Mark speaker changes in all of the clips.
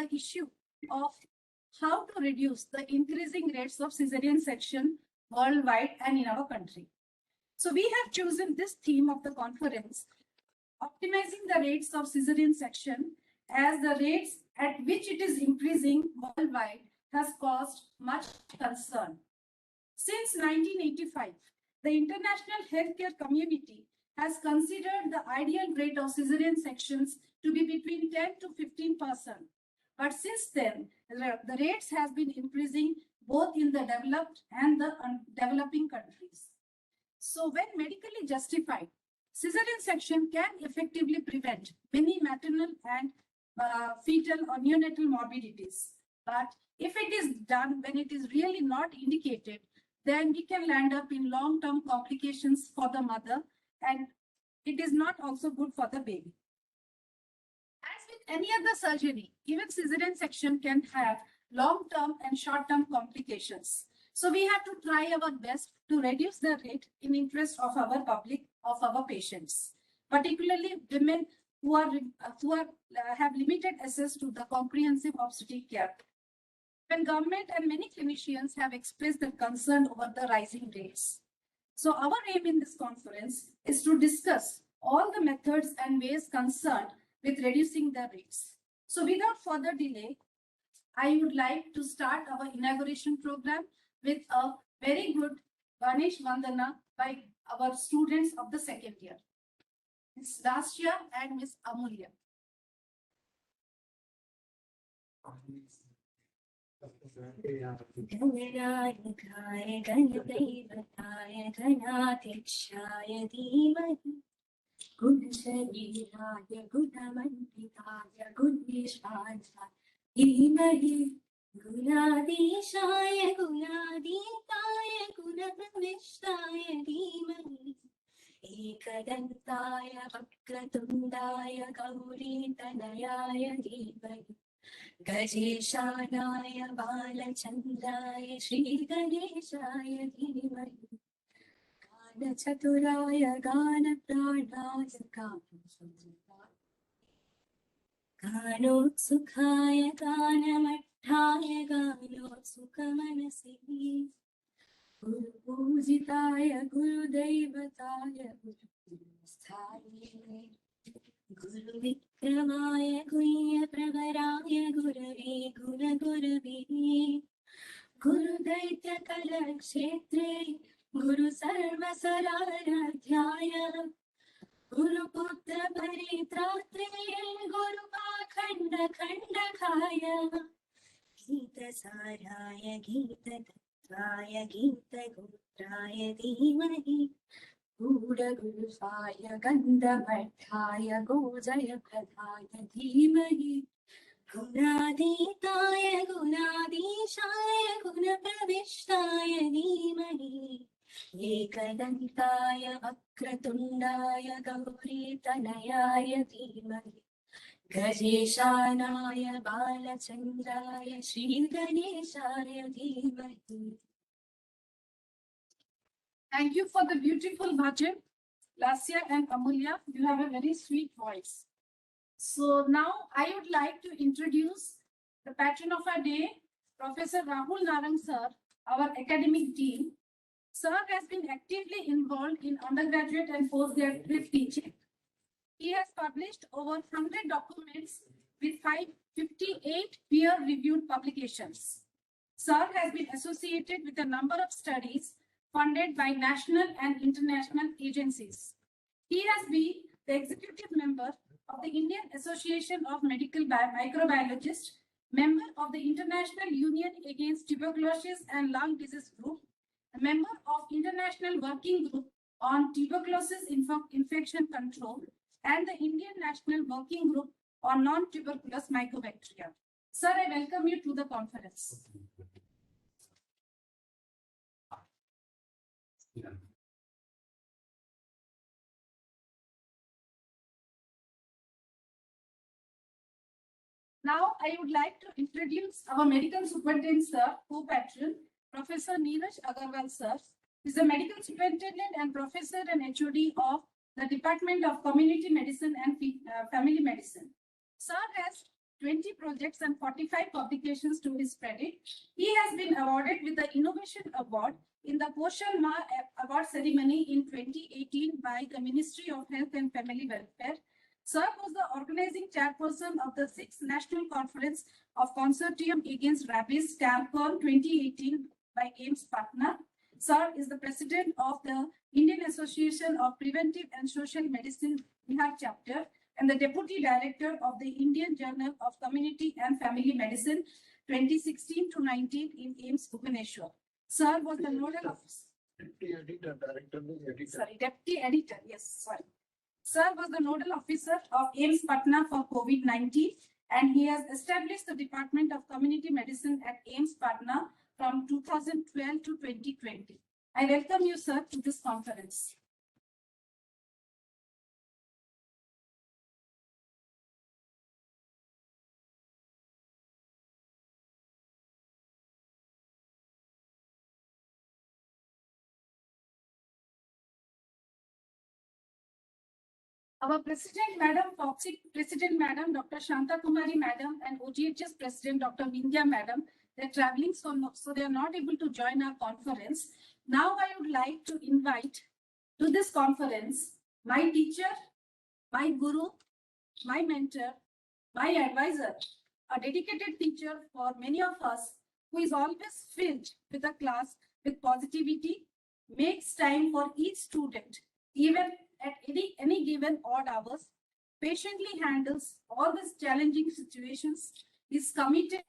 Speaker 1: the issue of how to reduce the increasing rates of Caesarean section worldwide and in our country. So we have chosen this theme of the conference, optimizing the rates of Caesarean section, as the rates at which it is increasing worldwide has caused much concern. Since 1985, the international healthcare community has considered the ideal rate of Caesarean sections to be between 10 to 15%. But since then, the rates have been increasing both in the developed and the developing countries. So when medically justified, Caesarean section can effectively prevent many maternal and fetal or neonatal morbidities. But if it is done when it is really not indicated, then we can land up in long-term complications for the mother, and it is not also good for the baby. As with any other surgery, even Caesarean section can have long-term and short-term complications. So we have to try our best to reduce the rate in interest of our public, of our patients, particularly women who have limited access to the comprehensive obstetric care. When government and many clinicians have expressed their concern over the rising rates. So our aim in this conference is to discuss all the methods and ways concerned with reducing the rates. So without further delay, I would like to start our inauguration program with a very good Ganesh Vandana by our students of the second year, Ms. Rasya and Ms. Amulya.
Speaker 2: गणनायकाय गणदैवताय गणाध्यक्षाय धीमहि गुणशरीराय गुणमण्डिताय गुणेशाय धीमहि गुणाधीशाय गुणाधीताय गुणप्रविष्टाय धीमहि एकदन्ताय वक्रतुण्डाय गौरीतनयाय धीमहि गजेशानाय बालचन्द्राय श्रीगणेशाय धीमहि गानचतुराय गानप्राणाय गानोत्सुकाय गानमट्ठाय गानोत्सुकमनसि गुरुपूजिताय गुरुदैवताय गुरुस्थाये गुरुविक्रमाय गुह्यप्रवराय गुरवे गुणगुरवे गुरुदैत्यकलक्षेत्रे गुरुसर्वसराराध्याय गुरुपुत्र परित्रात्रे गुरुपाखण्डखण्डकाय गीतसाराय गीततत्त्वाय गीतगोत्राय धीमहि गूढगुरुषाय गन्धमट्ठाय गोजयप्रदाय धीमहि गुणाधीताय गुणाधीशाय गुणप्रविष्टाय धीमहि एकदन्ताय वक्रतुण्डाय गौरीतनयाय धीमहि गजेशानाय बालचन्द्राय श्रीगणेशाय धीमहि.
Speaker 1: Thank you for the beautiful bhajan, Lasya and Amulya. You have a very sweet voice. So now I would like to introduce the patron of our day, Professor Rahul Narang sir, our academic dean. Sir has been actively involved in undergraduate and postgraduate teaching. He has published over 100 documents with 558 peer-reviewed publications. Sir has been associated with a number of studies funded by national and international agencies. He has been the executive member of the Indian Association of Medical Microbiologists, member of the International Union Against Tuberculosis and Lung Disease Group, a member of International Working Group on Tuberculosis Infection Control, and the Indian National Working Group on Non-Tuberculous Mycobacteria. Sir, I welcome you to the conference. Now, I would like to introduce our medical superintendent, sir, co-patron, Professor Neeraj Agarwal, sir. He is a medical superintendent and professor and HOD of the Department of Community Medicine and Family Medicine. Sir has 20 projects and 45 publications to his credit. He has been awarded with the Innovation Award in the Poshan Ma Award ceremony in 2018 by the Ministry of Health and Family Welfare. Sir was the organizing chairperson of the 6th National Conference of Consortium Against Rabies, CAMCON 2018 by AIIMS Patna. Sir is the president of the Indian Association of Preventive and Social Medicine Bihar chapter and the deputy director of the Indian Journal of Community and Family Medicine 2016 to 19 in AIIMS Bibinagar. Sir was the nodal officer.
Speaker 3: Deputy editor, director, editor.
Speaker 1: Sorry, deputy editor. Yes, sorry. Sir was the nodal officer of AIIMS Patna for COVID-19 and he has established the Department of Community Medicine at AIIMS Patna from 2012 to 2020. I welcome you, sir, to this conference. Our President, Madam Foxy, President, Madam Dr. Shanta Kumari, Madam, and OGHS President, Dr. Vindhya, Madam, they're traveling, so they are not able to join our conference. Now I would like to invite to this conference my teacher, my guru, my mentor, my advisor, a dedicated teacher for many of us who is always filled with a class with positivity, makes time for each student, even at any given odd hours, patiently handles all these challenging situations, is committed,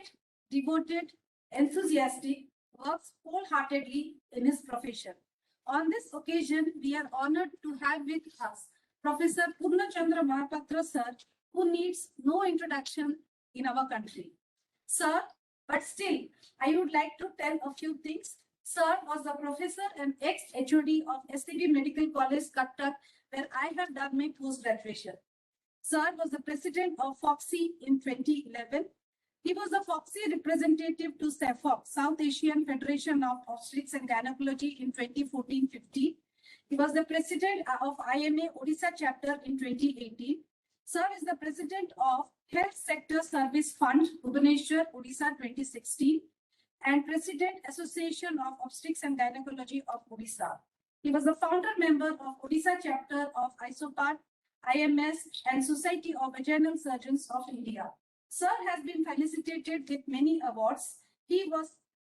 Speaker 1: devoted, enthusiastic, works wholeheartedly in his profession. On this occasion, we are honored to have with us Professor Purnachandra Mohapatra sir, who needs no introduction in our country. Sir, but still, I would like to tell a few things. Sir was the professor and ex-HOD of STB Medical College, Cuttack, where I have done my post-graduation. Sir was the president of FOXY in 2011. He was the FOXY representative to SAFOC, South Asian Federation of Obstetrics and Gynecology in 2014-15. He was the president of IMA Odisha chapter in 2018. Sir is the president of Health Sector Service Fund, Bhubaneswar, Odisha 2016, and President Association of Obstetrics and Gynecology of Odisha. He was the founder member of Odisha chapter of ISOPAT, IMS, and Society of Vaginal Surgeons of India. Sir has been felicitated with many awards. He was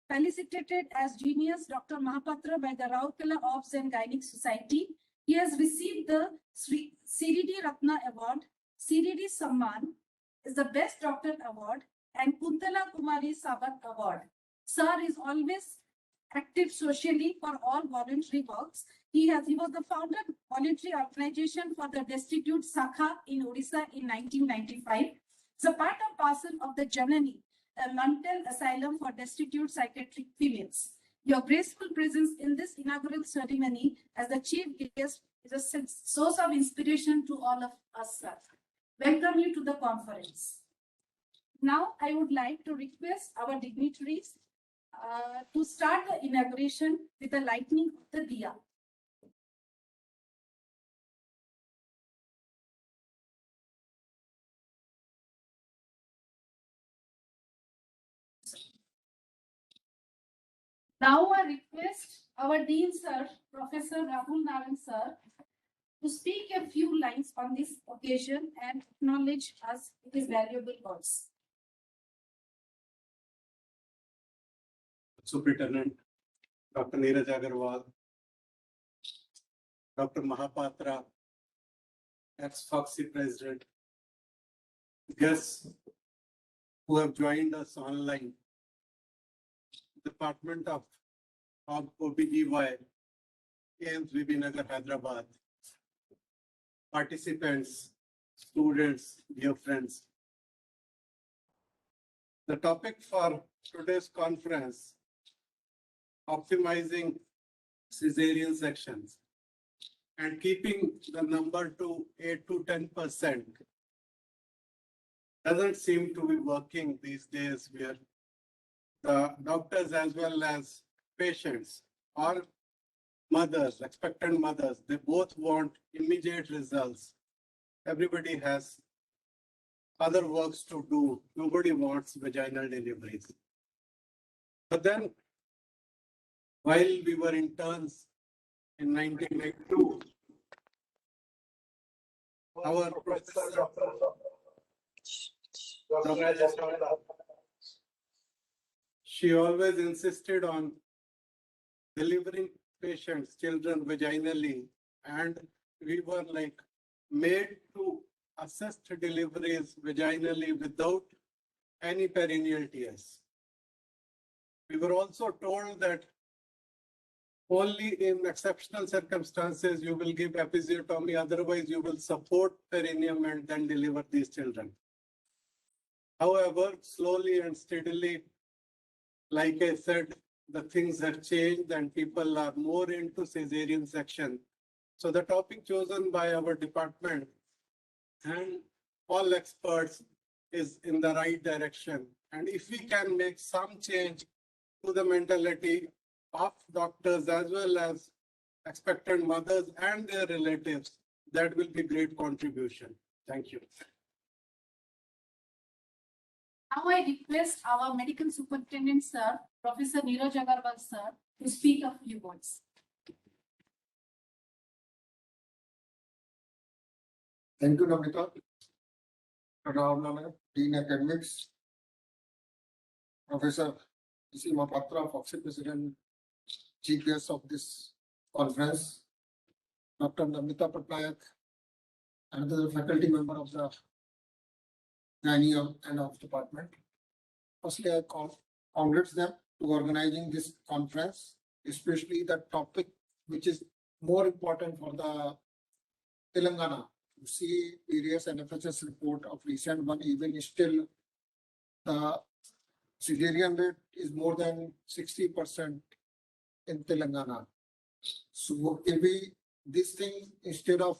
Speaker 1: felicitated as Genius Dr. Mohapatra by the Raurkela Obs and Gynec Society. He has received the CDD Ratna Award, CDD Samman is the Best Doctor Award, and Kuntala Kumari Sabat Award. Sir is always active socially for all voluntary works. He was the founder of voluntary organization for the Destitute Sakha in Odisha in 1995. It's a part and parcel of the Janani, a mental asylum for destitute psychiatric females. Your graceful presence in this inaugural ceremony as the chief guest is a source of inspiration to all of us, sir. Welcome you to the conference. Now, I would like to request our dignitaries to start the inauguration with the lighting of the diya. Now I request our Dean Sir, Professor Rahul Naran Sir, to speak a few lines on this occasion and acknowledge us with his valuable words.
Speaker 3: Superintendent Dr. Neeraj Agarwal, Dr. Mohapatra, ex-FOXY president, guests who have joined us online, Department of OBGY, AIIMS Bibinagar, Hyderabad, participants, students, dear friends. The topic for today's conference, optimizing Caesarean sections and keeping the number to 8 to 10%, doesn't seem to be working these days, where the doctors as well as patients or mothers, expectant mothers, they both want immediate results. Everybody has other works to do. Nobody wants vaginal deliveries. But then, while we were interns in 1992, our professor, she always insisted on delivering patients, children vaginally, and we were like made to assist deliveries vaginally without any perineal tears. We were also told that only in exceptional circumstances you will give episiotomy, otherwise you will support perineum and then deliver these children. However, slowly and steadily, like I said, the things have changed and people are more into Caesarean section. So the topic chosen by our department and all experts is in the right direction. And if we can make some change to the mentality of doctors as well as expectant mothers and their relatives, that will be great contribution. Thank you.
Speaker 1: Now I request our medical superintendent, sir, Professor Neeraj Agarwal, sir, to speak a few words.
Speaker 4: Thank you, Nabnita. Aruna, Dean Academics, Professor Mohapatra, Vice President, Chief Guest of this conference, Dr. Nabnita Patnaik, another faculty member of the Gynae and of department. Firstly, I congratulate them to organizing this conference, especially the topic which is more important for the Telangana. You see various NFHS report of recent one, even still the Caesarean rate is more than 60% in Telangana. So if we, this thing, instead of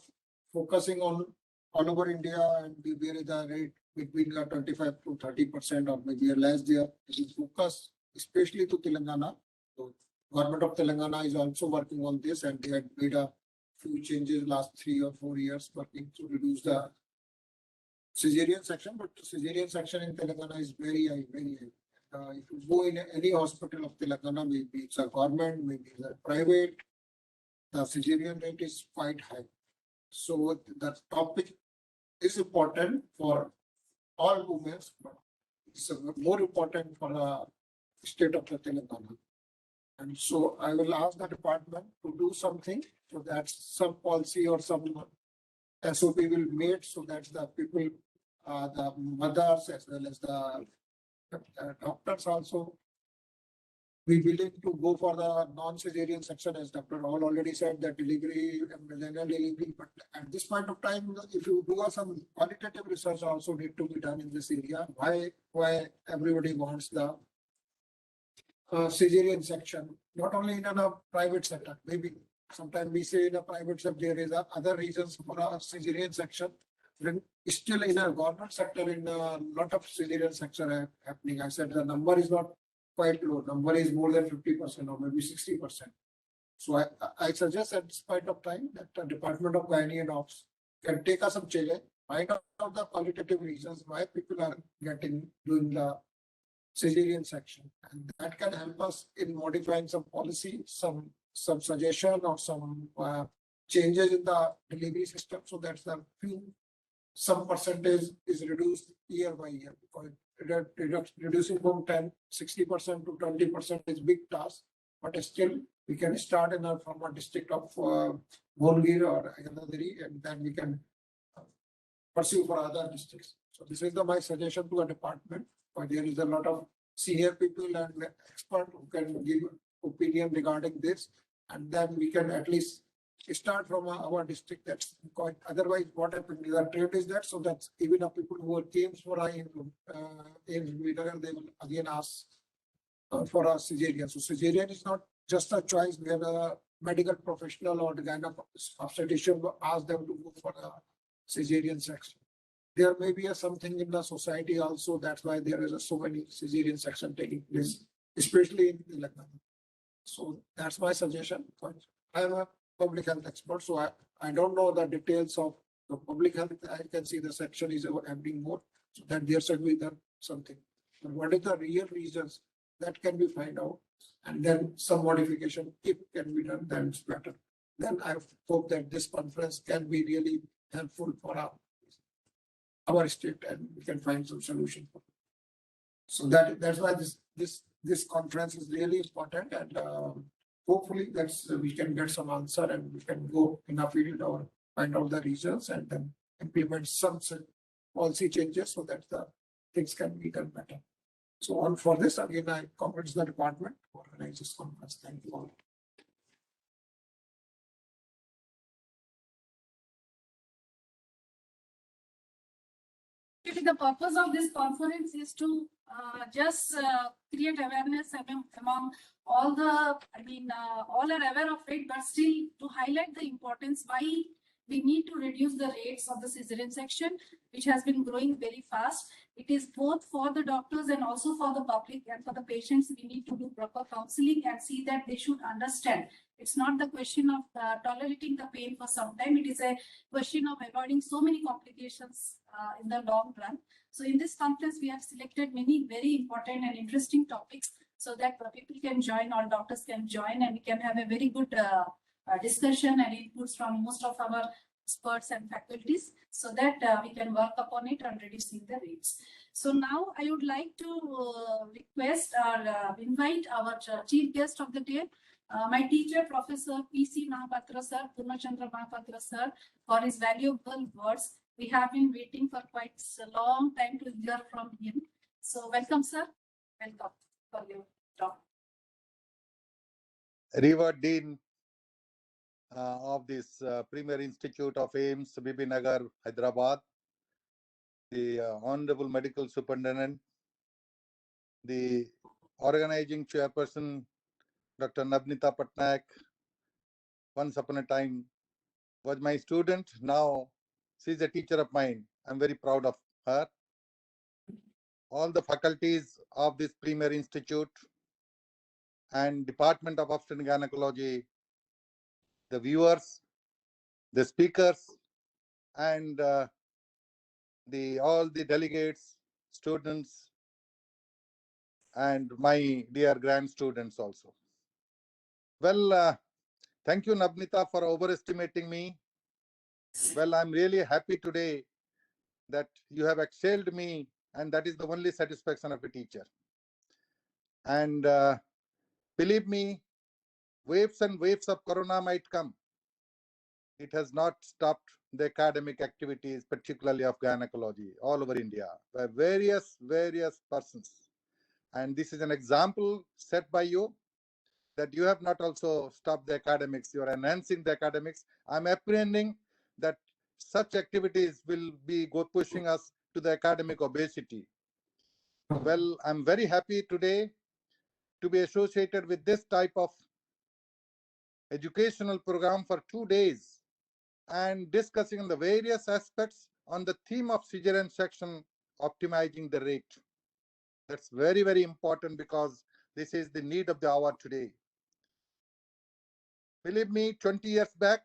Speaker 4: focusing on all over India and we vary the rate between 25 to 30% or maybe less there, we focus especially to Telangana. So government of Telangana is also working on this and they had made a few changes last 3 or 4 years working to reduce the Caesarean section, but Caesarean section in Telangana is very high, very high. If you go in any hospital of Telangana, maybe it's a government, maybe it's a private, the Caesarean rate is quite high. So the topic is important for all women, but it's more important for the state of the Telangana. And so I will ask the department to do something so that some policy or some SOP will made so that the people, the mothers as well as the doctors also be willing to go for the non-Caesarean section, as Dr. Hall already said, that delivery and vaginal delivery. But at this point of time, if you do some qualitative research also need to be done in this area. Why everybody wants the Caesarean section, not only in a private sector, maybe sometimes we say in a private sector there is other reasons for a Caesarean section. Then still in a government sector, in a lot of Caesarean section happening. I said the number is not quite low. Number is more than 50% or maybe 60%. So I suggest at this point of time that the Department of Gynae and Ops can take us some challenge, find out the qualitative reasons why people are doing the Caesarean section, and that can help us in modifying some policy, some suggestion or some changes in the delivery system, so that some percentage is reduced year by year. Because reducing from 60% to 20% is big task, but still we can start from a district of Bongir or Ayadadri, and then we can pursue for other districts. So this is my suggestion to a department. But there is a lot of senior people and experts who can give opinion regarding this, and then we can at least start from our district. That's quite, otherwise what happened, the trend is that, so that even if people who came for AIIMS Bibinagar, they will again ask for a Caesarean. So Caesarean is not just a choice where a medical professional or the kind of obstetrician will ask them to go for a Caesarean section. There may be something in the society also. That's why there is so many Caesarean section taking place, especially in Telangana. So that's my suggestion. I am a public health expert, so I don't know the details of the public health. I can see the section is happening more, So that there should be something. But what is the real reasons that can be find out, and then some modification if can be done, then it's better. Then I hope that this conference can be really helpful for our state, and we can find some solution. So that's why this conference is really important, and hopefully we can get some answer and we can go in a field or find out the reasons and then implement some policy changes so that the things can be done better. So on for this, again, I congratulate the department for organizing this conference. Thank you all.
Speaker 1: The purpose of this conference is to just create awareness among all the, all are aware of it, but still to highlight the importance why we need to reduce the rates of the cesarean section, which has been growing very fast. It is both for the doctors and also for the public and for the patients. We need to do proper counseling and see that they should understand. It's not the question of tolerating the pain for some time. It is a question of avoiding so many complications in the long run. So in this conference, we have selected many very important and interesting topics so that people can join, all doctors can join, and we can have a very good discussion and inputs from most of our experts and faculties so that we can work upon it and reducing the rates. So now I would like to request or invite our chief guest of the day, my teacher, Professor P.C. Mohapatra sir, Purnachandra Mohapatra sir, for his valuable words. We have been waiting for quite a long time to hear from him. So welcome, sir. Welcome for your talk.
Speaker 5: Revered Dean of this Premier Institute of AIIMS Bibinagar, Hyderabad, the Honorable Medical Superintendent, the organizing chairperson, Dr. Nabnita Patnaik, once upon a time was my student. Now she's a teacher of mine. I'm very proud of her. All the faculties of this Premier Institute and Department of Obstetrics and Gynecology, the viewers, the speakers, and all the delegates, students, and my dear grand students also. Well, thank you, Nabnita, for overestimating me. Well, I'm really happy today that you have excelled me, and that is the only satisfaction of a teacher. And believe me, waves and waves of corona might come. It has not stopped the academic activities, particularly of gynecology, all over India, by various persons. And this is an example set by you that you have not also stopped the academics, you are enhancing the academics. I'm apprehending that such activities will be pushing us to the academic obesity. Well, I'm very happy today to be associated with this type of educational program for 2 days and discussing the various aspects on the theme of Caesarean section, optimizing the rate. That's very important because this is the need of the hour today. Believe me, 20 years back,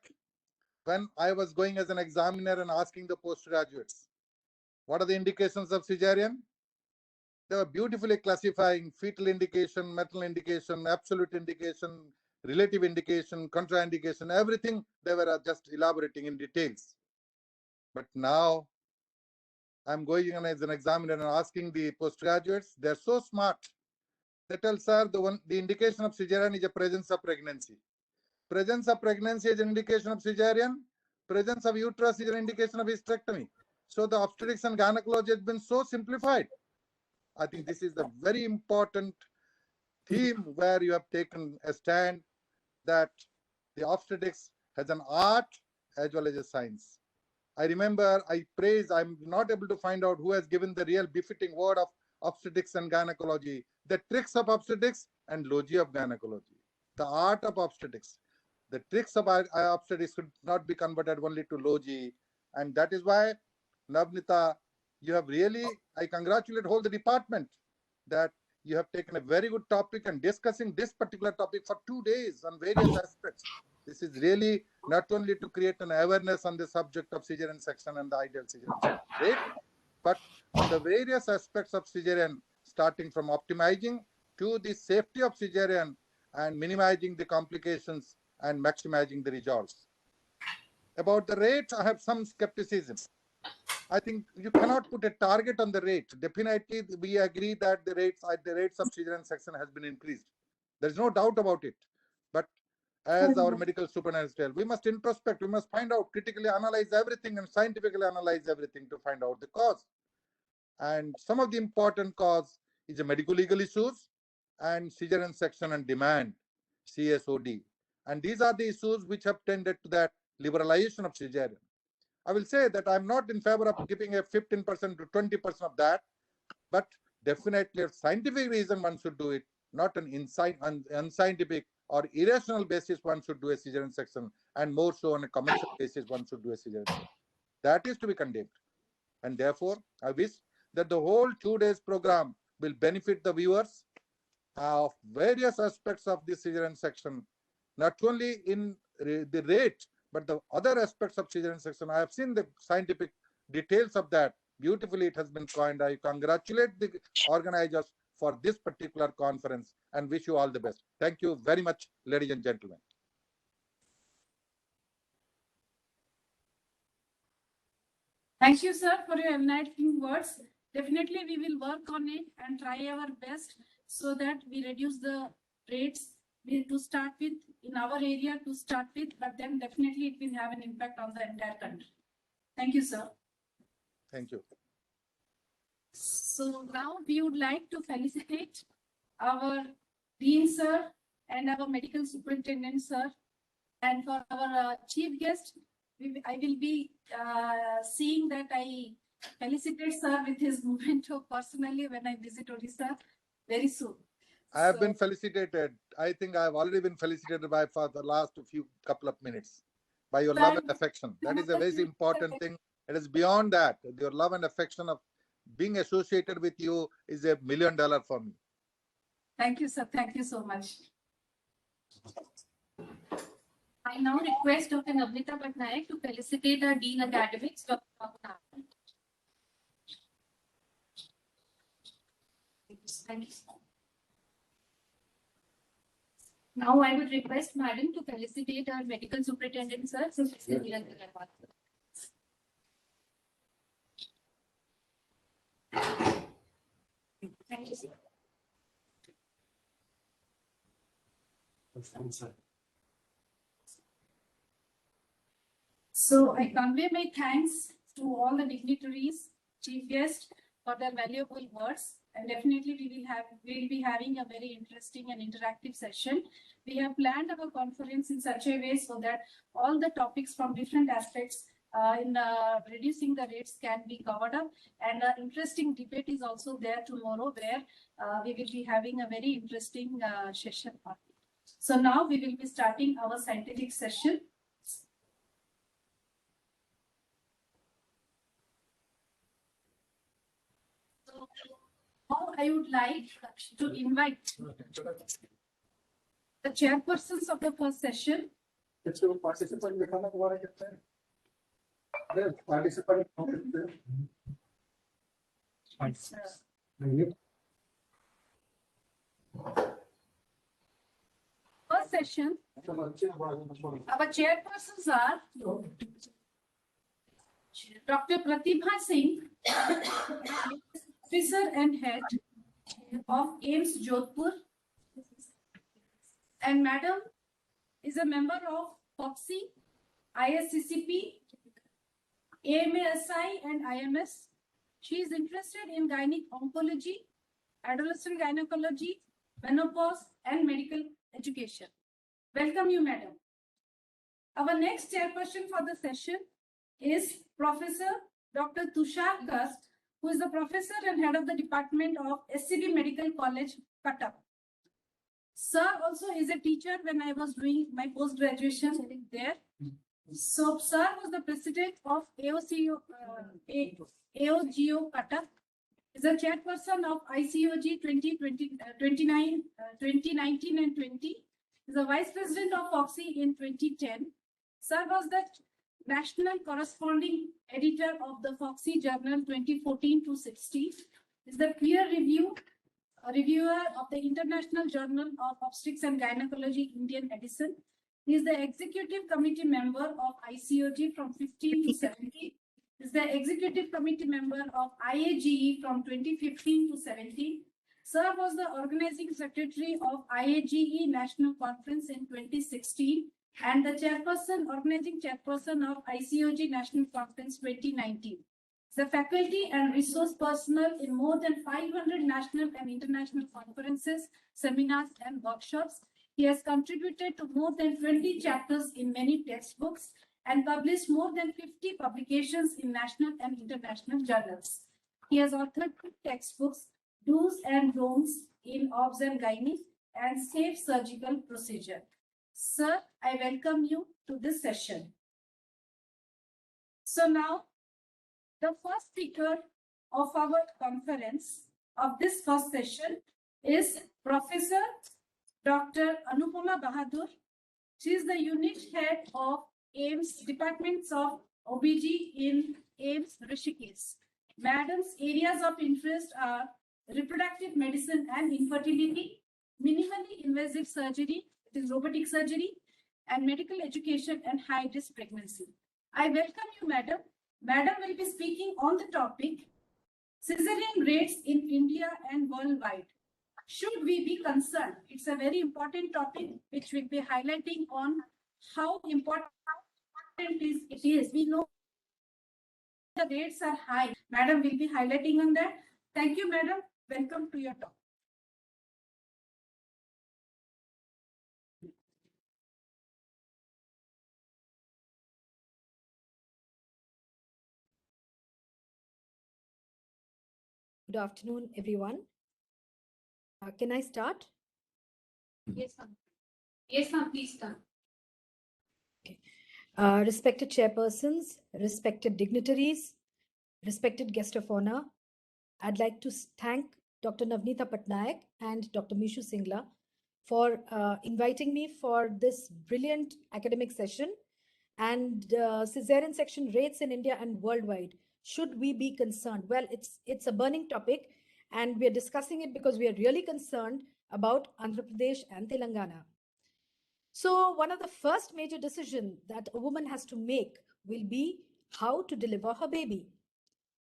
Speaker 5: when I was going as an examiner and asking the postgraduates, what are the indications of Caesarean? They were beautifully classifying fetal indication, maternal indication, absolute indication, relative indication, contraindication, everything they were just elaborating in details. But now I'm going as an examiner and asking the postgraduates, they're so smart. They tell, sir, the indication of Caesarean is a presence of pregnancy. Presence of pregnancy is an indication of Caesarean. Presence of uterus is an indication of hysterectomy. So the obstetrics and gynecology has been so simplified. I think this is a very important theme where you have taken a stand that the obstetrics has an art as well as a science. I remember I'm not able to find out who has given the real befitting word of obstetrics and gynecology, the tricks of obstetrics and logy of gynecology, the art of obstetrics. The tricks of obstetrics should not be converted only to logy. And that is why, Nabnita, you have really, I congratulate whole the department that you have taken a very good topic and discussing this particular topic for 2 days on various aspects. This is really not only to create an awareness on the subject of Caesarean section and the ideal Caesarean section rate, but on the various aspects of Caesarean, starting from optimizing to the safety of Caesarean and minimizing the complications and maximizing the results. About the rate, I have some skepticism. I think you cannot put a target on the rate. Definitely, we agree that the rates of Caesarean section has been increased. There is no doubt about it. But as our medical superintendent tell, we must introspect, we must find out, critically analyze everything and scientifically analyze everything to find out the cause. And some of the important cause is the medical legal issues and Caesarean section and demand, CSOD. And these are the issues which have tended to that liberalization of Caesarean. I will say that I'm not in favor of giving a 15% to 20% of that, but definitely a scientific reason one should do it, not an unscientific or irrational basis one should do a Caesarean section, and more so on a commercial basis one should do a Caesarean section. That is to be condemned. And therefore, I wish that the whole 2 days program will benefit the viewers of various aspects of this Caesarean section, not only in the rate, but the other aspects of Caesarean section. I have seen the scientific details of that. Beautifully, it has been coined. I congratulate the organizers for this particular conference and wish you all the best. Thank you very much, ladies and gentlemen.
Speaker 1: Thank you, sir, for your enlightening words. Definitely, we will work on it and try our best so that we reduce the rates to start with in our area to start with, but then definitely it will have an impact on the entire country. Thank you, sir.
Speaker 5: Thank you.
Speaker 1: So now we would like to felicitate our Dean, sir, and our medical superintendent, sir. And for our chief guest, I will be seeing that I felicitate sir with his memento personally when I visit Odisha very soon.
Speaker 5: I have been felicitated. I think I have already been felicitated by for the last couple of minutes by your love and affection. That is a very important thing. It is beyond that. Your love and affection of being associated with you is $1 million for me.
Speaker 1: Thank you, sir. Thank you so much. I now request Dr. Nabnita Patnaik to felicitate our Dean Academics, Dr. Aruna. Thank you. Now I would request Madam to felicitate our medical superintendent, sir. Thank you, sir. So I convey my thanks to all the dignitaries, chief guests for their valuable words. And definitely we'll be having a very interesting and interactive session. We have planned our conference in such a way so that all the topics from different aspects in reducing the rates can be covered up. And an interesting debate is also there tomorrow where we will be having a very interesting session. So now we will be starting our scientific session. So now I would like to invite the chairpersons of the first session. First session, our chairpersons are Dr. Pratibha Singh, officer and head of AIIMS Jodhpur, and Madam is a member of FOXI, ISCCP, AMASI and IMS. She is interested in gynec oncology, adolescent gynecology, menopause and medical education. Welcome you, Madam. Our next chairperson for the session is Professor Dr. Tushar, who is the professor and head of the Department of SCB Medical College, Cuttack. Sir also is a teacher when I was doing my post-graduation there. So, sir was the president of AOGO Cuttack, is a chairperson of ICOG 2019 and 20, is a vice president of FOXI in 2010. Sir was the national corresponding editor of the Foxy Journal 2014 to 60, is the peer reviewer of the International Journal of Obstetrics and Gynecology Indian edition. He is the executive committee member of ICOG from 15 to 17. Is the executive committee member of IAGE from 2015 to 17. Sir was the organizing secretary of IAGE National Conference in 2016 and the organizing chairperson of ICOG National Conference 2019. The faculty and resource personnel in more than 500 national and international conferences, seminars, and workshops. He has contributed to more than 20 chapters in many textbooks and published more than 50 publications in national and international journals. He has authored 2 textbooks, Do's and Don'ts in Obs and Gynae and Safe Surgical Procedure. Sir, I welcome you to this session. So now, the first speaker of our conference of this first session is Professor Dr. Anupama Bahadur. She is the unit head of AIIMS Departments of OBG in AIIMS Rishikesh. Madam's areas of interest are reproductive medicine and infertility, minimally invasive surgery, it is robotic surgery, and medical education and high-risk pregnancy. I welcome you, Madam. Madam will be speaking on the topic, Caesarean rates in India and worldwide. Should we be concerned? It's a very important topic which we'll be highlighting on how important it is. We know the rates are high. Madam will be highlighting on that. Thank you, Madam. Welcome to your talk.
Speaker 6: Good afternoon, everyone. Can I start?
Speaker 1: Yes, ma'am. Yes, ma'am. Please start.
Speaker 6: Okay. Respected chairpersons, respected dignitaries, respected guest of honor, I'd like to thank Dr. Nabnita Patnaik and Dr. Mishu Mangla for inviting me for this brilliant academic session. And Caesarean section rates in India and worldwide. Should we be concerned? Well, it's a burning topic, and we are discussing it because we are really concerned about Andhra Pradesh and Telangana. So one of the first major decisions that a woman has to make will be how to deliver her baby.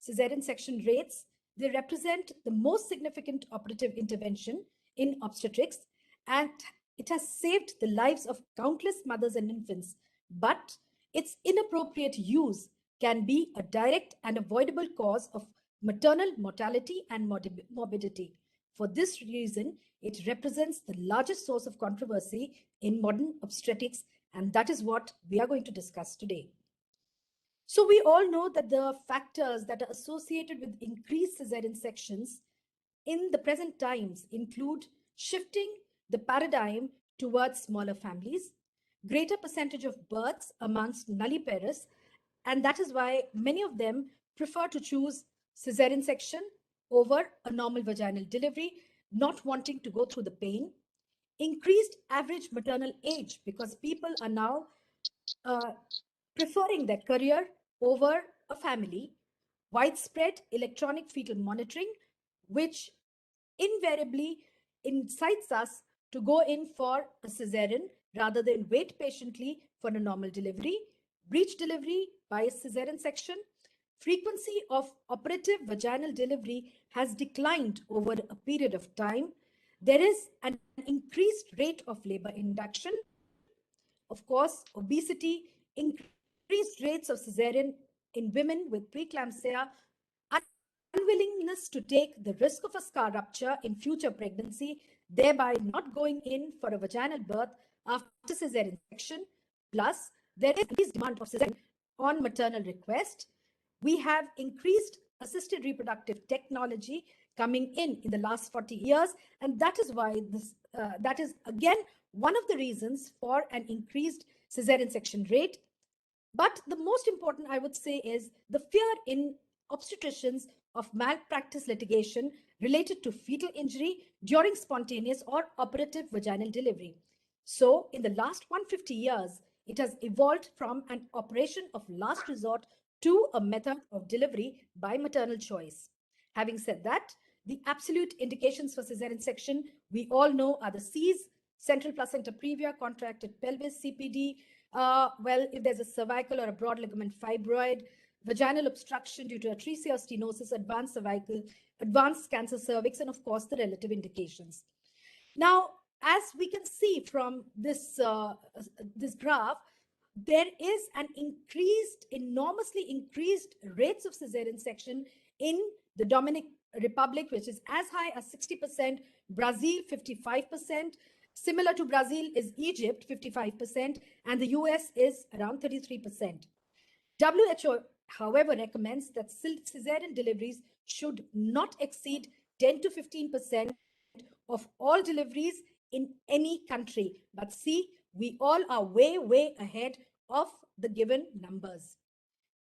Speaker 6: Caesarean section rates, they represent the most significant operative intervention in obstetrics, and it has saved the lives of countless mothers and infants. But its inappropriate use can be a direct and avoidable cause of maternal mortality and morbidity. For this reason, it represents the largest source of controversy in modern obstetrics, and that is what we are going to discuss today. So we all know that the factors that are associated with increased cesarean sections in the present times include shifting the paradigm towards smaller families, greater percentage of births amongst nulliparous, and that is why many of them prefer to choose cesarean section over a normal vaginal delivery, not wanting to go through the pain. Increased average maternal age because people are now preferring their career over a family. Widespread electronic fetal monitoring, which invariably incites us to go in for a cesarean rather than wait patiently for a normal delivery. Breech delivery by a cesarean section. Frequency of operative vaginal delivery has declined over a period of time. There is an increased rate of labor induction. Of course, obesity, increased rates of cesarean in women with preeclampsia, unwillingness to take the risk of a scar rupture in future pregnancy, thereby not going in for a vaginal birth after cesarean section. Plus, there is increased demand of cesarean on maternal request. We have increased assisted reproductive technology coming in the last 40 years, and that is why that is again one of the reasons for an increased cesarean section rate. But the most important, I would say, is the fear in obstetricians of malpractice litigation related to fetal injury during spontaneous or operative vaginal delivery. So in the last 150 years, It has evolved from an operation of last resort to a method of delivery by maternal choice. Having said that, the absolute indications for cesarean section, we all know, are the C's: central placenta previa, contracted pelvis, CPD, well, if there's a cervical or a broad ligament fibroid, vaginal obstruction due to atresia or stenosis, advanced cervical, advanced cancer cervix, and of course the relative indications. Now, as we can see from this graph, there is an enormously increased rates of cesarean section in the Dominican Republic, which is as high as 60%, Brazil 55%. Similar to Brazil is Egypt, 55%, and the US is around 33%. WHO, however, recommends that cesarean deliveries should not exceed 10 to 15% of all deliveries in any country. But see, we all are way, way ahead of the given numbers.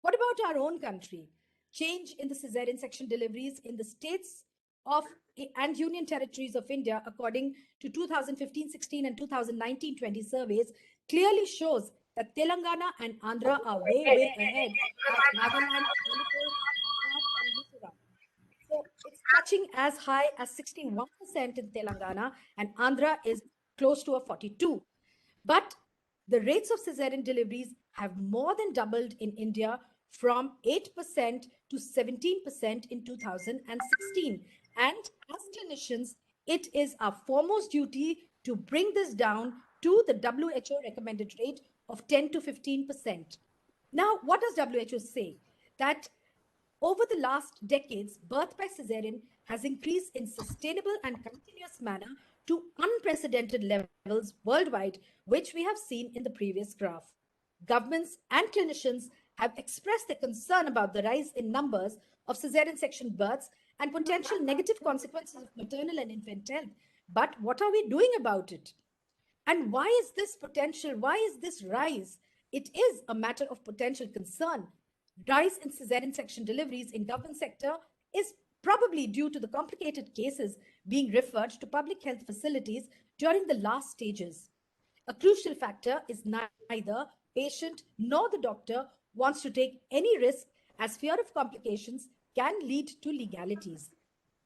Speaker 6: What about our own country? Change in the cesarean section deliveries in the states of and Union Territories of India, according to 2015-16 and 2019-20 surveys, clearly shows that Telangana and Andhra are way, way ahead of Nagaland, Manipur, and Mizoram. So it's touching as high as 61% in Telangana, and Andhra is close to a 42. But the rates of cesarean deliveries have more than doubled in India from 8% to 17% in 2016. And as clinicians, it is our foremost duty to bring this down to the WHO recommended rate of 10 to 15%. Now, what does WHO say? That over the last decades, birth by cesarean has increased in sustainable and continuous manner to unprecedented levels worldwide, which we have seen in the previous graph. Governments and clinicians have expressed their concern about the rise in numbers of cesarean section births and potential negative consequences of maternal and infant health. But what are we doing about it? And why is this rise? It is a matter of potential concern. Rise in cesarean section deliveries in government sector is probably due to the complicated cases being referred to public health facilities during the last stages. A crucial factor is neither patient nor the doctor wants to take any risk, as fear of complications can lead to legalities.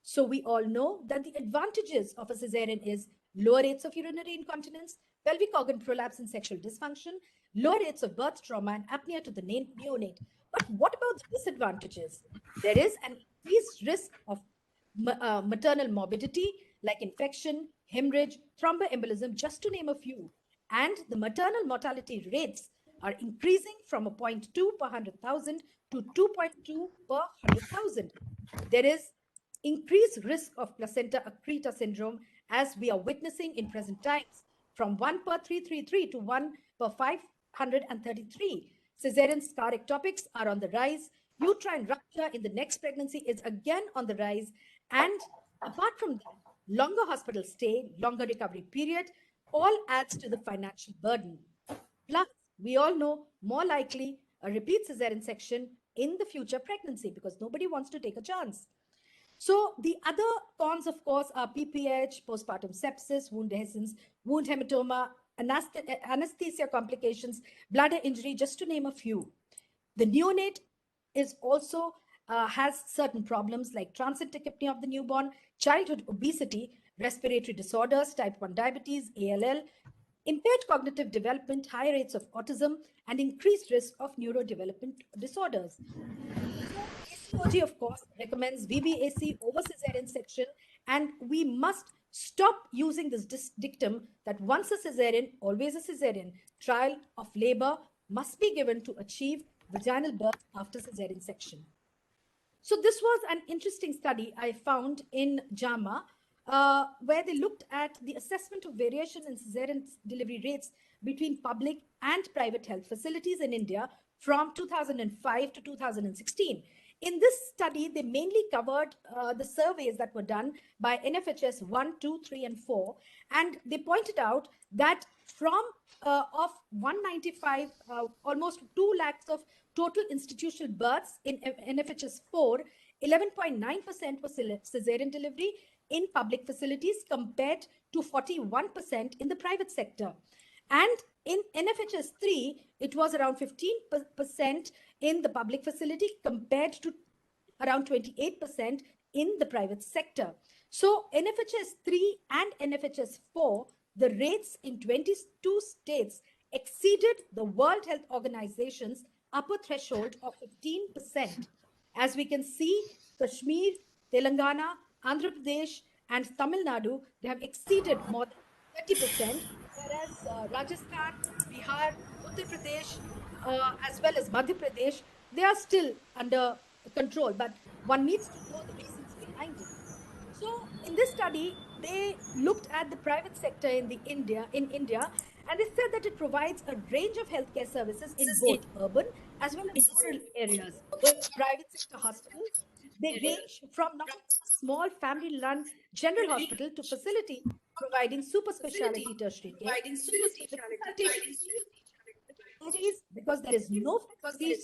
Speaker 6: So we all know that the advantages of a cesarean is lower rates of urinary incontinence, pelvic organ prolapse and sexual dysfunction, lower rates of birth trauma and apnea to the neonate. But what about the disadvantages? There is an increased risk of maternal morbidity like infection, hemorrhage, thromboembolism, just to name a few. And the maternal mortality rates are increasing from a 0.2 per 100,000 to 2.2 per 100,000. There is increased risk of placenta accreta syndrome, as we are witnessing in present times, from 1 per 333 to 1 per 533. Caesarean scar ectopics are on the rise. Uterine rupture in the next pregnancy is again on the rise. And apart from that, longer hospital stay, longer recovery period, all adds to the financial burden. Plus, we all know more likely a repeat cesarean section in the future pregnancy, because nobody wants to take a chance. So the other cons, of course, are PPH, postpartum sepsis, wound dehiscence, wound hematoma, anesthesia complications, bladder injury, just to name a few. The neonate is also has certain problems like transient tachypnea of the newborn, childhood obesity, respiratory disorders, type 1 diabetes, ALL, impaired cognitive development, high rates of autism, and increased risk of neurodevelopment disorders. ACOG, of course, recommends VBAC over cesarean section, and we must stop using this dictum that once a cesarean, always a cesarean. Trial of labor must be given to achieve vaginal birth after cesarean section. So this was an interesting study I found in JAMA, where they looked at the assessment of variation in cesarean delivery rates between public and private health facilities in India from 2005 to 2016. In this study, they mainly covered the surveys that were done by NFHS 1, 2, 3, and 4. And they pointed out that from of 195, almost 2 lakhs of total institutional births in NFHS 4, 11.9% was cesarean delivery in public facilities compared to 41% in the private sector. And in NFHS 3, it was around 15% in the public facility compared to around 28% in the private sector. So NFHS 3 and NFHS 4, the rates in 22 states exceeded the World Health Organization's upper threshold of 15%. As we can see, Kashmir, Telangana, Andhra Pradesh, and Tamil Nadu, they have exceeded more than 30%, whereas Rajasthan, Bihar, Uttar Pradesh, as well as Madhya Pradesh, they are still under control, but one needs to know the reasons behind it. So in this study, they looked at the private sector in India, and they said that it provides a range of healthcare services in both urban as well as rural areas. Private sector hospitals, they range from not a small family-run general hospital to facility providing super specialty tertiary care with consultation facilities, because there is no fee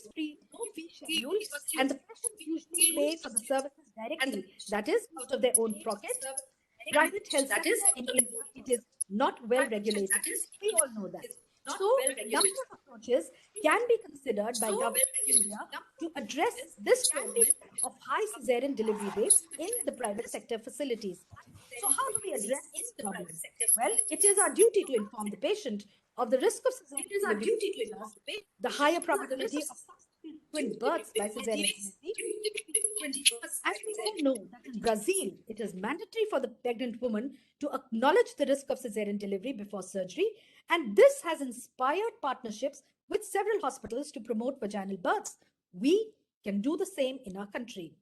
Speaker 6: schedule and the patients usually pay for the services directly, that is out of their own pocket. Private health sector in India, it is not well regulated. We all know that. So a number of approaches can be considered by government of India to address this problem of high cesarean delivery rates in the private sector facilities. So how do we address this problem? Well, it is our duty to inform the patient of the risk of cesarean delivery, the higher probability of subsequent births by cesarean delivery. As we all know that in Brazil, it is mandatory for the pregnant woman to acknowledge the risk of cesarean delivery before surgery, and this has inspired partnerships with several hospitals to promote vaginal births. We can do the same in our country.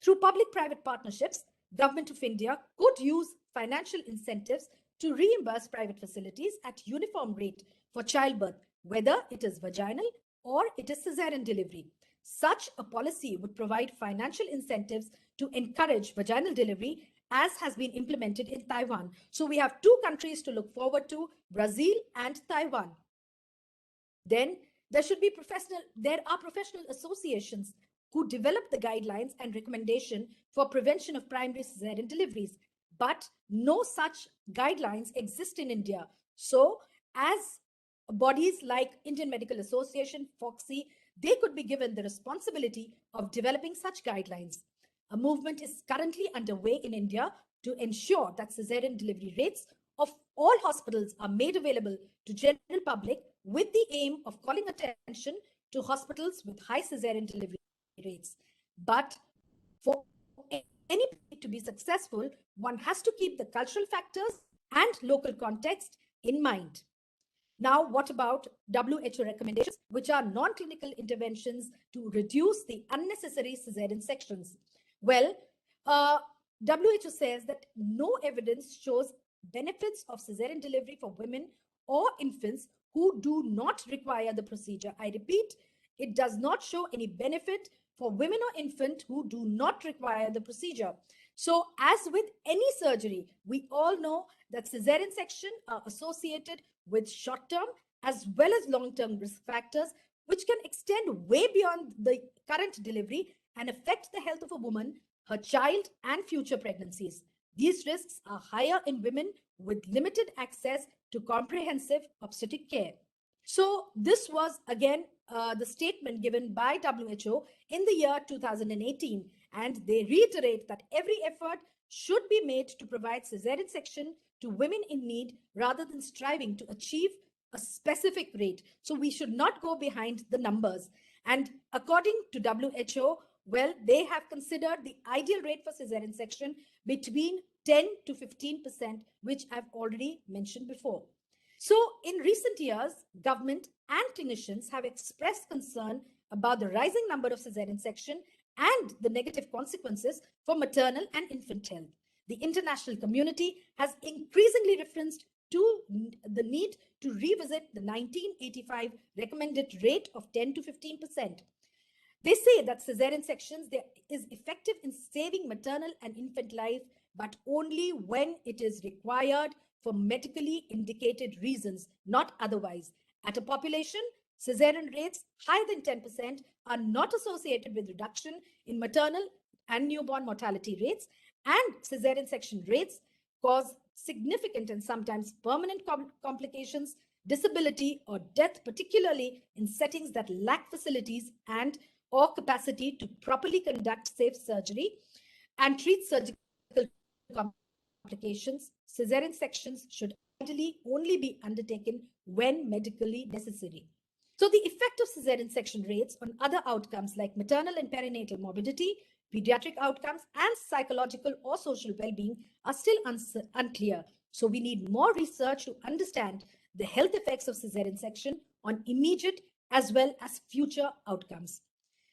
Speaker 6: Through public-private partnerships, Government of India could use financial incentives to reimburse private facilities at uniform rate for childbirth, whether it is vaginal or it is cesarean delivery. Such a policy would provide financial incentives to encourage vaginal delivery, as has been implemented in Taiwan. So we have two countries to look forward to, Brazil and Taiwan. Then there are professional associations who develop the guidelines and recommendation for prevention of primary cesarean deliveries, but no such guidelines exist in India. So as bodies like Indian Medical Association, FOXI, they could be given the responsibility of developing such guidelines. A movement is currently underway in India to ensure that cesarean delivery rates of all hospitals are made available to general public, with the aim of calling attention to hospitals with high cesarean delivery rates. But for any to be successful, one has to keep the cultural factors and local context in mind. Now, what about WHO recommendations, which are non-clinical interventions to reduce the unnecessary cesarean sections? Well, WHO says that no evidence shows benefits of cesarean delivery for women or infants who do not require the procedure. I repeat, it does not show any benefit for women or infant who do not require the procedure. So as with any surgery, we all know that cesarean section are associated with short-term as well as long-term risk factors, which can extend way beyond the current delivery and affect the health of a woman, her child, and future pregnancies. These risks are higher in women with limited access to comprehensive obstetric care. So this was again the statement given by WHO in the year 2018, and they reiterate that every effort should be made to provide cesarean section to women in need rather than striving to achieve a specific rate. So we should not go behind the numbers. And according to WHO, well, they have considered the ideal rate for cesarean section between 10 to 15%, which I've already mentioned before. So in recent years, government and clinicians have expressed concern about the rising number of cesarean section and the negative consequences for maternal and infant health. The international community has increasingly referenced to the need to revisit the 1985 recommended rate of 10 to 15%. They say that cesarean sections is effective in saving maternal and infant life, but only when it is required for medically indicated reasons, not otherwise. At a population, cesarean rates higher than 10% are not associated with reduction in maternal and newborn mortality rates, and cesarean section rates cause significant and sometimes permanent complications disability, or death, particularly in settings that lack facilities and or capacity to properly conduct safe surgery and treat surgical complications, cesarean sections should ideally only be undertaken when medically necessary. So the effect of cesarean section rates on other outcomes like maternal and perinatal morbidity, pediatric outcomes, and psychological or social well-being are still unclear. So we need more research to understand the health effects of cesarean section on immediate as well as future outcomes.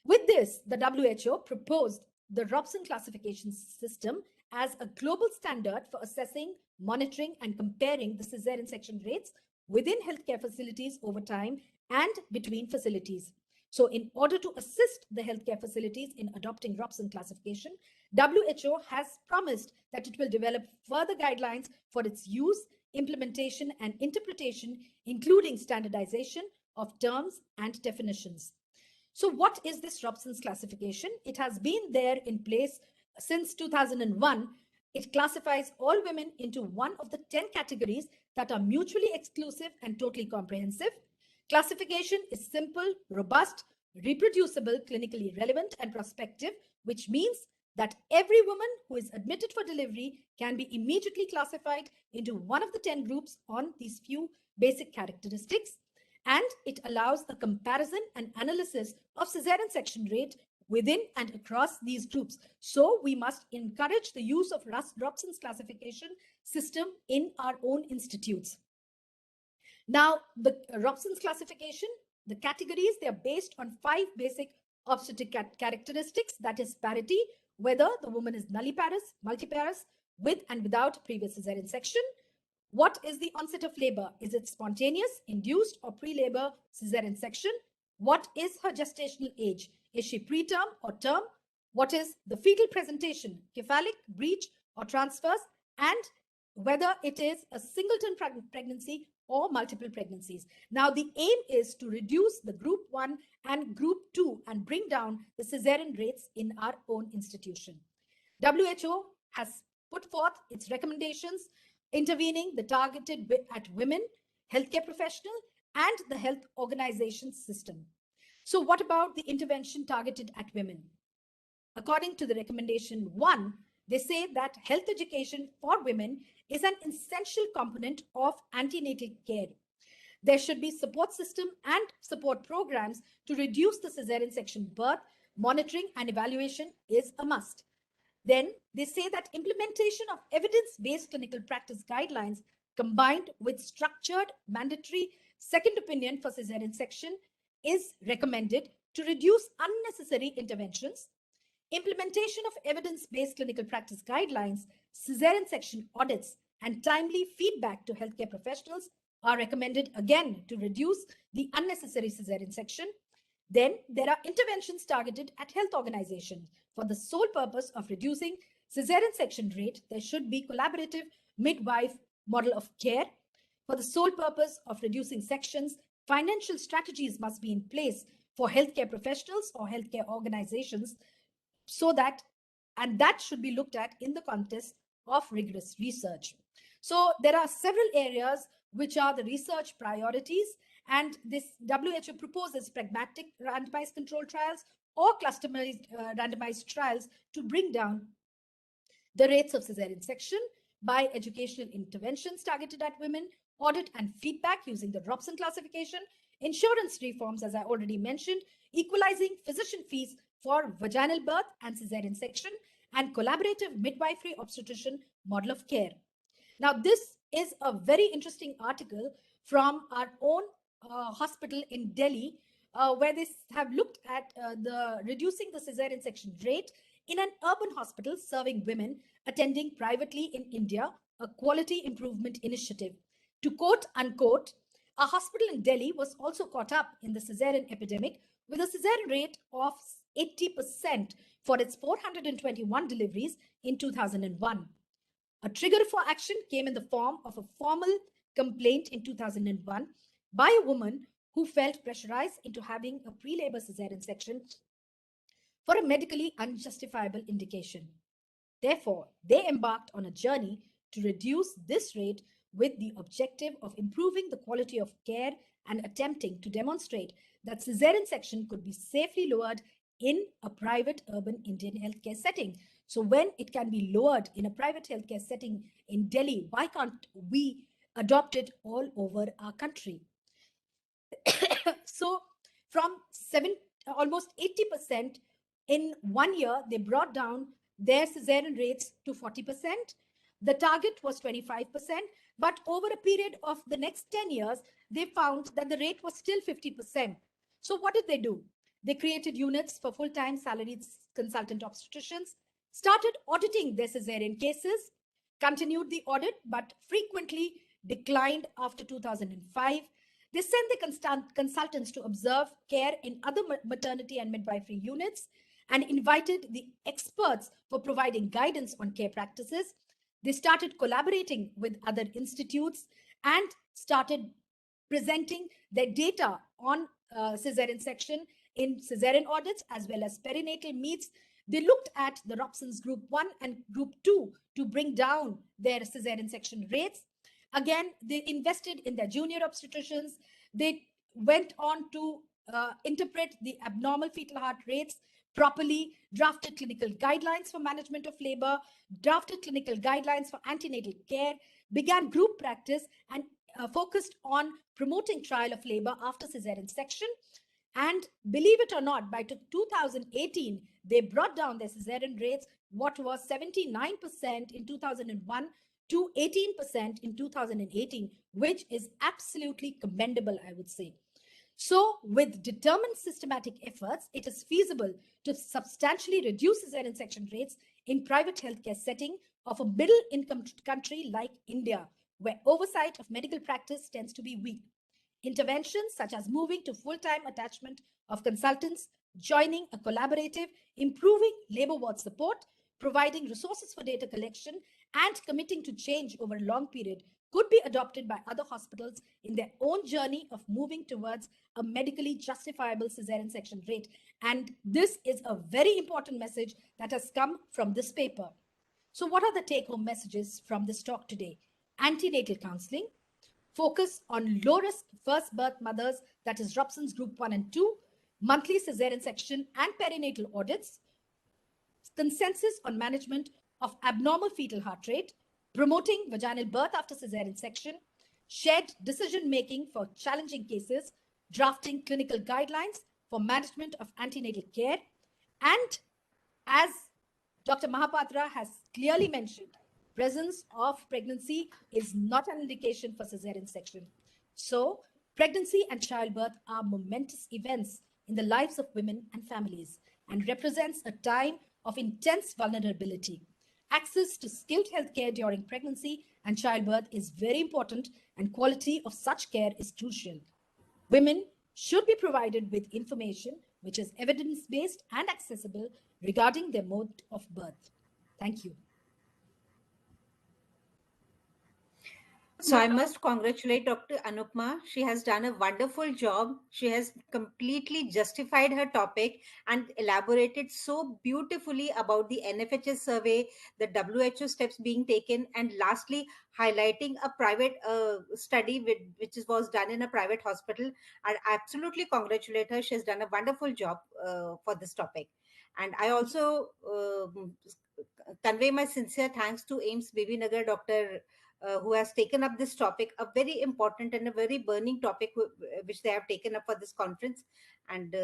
Speaker 6: With this, the WHO proposed the Robson classification system as a global standard for assessing, monitoring, and comparing the cesarean section rates within healthcare facilities over time and between facilities. So in order to assist the healthcare facilities in adopting Robson classification, WHO has promised that it will develop further guidelines for its use, implementation, and interpretation, including standardization of terms and definitions. So what is this Robson's classification? It has been there in place since 2001. It classifies all women into one of the 10 categories that are mutually exclusive and totally comprehensive. Classification is simple, robust, reproducible, clinically relevant, and prospective, which means that every woman who is admitted for delivery can be immediately classified into one of the 10 groups on these few basic characteristics. And it allows a comparison and analysis of cesarean section rate within and across these groups. So we must encourage the use of Robson's classification system in our own institutes. Now, the Robson's classification, the categories, they are based on 5 basic obstetric characteristics, that is parity, whether the woman is nulliparous, multiparous, with and without previous cesarean section. What is the onset of labor? Is it spontaneous, induced, or pre-labor cesarean section? What is her gestational age? Is she preterm or term? What is the fetal presentation, cephalic, breech, or transverse? And whether it is a singleton pregnancy or multiple pregnancies. Now, the aim is to reduce the group 1 and group 2 and bring down the cesarean rates in our own institution. WHO has put forth its recommendations intervening the targeted at women, healthcare professional, and the health organization system. So what about the intervention targeted at women? According to the recommendation 1, they say that health education for women is an essential component of antenatal care. There should be support system and support programs to reduce the cesarean section birth. Monitoring and evaluation is a must. Then they say that implementation of evidence-based clinical practice guidelines combined with structured mandatory second opinion for cesarean section is recommended to reduce unnecessary interventions. Implementation of evidence-based clinical practice guidelines, cesarean section audits, and timely feedback to healthcare professionals are recommended again to reduce the unnecessary cesarean section. Then there are interventions targeted at health organizations. For the sole purpose of reducing cesarean section rate, there should be collaborative midwife model of care. For the sole purpose of reducing sections, financial strategies must be in place for healthcare professionals or healthcare organizations, so that, and that should be looked at in the context of rigorous research. So there are several areas which are the research priorities, and this WHO proposes pragmatic randomized control trials or clusterized randomized trials to bring down the rates of cesarean section by educational interventions targeted at women, audit and feedback using the Robson classification, insurance reforms, as I already mentioned, equalizing physician fees for vaginal birth and cesarean section, and collaborative midwifery obstetrician model of care. Now, this is a very interesting article from our own hospital in Delhi, where they have looked at the reducing the cesarean section rate in an urban hospital serving women attending privately in India, a quality improvement initiative. To quote unquote, a hospital in Delhi was also caught up in the cesarean epidemic with a cesarean rate of 80% for its 421 deliveries in 2001. A trigger for action came in the form of a formal complaint in 2001 by a woman who felt pressurized into having a pre-labor cesarean section for a medically unjustifiable indication. Therefore, they embarked on a journey to reduce this rate with the objective of improving the quality of care and attempting to demonstrate that cesarean section could be safely lowered in a private urban Indian healthcare setting. So when it can be lowered in a private healthcare setting in Delhi, why can't we adopt it all over our country? So from almost 80% in 1 year, they brought down their cesarean rates to 40%. The target was 25%, but over a period of the next 10 years, they found that the rate was still 50%. So what did they do? They created units for full-time salaried consultant obstetricians, started auditing their cesarean cases, continued the audit, but frequently declined after 2005. They sent the consultants to observe care in other maternity and midwifery units and invited the experts for providing guidance on care practices. They started collaborating with other institutes and started presenting their data on cesarean section in cesarean audits as well as perinatal meets. They looked at the Robson's Group 1 and Group 2 to bring down their cesarean section rates. Again, they invested in their junior obstetricians. They went on to interpret the abnormal fetal heart rates properly, drafted clinical guidelines for management of labor, drafted clinical guidelines for antenatal care, began group practice, and focused on promoting trial of labor after cesarean section. And believe it or not, by 2018, they brought down their cesarean rates, what was 79% in 2001 to 18% in 2018, which is absolutely commendable, I would say. So with determined systematic efforts, it is feasible to substantially reduce cesarean section rates in private healthcare setting of a middle income country like India, where oversight of medical practice tends to be weak. Interventions such as moving to full-time attachment of consultants, joining a collaborative, improving labor ward support, providing resources for data collection, and committing to change over a long period could be adopted by other hospitals in their own journey of moving towards a medically justifiable cesarean section rate. And this is a very important message that has come from this paper. So what are the take-home messages from this talk today? Antenatal counseling, focus on low-risk first birth mothers, that is Robson's Group 1 and 2, monthly cesarean section and perinatal audits, consensus on management of abnormal fetal heart rate, promoting vaginal birth after cesarean section, shared decision-making for challenging cases, drafting clinical guidelines for management of antenatal care, and as Dr. Mohapatra has clearly mentioned, presence of pregnancy is not an indication for cesarean section. So, pregnancy and childbirth are momentous events in the lives of women and families and represents a time of intense vulnerability. Access to skilled healthcare during pregnancy and childbirth is very important, and quality of such care is crucial. Women should be provided with information which is evidence-based and accessible regarding their mode of birth. Thank you.
Speaker 7: So I must congratulate Dr. Anupama. She has done a wonderful job. She has completely justified her topic and elaborated so beautifully about the NFHS survey, the WHO steps being taken, and lastly, highlighting a private study which was done in a private hospital. I absolutely congratulate her. She has done a wonderful job for this topic. And I also convey my sincere thanks to AIIMS Bibinagar, Dr. Who has taken up this topic, a very important and a very burning topic which they have taken up for this conference. And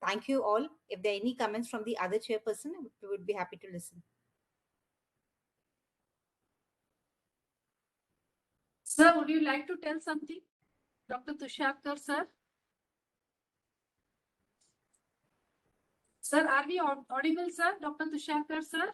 Speaker 7: thank you all. If there are any comments from the other chairperson, we would be happy to listen.
Speaker 1: Sir, would you like to tell something? Dr. Tushar, sir? Sir, are we audible, sir? Dr. Tushar, sir?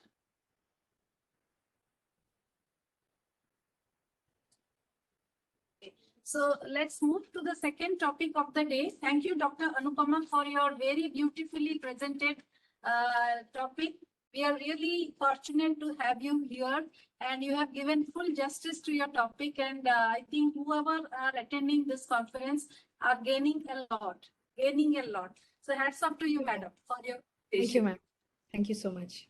Speaker 1: So let's move to the second topic of the day. Thank you, Dr. Anupama, for your very beautifully presented topic. We are really fortunate to have you here, and you have given full justice to your topic. And I think whoever are attending this conference are gaining a lot. So hats off to you, madam, for your patience.
Speaker 6: Thank you, ma'am. Thank you so much.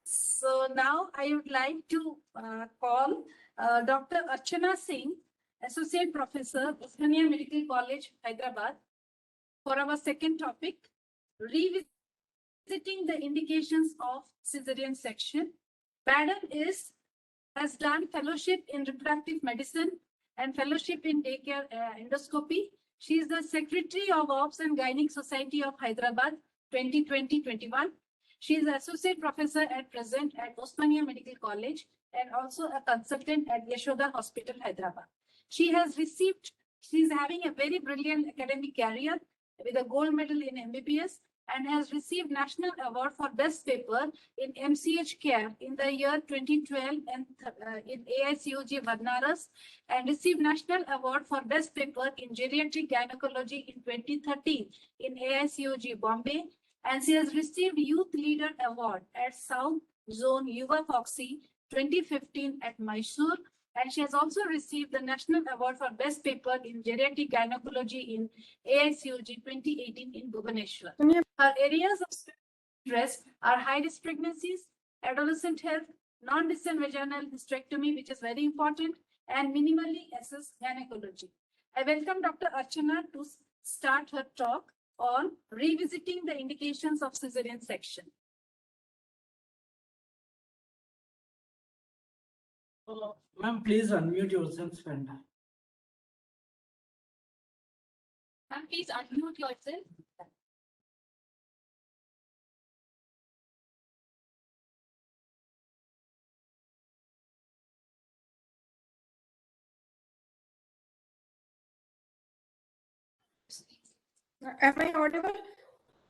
Speaker 1: So now I would like to call Dr. Archana Singh, Associate Professor, Osmania Medical College, Hyderabad, for our second topic, revisiting the indications of Caesarean section. Madam has done fellowship in reproductive medicine and fellowship in daycare endoscopy. She is the Secretary of Obs and Gynec Society of Hyderabad, 2020-21. She is Associate Professor at present at Osmania Medical College and also a consultant at Yashoda Hospital, Hyderabad. She is having a very brilliant academic career with a gold medal in MBBS and has received National Award for Best Paper in MCH Care in the year 2012 and in AICOG Banaras, and received National Award for Best Paper in Geriatric Gynecology in 2013 in AICOG Bombay, and she has received Youth Leader Award at South Zone Yuva Foxy 2015 at Mysore, and she has also received the National Award for Best Paper in Geriatric Gynecology in AICOG 2018 in Bhubaneswar. Her areas of interest are high-risk pregnancies, adolescent health, non-distant vaginal hysterectomy, which is very important, and minimally assessed gynecology. I welcome Dr. Archana to start her talk on revisiting the indications of Caesarean section.
Speaker 8: Ma'am, please unmute yourself, and
Speaker 1: Ma'am, please unmute yourself.
Speaker 9: Am I audible?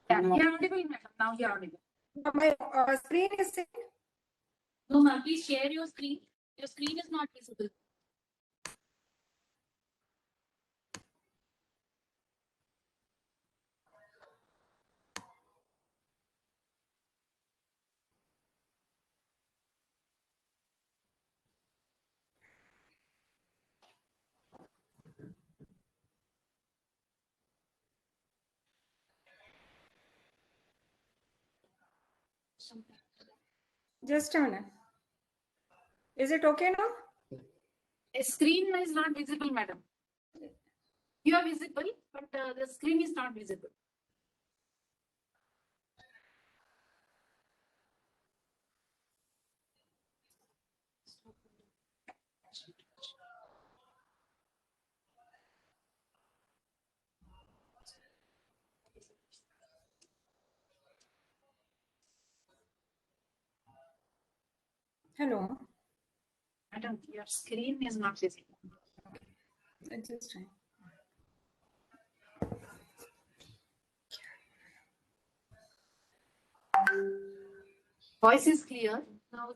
Speaker 1: Yeah, you're audible, madam. Now you're audible.
Speaker 9: My screen is saying.
Speaker 1: No, ma'am, please share your screen. Your screen is not visible.
Speaker 9: Just a minute. Is it okay now?
Speaker 1: A screen is not visible, madam. You are visible, but the screen is not visible.
Speaker 9: Hello.
Speaker 1: Madam, your screen is not visible.
Speaker 9: Just try.
Speaker 1: Voice is clear. Now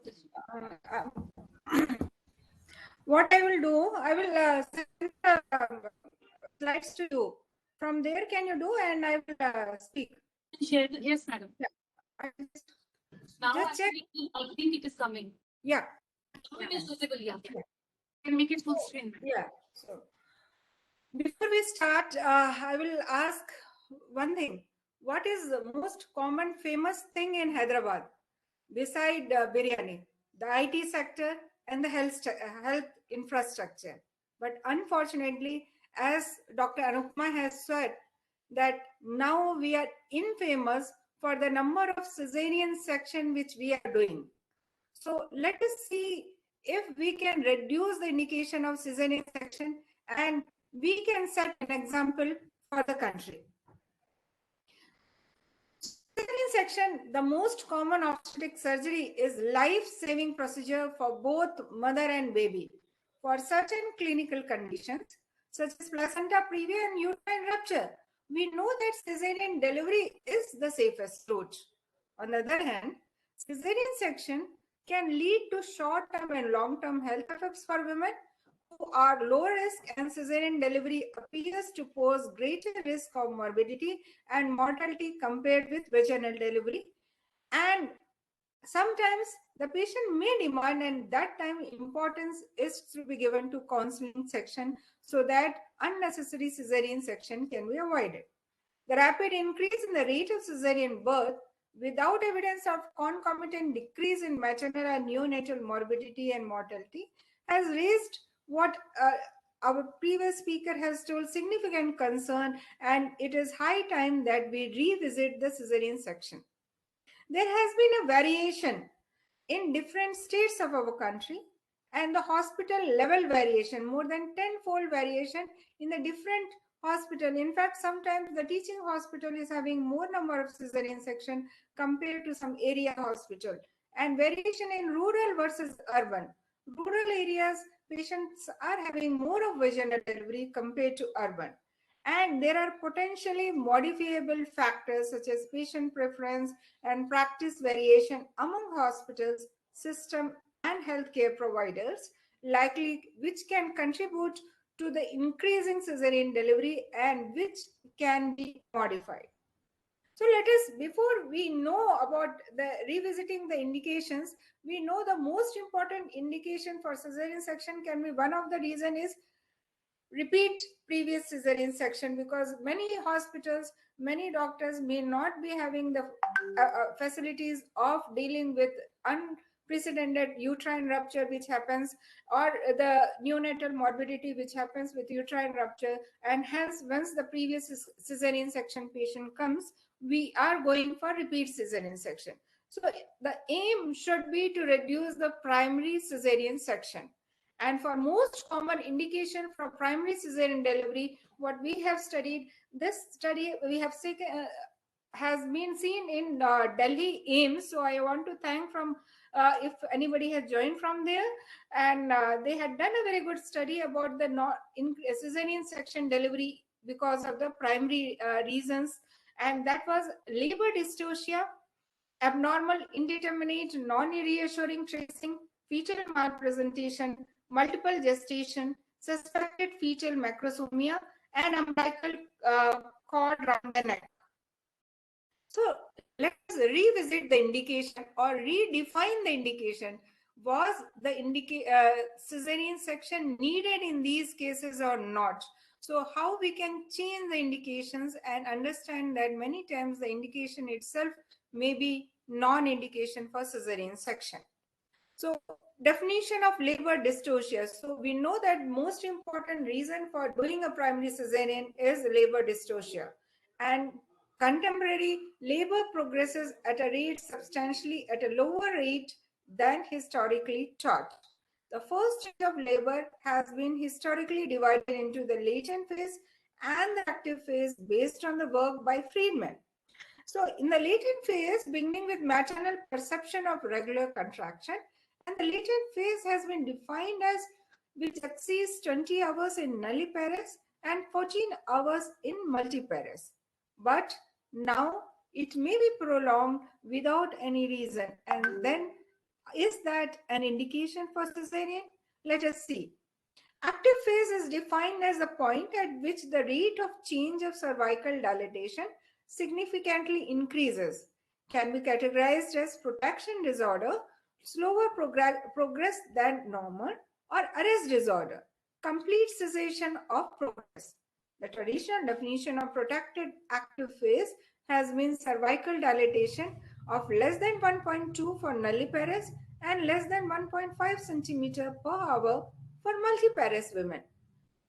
Speaker 9: What I will do, I will send slides to you. From there, can you do, and I will speak.
Speaker 1: share. Yes, madam.
Speaker 9: I just,
Speaker 1: Now
Speaker 9: Just check.
Speaker 1: I think it is coming.
Speaker 9: yeah,
Speaker 1: It is visible. Yeah. Can make it full screen. Madam.
Speaker 9: yeah. So before we start, I will ask one thing. What is the most common famous thing in Hyderabad beside biryani? The IT sector and the health infrastructure. But unfortunately, as Dr. Anupama has said, that now we are infamous for the number of Caesarean section which we are doing. So let us see if we can reduce the indication of Caesarean section, and we can set an example for the country. Caesarean section, the most common obstetric surgery, is life-saving procedure for both mother and baby. For certain clinical conditions, such as placenta previa and uterine rupture, we know that Caesarean delivery is the safest route. On the other hand, Caesarean section can lead to short-term and long-term health effects for women who are low risk, and Caesarean delivery appears to pose greater risk of morbidity and mortality compared with vaginal delivery. And sometimes the patient may demand, and that time importance is to be given to counseling section so that unnecessary Caesarean section can be avoided. The rapid increase in the rate of Caesarean birth without evidence of concomitant decrease in maternal and neonatal morbidity and mortality has raised what our previous speaker has told, significant concern, and it is high time that we revisit the Caesarean section. There has been a variation in different states of our country, and the hospital level variation, more than 10-fold variation in the different hospital. In fact, sometimes the teaching hospital is having more number of Caesarean section compared to some area hospital, and variation in rural versus urban. Rural areas, patients are having more of vaginal delivery compared to urban. And there are potentially modifiable factors such as patient preference and practice variation among hospitals, system, and healthcare providers, likely which can contribute to the increasing cesarean delivery and which can be modified. So let us, before we know about the revisiting the indications, we know the most important indication for cesarean section can be, one of the reason is repeat previous cesarean section, because many hospitals, many doctors may not be having the facilities of dealing with unprecedented uterine rupture which happens, or the neonatal morbidity which happens with uterine rupture, and hence once the previous cesarean section patient comes, we are going for repeat cesarean section. So the aim should be to reduce the primary cesarean section. And for most common indication for primary cesarean delivery, what we have studied, this study we have has been seen in Delhi AIIMS. So I want to thank from if anybody has joined from there, and they had done a very good study about the cesarean section delivery because of the primary reasons, and that was labor dystocia, abnormal, indeterminate, non-reassuring tracing, fetal malpresentation, multiple gestation, suspected fetal macrosomia, and umbilical cord around the neck. So let us revisit the indication or redefine the indication. Was the cesarean section needed in these cases or not? So how we can change the indications and understand that many times the indication itself may be non-indication for cesarean section. So definition of labor dystocia. So we know that most important reason for doing a primary cesarean is labor dystocia, and contemporary labor progresses at a rate substantially at a lower rate than historically taught. The first stage of labor has been historically divided into the latent phase and the active phase based on the work by Friedman. So in the latent phase, beginning with maternal perception of regular contraction, and the latent phase has been defined as which exceeds 20 hours in nulliparous and 14 hours in multiparous. But now it may be prolonged without any reason. And then is that an indication for cesarean? Let us see. Active phase is defined as a point at which the rate of change of cervical dilatation significantly increases, can be categorized as protraction disorder, slower progress than normal, or arrest disorder, complete cessation of progress. The traditional definition of protracted active phase has been cervical dilatation of less than 1.2 for nulliparous and less than 1.5 centimeter per hour for multiparous women.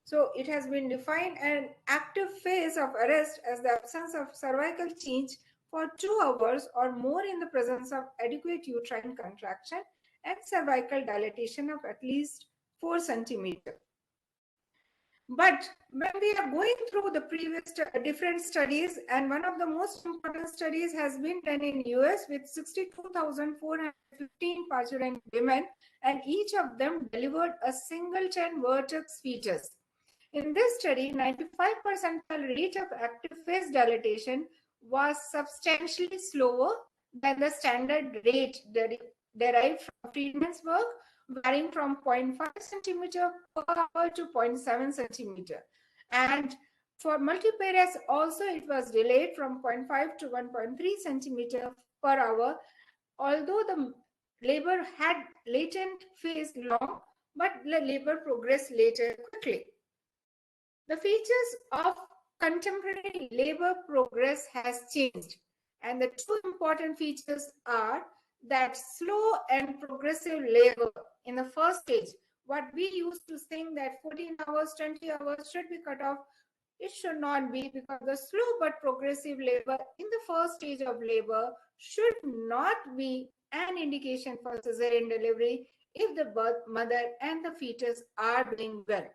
Speaker 9: So it has been defined an active phase of arrest as the absence of cervical change for 2 hours or more in the presence of adequate uterine contraction and cervical dilatation of at least 4 centimeters. But when we are going through the previous different studies, and one of the most important studies has been done in US with 62,415 parturient women, and each of them delivered a singleton vertex fetus. In this study, 95% rate of active phase dilatation was substantially slower than the standard rate derived from Friedman's work, varying from 0.5 centimeter per hour to 0.7 centimeter. And for multiparous also, it was delayed from 0.5 to 1.3 centimeter per hour, although the labor had latent phase long, but the labor progressed later quickly. The features of contemporary labor progress has changed, and the two important features are that slow and progressive labor in the first stage What we used to think that 14 hours, 20 hours should be cut off, it should not be, because the slow but progressive labor in the first stage of labor should not be an indication for cesarean delivery if the mother and the fetus are doing well.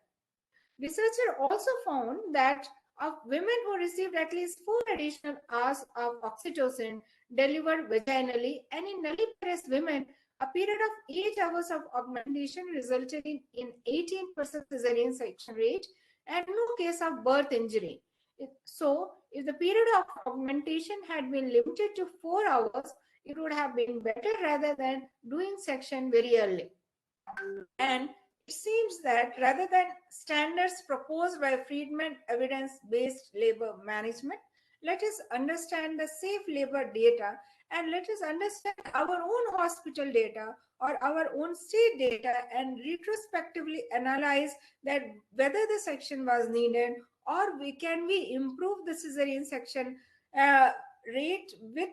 Speaker 9: Researchers also found that of women who received at least 4 additional hours of oxytocin delivered vaginally, and in nulliparous women, a period of 8 hours of augmentation resulted in 18% cesarean section rate and no case of birth injury. So, if the period of augmentation had been limited to 4 hours, it would have been better rather than doing section very early. And it seems that rather than standards proposed by Friedman evidence-based labor management, let us understand the safe labor data, and let us understand our own hospital data or our own state data and retrospectively analyze that whether the section was needed or can we improve the cesarean section rate with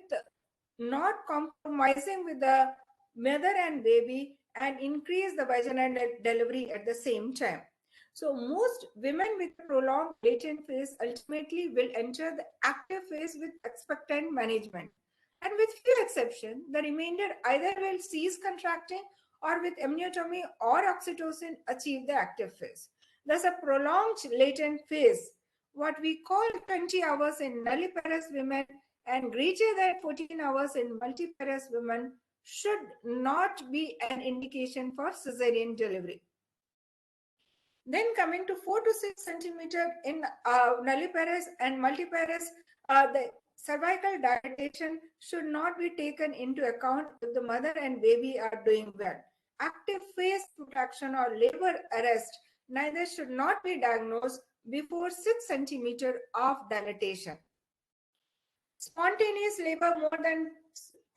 Speaker 9: not compromising with the mother and baby and increase the vaginal delivery at the same time. So most women with a prolonged latent phase ultimately will enter the active phase with expectant management. And with few exceptions, the remainder either will cease contracting or with amniotomy or oxytocin achieve the active phase. Thus a prolonged latent phase, what we call 20 hours in nulliparous women and greater than 14 hours in multiparous women, should not be an indication for cesarean delivery. Then coming to 4 to 6 centimeter in nulliparous and multiparous, the cervical dilatation should not be taken into account if the mother and baby are doing well. Active phase protraction or labor arrest neither should not be diagnosed before 6 centimeter of dilatation. Spontaneous labor more than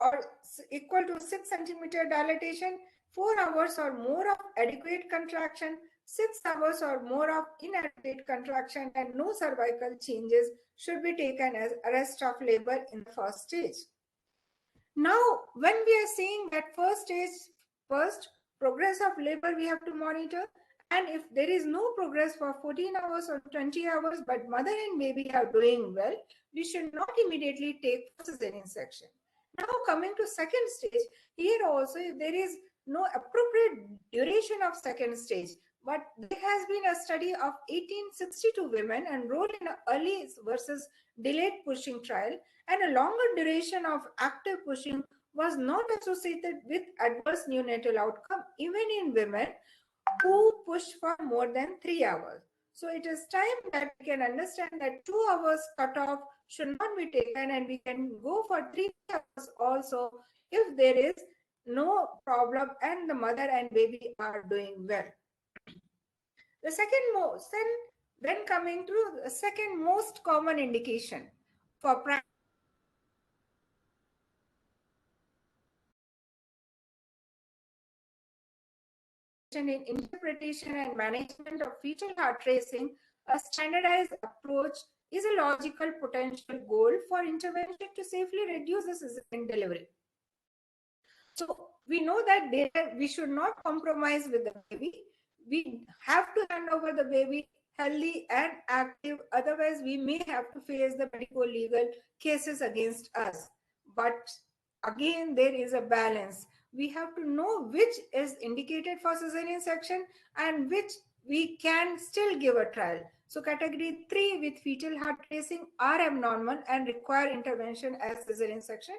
Speaker 9: or equal to 6 centimeter dilatation, 4 hours or more of adequate contraction, 6 hours or more of inadequate contraction, and no cervical changes should be taken as arrest of labor in the first stage. Now, when we are seeing that first stage, first progress of labor we have to monitor, and if there is no progress for 14 hours or 20 hours, but mother and baby are doing well, we should not immediately take cesarean section. Now coming to second stage, here also if there is no appropriate duration of second stage, but there has been a study of 1862 women enrolled in an early versus delayed pushing trial, and a longer duration of active pushing was not associated with adverse neonatal outcome even in women who push for more than 3 hours. So it is time that we can understand that 2 hours cutoff should not be taken, and we can go for 3 hours also if there is no problem and the mother and baby are doing well. The second most, then coming to the second most common indication for in interpretation and management of fetal heart racing, a standardized approach is a logical potential goal for intervention to safely reduce the cesarean delivery. So we know that we should not compromise with the baby. We have to hand over the baby healthy and active, otherwise we may have to face the medico-legal cases against us. But again, there is a balance. We have to know which is indicated for cesarean section and which we can still give a trial. So category 3 with fetal heart racing are abnormal and require intervention as cesarean section.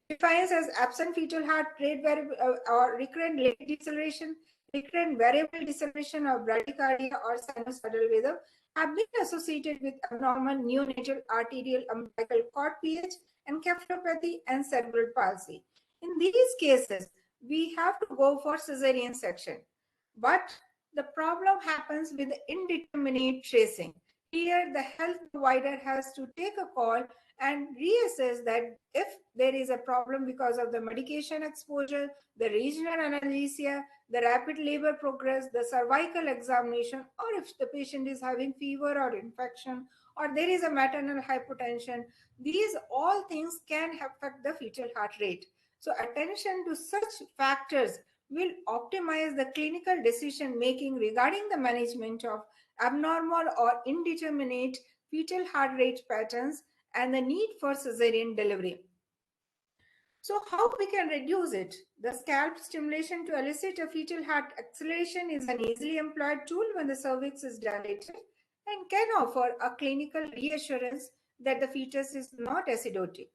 Speaker 9: Defines as absent fetal heart rate variable or recurrent late deceleration, recurrent variable deceleration of bradycardia or sinusoidal rhythm have been associated with abnormal neonatal arterial umbilical cord pH, encephalopathy, and cerebral palsy. In these cases, we have to go for cesarean section. But the problem happens with the indeterminate tracing. Here, the health provider has to take a call and reassess that if there is a problem because of the medication exposure, the regional analgesia, the rapid labor progress, the cervical examination, or if the patient is having fever or infection, or there is a maternal hypotension, these all things can affect the fetal heart rate. So attention to such factors will optimize the clinical decision making regarding the management of abnormal or indeterminate fetal heart rate patterns and the need for cesarean delivery. So how we can reduce it? The scalp stimulation to elicit a fetal heart acceleration is an easily employed tool when the cervix is dilated and can offer a clinical reassurance that the fetus is not acidotic.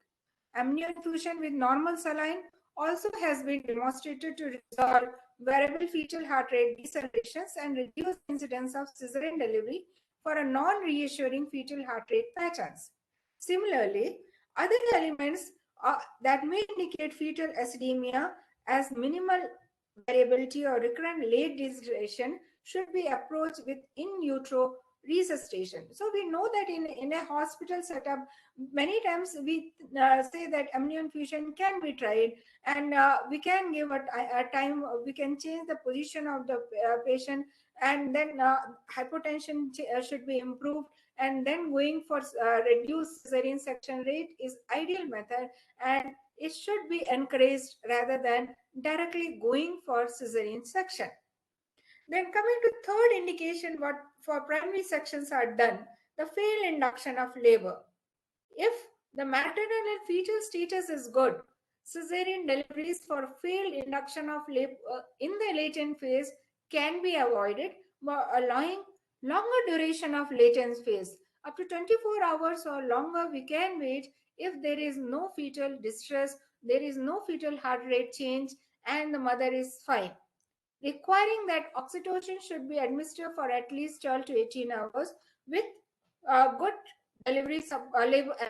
Speaker 9: Amnioinfusion with normal saline also has been demonstrated to resolve variable fetal heart rate decelerations and reduce the incidence of cesarean delivery for a non-reassuring fetal heart rate patterns. Similarly, other elements that may indicate fetal acidemia as minimal variability or recurrent late deceleration should be approached with in utero resuscitation. So we know that in a hospital setup, many times we say that amnioinfusion can be tried, and we can give a time, we can change the position of the patient, and then hypotension should be improved, and then going for reduced cesarean section rate is ideal method, and it should be encouraged rather than directly going for cesarean section. Then coming to third indication, what for primary sections are done, the failed induction of labor. If the maternal and fetal status is good, cesarean deliveries for failed induction of labor in the latent phase can be avoided by allowing longer duration of latent phase. Up to 24 hours or longer we can wait if there is no fetal distress, there is no fetal heart rate change, and the mother is fine. Requiring that oxytocin should be administered for at least 12 to 18 hours with good delivery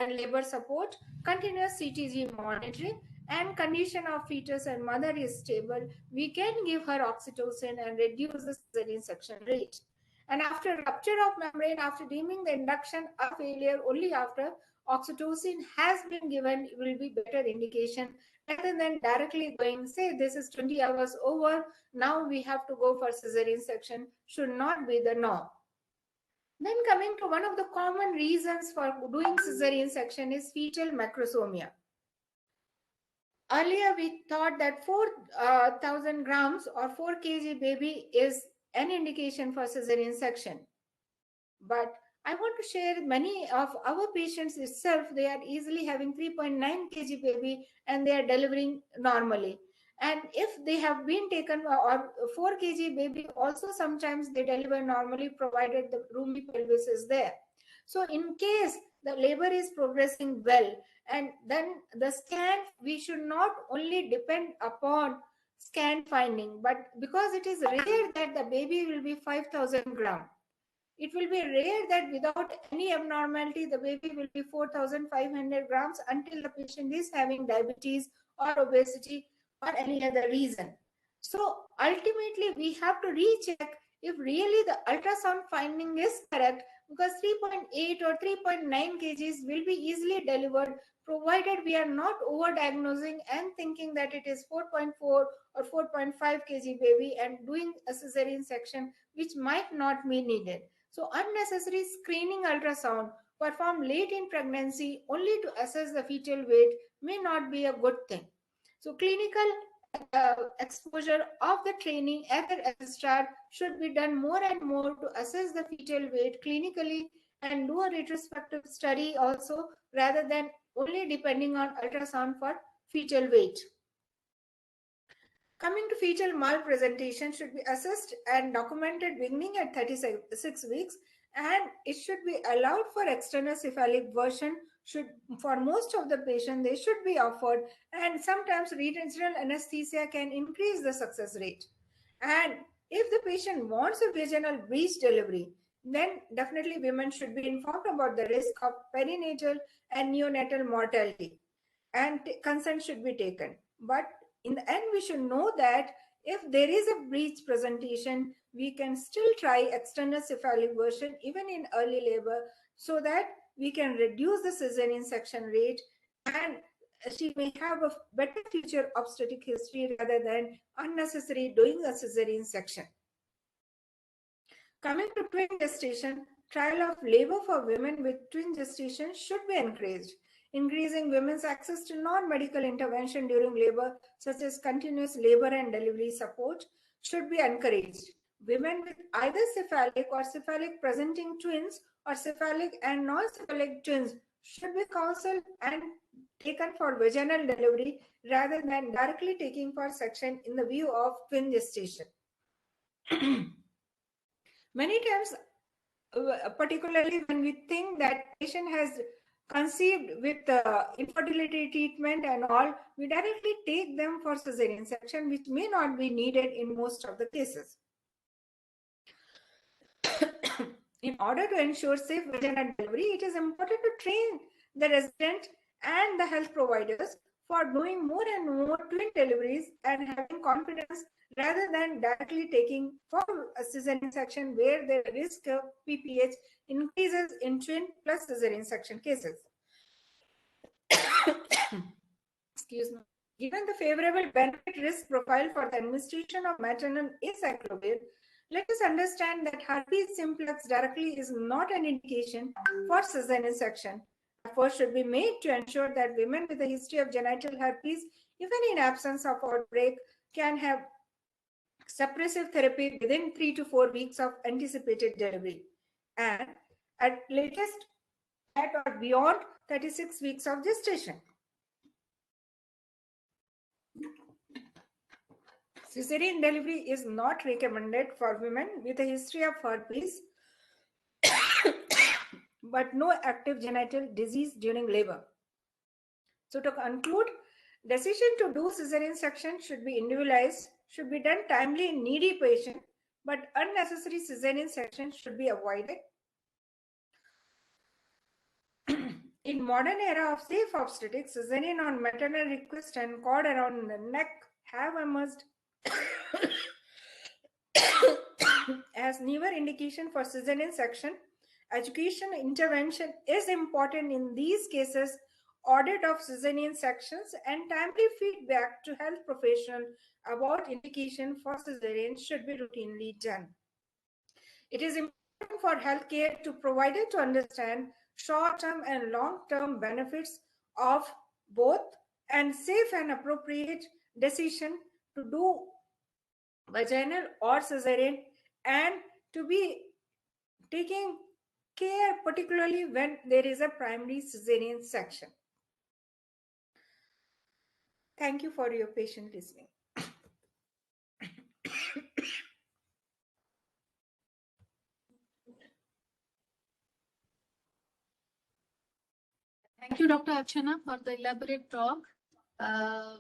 Speaker 9: labor support, continuous CTG monitoring, and condition of fetus and mother is stable, we can give her oxytocin and reduce the cesarean section rate. And after rupture of membrane, after deeming the induction a failure, only after oxytocin has been given will be better indication rather than directly going, say this is 20 hours over, now we have to go for cesarean section, should not be the norm. Then coming to one of the common reasons for doing cesarean section is fetal macrosomia. Earlier we thought that 4,000 grams or 4 kg baby is an indication for cesarean section. But I want to share many of our patients itself, they are easily having 3.9 kg baby and they are delivering normally. And if they have been taken or 4 kg baby, also sometimes they deliver normally provided the roomy pelvis is there. So in case the labor is progressing well, and then the scan, we should not only depend upon scan finding, but because it is rare that the baby will be 5,000 grams. It will be rare that without any abnormality, the baby will be 4,500 grams until the patient is having diabetes or obesity or any other reason. So ultimately, we have to recheck if really the ultrasound finding is correct, because 3.8 or 3.9 kgs will be easily delivered provided we are not over-diagnosing and thinking that it is 4.4 or 4.5 kg baby and doing a cesarean section which might not be needed. So unnecessary screening ultrasound performed late in pregnancy only to assess the fetal weight may not be a good thing. So clinical exposure of the training at the registrar should be done more and more to assess the fetal weight clinically and do a retrospective study also rather than only depending on ultrasound for fetal weight. Coming to fetal malpresentation should be assessed and documented beginning at 36 weeks, and it should be allowed for external cephalic version. For most of the patients, they should be offered, and sometimes regional anesthesia can increase the success rate. And if the patient wants a vaginal breech delivery, then definitely women should be informed about the risk of perinatal and neonatal mortality, and consent should be taken. But in the end, we should know that if there is a breech presentation, we can still try external cephalic version even in early labor so that we can reduce the cesarean section rate and she may have a better future obstetric history rather than unnecessary doing a cesarean section. Coming to twin gestation, trial of labor for women with twin gestation should be encouraged. increasing women's access to non-medical intervention during labor, such as continuous labor and delivery support, should be encouraged. Women with either cephalic or cephalic presenting twins or cephalic and non-cephalic twins should be counseled and taken for vaginal delivery rather than directly taking for section in the view of twin gestation. Many times, particularly when we think that patient has conceived with infertility treatment and all, we directly take them for cesarean section, which may not be needed in most of the cases. In order to ensure safe vaginal delivery, it is important to train the resident and the health providers for doing more and more twin deliveries and having confidence rather than directly taking for a cesarean section where the risk of PPH increases in twin plus cesarean section cases. Excuse me. Given the favorable benefit risk profile for the administration of maternal acyclovir, let us understand that herpes simplex directly is not an indication for cesarean section. Efforts should be made to ensure that women with a history of genital herpes, even in absence of outbreak, can have suppressive therapy within 3 to 4 weeks of anticipated delivery, and at latest at or beyond 36 weeks of gestation. Caesarean delivery is not recommended for women with a history of herpes but no active genital disease during labor. So to conclude, decision to do cesarean section should be individualized, should be done timely in needy patient, but unnecessary cesarean section should be avoided. In modern era of safe obstetrics, cesarean on maternal request and cord around the neck have emerged as newer indication for cesarean section. Education intervention is important in these cases. Audit of cesarean sections and timely feedback to health professionals about indication for cesarean should be routinely done. It is important for healthcare to provider to understand short-term and long-term benefits of both and safe and appropriate decision to do vaginal or cesarean, and to be taking care particularly when there is a primary cesarean section. Thank you for your patient listening.
Speaker 1: Thank you, Dr. Archana, for the elaborate talk. There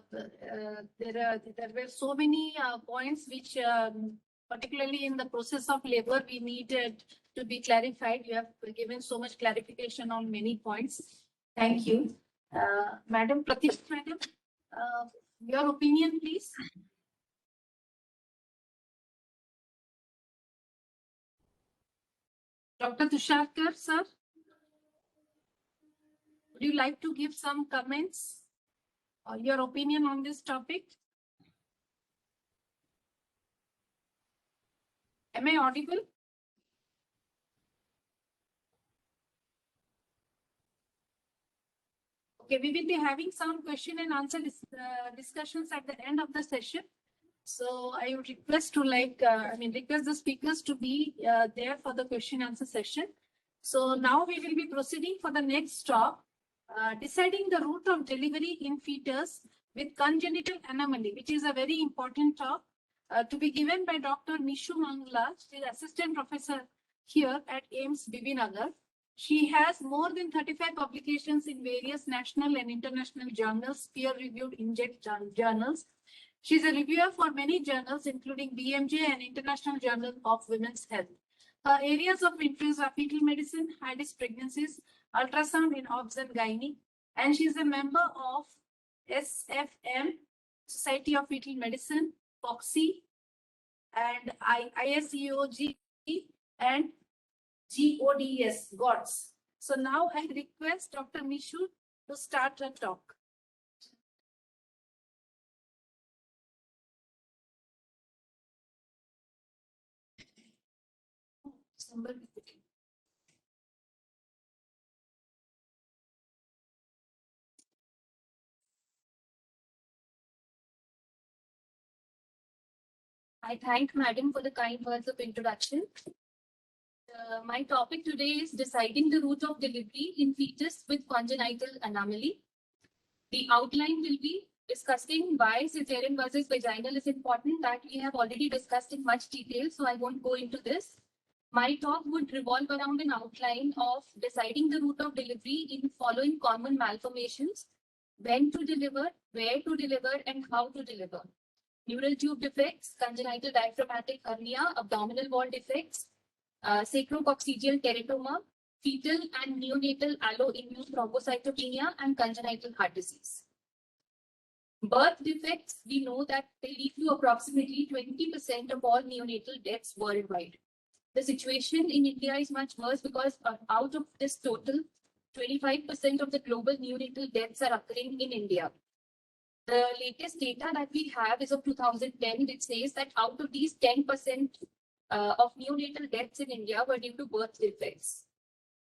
Speaker 1: were so many points which, particularly in the process of labor, we needed to be clarified. You have given so much clarification on many points. Thank you. Madam Pratibha, madam, your opinion, please. Dr. Tushar, sir, would you like to give some comments or your opinion on this topic? Am I audible? Okay, we will be having some question and answer discussions at the end of the session. So I would request to request the speakers to be there for the question answer session. So now we will be proceeding for the next stop, deciding the route of delivery in fetus with congenital anomaly, which is a very important talk to be given by Dr. Mishu Mangla. She is assistant professor here at AIIMS Bibinagar. She has more than 35 publications in various national and international journals, peer-reviewed in-depth journals. She is a reviewer for many journals, including BMJ and International Journal of Women's Health. Her areas of interest are fetal medicine, high-risk pregnancies, ultrasound in obs and gynae, and she is a member of SFM, Society of Fetal Medicine, FOXY, and ISEOG, and GODS. So now I request Dr. Mishu to start the talk. Somebody
Speaker 2: I thank Madam for the kind words of introduction. My topic today is deciding the route of delivery in fetus with congenital anomaly. The outline will be discussing why cesarean versus vaginal is important, that we have already discussed in much detail, so I won't go into this. My talk would revolve around an outline of deciding the route of delivery in following common malformations: when to deliver, where to deliver, and how to deliver. Neural tube defects, congenital diaphragmatic hernia, abdominal wall defects, sacrococcygeal teratoma, fetal and neonatal alloimmune thrombocytopenia, and congenital heart disease. Birth defects, we know that they lead to approximately 20% of all neonatal deaths worldwide. The situation in India is much worse because out of this total, 25% of the global neonatal deaths are occurring in India. The latest data that we have is of 2010, which says that out of these 10% of neonatal deaths in India were due to birth defects.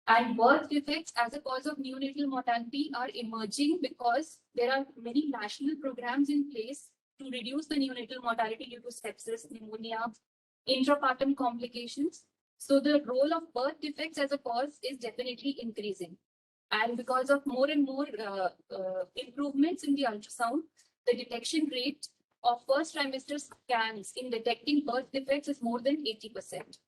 Speaker 2: And birth defects as a cause of neonatal mortality are emerging because there are many national programs in place to reduce the neonatal mortality due to sepsis, pneumonia, intrapartum complications. So the role of birth defects as a cause is definitely increasing. And because of more and more improvements in the ultrasound, the detection rate of first trimester scans in detecting birth defects is more than 80%.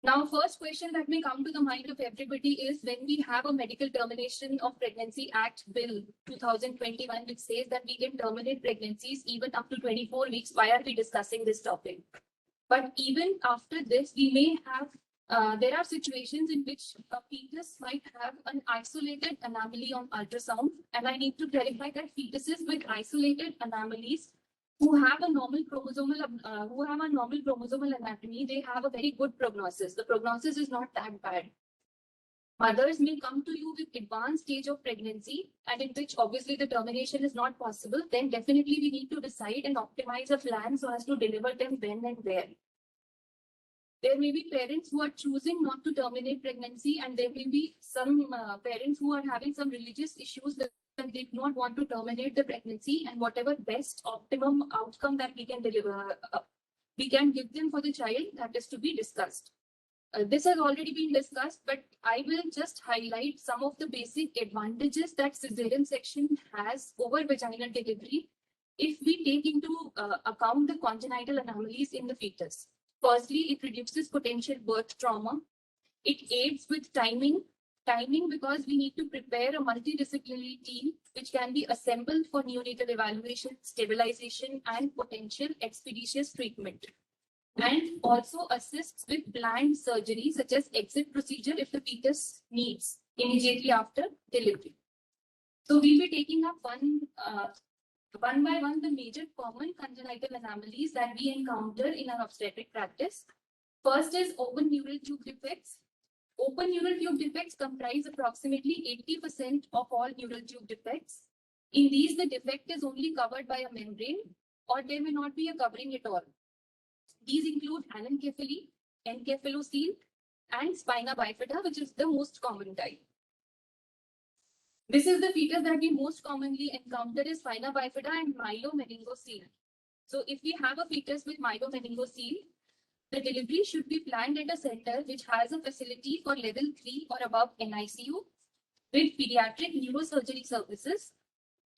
Speaker 2: Now, first question that may come to the mind of everybody is, when we have a Medical Termination of Pregnancy Act Bill 2021, which says that we can terminate pregnancies even up to 24 weeks, why are we discussing this topic? But even after this, we may have, there are situations in which a fetus might have an isolated anomaly on ultrasound. And I need to clarify that fetuses with isolated anomalies who have a normal chromosomal anatomy, they have a very good prognosis. The prognosis is not that bad. Mothers may come to you with advanced stage of pregnancy, and in which obviously the termination is not possible. Then definitely we need to decide and optimize a plan so as to deliver them when and where. There may be parents who are choosing not to terminate pregnancy, and there may be some parents who are having some religious issues that they do not want to terminate the pregnancy, and whatever best optimum outcome that we can deliver, we can give them for the child, that is to be discussed. This has already been discussed, but I will just highlight some of the basic advantages that cesarean section has over vaginal delivery if we take into account the congenital anomalies in the fetus. Firstly, it reduces potential birth trauma. It aids with timing because we need to prepare a multidisciplinary team which can be assembled for neonatal evaluation, stabilization, and potential expeditious treatment. And also assists with planned surgery such as exit procedure if the fetus needs immediately after delivery. So we'll be taking up one by one the major common congenital anomalies that we encounter in our obstetric practice. First is open neural tube defects. Open neural tube defects comprise approximately 80% of all neural tube defects. In these, the defect is only covered by a membrane, or there may not be a covering at all. These include anencephaly, encephalocele, and spina bifida, which is the most common type. This is the fetus that we most commonly encounter is spina bifida and myelomeningocele. So if we have a fetus with myelomeningocele, the delivery should be planned at a center which has a facility for level 3 or above NICU with pediatric neurosurgery services.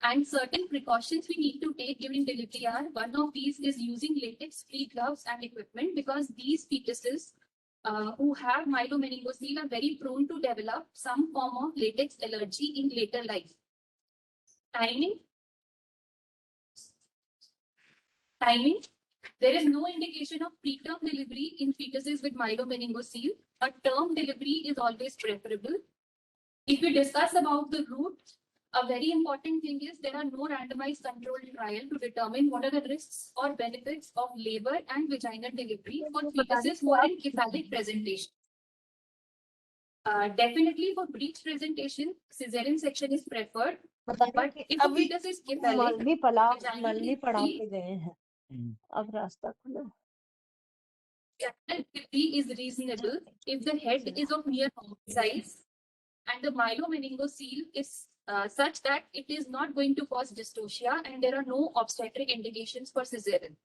Speaker 2: And certain precautions we need to take during delivery are, one of these is using latex-free gloves and equipment, because these fetuses who have myelomeningocele are very prone to develop some form of latex allergy in later life. Timing. There is no indication of preterm delivery in fetuses with myelomeningocele. A term delivery is always preferable. If we discuss about the route, a very important thing is there are no randomized controlled trial to determine what are the risks or benefits of labor and vaginal delivery for fetuses who are in cephalic presentation. Definitely for breech presentation, cesarean section is preferred. But if a fetus is cephalic, vaginal delivery is reasonable if the head is of near normal size and the myelomeningocele is such that it is not going to cause dystocia and there are no obstetric indications for cesarean.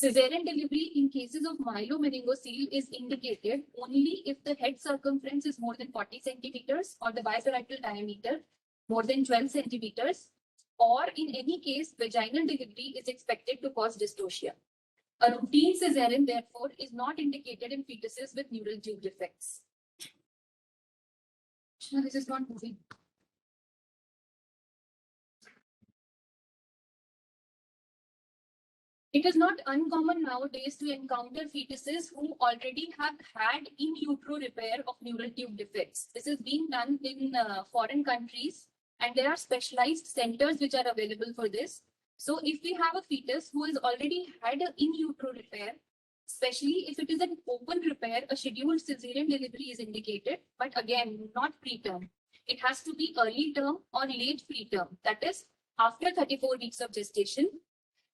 Speaker 2: Caesarean delivery in cases of myelomeningocele is indicated only if the head circumference is more than 40 centimeters or the biparietal diameter more than 12 centimeters, or in any case, vaginal delivery is expected to cause dystocia. A routine caesarean, therefore, is not indicated in fetuses with neural tube defects. No, this is not moving. It is not uncommon nowadays to encounter fetuses who already have had in utero repair of neural tube defects. This is being done in foreign countries, and there are specialized centers which are available for this. So if we have a fetus who has already had an in utero repair, especially if it is an open repair, a scheduled cesarean delivery is indicated, but again, not preterm. It has to be early term or late preterm, that is after 34 weeks of gestation.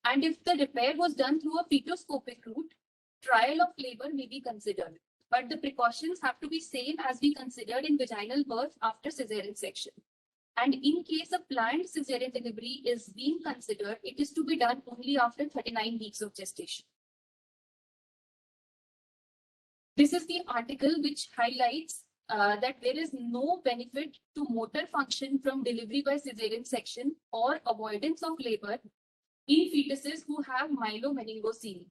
Speaker 2: And if the repair was done through a fetoscopic route, trial of labor may be considered. But the precautions have to be same as we considered in vaginal birth after cesarean section. And in case a planned cesarean delivery is being considered, it is to be done only after 39 weeks of gestation. This is the article which highlights that there is no benefit to motor function from delivery by cesarean section or avoidance of labor in fetuses who have myelomeningocele.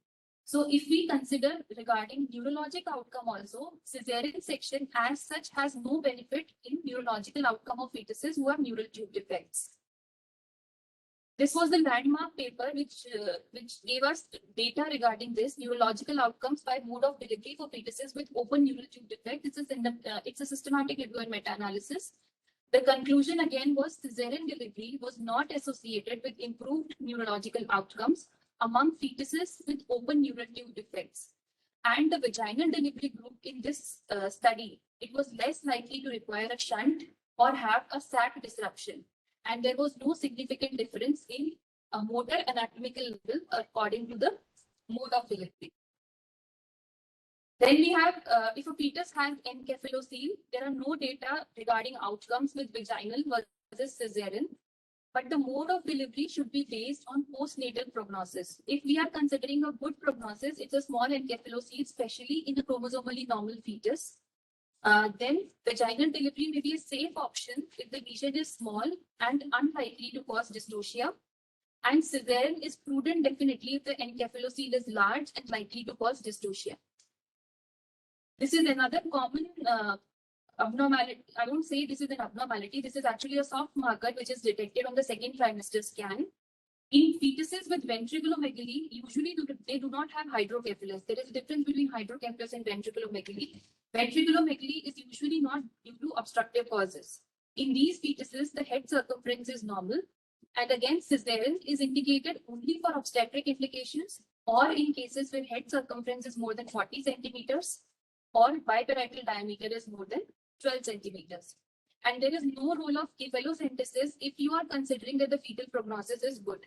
Speaker 2: So if we consider regarding neurologic outcome also, cesarean section as such has no benefit in neurological outcome of fetuses who have neural tube defects. This was the landmark paper which gave us data regarding this neurological outcomes by mode of delivery for fetuses with open neural tube defect. It's a systematic review and meta-analysis. The conclusion again was cesarean delivery was not associated with improved neurological outcomes among fetuses with open neural tube defects. And the vaginal delivery group in this study, it was less likely to require a shunt or have a sac disruption. And there was no significant difference in a motor anatomical level according to the mode of delivery. Then we have, if a fetus has encephalocele, there are no data regarding outcomes with vaginal versus cesarean, but the mode of delivery should be based on postnatal prognosis. If we are considering a good prognosis, it's a small encephalocele, especially in a chromosomally normal fetus. Then vaginal delivery may be a safe option if the lesion is small and unlikely to cause dystocia. And cesarean is prudent definitely if the encephalocele is large and likely to cause dystocia. This is another common abnormality. I won't say this is an abnormality. This is actually a soft marker which is detected on the second trimester scan. In fetuses with ventriculomegaly, usually they do not have hydrocephalus. There is a difference between hydrocephalus and ventriculomegaly. Ventriculomegaly is usually not due to obstructive causes. In these fetuses, the head circumference is normal. And again, cesarean is indicated only for obstetric implications or in cases where head circumference is more than 40 centimeters or biparietal diameter is more than 12 centimeters. And there is no role of cephalocentesis if you are considering that the fetal prognosis is good.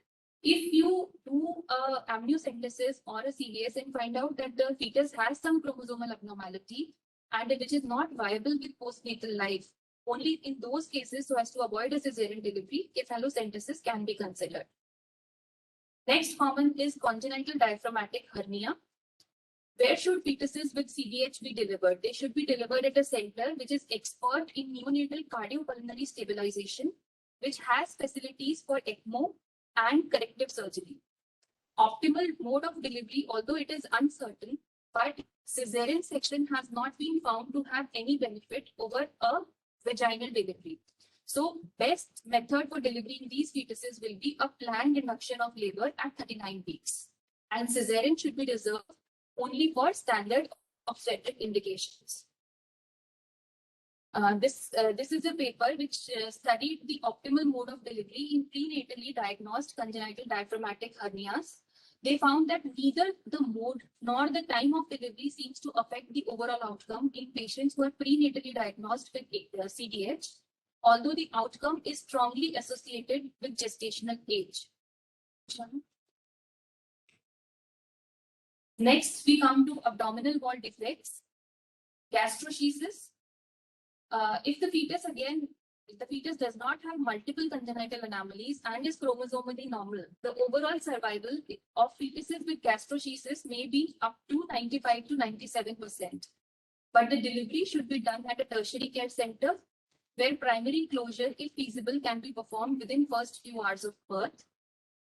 Speaker 2: If you do amniocentesis or a CVS and find out that the fetus has some chromosomal abnormality and which is not viable with postnatal life, only in those cases, so as to avoid a cesarean delivery, cephalocentesis can be considered. Next common is congenital diaphragmatic hernia. Where should fetuses with CDH be delivered? They should be delivered at a center which is expert in neonatal cardiopulmonary stabilization, which has facilities for ECMO and corrective surgery. Optimal mode of delivery, although it is uncertain, but cesarean section has not been found to have any benefit over a vaginal delivery. So best method for delivery in these fetuses will be a planned induction of labor at 39 weeks. And cesarean should be reserved only for standard obstetric indications. This is a paper which studied the optimal mode of delivery in prenatally diagnosed congenital diaphragmatic hernias. They found that neither the mode nor the time of delivery seems to affect the overall outcome in patients who are prenatally diagnosed with CDH, although the outcome is strongly associated with gestational age. Next, we come to abdominal wall defects, gastroschisis. If the fetus again if the fetus does not have multiple congenital anomalies and is chromosomally normal, the overall survival of fetuses with gastroschisis may be up to 95 to 97%. But the delivery should be done at a tertiary care center where primary closure, if feasible, can be performed within first few hours of birth.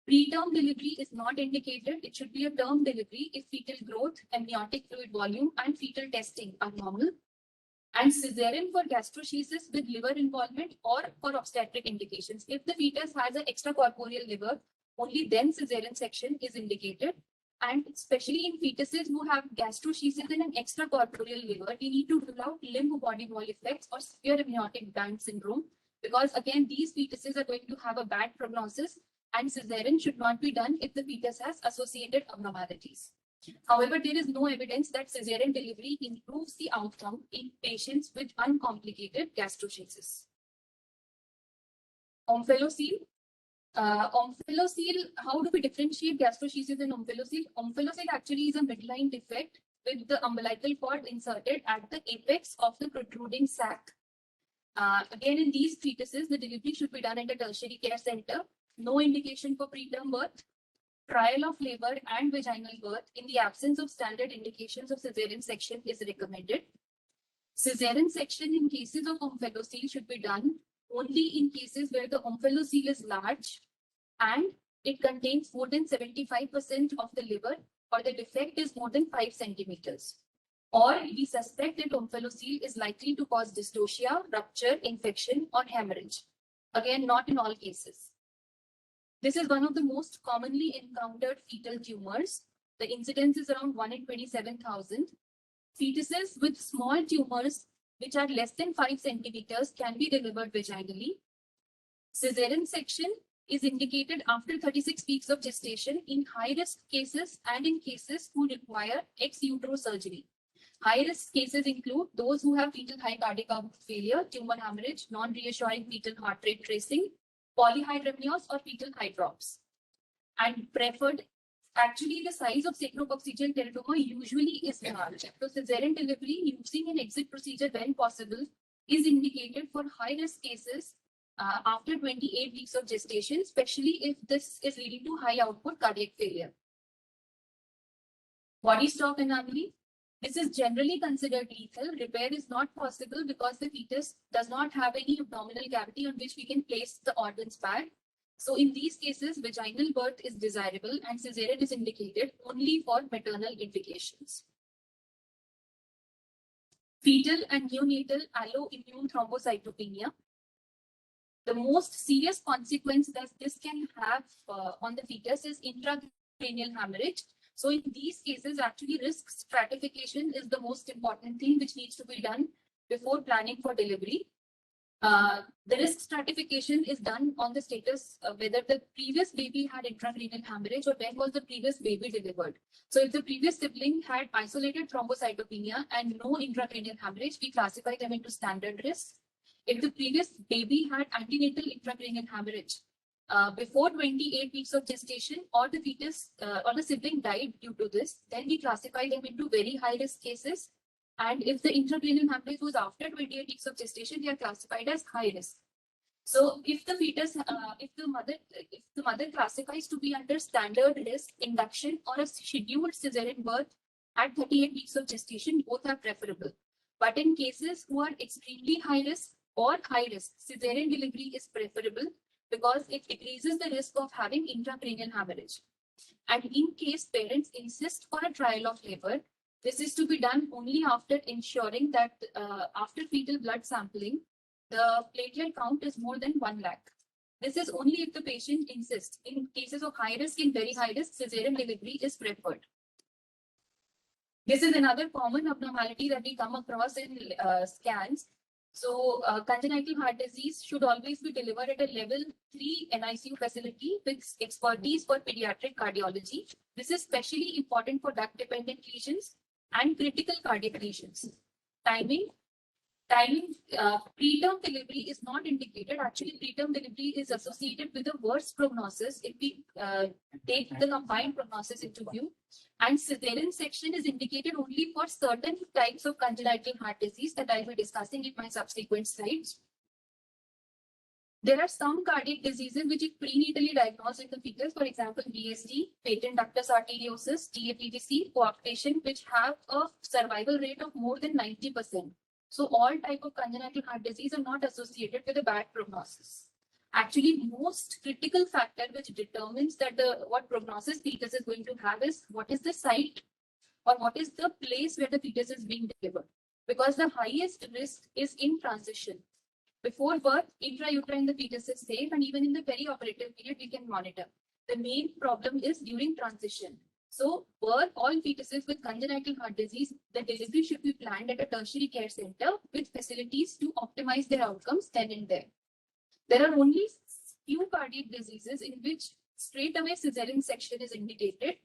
Speaker 2: Preterm delivery is not indicated. It should be a term delivery if fetal growth, amniotic fluid volume, and fetal testing are normal. And cesarean for gastroschisis with liver involvement or for obstetric indications. If the fetus has an extracorporeal liver, only then cesarean section is indicated. And especially in fetuses who have gastroschisis in an extracorporeal liver, we need to rule out limb body wall effects or severe amniotic band syndrome, because again, these fetuses are going to have a bad prognosis, and cesarean should not be done if the fetus has associated abnormalities. However, there is no evidence that cesarean delivery improves the outcome in patients with uncomplicated gastroschisis. Omphalocele. Omphalocele, how do we differentiate gastroschisis and omphalocele? Omphalocele actually is a midline defect with the umbilical cord inserted at the apex of the protruding sac. Again, in these fetuses, the delivery should be done at a tertiary care center. No indication for preterm birth. Trial of labor and vaginal birth in the absence of standard indications of cesarean section is recommended. Cesarean section in cases of omphalocele should be done only in cases where the omphalocele is large and it contains more than 75% of the liver, or the defect is more than 5 centimeters. Or we suspect that omphalocele is likely to cause dystocia, rupture, infection, or hemorrhage. Again, not in all cases. This is one of the most commonly encountered fetal tumors. The incidence is around 1 in 27,000. Fetuses with small tumors which are less than 5 centimeters can be delivered vaginally. Cesarean section is indicated after 36 weeks of gestation in high-risk cases and in cases who require ex utero surgery. High-risk cases include those who have fetal high cardiac output failure, tumor hemorrhage, non-reassuring fetal heart rate tracing, polyhydramnios, or fetal hydrops. And preferred, actually the size of sacrococcygeal teratoma usually is large. So cesarean delivery using an exit procedure when possible is indicated for high-risk cases after 28 weeks of gestation, especially if this is leading to high output cardiac failure. Body stalk anomaly. This is generally considered lethal. Repair is not possible because the fetus does not have any abdominal cavity on which we can place the organs back. So in these cases, vaginal birth is desirable and cesarean is indicated only for maternal indications. Fetal and neonatal alloimmune thrombocytopenia. The most serious consequence that this can have on the fetus is intracranial hemorrhage. So in these cases, actually risk stratification is the most important thing which needs to be done before planning for delivery. The risk stratification is done on the status whether the previous baby had intracranial hemorrhage or when was the previous baby delivered. So if the previous sibling had isolated thrombocytopenia and no intracranial hemorrhage, we classify them into standard risk. If the previous baby had antenatal intracranial hemorrhage before 28 weeks of gestation, or the fetus or the sibling died due to this, then we classify them into very high risk cases. And if the intracranial hemorrhage was after 28 weeks of gestation, they are classified as high risk. So if the fetus, if the mother classifies to be under standard risk, induction, or a scheduled cesarean birth at 38 weeks of gestation, both are preferable. But in cases who are extremely high risk or high risk, cesarean delivery is preferable because it decreases the risk of having intracranial hemorrhage. And in case parents insist for a trial of labor, this is to be done only after ensuring that after fetal blood sampling, the platelet count is more than 1 lakh. This is only if the patient insists. In cases of high risk and very high risk, cesarean delivery is preferred. This is another common abnormality that we come across in scans. So congenital heart disease should always be delivered at a level 3 NICU facility with expertise for pediatric cardiology. This is especially important for duct-dependent lesions and critical cardiac lesions. Timing, preterm delivery is not indicated. Actually, preterm delivery is associated with a worse prognosis if we take the combined prognosis into view. And cesarean section is indicated only for certain types of congenital heart disease that I will be discussing in my subsequent slides. There are some cardiac diseases which is prenatally diagnosed in the fetus, for example, VSD, patent ductus arteriosus, GAPDC, coarctation, which have a survival rate of more than 90%. So all type of congenital heart disease are not associated with a bad prognosis. Actually, most critical factor which determines that what prognosis fetus is going to have is what is the site or what is the place where the fetus is being delivered. Because the highest risk is in transition. Before birth, intrauterine the fetus is safe, and even in the perioperative period, we can monitor. The main problem is during transition. So, for all fetuses with congenital heart disease, the delivery should be planned at a tertiary care center with facilities to optimize their outcomes then and there. There are only few cardiac diseases in which straight away Caesarean section is indicated.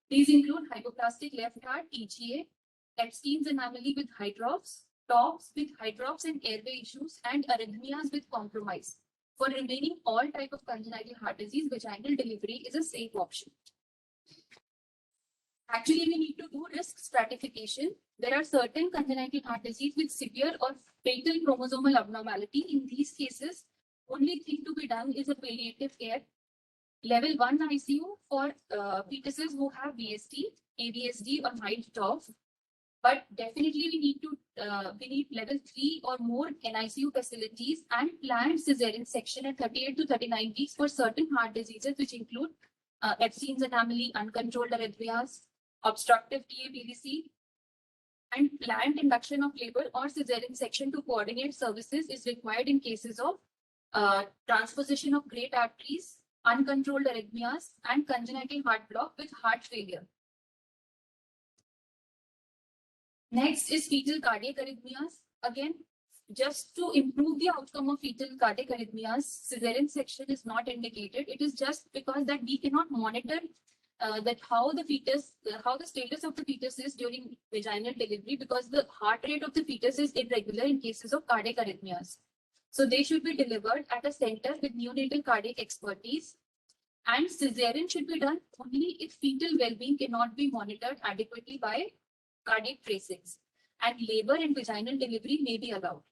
Speaker 2: These include hypoplastic left heart, EGA, Epstein's anomaly with hydrops, TOPS with hydrops and airway issues, and arrhythmias with compromise. For remaining all type of congenital heart disease, vaginal delivery is a safe option. Actually, we need to do risk stratification. There are certain congenital heart disease with severe or fatal chromosomal abnormality. In these cases, only thing to be done is a palliative care. Level 1 ICU for fetuses who have VSD, AVSD, or mild TOF. But definitely we need level 3 or more NICU facilities and planned Caesarean section at 38 to 39 weeks for certain heart diseases, which include Epstein's anomaly, uncontrolled arrhythmias, obstructive TAPDC, and planned induction of labor or Caesarean section to coordinate services is required in cases of transposition of great arteries, uncontrolled arrhythmias, and congenital heart block with heart failure. Next is fetal cardiac arrhythmias. Again, just to improve the outcome of fetal cardiac arrhythmias, Caesarean section is not indicated. It is just because that we cannot monitor that how the status of the fetus is during vaginal delivery, because the heart rate of the fetus is irregular in cases of cardiac arrhythmias. So they should be delivered at a center with neonatal cardiac expertise, and Caesarean should be done only if fetal well-being cannot be monitored adequately by cardiac tracings, and labor and vaginal delivery may be allowed.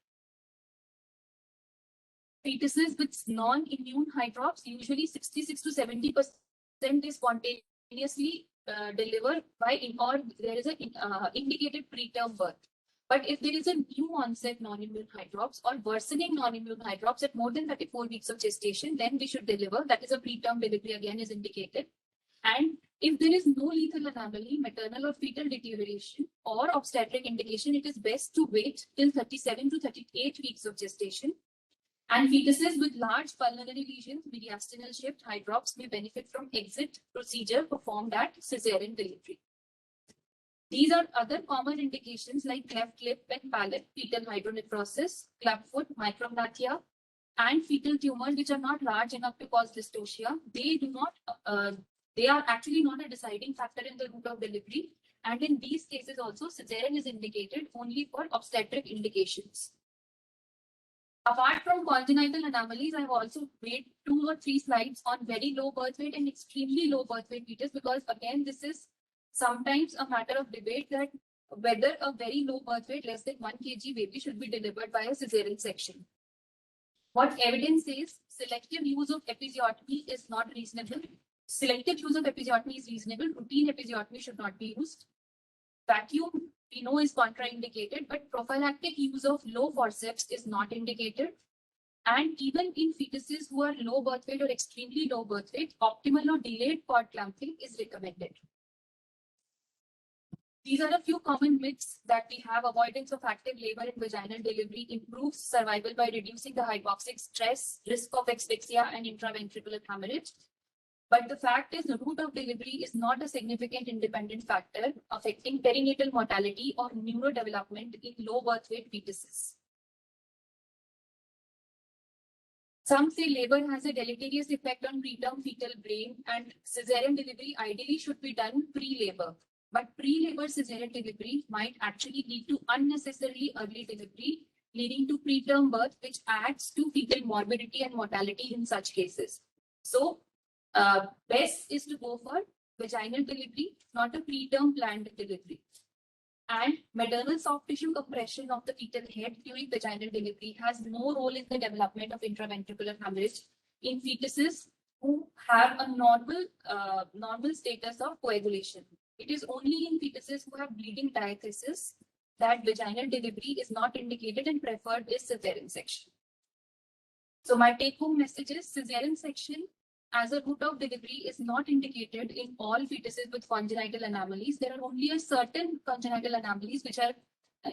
Speaker 2: Fetuses with non-immune hydrops, usually 66 to 70% is spontaneously delivered by or there is an indicated preterm birth. But if there is a new onset non-immune hydrops or worsening non-immune hydrops at more than 34 weeks of gestation, then we should deliver. That is a preterm delivery again is indicated. And if there is no lethal anomaly, maternal or fetal deterioration, or obstetric indication, it is best to wait till 37 to 38 weeks of gestation. And fetuses with large pulmonary lesions, mediastinal shift, hydrops may benefit from exit procedure performed at Caesarean delivery. These are other common indications like cleft lip and palate, fetal hydronephrosis, clubfoot, micrognathia, and fetal tumors which are not large enough to cause dystocia. They are actually not a deciding factor in the route of delivery. And in these cases also, Caesarean is indicated only for obstetric indications. Apart from congenital anomalies, I have also made 2 or 3 slides on very low birth weight and extremely low birth weight fetus, because again, this is sometimes a matter of debate that whether a very low birth weight, less than 1 kg baby should be delivered by a Caesarean section. What evidence says, selective use of episiotomy is not reasonable. Selective use of episiotomy is reasonable. Routine episiotomy should not be used. Vacuum, we know, is contraindicated, but prophylactic use of low forceps is not indicated. And even in fetuses who are low birth weight or extremely low birth weight, optimal or delayed cord clamping is recommended. These are a few common myths that we have. Avoidance of active labor and vaginal delivery improves survival by reducing the hypoxic stress, risk of asphyxia, and intraventricular hemorrhage. But the fact is, the route of delivery is not a significant independent factor affecting perinatal mortality or neurodevelopment in low birth weight fetuses. Some say labor has a deleterious effect on preterm fetal brain, and Caesarean delivery ideally should be done pre-labor. But pre-labor Caesarean delivery might actually lead to unnecessarily early delivery, leading to preterm birth, which adds to fetal morbidity and mortality in such cases. So, best is to go for vaginal delivery, not a preterm planned delivery. And maternal soft tissue compression of the fetal head during vaginal delivery has no role in the development of intraventricular hemorrhage in fetuses who have a normal status of coagulation. It is only in fetuses who have bleeding diathesis that vaginal delivery is not indicated and preferred is cesarean section. So my take-home message is cesarean section as a route of delivery is not indicated in all fetuses with congenital anomalies. There are only a certain congenital anomalies which are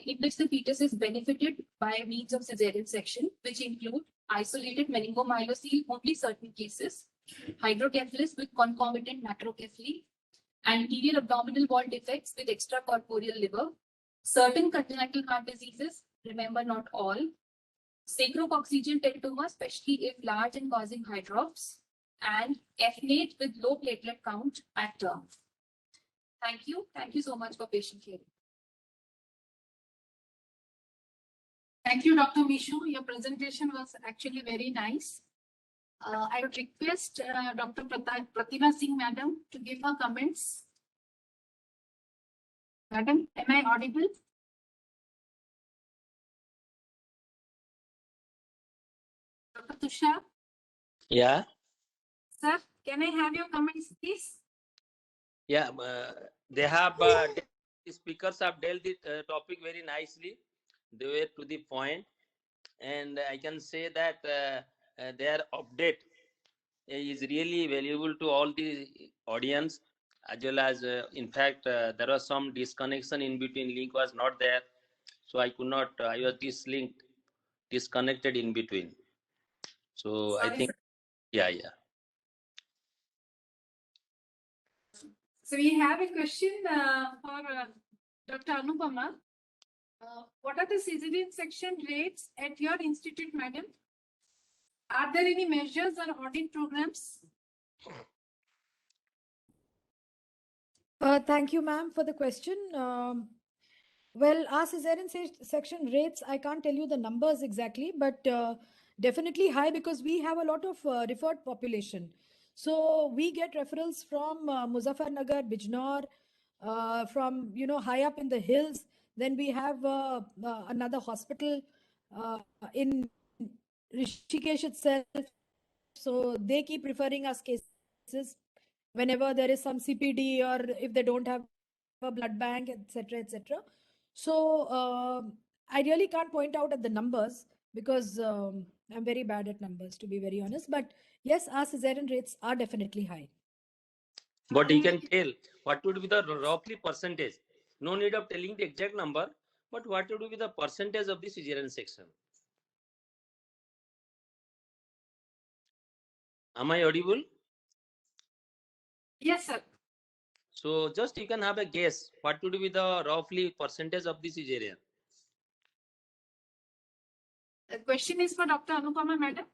Speaker 2: in which the fetus is benefited by means of cesarean section, which include isolated meningomyelocele, only certain cases, hydrocephalus with concomitant macrocephaly, anterior abdominal wall defects with extracorporeal liver, certain congenital heart diseases, remember not all, sacrococcygeal teratoma, especially if large and causing hydrops, and FNAT with low platelet count at term. Thank you. Thank you so much for patient hearing.
Speaker 1: Thank you, Dr. Mishu. Your presentation was actually very nice. I would request Dr. Pratibha Singh, madam, to give her comments. Madam, am I audible? Dr. Tushar?
Speaker 10: Yeah,
Speaker 1: Sir, can I have your comments, please?
Speaker 10: yeah. They have the speakers have dealt the topic very nicely. They were to the point, and I can say that their update is really valuable to all the audience, as well as in fact there was some disconnection in between. Link was not there, so I could not. I was disconnected in between. So
Speaker 1: Sorry,
Speaker 10: I think,
Speaker 1: sir.
Speaker 10: yeah.
Speaker 1: So we have a question for Dr. Anupama. What are the cesarean section rates at your institute, madam? Are there any measures or audit programs?
Speaker 6: Thank you, ma'am, for the question. Well, our cesarean section rates, I can't tell you the numbers exactly, but definitely high because we have a lot of referred population. So we get referrals from Muzaffarnagar, Bijnor, from, high up in the hills. Then we have another hospital in Rishikesh itself. So they keep referring us cases whenever there is some CPD or if they don't have a blood bank, etc., etc. So I really can't point out at the numbers because I'm very bad at numbers, to be very honest. But yes, our cesarean rates are definitely high.
Speaker 10: But you can tell what would be the roughly percentage. No need of telling the exact number, but what would be the percentage of the cesarean section? Am I audible?
Speaker 1: Yes, sir.
Speaker 10: So just you can have a guess. What would be the roughly percentage of the cesarean?
Speaker 1: The question is for Dr. Anupama, madam.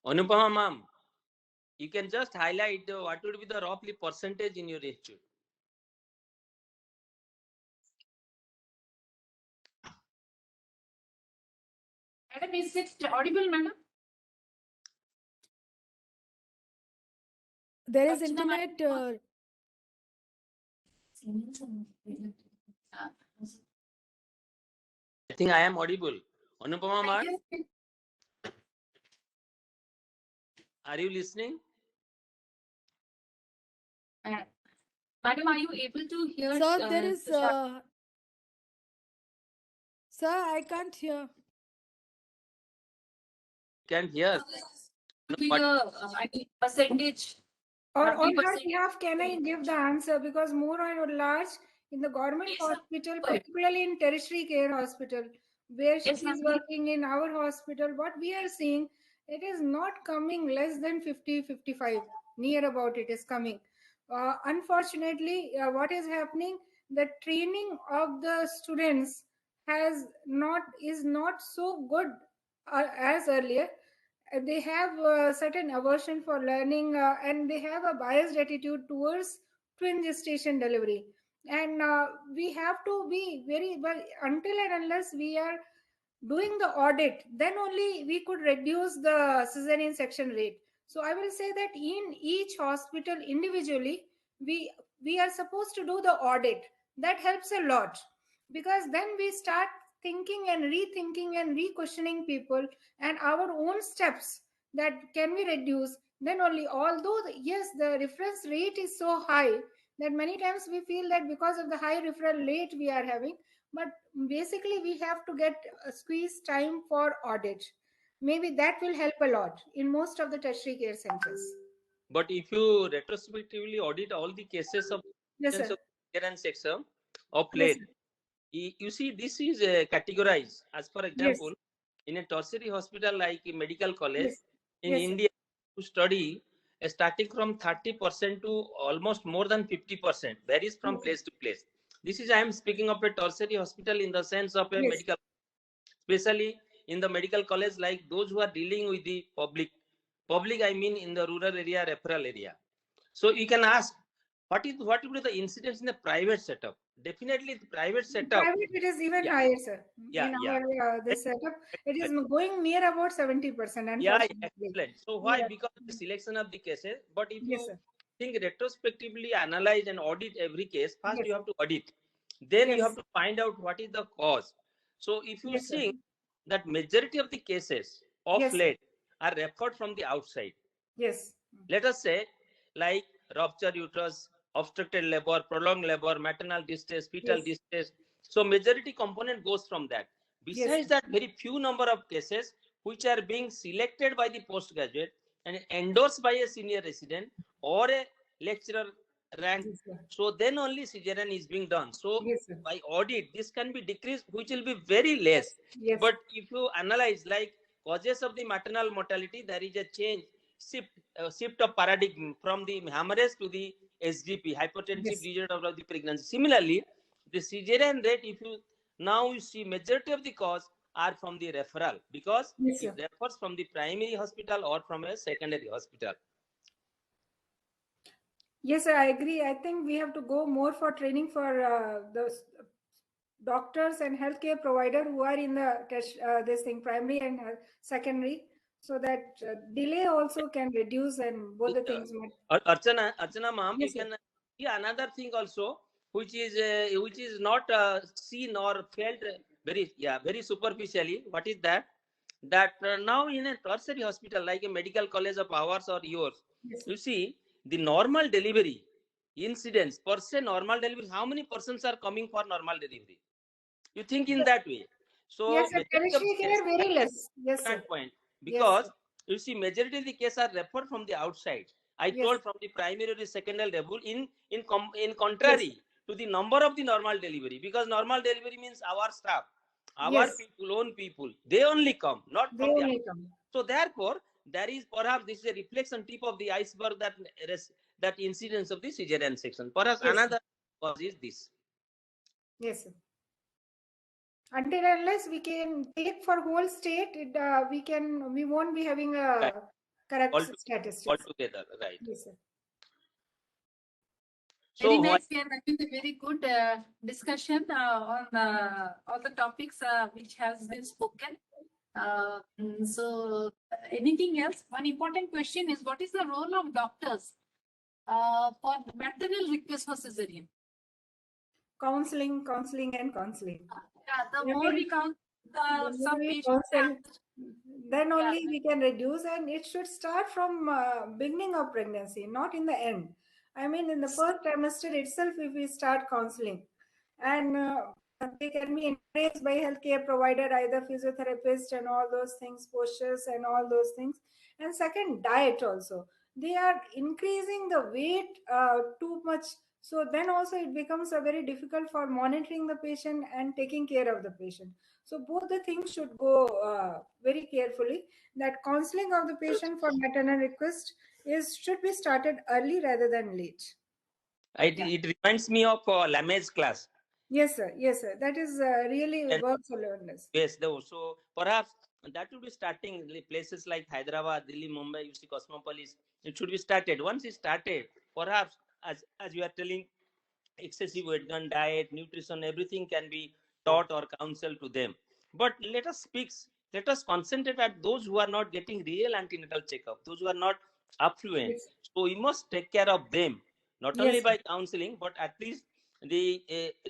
Speaker 10: Anupama ma'am, you can just highlight what would be the roughly percentage in your institute.
Speaker 1: Madam, is it audible, madam?
Speaker 6: There is
Speaker 1: Archana,
Speaker 6: internet.
Speaker 10: I think I am audible. Anupama ma'am, are you listening?
Speaker 2: Madam, are you able to hear?
Speaker 6: Sir, there is. Sir, I can't hear.
Speaker 10: Can't hear.
Speaker 2: Be the percentage.
Speaker 9: Or
Speaker 2: roughly
Speaker 9: on her
Speaker 2: percent-
Speaker 9: behalf, can I give the answer? Because more and large in the government
Speaker 2: Yes, sir.
Speaker 9: hospital,
Speaker 2: Go ahead.
Speaker 9: particularly in tertiary care hospital, where she
Speaker 2: Yes,
Speaker 9: is
Speaker 2: ma'am.
Speaker 9: working in our hospital, what we are seeing, it is not coming less than 50, 55, near about it is coming. Unfortunately, what is happening, the training of the students is not so good as earlier. They have a certain aversion for learning and they have a biased attitude towards twin gestation delivery, and we have to be very well until and unless we are doing the audit, then only we could reduce the cesarean section rate. So I will say that in each hospital individually we are supposed to do the audit. that helps a lot, because then we start thinking and rethinking and re-questioning people and our own steps that can we reduce. Then only, although yes, the reference rate is so high that many times we feel that because of the high referral rate we are having, but basically we have to get a squeeze time for audit. Maybe that will help a lot in most of the tertiary care centers.
Speaker 10: But if you retrospectively audit all the cases of
Speaker 9: Yes, sir.
Speaker 10: Caesarean section of
Speaker 9: Yes,
Speaker 10: late,
Speaker 9: sir.
Speaker 10: you see this is categorized as, for example,
Speaker 9: Yes.
Speaker 10: in a tertiary hospital like a medical college
Speaker 9: Yes.
Speaker 10: in
Speaker 9: Yes, sir.
Speaker 10: India, to study starting from 30% to almost more than 50%, varies from
Speaker 9: Yes, sir.
Speaker 10: place to place. This is, I am speaking of a tertiary hospital in the sense of a
Speaker 9: Yes.
Speaker 10: medical, especially in the medical college, like those who are dealing with the public, I mean in the rural area, referral area. So you can ask, what will be the incidence in the private setup? Definitely the private setup.
Speaker 9: Private, it is even
Speaker 10: Yeah,
Speaker 9: higher, sir.
Speaker 10: yeah,
Speaker 9: In
Speaker 10: yeah.
Speaker 9: our this setup, it is going near about 70%,
Speaker 10: Yeah,
Speaker 9: unfortunately.
Speaker 10: excellent. So why?
Speaker 9: Yeah.
Speaker 10: Because the selection of the cases. But if
Speaker 9: Yes,
Speaker 10: you
Speaker 9: sir.
Speaker 10: think retrospectively, analyze and audit every case, first
Speaker 9: Yes.
Speaker 10: you have to audit. Then you have
Speaker 9: Yes.
Speaker 10: to find out what is the cause. So if you
Speaker 9: Yes, sir.
Speaker 10: think that majority of the cases of
Speaker 9: Yes, sir.
Speaker 10: late are referred from the outside,
Speaker 9: Yes.
Speaker 10: let us say like rupture uterus, obstructed labor, prolonged labor, maternal distress, fetal
Speaker 9: Yes.
Speaker 10: distress. So majority component goes from that.
Speaker 9: Yes,
Speaker 10: Besides
Speaker 9: sir.
Speaker 10: that, very few number of cases which are being selected by the postgraduate and endorsed by a senior resident or a lecturer rank.
Speaker 9: Yes, sir.
Speaker 10: So then only Caesarean is being done. So
Speaker 9: Yes, sir.
Speaker 10: by audit, this can be decreased, which will be very less.
Speaker 9: Yes.
Speaker 10: But if you analyze like causes of the maternal mortality, there is a change, shift of paradigm from the hemorrhage to the SDP, hypotensive
Speaker 9: Yes.
Speaker 10: disorder of the pregnancy. Similarly, the Caesarean rate, if you now you see majority of the cause are from the referral, because
Speaker 9: Yes,
Speaker 10: it
Speaker 9: sir.
Speaker 10: refers from the primary hospital or from a secondary hospital.
Speaker 9: Yes, sir, I agree. I think we have to go more for training for the doctors and healthcare provider who are in the this thing, primary and secondary, so that delay also can reduce and both the things might.
Speaker 10: Archana ma'am, you
Speaker 9: Yes, sir.
Speaker 10: can see another thing also, which is not seen or felt very superficially. What is that? That now in a tertiary hospital like a medical college of ours or yours,
Speaker 9: Yes,
Speaker 10: you see the normal delivery incidence per se, normal delivery. How many persons are coming for normal delivery? You think in that way.
Speaker 9: yes,
Speaker 10: So
Speaker 9: sir.
Speaker 10: majority of
Speaker 9: Tertiary
Speaker 10: the
Speaker 9: care
Speaker 10: cases,
Speaker 9: very less. Yes, sir.
Speaker 10: important point,
Speaker 9: Yes,
Speaker 10: because
Speaker 9: sir.
Speaker 10: you see majority of the cases are referred from the outside. I
Speaker 9: Yes.
Speaker 10: told from the primary or secondary level in
Speaker 9: Yes.
Speaker 10: contrary to the number of the normal delivery, because normal delivery means our staff, our
Speaker 9: Yes.
Speaker 10: people, own people, they only come, not
Speaker 9: They
Speaker 10: from the.
Speaker 9: only come.
Speaker 10: So therefore, there is perhaps this is a reflection tip of the iceberg that incidence of the Caesarean section. Perhaps
Speaker 9: Yes, sir.
Speaker 10: another cause is this.
Speaker 9: Yes, sir. Until unless we can take for whole state, we won't be having a
Speaker 10: Right.
Speaker 9: correct statistics.
Speaker 10: Altogether, right.
Speaker 9: Yes, sir.
Speaker 1: Very
Speaker 10: So
Speaker 1: nice. We are having a very good discussion on all the topics which has been spoken. So anything else? One important question is, what is the role of doctors for maternal request for cesarean?
Speaker 9: Counseling, and counseling.
Speaker 1: Yeah, the
Speaker 9: I
Speaker 1: more
Speaker 9: mean,
Speaker 1: we count,
Speaker 9: the
Speaker 1: some
Speaker 9: more we
Speaker 1: patients.
Speaker 9: counsel, then only
Speaker 1: Yeah.
Speaker 9: we can reduce, and it should start from beginning of pregnancy, not in the end. I mean, in the first trimester itself, if we start counseling, and they can be encouraged by healthcare provider, either physiotherapist and all those things, postures and all those things. And second, diet also. They are increasing the weight too much. So then also it becomes a very difficult for monitoring the patient and taking care of the patient. So both the things should go very carefully. That counseling of the patient for maternal request should be started early rather than late.
Speaker 10: it reminds me of Lamez class.
Speaker 9: Yes, sir. Yes, sir. That is really
Speaker 10: And
Speaker 9: works for learners.
Speaker 10: yes, so perhaps that will be starting places like Hyderabad, Delhi, Mumbai. You see, Cosmopolis. It should be started. Once it's started, perhaps as you are telling, excessive weight gain, diet, nutrition, everything can be taught or counseled to them. But let us concentrate at those who are not getting real antenatal checkup, those who are not affluent.
Speaker 9: Yes.
Speaker 10: So we must take care of them, not
Speaker 9: Yes,
Speaker 10: only
Speaker 9: sir.
Speaker 10: by counseling, but at least the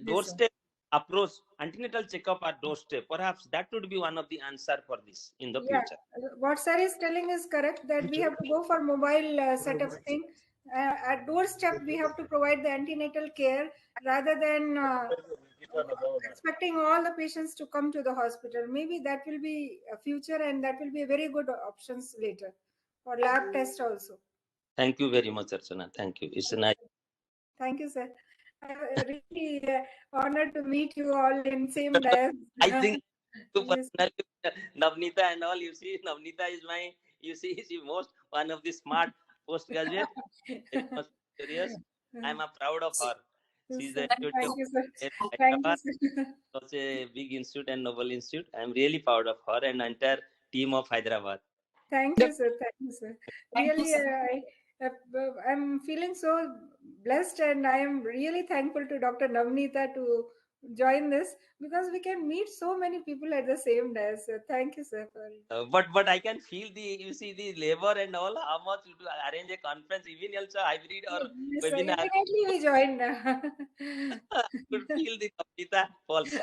Speaker 10: doorstep approach, antenatal checkup at doorstep. Perhaps that would be one of the answer for this in the future.
Speaker 9: What sir is telling is correct, that we have to go for mobile setup thing. At doorstep, we have to provide the antenatal care rather than expecting all the patients to come to the hospital. Maybe that will be a future, and that will be a very good options later for lab test also.
Speaker 10: Thank you very much, Archana. Thank you. It's a nice.
Speaker 9: Thank you, sir. I'm really honored to meet you all in same dais.
Speaker 10: I think
Speaker 9: Yes.
Speaker 10: Nabnita and all, you see, Nabnita is my, you see, she most one of the smart postgraduate. Very much serious. I'm proud of her. She's the
Speaker 9: Thank you, sir. Thank you,
Speaker 10: Hyderabad,
Speaker 9: sir.
Speaker 10: such a big institute and noble institute. I'm really proud of her and entire team of Hyderabad.
Speaker 9: Thank you, sir. Thank you, sir. Really, I'm feeling so blessed, and I am really thankful to Dr. Navneeta to join this, because we can meet so many people at the same day. So thank you, sir.
Speaker 10: But I can feel the, you see, the labor and all, how much to arrange a conference, even also hybrid or
Speaker 9: Yes, sir.
Speaker 10: webinar.
Speaker 9: Immediately we joined.
Speaker 10: I could feel the Nabnita pulse.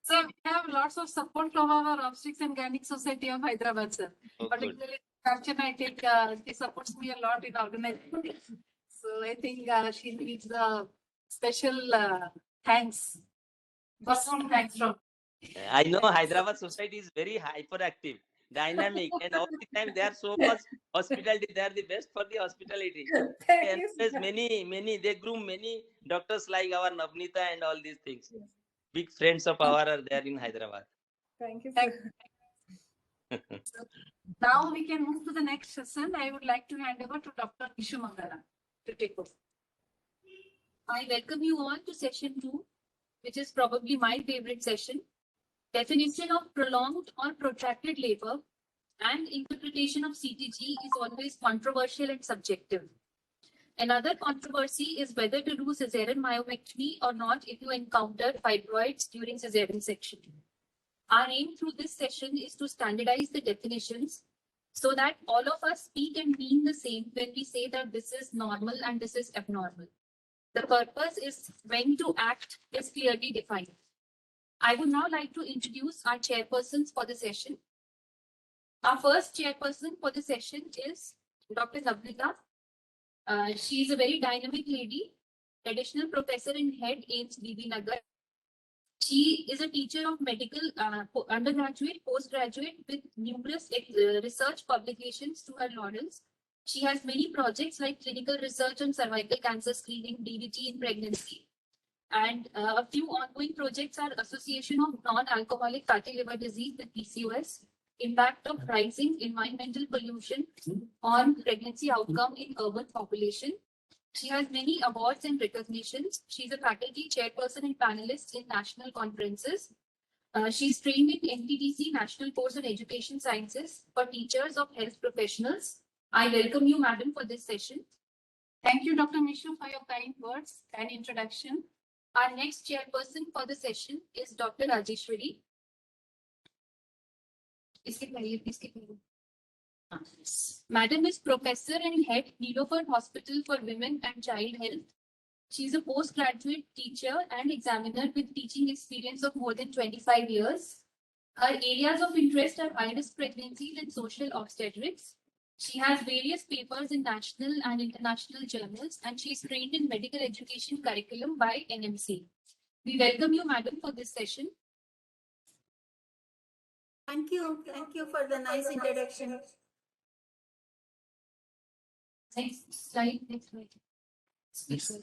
Speaker 1: So we have lots of support from our Obstetrics and Gynec Society of Hyderabad, sir.
Speaker 10: Oh, good.
Speaker 1: Particularly, Archana, I think she supports me a lot in organizing. So I think she needs the special thanks. Personal thanks from.
Speaker 10: I know Hyderabad society is very hyperactive, dynamic, and all the time they are so much hospitality. They are the best for the hospitality.
Speaker 9: Thank you,
Speaker 10: There's
Speaker 9: sir.
Speaker 10: many, they groom many doctors like our Nabnita and all these things. Big friends of ours are there in Hyderabad.
Speaker 9: Thank you, sir.
Speaker 1: Now we can move to the next session. I would like to hand over to Dr. Mishu Mangla to take over.
Speaker 2: I welcome you all to session 2, which is probably my favorite session. Definition of prolonged or protracted labor and interpretation of CTG is always controversial and subjective. Another controversy is whether to do Caesarean myomectomy or not if you encounter fibroids during Caesarean section. Our aim through this session is to standardize the definitions so that all of us speak and mean the same when we say that this is normal and this is abnormal. The purpose is when to act is clearly defined. I would now like to introduce our chairpersons for the session. Our first chairperson for the session is Dr. Nabnita. She is a very dynamic lady, additional professor and head AIIMS Bibinagar. She is a teacher of medical undergraduate, postgraduate with numerous research publications to her laurels. She has many projects like clinical research on cervical cancer screening, DVT in pregnancy. And a few ongoing projects are association of non-alcoholic fatty liver disease with PCOS, impact of rising environmental pollution on pregnancy outcome in urban population. She has many awards and recognitions. She's a faculty chairperson and panelist in national conferences. She's trained in NTDC, National Course on Education Sciences for teachers of health professionals. I welcome you, madam, for this session.
Speaker 1: Thank you, Dr. Mishu, for your kind words and introduction.
Speaker 2: Our next chairperson for the session is Dr. Rajeshwari. Madam is professor and head Nilofer Hospital for Women and Child Health. She is a postgraduate teacher and examiner with teaching experience of more than 25 years. Her areas of interest are high-risk pregnancies and social obstetrics. She has various papers in national and international journals, and she is trained in medical education curriculum by NMC. We welcome you, madam, for this session.
Speaker 11: Thank you. Thank you for the nice introduction.
Speaker 2: Next slide. Next slide. Speaker.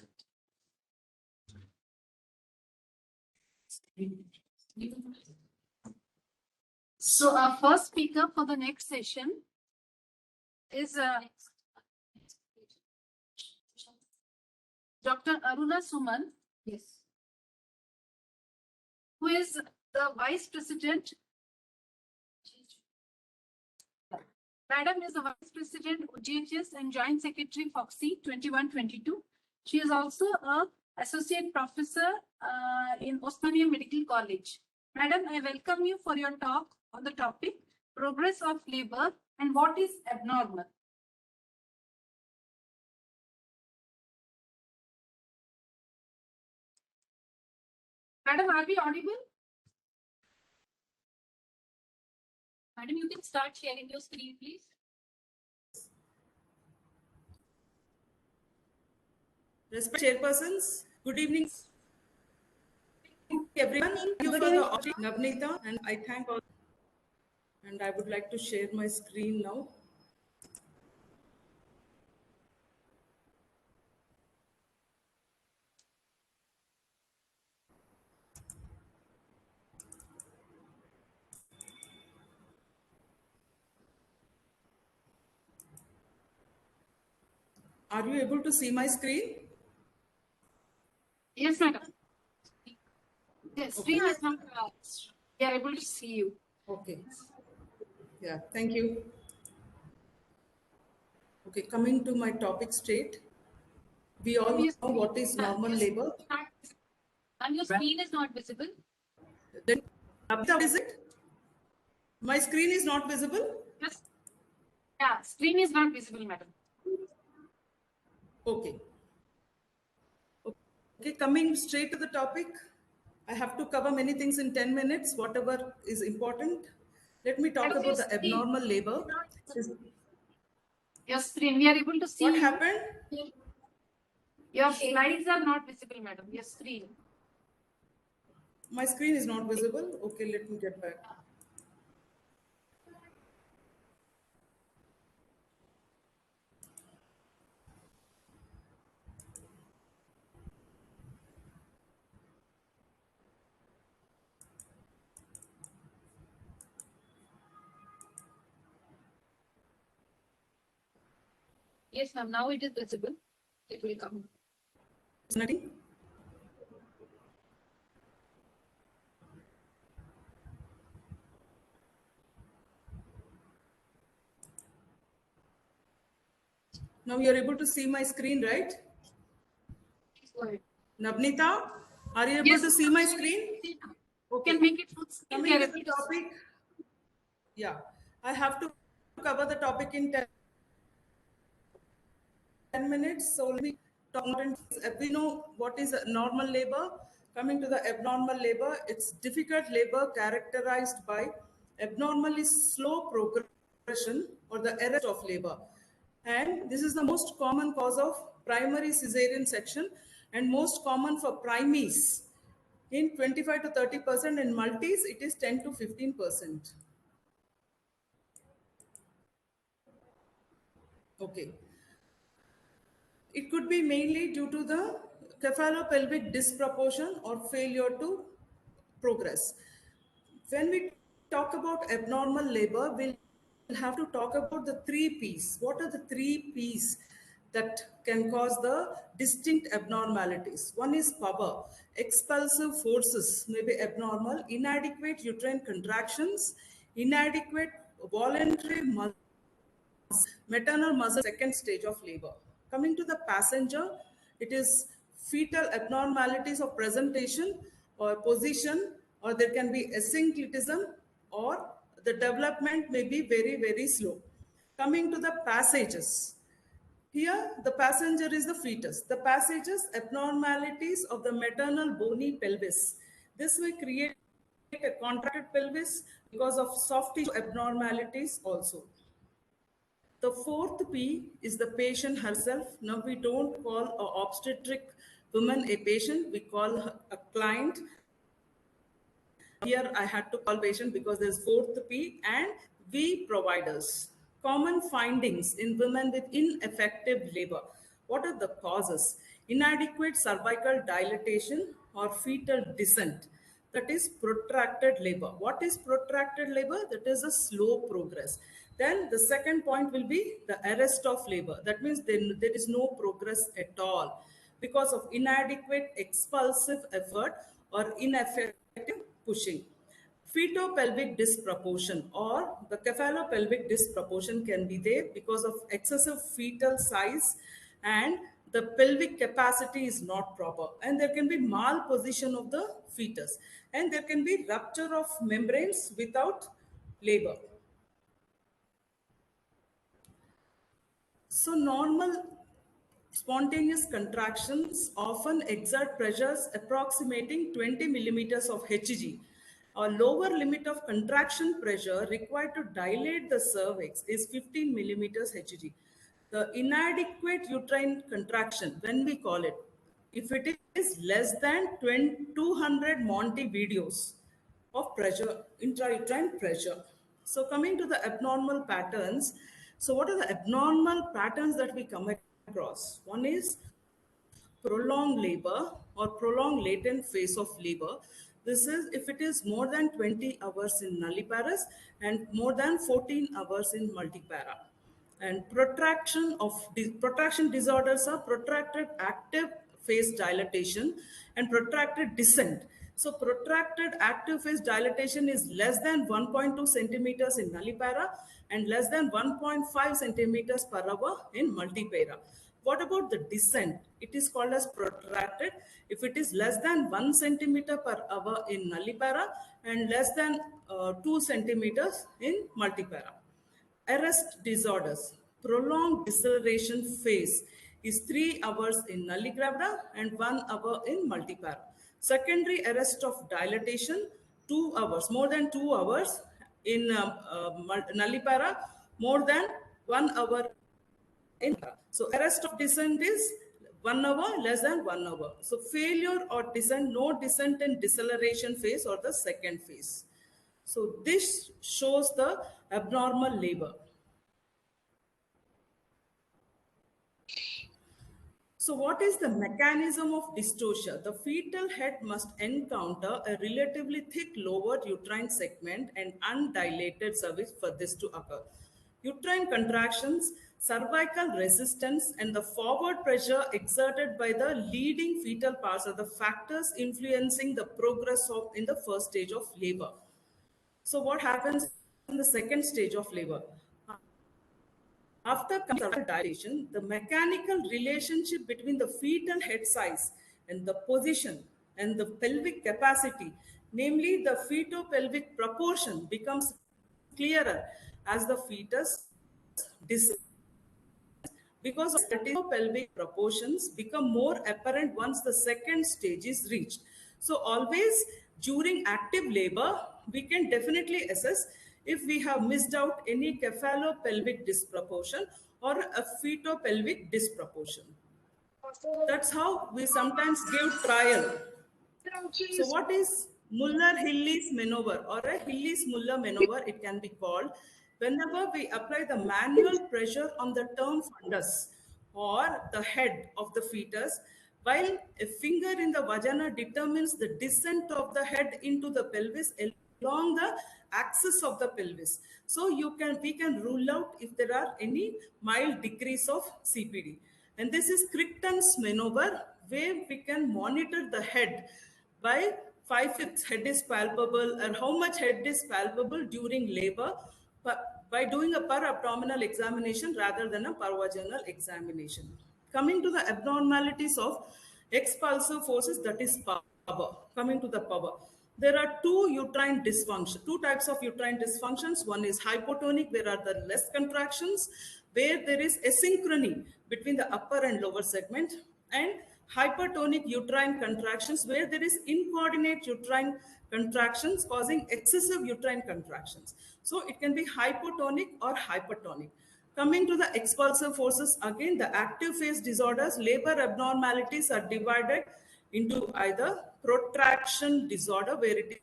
Speaker 1: So our first speaker for the next session is Dr. Aruna Suman.
Speaker 2: Yes.
Speaker 1: Who is the Vice President. Madam is the Vice President GHS and Joint Secretary FOXY 21-22. She is also an Associate Professor in Osmania Medical College. Madam, I welcome you for your talk on the topic progress of labor and what is abnormal. Madam, are we audible?
Speaker 2: Madam, you can start sharing your screen, please.
Speaker 12: Respected chairpersons, good evening everyone. Thank you for the opportunity, Nabnita, and I thank all. And I would like to share my screen now. Are you able to see my screen?
Speaker 1: Yes, madam. The screen is not. We are able to see you.
Speaker 12: Okay. Yeah, thank you. Okay, coming to my topic straight. We all know what is normal labor.
Speaker 2: And your screen is not visible.
Speaker 12: Then, what is it? My screen is not visible?
Speaker 1: Yes. Yeah, screen is not visible, madam.
Speaker 12: Okay. Okay, coming straight to the topic. I have to cover many things in 10 minutes, whatever is important. Let me talk about the abnormal labor.
Speaker 1: Your screen, we are able to see
Speaker 12: What
Speaker 1: you.
Speaker 12: happened?
Speaker 1: Your slides are not visible, madam. Your screen.
Speaker 12: My screen is not visible. Okay, let me get back.
Speaker 2: Yes, ma'am. Now it is visible. It will come.
Speaker 12: Nothing. Now you are able to see my screen, right?
Speaker 2: Go ahead.
Speaker 12: Nabnita, are you able to see my screen? Okay.
Speaker 1: Can make it full screen.
Speaker 12: Coming to the topic. Yeah, I have to cover the topic in 10 minutes. So let me talk. We know what is normal labor. Coming to the abnormal labor, it's difficult labor characterized by abnormally slow progression or the arrest of labor. And this is the most common cause of primary Caesarean section and most common for primies. In 25 to 30%, in multis, it is 10 to 15%. Okay. It could be mainly due to the cephalopelvic disproportion or failure to progress. When we talk about abnormal labor, we'll have to talk about the 3 P's. What are the 3 P's that can cause the distinct abnormalities? One is power. Expulsive forces may be abnormal, inadequate uterine contractions, inadequate voluntary maternal muscle, second stage of labor. Coming to the passenger, it is fetal abnormalities of presentation or position, or there can be asynclitism, or the development may be very, very slow. Coming to the passages, here the passenger is the fetus. The passages, abnormalities of the maternal bony pelvis. This may create a contracted pelvis because of soft tissue abnormalities also. The 4th P is the patient herself. Now we don't call an obstetric woman a patient, we call her a client. Here I had to call patient because there's 4th P and V providers. Common findings in women with ineffective labor. What are the causes? Inadequate cervical dilatation or fetal descent. That is protracted labor. What is protracted labor? That is a slow progress. Then the second point will be the arrest of labor. That means there is no progress at all because of inadequate expulsive effort or ineffective pushing. Fetopelvic disproportion or the cephalopelvic disproportion can be there because of excessive fetal size and the pelvic capacity is not proper, and there can be malposition of the fetus, and there can be rupture of membranes without labor. So normal spontaneous contractions often exert pressures approximating 20 millimeters of Hg. A lower limit of contraction pressure required to dilate the cervix is 15 millimeters Hg. The inadequate uterine contraction, when we call it, if it is less than 200 Montevideos of pressure, intrauterine pressure. So coming to the abnormal patterns, so what are the abnormal patterns that we come across? One is prolonged labor or prolonged latent phase of labor. This is if it is more than 20 hours in nulliparous and more than 14 hours in multipara. And protraction disorders are protracted active phase dilatation and protracted descent. So protracted active phase dilatation is less than 1.2 centimeters in nullipara and less than 1.5 centimeters per hour in multipara. What about the descent? It is called as protracted if it is less than 1 centimeter per hour in nullipara and less than 2 centimeters in multipara. Arrest disorders. Prolonged deceleration phase is 3 hours in nulligravida and 1 hour in multipara. Secondary arrest of dilatation, 2 hours, more than 2 hours in nullipara, more than 1 hour in. So arrest of descent is 1 hour, less than 1 hour. So failure or descent, no descent in deceleration phase or the second phase. So this shows the abnormal labor. So what is the mechanism of dystocia? The fetal head must encounter a relatively thick lower uterine segment and undilated cervix for this to occur. Uterine contractions, cervical resistance, and the forward pressure exerted by the leading fetal parts are the factors influencing the progress of in the first stage of labor. So what happens in the second stage of labor? After dilation, the mechanical relationship between the fetal head size and the position and the pelvic capacity, namely the feto-pelvic proportion, becomes clearer as the fetus descends. Because the pelvic proportions become more apparent once the second stage is reached. So always during active labor, we can definitely assess if we have missed out any cephalopelvic disproportion or a feto-pelvic disproportion. That's how we sometimes give trial. So what is Muller-Hillis maneuver or a Hillis-Muller maneuver, it can be called, whenever we apply the manual pressure on the term fundus or the head of the fetus, while a finger in the vagina determines the descent of the head into the pelvis along the axis of the pelvis. So we can rule out if there are any mild decrease of CPD. And this is Crichton's maneuver, where we can monitor the head by 5/5 head is palpable and how much head is palpable during labor by doing a per abdominal examination rather than a per vaginal examination. Coming to the abnormalities of expulsive forces, that is power. Coming to the power, there are two types of uterine dysfunctions. One is hypotonic, where are the less contractions, where there is asynchrony between the upper and lower segment, and hypertonic uterine contractions, where there is incoordinate uterine contractions causing excessive uterine contractions. So it can be hypotonic or hypertonic. Coming to the expulsive forces, again, the active phase disorders, labor abnormalities are divided into either protraction disorder, where it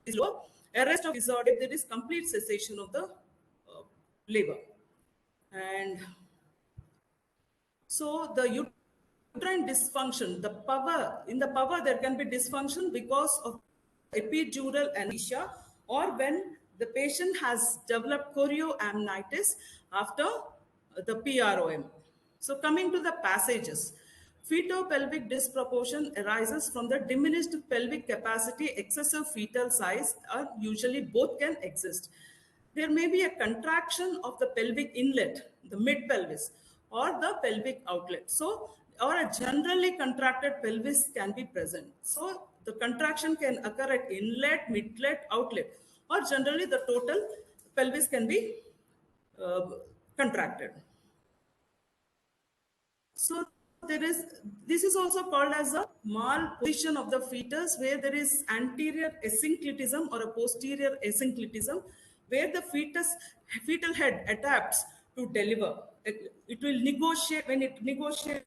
Speaker 12: is low, arrest of disorder, there is complete cessation of the labor. And so the uterine dysfunction, in the power there can be dysfunction because of epidural anesthesia or when the patient has developed chorioamnitis after the PROM. So coming to the passages, feto-pelvic disproportion arises from the diminished pelvic capacity, excessive fetal size, or usually both can exist. There may be a contraction of the pelvic inlet, the mid-pelvis, or the pelvic outlet. So, or a generally contracted pelvis can be present. So, the contraction can occur at inlet, midlet, outlet, or generally the total pelvis can be contracted. So, this is also called as a malposition of the fetus, where there is anterior asynclitism or a posterior asynclitism, where the fetal head adapts to deliver. It will negotiate when it negotiates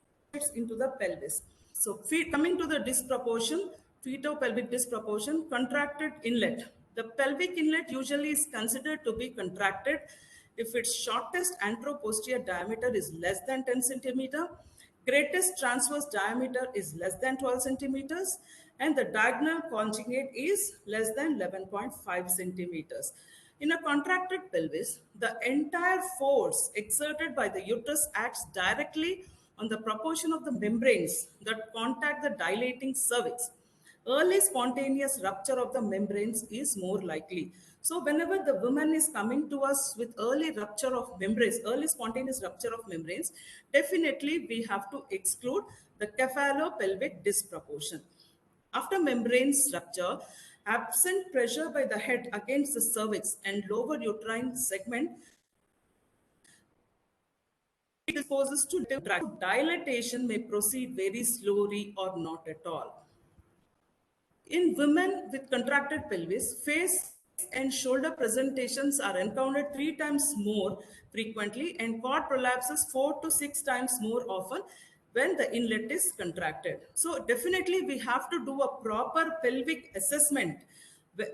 Speaker 12: into the pelvis. So coming to the disproportion, feto-pelvic disproportion, contracted inlet. The pelvic inlet usually is considered to be contracted if its shortest anteroposterior diameter is less than 10 centimeter, greatest transverse diameter is less than 12 centimeters, and the diagonal conjugate is less than 11.5 centimeters. In a contracted pelvis, the entire force exerted by the uterus acts directly on the proportion of the membranes that contact the dilating cervix. Early spontaneous rupture of the membranes is more likely. So whenever the woman is coming to us with early rupture of membranes, early spontaneous rupture of membranes, definitely we have to exclude the cephalopelvic disproportion. After membranes rupture, absent pressure by the head against the cervix and lower uterine segment disposes to dilatation may proceed very slowly or not at all. In women with contracted pelvis, face and shoulder presentations are encountered 3 times more frequently, and cord prolapses 4 to 6 times more often when the inlet is contracted. So definitely we have to do a proper pelvic assessment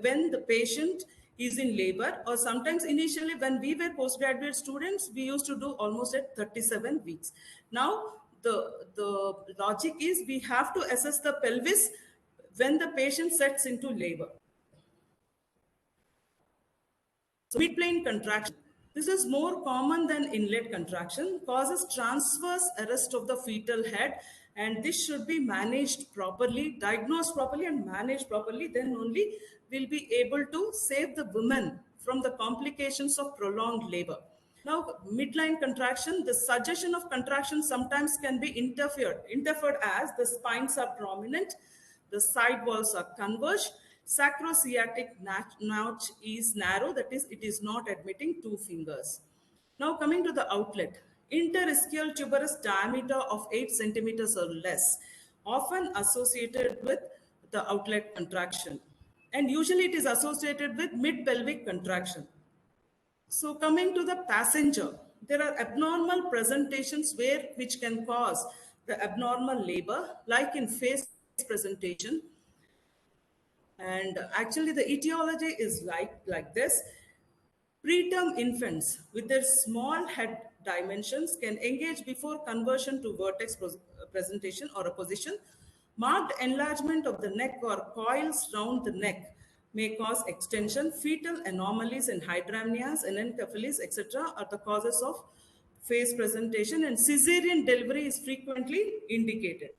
Speaker 12: when the patient is in labor, or sometimes initially when we were postgraduate students, we used to do almost at 37 weeks. Now the logic is we have to assess the pelvis when the patient sets into labor. So midplane contraction. This is more common than inlet contraction, causes transverse arrest of the fetal head, and this should be managed properly, diagnosed properly and managed properly. Then only we'll be able to save the woman from the complications of prolonged labor. Now, midline contraction, the suggestion of contraction sometimes can be interfered as the spines are prominent, the side walls are converged, sacrocystic notch is narrow, that is, it is not admitting 2 fingers. Now coming to the outlet, interischial tuberous diameter of 8 centimeters or less, often associated with the outlet contraction. And usually it is associated with mid-pelvic contraction. So coming to the passenger, there are abnormal presentations which can cause the abnormal labor, like in face presentation. And actually the etiology is like this. Preterm infants with their small head dimensions can engage before conversion to vertex presentation or a position. Marked enlargement of the neck or coils round the neck may cause extension. Fetal anomalies and hydramnias, anencephalies, etc. are the causes of face presentation, and Caesarean delivery is frequently indicated.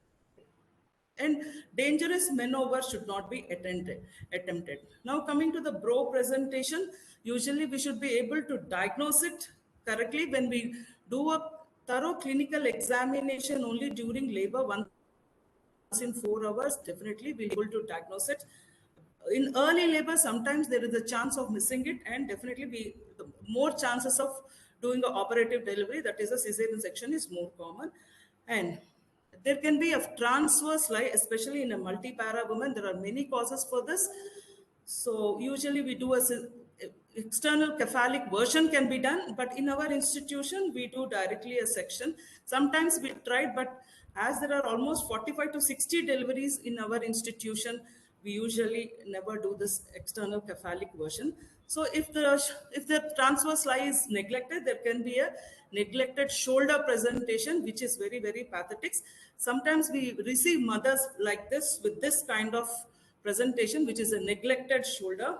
Speaker 12: And dangerous maneuver should not be attempted. Now coming to the bro presentation, usually we should be able to diagnose it correctly when we do a thorough clinical examination only during labor once in 4 hours. Definitely we'll be able to diagnose it. In early labor, sometimes there is a chance of missing it, and definitely more chances of doing an operative delivery, that is a cesarean section, is more common. And there can be a transverse lie, especially in a multi-para woman. There are many causes for this. So usually we do external cephalic version can be done, but in our institution, we do directly a section. Sometimes we tried, but as there are almost 45 to 60 deliveries in our institution, we usually never do this external cephalic version. So if the transverse lie is neglected, there can be a neglected shoulder presentation, which is very, very pathetic. Sometimes we receive mothers like this with this kind of presentation, which is a neglected shoulder.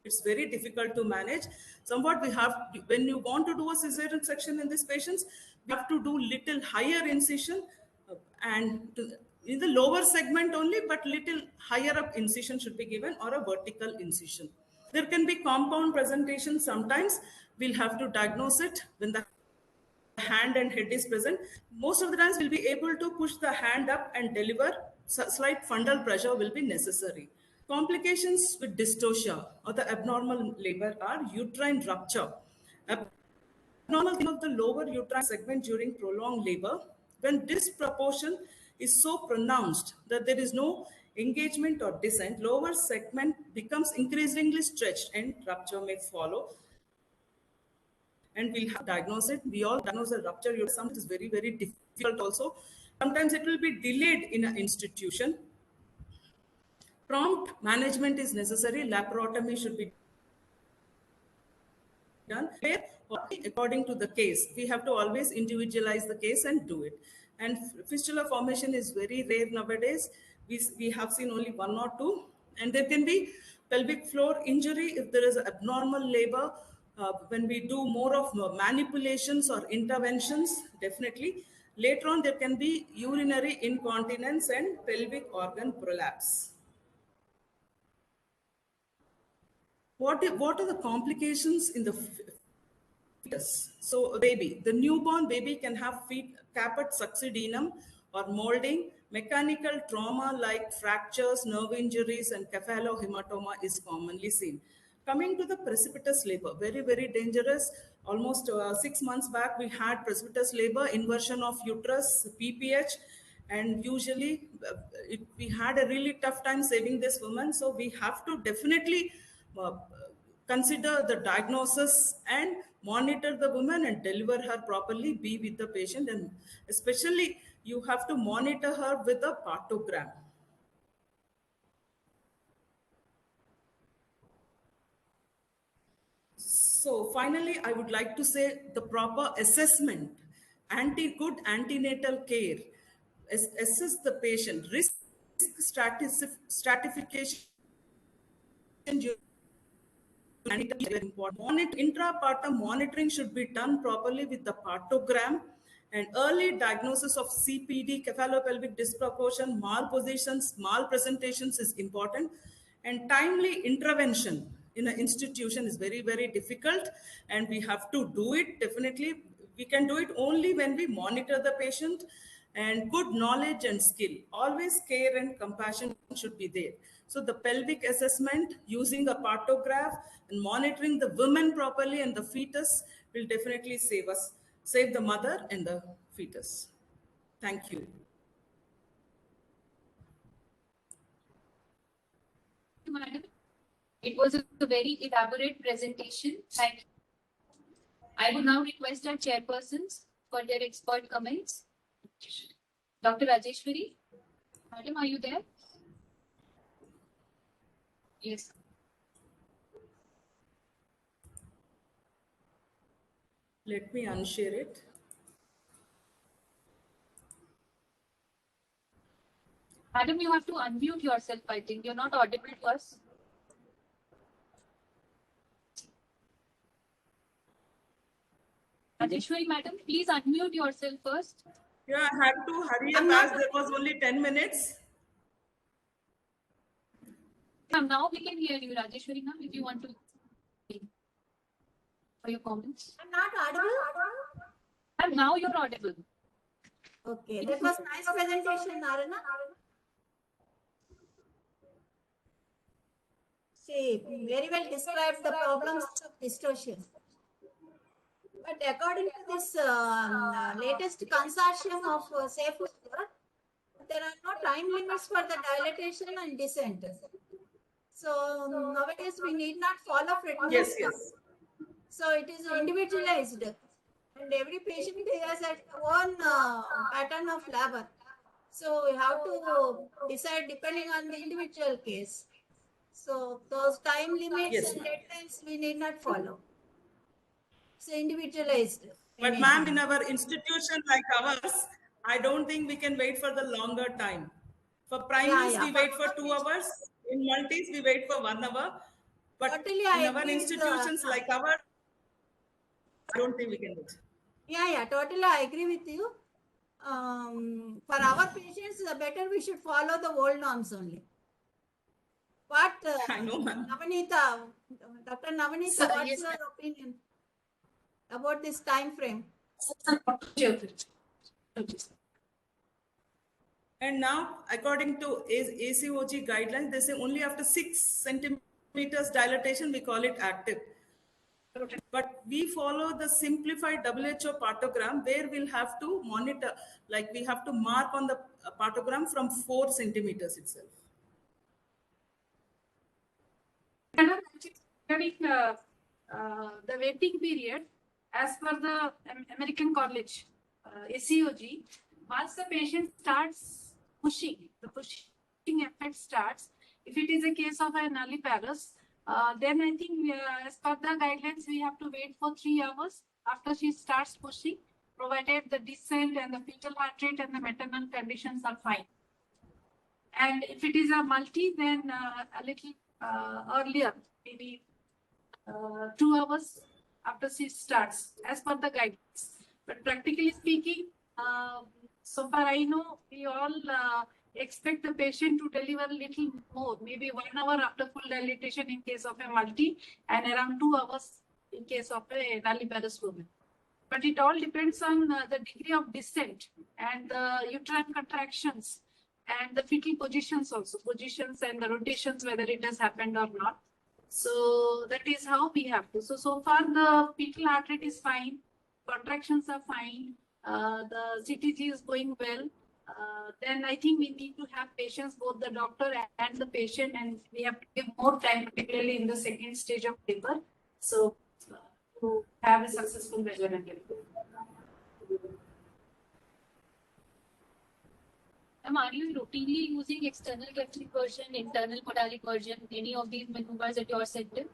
Speaker 12: It's very difficult to manage. Somewhat we have, when you want to do a cesarean section in these patients, we have to do little higher incision and in the lower segment only, but little higher up incision should be given, or a vertical incision. There can be compound presentation. Sometimes we'll have to diagnose it when the hand and head is present. Most of the times we'll be able to push the hand up and deliver. Slight fundal pressure will be necessary. Complications with dystocia or the abnormal labor are uterine rupture, abnormal of the lower uterine segment during prolonged labor, When disproportion is so pronounced that there is no engagement or descent, lower segment becomes increasingly stretched and rupture may follow. And we'll have to diagnose it. We all diagnose a rupture. Sometimes it's very, very difficult also. Sometimes it will be delayed in an institution. Prompt management is necessary. Laparotomy should be done according to the case. We have to always individualize the case and do it. And fistula formation is very rare nowadays. We have seen only one or two. And there can be pelvic floor injury if there is abnormal labor. When we do more of manipulations or interventions, definitely. Later on, there can be urinary incontinence and pelvic organ prolapse. What are the complications in the fetus? So the newborn baby can have caput succedaneum or molding. Mechanical trauma like fractures, nerve injuries, and cephalohematoma is commonly seen. Coming to the precipitous labor, very, very dangerous. Almost 6 months back, we had precipitous labor, inversion of uterus, PPH, and usually we had a really tough time saving this woman. So we have to definitely consider the diagnosis and monitor the woman and deliver her properly, be with the patient, and especially you have to monitor her with a partogram. So finally, I would like to say the proper assessment, good antenatal care, assess the patient, risk stratification, intrapartum monitoring should be done properly with the partogram, and early diagnosis of CPD, cephalopelvic disproportion, malpositions, malpresentations is important, and timely intervention in an institution is very, very difficult, and we have to do it definitely. We can do it only when we monitor the patient, and good knowledge and skill. Always care and compassion should be there. So the pelvic assessment using a partograph and monitoring the women properly and the fetus will definitely save the mother and the fetus. Thank you.
Speaker 2: Madam, it was a very elaborate presentation. Thank you. I would now request our chairpersons for their expert comments. Dr. Rajeshwari, madam, are you there? Yes.
Speaker 12: Let me unshare it.
Speaker 2: Madam, you have to unmute yourself, I think. You're not audible to us. Rajeshwari, madam, please unmute yourself first.
Speaker 12: Yeah, I had to hurry up as there was only 10 minutes.
Speaker 2: Now we can hear you, Rajeshwari, now, if you want to for your comments.
Speaker 11: I'm not audible.
Speaker 2: And now you're audible.
Speaker 11: Okay, that was nice presentation, Aruna. See, very well described the problems of distortion. But according to this latest consortium of safe labor, there are no time limits for the dilatation and descent. So nowadays we need not follow fitness.
Speaker 12: Yes, yes.
Speaker 11: So it is individualized, and every patient has its own pattern of labor. So we have to decide depending on the individual case. So those time limits and deadlines we need not follow. It's individualized.
Speaker 12: But ma'am, in our institution like ours, I don't think we can wait for the longer time. For primaries, we wait for 2 hours. In multis, we wait for 1 hour. But
Speaker 11: totally
Speaker 12: in our institutions like ours, I don't think we can wait.
Speaker 11: Yeah, totally. I agree with you. For our patients, the better we should follow the old norms only. What
Speaker 12: I know, ma'am.
Speaker 11: Nabnita, Dr. Nabnita, what's your opinion about this time frame?
Speaker 12: And now, according to ACOG guidelines, they say only after 6 centimeters dilatation, we call it active. But we follow the simplified WHO partogram where we'll have to monitor, like we have to mark on the partogram from 4 centimeters itself.
Speaker 1: Regarding the waiting period, as per the American College SEOG, once the patient starts pushing, the pushing effect starts. If it is a case of a nulliparous, then I think as per the guidelines, we have to wait for 3 hours after she starts pushing, provided the descent and the fetal heart rate and the maternal conditions are fine. And if it is a multi, then a little earlier, maybe 2 hours after she starts, as per the guidelines. But practically speaking, so far I know, we all expect the patient to deliver a little more, maybe 1 hour after full dilatation in case of a multi, and around 2 hours in case of a nulliparous woman. But it all depends on the degree of descent and the uterine contractions and the fetal positions also, positions and the rotations, whether it has happened or not. So that is how we have to. So far the fetal heart rate is fine, contractions are fine, the CTG is going well. Then I think we need to have patience, both the doctor and the patient, and we have to give more time, particularly in the second stage of labor. So to have a successful vaginal delivery.
Speaker 2: Are you routinely using external gastric version, internal podalic version, any of these maneuvers at your center?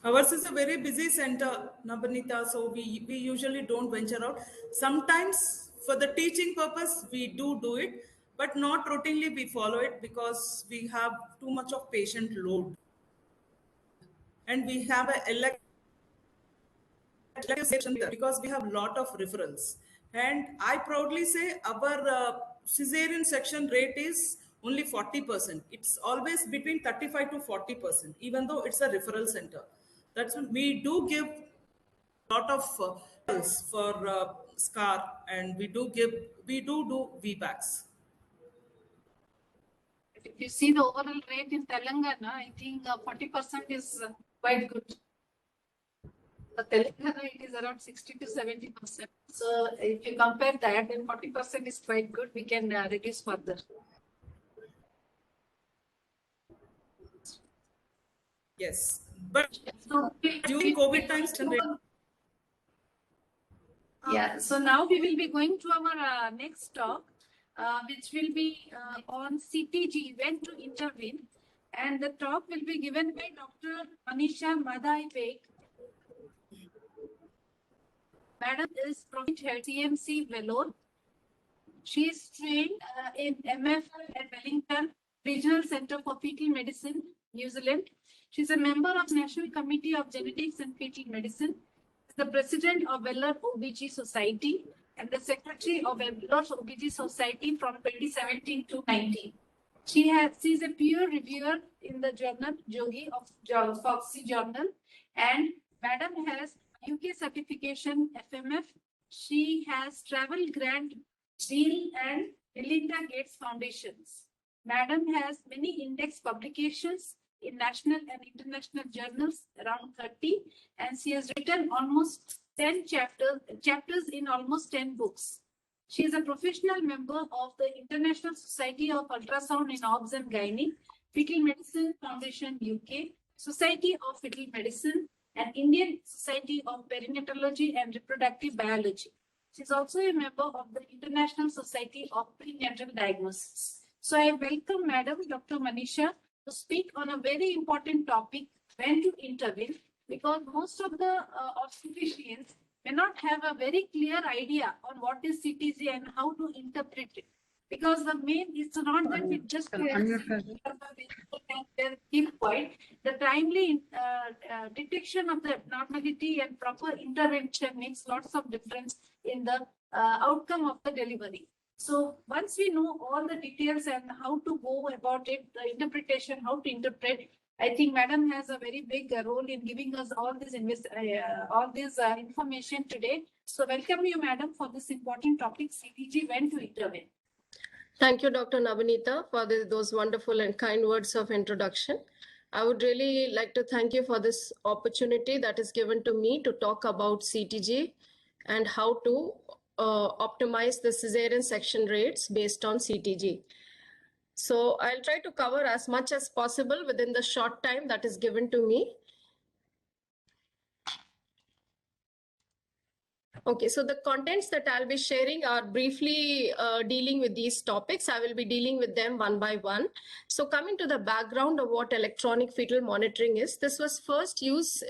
Speaker 12: Ours is a very busy center, Nabnita, so we usually don't venture out. Sometimes for the teaching purpose, we do it, but not routinely we follow it because we have too much of patient load. And we have a elective section there because we have a lot of referrals. And I proudly say our Caesarean section rate is only 40%. It's always between 35 to 40%, even though it's a referral center. That's when we do give a lot of for SCAR, and we do VBACs.
Speaker 1: If you see the overall rate in Telangana, I think 40% is quite good. The Telangana, it is around 60 to 70%. So if you compare that, then 40% is quite good. We can reduce further.
Speaker 12: Yes, but
Speaker 1: so,
Speaker 12: during COVID times,
Speaker 1: yeah. So now we will be going to our next talk, which will be on CTG, when to intervene, and the talk will be given by Dr. Manisha Madhai Beck. Madam is Professor Head CMC Vellore. She is trained in MFL at Wellington Regional Center for Fetal Medicine, New Zealand. She is a member of National Committee of Genetics and Fetal Medicine, the president of Vellore OBG Society, and the secretary of Vellore OBG Society from 2017 to 19. She is a peer reviewer in the journal Jogi of Foxy Journal, and Madam has UK certification FMF. She has travel grant Bill and Melinda Gates Foundations. Madam has many index publications in national and international journals, around 30, and she has written almost 10 chapters in almost 10 books. She is a professional member of the International Society of Ultrasound in Obs and Gynae, Fetal Medicine Foundation UK, Society of Fetal Medicine, and Indian Society of Perinatology and Reproductive Biology. She is also a member of the International Society of Prenatal Diagnosis. So I welcome Madam Dr. Manisha to speak on a very important topic, when to intervene, because most of the obstetricians may not have a very clear idea on what is CTG and how to interpret it. Because the main is not that we just keep quiet. The timely detection of the abnormality and proper intervention makes lots of difference in the outcome of the delivery. So once we know all the details and how to go about it, the interpretation, how to interpret, I think Madam has a very big role in giving us all this information today. So welcome you, Madam, for this important topic, CTG, when to intervene.
Speaker 13: Thank you, Dr. Nabnita, for those wonderful and kind words of introduction. I would really like to thank you for this opportunity that is given to me to talk about CTG and how to optimize the cesarean section rates based on CTG. So I'll try to cover as much as possible within the short time that is given to me. Okay, so the contents that I'll be sharing are briefly dealing with these topics. I will be dealing with them one by one. So coming to the background of what electronic fetal monitoring is, this was first used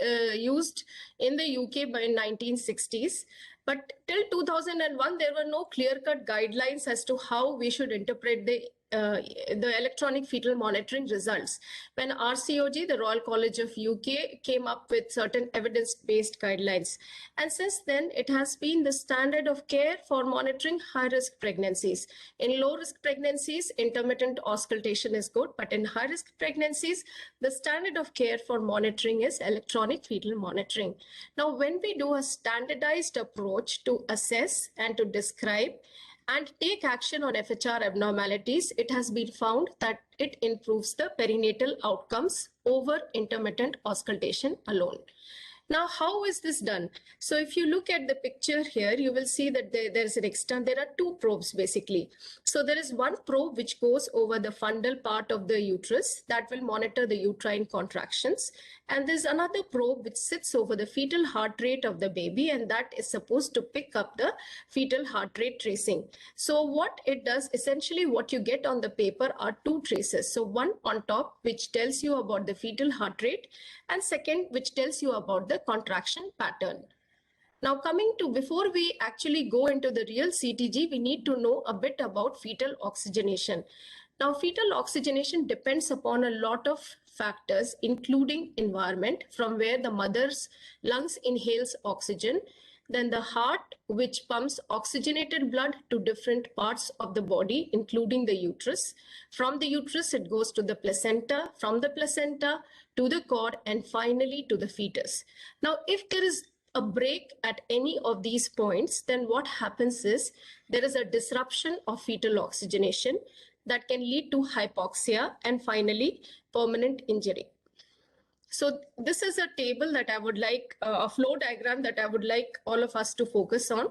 Speaker 13: in the UK by 1960s. But till 2001, there were no clear-cut guidelines as to how we should interpret the electronic fetal monitoring results. When RCOG, the Royal College of UK, came up with certain evidence-based guidelines. And since then, it has been the standard of care for monitoring high-risk pregnancies. In low-risk pregnancies, intermittent auscultation is good, but in high-risk pregnancies, the standard of care for monitoring is electronic fetal monitoring. Now, when we do a standardized approach to assess and to describe and take action on FHR abnormalities, it has been found that it improves the perinatal outcomes over intermittent auscultation alone. Now, how is this done? So if you look at the picture here, you will see that there are two probes basically. So there is one probe which goes over the fundal part of the uterus that will monitor the uterine contractions. And there's another probe which sits over the fetal heart rate of the baby, and that is supposed to pick up the fetal heart rate tracing. So what it does, essentially what you get on the paper are two traces. So one on top, which tells you about the fetal heart rate, and second, which tells you about the contraction pattern. Now before we actually go into the real CTG, we need to know a bit about fetal oxygenation. Now, fetal oxygenation depends upon a lot of factors, including environment, from where the mother's lungs inhales oxygen, then the heart, which pumps oxygenated blood to different parts of the body, including the uterus. From the uterus, it goes to the placenta, from the placenta to the cord, and finally to the fetus. Now, if there is a break at any of these points, then what happens is there is a disruption of fetal oxygenation that can lead to hypoxia and finally permanent injury. So this is a table that I would like, a flow diagram that I would like all of us to focus on.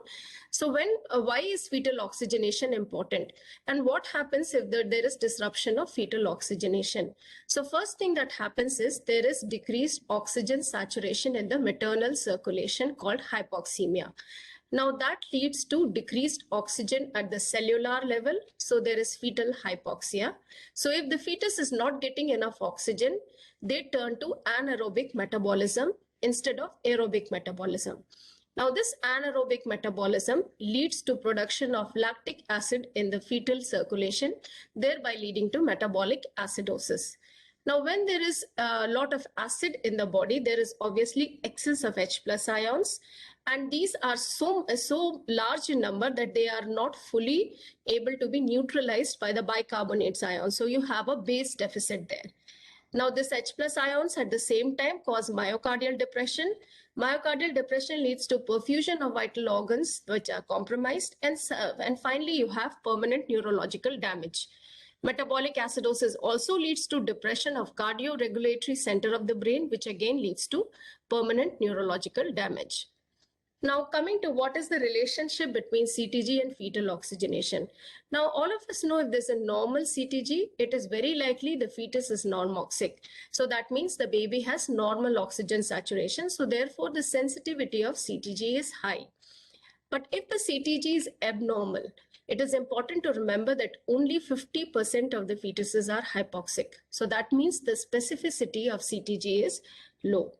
Speaker 13: So why is fetal oxygenation important? And what happens if there is disruption of fetal oxygenation? So first thing that happens is there is decreased oxygen saturation in the maternal circulation called hypoxemia. Now that leads to decreased oxygen at the cellular level. So there is fetal hypoxia. So if the fetus is not getting enough oxygen, they turn to anaerobic metabolism instead of aerobic metabolism. Now this anaerobic metabolism leads to production of lactic acid in the fetal circulation, thereby leading to metabolic acidosis. Now, when there is a lot of acid in the body, there is obviously excess of H+ ions, and these are so large in number that they are not fully able to be neutralized by the bicarbonates ions. So you have a base deficit there. Now, this H+ ions at the same time cause myocardial depression. Myocardial depression leads to perfusion of vital organs which are compromised, and finally you have permanent neurological damage. Metabolic acidosis also leads to depression of cardio-regulatory center of the brain, which again leads to permanent neurological damage. Now, coming to what is the relationship between CTG and fetal oxygenation. Now, all of us know if there's a normal CTG, it is very likely the fetus is normoxic. So that means the baby has normal oxygen saturation. So therefore, the sensitivity of CTG is high. But if the CTG is abnormal, it is important to remember that only 50% of the fetuses are hypoxic. So that means the specificity of CTG is low.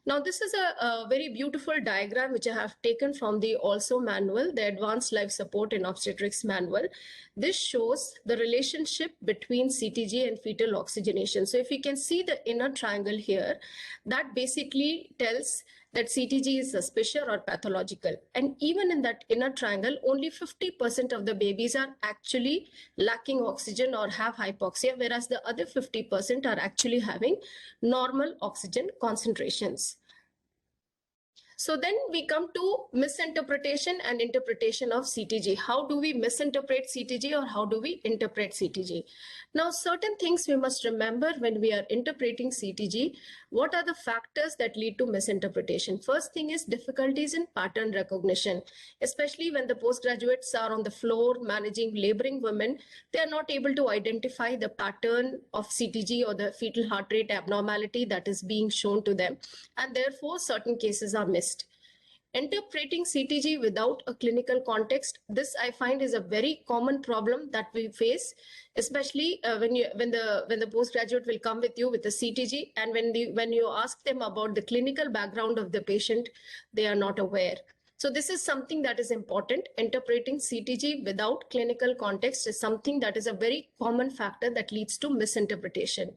Speaker 13: Now, this is a very beautiful diagram which I have taken from the ALSO manual, the Advanced Life Support in Obstetrics manual. This shows the relationship between CTG and fetal oxygenation. So if you can see the inner triangle here, that basically tells that CTG is suspicious or pathological. And even in that inner triangle, only 50% of the babies are actually lacking oxygen or have hypoxia, whereas the other 50% are actually having normal oxygen concentrations. So then we come to misinterpretation and interpretation of CTG. How do we misinterpret CTG or how do we interpret CTG? Now, certain things we must remember when we are interpreting CTG. What are the factors that lead to misinterpretation? First thing is difficulties in pattern recognition, especially when the postgraduates are on the floor managing laboring women. They are not able to identify the pattern of CTG or the fetal heart rate abnormality that is being shown to them, and therefore certain cases are missed. Interpreting CTG without a clinical context, this I find is a very common problem that we face, especially when the postgraduate will come with you with a CTG, and when you ask them about the clinical background of the patient, they are not aware. So this is something that is important. Interpreting CTG without clinical context is something that is a very common factor that leads to misinterpretation.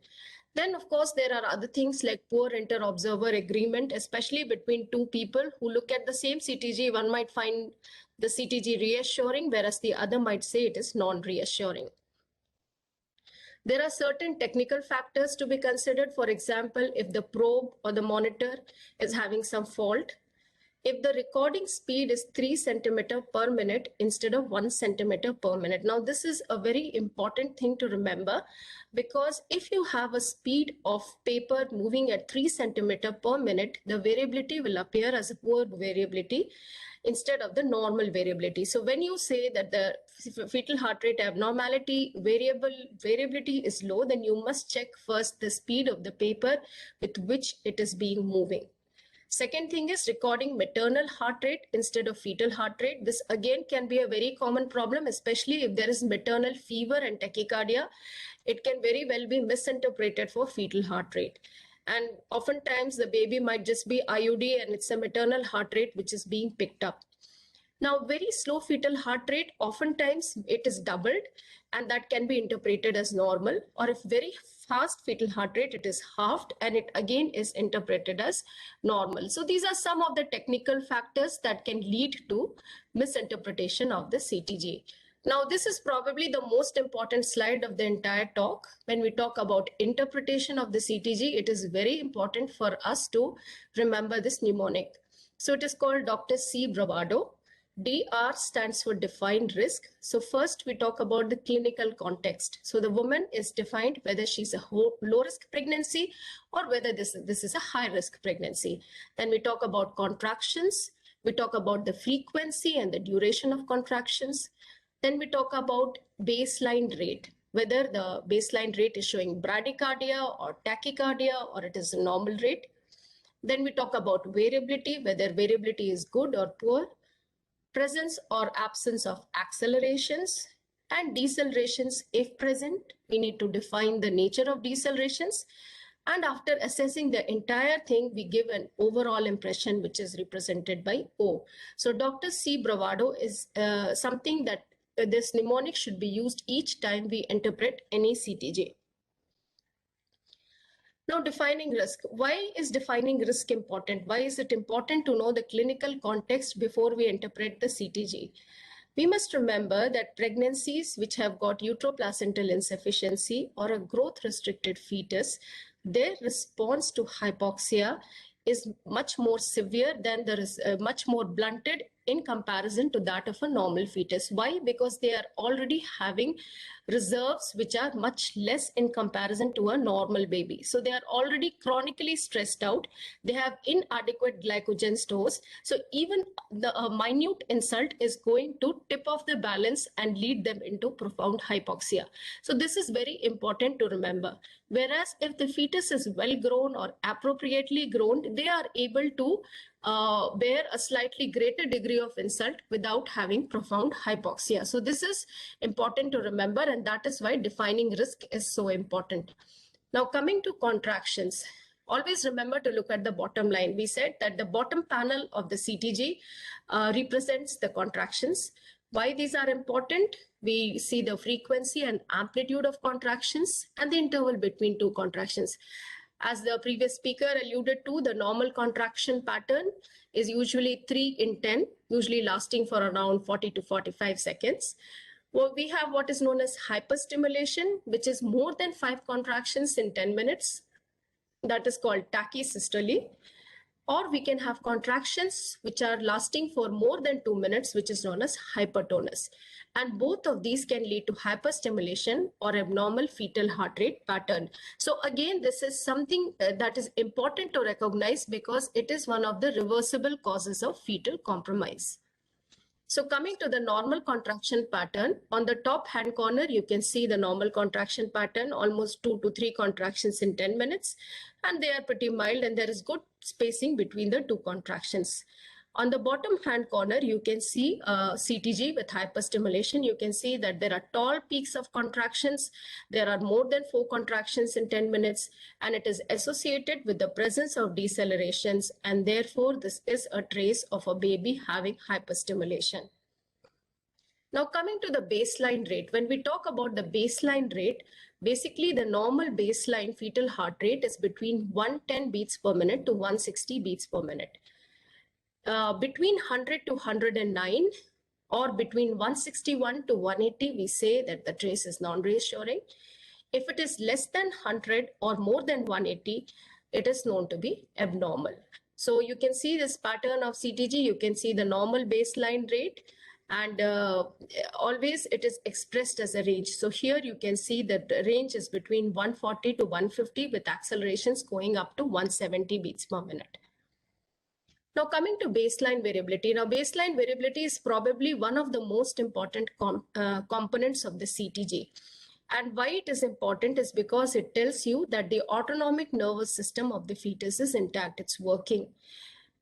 Speaker 13: Then, of course, there are other things like poor inter-observer agreement, especially between two people who look at the same CTG. One might find the CTG reassuring, whereas the other might say it is non-reassuring. There are certain technical factors to be considered. For example, if the probe or the monitor is having some fault, if the recording speed is 3 centimeter per minute instead of 1 centimeter per minute. Now, this is a very important thing to remember, because if you have a speed of paper moving at 3 centimeter per minute, the variability will appear as a poor variability instead of the normal variability. So when you say that the fetal heart rate abnormality variability is low, then you must check first the speed of the paper with which it is being moving. Second thing is recording maternal heart rate instead of fetal heart rate. This again can be a very common problem, especially if there is maternal fever and tachycardia. It can very well be misinterpreted for fetal heart rate. And oftentimes the baby might just be IUD and it's a maternal heart rate which is being picked up. Now, very slow fetal heart rate, oftentimes it is doubled, and that can be interpreted as normal. Or if very fast fetal heart rate, it is halved and it again is interpreted as normal. So these are some of the technical factors that can lead to misinterpretation of the CTG. Now, this is probably the most important slide of the entire talk. When we talk about interpretation of the CTG, it is very important for us to remember this mnemonic. So it is called Dr. C. Bravado. DR stands for defined risk. So first we talk about the clinical context. So the woman is defined whether she's a low risk pregnancy or whether this is a high risk pregnancy. Then we talk about contractions. We talk about the frequency and the duration of contractions. Then we talk about baseline rate, whether the baseline rate is showing bradycardia or tachycardia or it is a normal rate. Then we talk about variability, whether variability is good or poor. Presence or absence of accelerations and decelerations. If present, we need to define the nature of decelerations. And after assessing the entire thing, we give an overall impression, which is represented by O. So Dr. C. Bravado is something that this mnemonic should be used each time we interpret any CTG. Now, defining risk. Why is defining risk important? Why is it important to know the clinical context before we interpret the CTG? We must remember that pregnancies which have got uteroplacental insufficiency or a growth-restricted fetus, their response to hypoxia is much more severe than much more blunted in comparison to that of a normal fetus. Why? Because they are already having reserves which are much less in comparison to a normal baby. So they are already chronically stressed out. They have inadequate glycogen stores. So even the minute insult is going to tip off the balance and lead them into profound hypoxia. So this is very important to remember. Whereas if the fetus is well grown or appropriately grown, they are able to bear a slightly greater degree of insult without having profound hypoxia. So this is important to remember, and that is why defining risk is so important. Now, coming to contractions, always remember to look at the bottom line. We said that the bottom panel of the CTG represents the contractions. Why these are important? We see the frequency and amplitude of contractions and the interval between two contractions. As the previous speaker alluded to, the normal contraction pattern is usually 3 in 10, usually lasting for around 40 to 45 seconds. Well, we have what is known as hyperstimulation, which is more than 5 contractions in 10 minutes. That is called tachysystole. or we can have contractions which are lasting for more than 2 minutes, which is known as hypertonus. And both of these can lead to hyperstimulation or abnormal fetal heart rate pattern. So again, this is something that is important to recognize because it is one of the reversible causes of fetal compromise. So coming to the normal contraction pattern, on the top hand corner, you can see the normal contraction pattern, almost 2 to 3 contractions in 10 minutes. And they are pretty mild and there is good spacing between the 2 contractions. On the bottom hand corner, you can see CTG with hyperstimulation. You can see that there are tall peaks of contractions. There are more than 4 contractions in 10 minutes, and it is associated with the presence of decelerations. And therefore, this is a trace of a baby having hyperstimulation. Now coming to the baseline rate, when we talk about the baseline rate, basically the normal baseline fetal heart rate is between 110 beats per minute to 160 beats per minute. Between 100 to 109 or between 161 to 180, we say that the trace is non-reassuring. If it is less than 100 or more than 180, it is known to be abnormal. So you can see this pattern of CTG, you can see the normal baseline rate, and always it is expressed as a range. So here you can see that the range is between 140 to 150 with accelerations going up to 170 beats per minute. Now coming to baseline variability. Now baseline variability is probably one of the most important components of the CTG. And why it is important is because it tells you that the autonomic nervous system of the fetus is intact, it's working.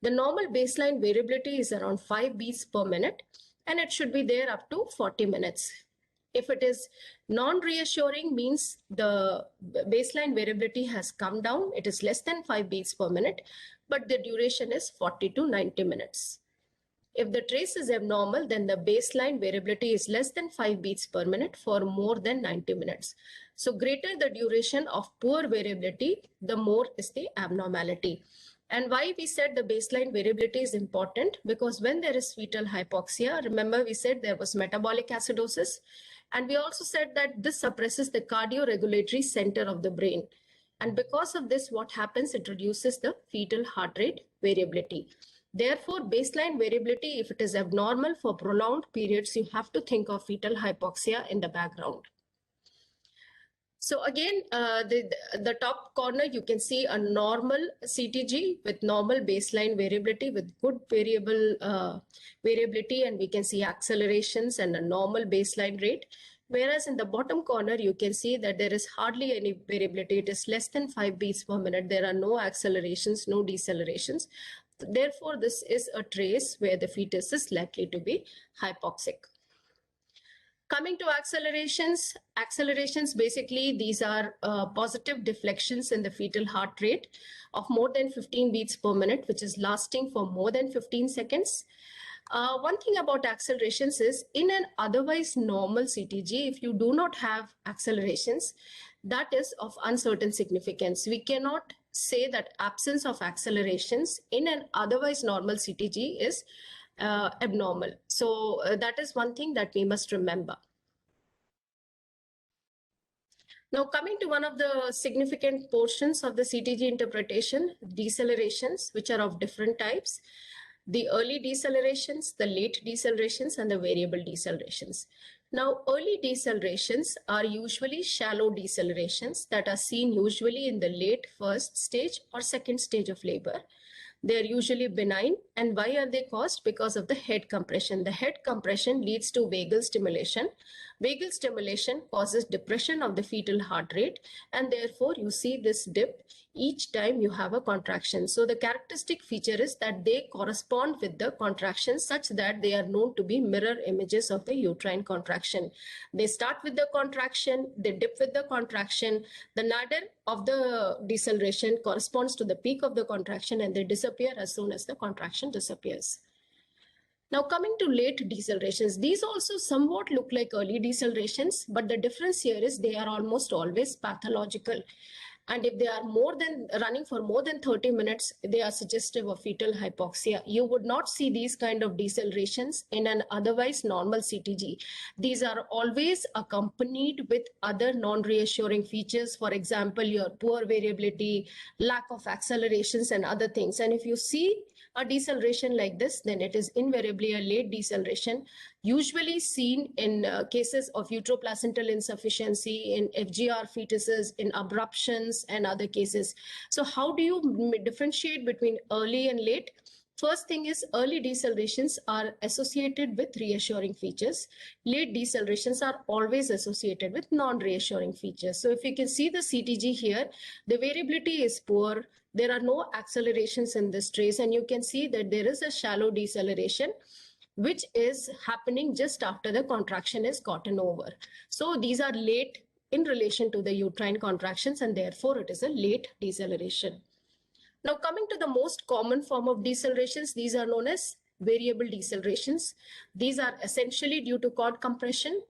Speaker 13: The normal baseline variability is around 5 beats per minute and it should be there up to 40 minutes. If it is non-reassuring, means the baseline variability has come down, it is less than 5 beats per minute, but the duration is 40 to 90 minutes. If the trace is abnormal, then the baseline variability is less than 5 beats per minute for more than 90 minutes. So greater the duration of poor variability, the more is the abnormality. And why we said the baseline variability is important, because when there is fetal hypoxia, remember we said there was metabolic acidosis, and we also said that this suppresses the cardioregulatory center of the brain. And because of this, what happens, it reduces the fetal heart rate variability. Therefore, baseline variability, if it is abnormal for prolonged periods, you have to think of fetal hypoxia in the background. So again, the top corner, you can see a normal CTG with normal baseline variability with good variability, and we can see accelerations and a normal baseline rate. Whereas in the bottom corner, you can see that there is hardly any variability. It is less than 5 beats per minute. There are no accelerations, no decelerations. Therefore, this is a trace where the fetus is likely to be hypoxic. Coming to accelerations, basically these are positive deflections in the fetal heart rate of more than 15 beats per minute, which is lasting for more than 15 seconds. One thing about accelerations is in an otherwise normal CTG, if you do not have accelerations, that is of uncertain significance. We cannot say that absence of accelerations in an otherwise normal CTG is abnormal. So that is one thing that we must remember. Now coming to one of the significant portions of the CTG interpretation, decelerations, which are of different types. The early decelerations, the late decelerations, and the variable decelerations. Now, early decelerations are usually shallow decelerations that are seen usually in the late first stage or second stage of labor. They are usually benign. And why are they caused? Because of the head compression. The head compression leads to vagal stimulation. Vagal stimulation causes depression of the fetal heart rate, and therefore you see this dip each time you have a contraction. So the characteristic feature is that they correspond with the contraction such that they are known to be mirror images of the uterine contraction. They start with the contraction, they dip with the contraction, the nadir of the deceleration corresponds to the peak of the contraction, and they disappear as soon as the contraction disappears. Now coming to late decelerations, these also somewhat look like early decelerations, but the difference here is they are almost always pathological. And if they are running for more than 30 minutes, they are suggestive of fetal hypoxia. You would not see these kind of decelerations in an otherwise normal CTG. These are always accompanied with other non-reassuring features. For example, your poor variability, lack of accelerations and other things. And if you see a deceleration like this, then it is invariably a late deceleration, usually seen in cases of uteroplacental insufficiency, in FGR fetuses, in abruptions and other cases. So how do you differentiate between early and late? First thing is early decelerations are associated with reassuring features. Late decelerations are always associated with non-reassuring features. So if you can see the CTG here, the variability is poor. There are no accelerations in this trace, and you can see that there is a shallow deceleration which is happening just after the contraction is gotten over. So these are late in relation to the uterine contractions, and therefore it is a late deceleration. Now coming to the most common form of decelerations, these are known as variable decelerations. These are essentially due to cord compression,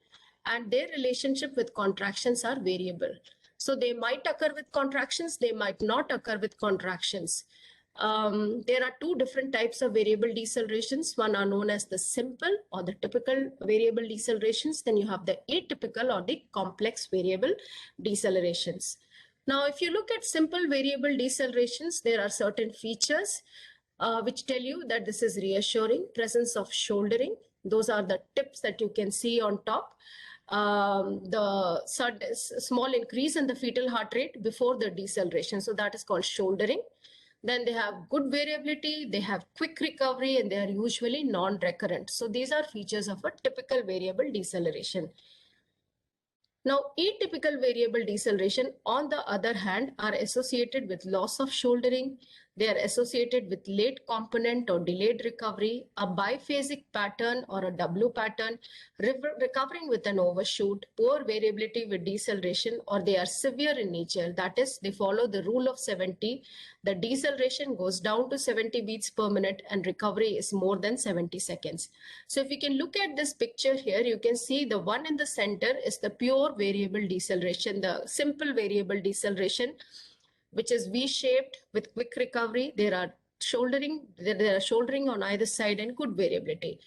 Speaker 13: and their relationship with contractions are variable. So they might occur with contractions, they might not occur with contractions. There are two different types of variable decelerations. One are known as the simple or the typical variable decelerations. Then you have the atypical or the complex variable decelerations. Now, if you look at simple variable decelerations, there are certain features which tell you that this is reassuring. Presence of shouldering. Those are the tips that you can see on top. The small increase in the fetal heart rate before the deceleration. So that is called shouldering. Then they have good variability, they have quick recovery, and they are usually non-recurrent. So these are features of a typical variable deceleration. Now, atypical variable deceleration, on the other hand, are associated with loss of shouldering. They are associated with late component or delayed recovery, a biphasic pattern or a W pattern, recovering with an overshoot, poor variability with deceleration, or they are severe in nature. That is, they follow the rule of 70. The deceleration goes down to 70 beats per minute and recovery is more than 70 seconds. So if you can look at this picture here, you can see the one in the center is the pure variable deceleration, the simple variable deceleration, which is V-shaped with quick recovery. There are shouldering on either side and good variability.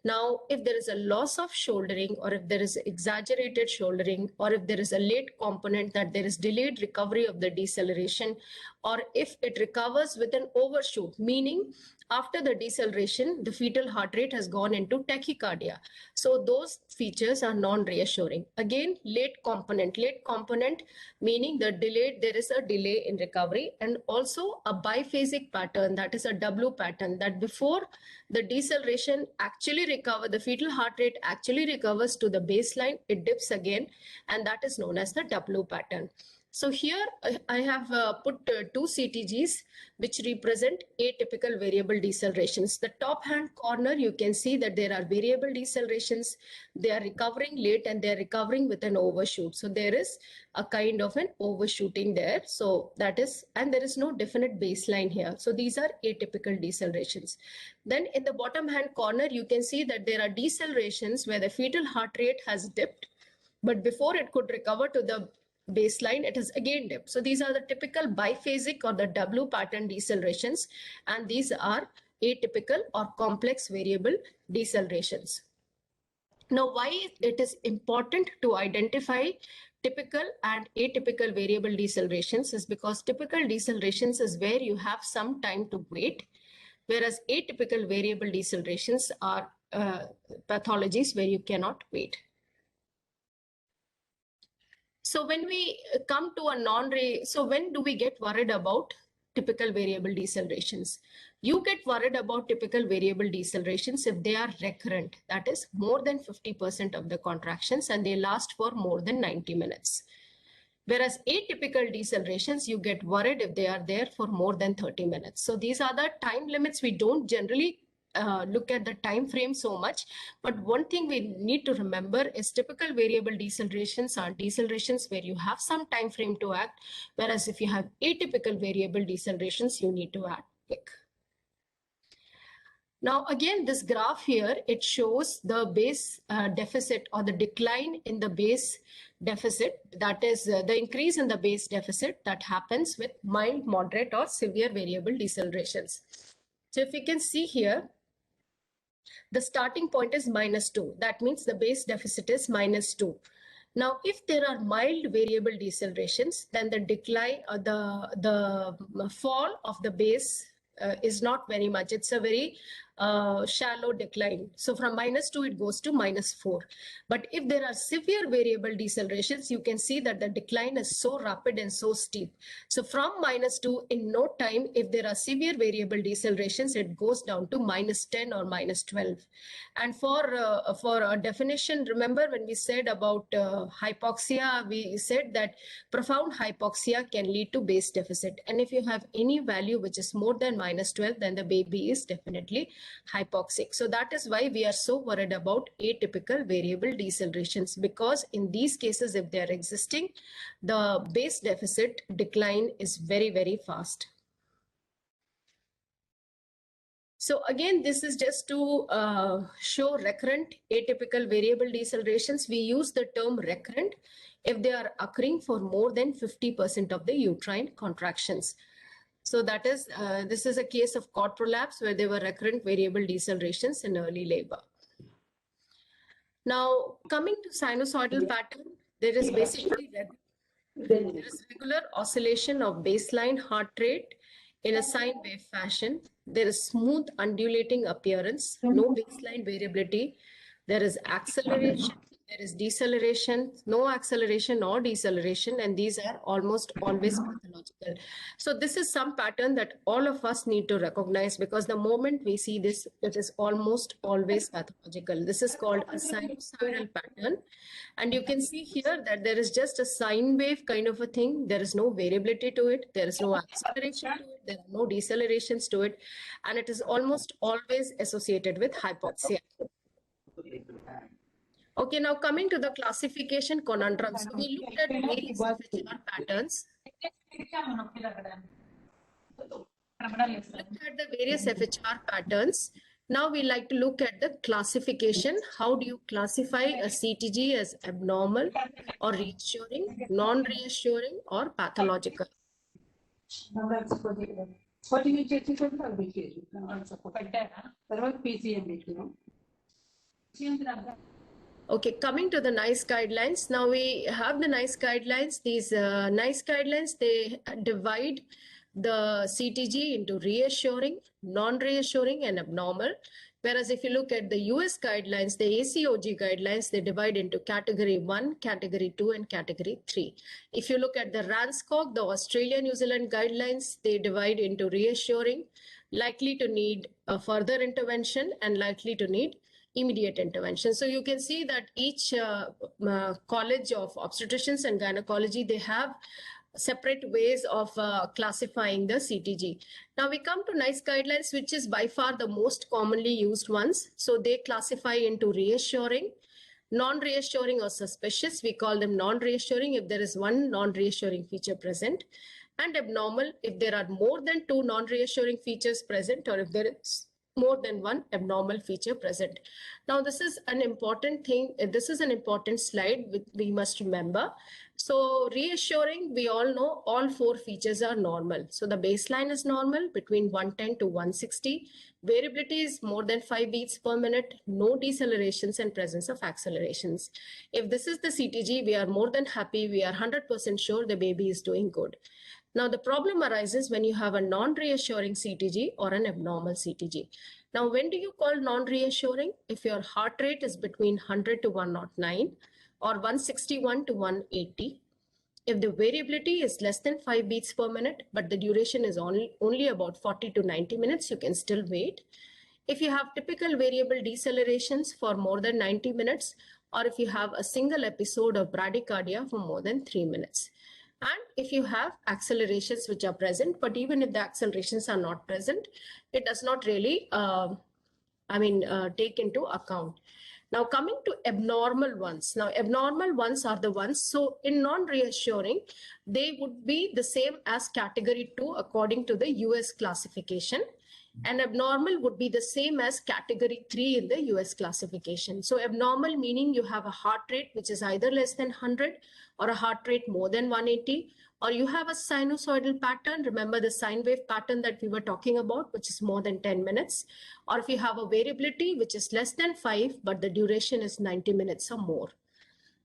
Speaker 13: Now, if there is a loss of shouldering, or if there is exaggerated shouldering, or if there is a late component that there is delayed recovery of the deceleration, or if it recovers with an overshoot, meaning after the deceleration, the fetal heart rate has gone into tachycardia. So those features are non-reassuring. Again, late component meaning there is a delay in recovery, and also a biphasic pattern, that is a W pattern, that before the deceleration actually recovers, the fetal heart rate actually recovers to the baseline, it dips again, and that is known as the W pattern. So here I have put two CTGs which represent atypical variable decelerations. The top hand corner, you can see that there are variable decelerations. They are recovering late and they are recovering with an overshoot. So there is a kind of an overshooting there. So that is, and there is no definite baseline here. So these are atypical decelerations. Then in the bottom hand corner, you can see that there are decelerations where the fetal heart rate has dipped, but before it could recover to the baseline, it has again dipped. So these are the typical biphasic or the W pattern decelerations, and these are atypical or complex variable decelerations. Now, why it is important to identify typical and atypical variable decelerations is because typical decelerations is where you have some time to wait, whereas atypical variable decelerations are pathologies where you cannot wait. So when we come to a when do we get worried about typical variable decelerations? You get worried about typical variable decelerations if they are recurrent, that is more than 50% of the contractions, and they last for more than 90 minutes. Whereas atypical decelerations, you get worried if they are there for more than 30 minutes. So these are the time limits. We don't generally look at the time frame so much, but one thing we need to remember is typical variable decelerations are decelerations where you have some time frame to act, whereas if you have atypical variable decelerations, you need to act quick. Now again, this graph here, it shows the base deficit or the decline in the base deficit, that is the increase in the base deficit that happens with mild, moderate or severe variable decelerations. So if you can see here, the starting point is -2. That means the base deficit is -2. Now, if there are mild variable decelerations, then the decline or the fall of the base is not very much. It's a very shallow decline. So from -2, it goes to -4. But if there are severe variable decelerations, you can see that the decline is so rapid and so steep. So from -2, in no time, if there are severe variable decelerations, it goes down to -10 or -12. And for a definition, remember when we said about hypoxia, we said that profound hypoxia can lead to base deficit. And if you have any value which is more than -12, then the baby is definitely hypoxic. So that is why we are so worried about atypical variable decelerations, because in these cases, if they are existing, the base deficit decline is very, very fast. So again, this is just to show recurrent atypical variable decelerations. We use the term recurrent if they are occurring for more than 50% of the uterine contractions. So that is, this is a case of cord prolapse where there were recurrent variable decelerations in early labor. Now, coming to sinusoidal pattern, there is basically regular oscillation of baseline heart rate in a sine wave fashion. There is smooth undulating appearance, no baseline variability. There is acceleration, there is deceleration, no acceleration or deceleration, and these are almost always pathological. So this is some pattern that all of us need to recognize, because the moment we see this, it is almost always pathological. This is called a sinusoidal pattern. And you can see here that there is just a sine wave kind of a thing. There is no variability to it. There is no acceleration to it. There are no decelerations to it. And it is almost always associated with hypoxia. Okay, now coming to the classification conundrum. So we looked at various FHR patterns. Looked at the various FHR patterns. Now we like to look at the classification. How do you classify a CTG as abnormal or reassuring, non-reassuring or pathological? Okay, coming to the NICE guidelines. Now we have the NICE guidelines. These NICE guidelines, they divide the CTG into reassuring, non-reassuring and abnormal. Whereas if you look at the US guidelines, the ACOG guidelines, they divide into category 1, category 2 and category 3. If you look at the RANSCOG, the Australia New Zealand guidelines, they divide into reassuring, likely to need a further intervention and likely to need immediate intervention. So you can see that each college of obstetricians and gynecology, they have separate ways of classifying the CTG. Now we come to NICE guidelines, which is by far the most commonly used ones. So they classify into reassuring, non-reassuring or suspicious. We call them non-reassuring if there is one non-reassuring feature present, and abnormal if there are more than 2 non-reassuring features present, or if there is more than one abnormal feature present. Now, this is an important thing. This is an important slide we must remember. So reassuring, we all know all 4 features are normal. So the baseline is normal between 110 to 160. Variability is more than 5 beats per minute, no decelerations and presence of accelerations. If this is the CTG, we are more than happy. We are 100% sure the baby is doing good. Now, the problem arises when you have a non-reassuring CTG or an abnormal CTG. Now, when do you call non-reassuring? If your heart rate is between 100 to 109 or 161 to 180. If the variability is less than 5 beats per minute, but the duration is only about 40 to 90 minutes, you can still wait. If you have typical variable decelerations for more than 90 minutes, or if you have a single episode of bradycardia for more than 3 minutes. And if you have accelerations which are present, but even if the accelerations are not present, it does not really, take into account. Now coming to abnormal ones. Now abnormal ones are the ones, so in non-reassuring, they would be the same as category 2 according to the US classification. And abnormal would be the same as category 3 in the US classification. So abnormal meaning you have a heart rate which is either less than 100 or a heart rate more than 180, or you have a sinusoidal pattern. Remember the sine wave pattern that we were talking about, which is more than 10 minutes. Or if you have a variability which is less than 5, but the duration is 90 minutes or more.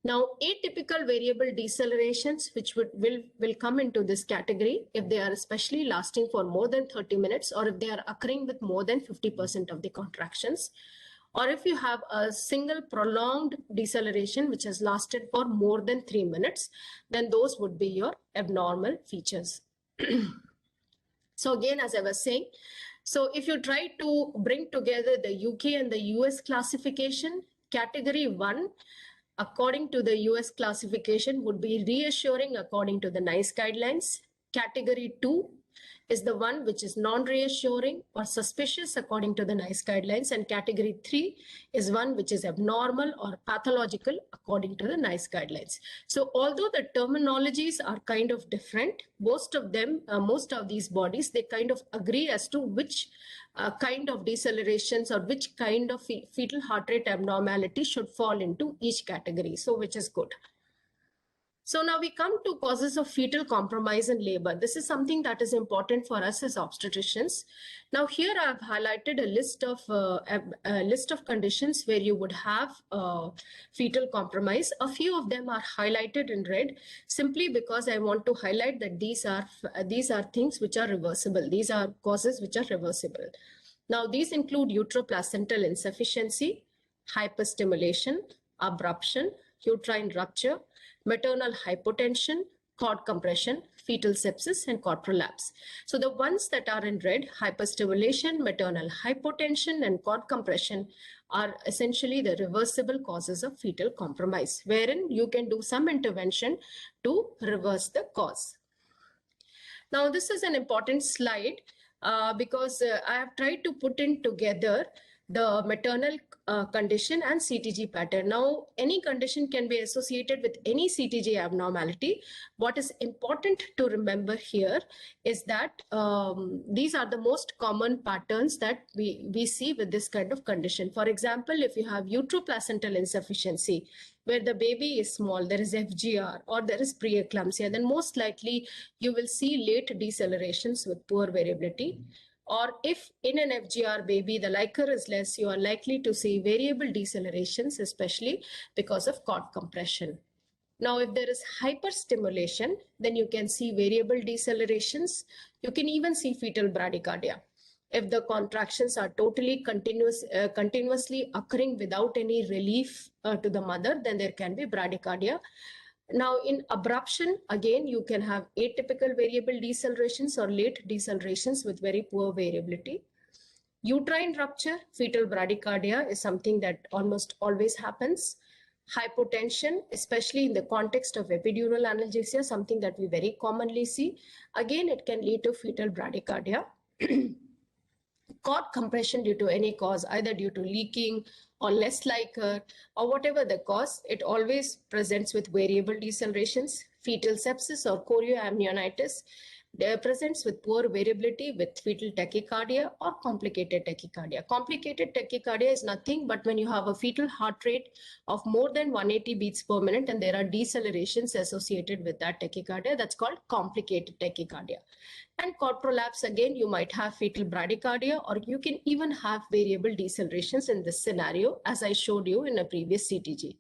Speaker 13: Now, atypical variable decelerations, which will come into this category if they are especially lasting for more than 30 minutes, or if they are occurring with more than 50% of the contractions, or if you have a single prolonged deceleration which has lasted for more than 3 minutes, then those would be your abnormal features. So again, as I was saying, so if you try to bring together the UK and the US classification, category 1, according to the US classification, would be reassuring according to the NICE guidelines. Category 2 is the one which is non-reassuring or suspicious according to the NICE guidelines. And category 3 is one which is abnormal or pathological according to the NICE guidelines. So although the terminologies are kind of different, most of these bodies, they kind of agree as to which kind of decelerations or which kind of fetal heart rate abnormality should fall into each category. So which is good. So now we come to causes of fetal compromise in labor. This is something that is important for us as obstetricians. Now here I've highlighted a list of conditions where you would have fetal compromise. A few of them are highlighted in red simply because I want to highlight that these are things which are reversible. These are causes which are reversible. Now these include uteroplacental insufficiency, hyperstimulation, abruption, uterine rupture, maternal hypotension, cord compression, fetal sepsis, and cord prolapse. So the ones that are in red, hyperstimulation, maternal hypotension, and cord compression, are essentially the reversible causes of fetal compromise, wherein you can do some intervention to reverse the cause. Now, this is an important slide because I have tried to put in together the maternal condition and CTG pattern. Now, any condition can be associated with any CTG abnormality. What is important to remember here is that these are the most common patterns that we see with this kind of condition. For example, if you have uteroplacental insufficiency, where the baby is small, there is FGR or there is preeclampsia, then most likely you will see late decelerations with poor variability. Or if in an FGR baby, the liquor is less, you are likely to see variable decelerations, especially because of cord compression. Now, if there is hyperstimulation, then you can see variable decelerations. You can even see fetal bradycardia. If the contractions are totally continuously occurring without any relief to the mother, then there can be bradycardia. Now, in abruption, again, you can have atypical variable decelerations or late decelerations with very poor variability. Uterine rupture, fetal bradycardia is something that almost always happens. Hypotension, especially in the context of epidural analgesia, something that we very commonly see. Again, it can lead to fetal bradycardia. Cord compression due to any cause, either due to leaking or less liquor or whatever the cause, it always presents with variable decelerations. Fetal sepsis or chorioamnionitis presents with poor variability with fetal tachycardia or complicated tachycardia. Complicated tachycardia is nothing but when you have a fetal heart rate of more than 180 beats per minute and there are decelerations associated with that tachycardia, that's called complicated tachycardia. And cord prolapse, again, you might have fetal bradycardia or you can even have variable decelerations in this scenario, as I showed you in a previous CTG.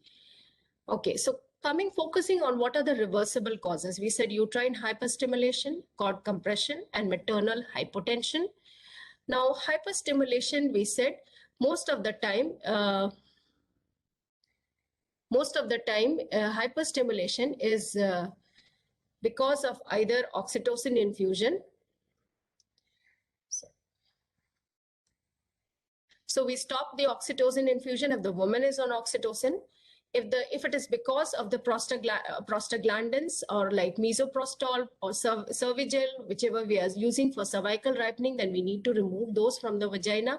Speaker 13: Okay, so focusing on what are the reversible causes. We said uterine hyperstimulation, cord compression, and maternal hypotension. Now, hyperstimulation, we said most of the time, hyperstimulation is because of either oxytocin infusion. So we stop the oxytocin infusion if the woman is on oxytocin. If it is because of the prostaglandins or like misoprostol or Cervigel, whichever we are using for cervical ripening, then we need to remove those from the vagina.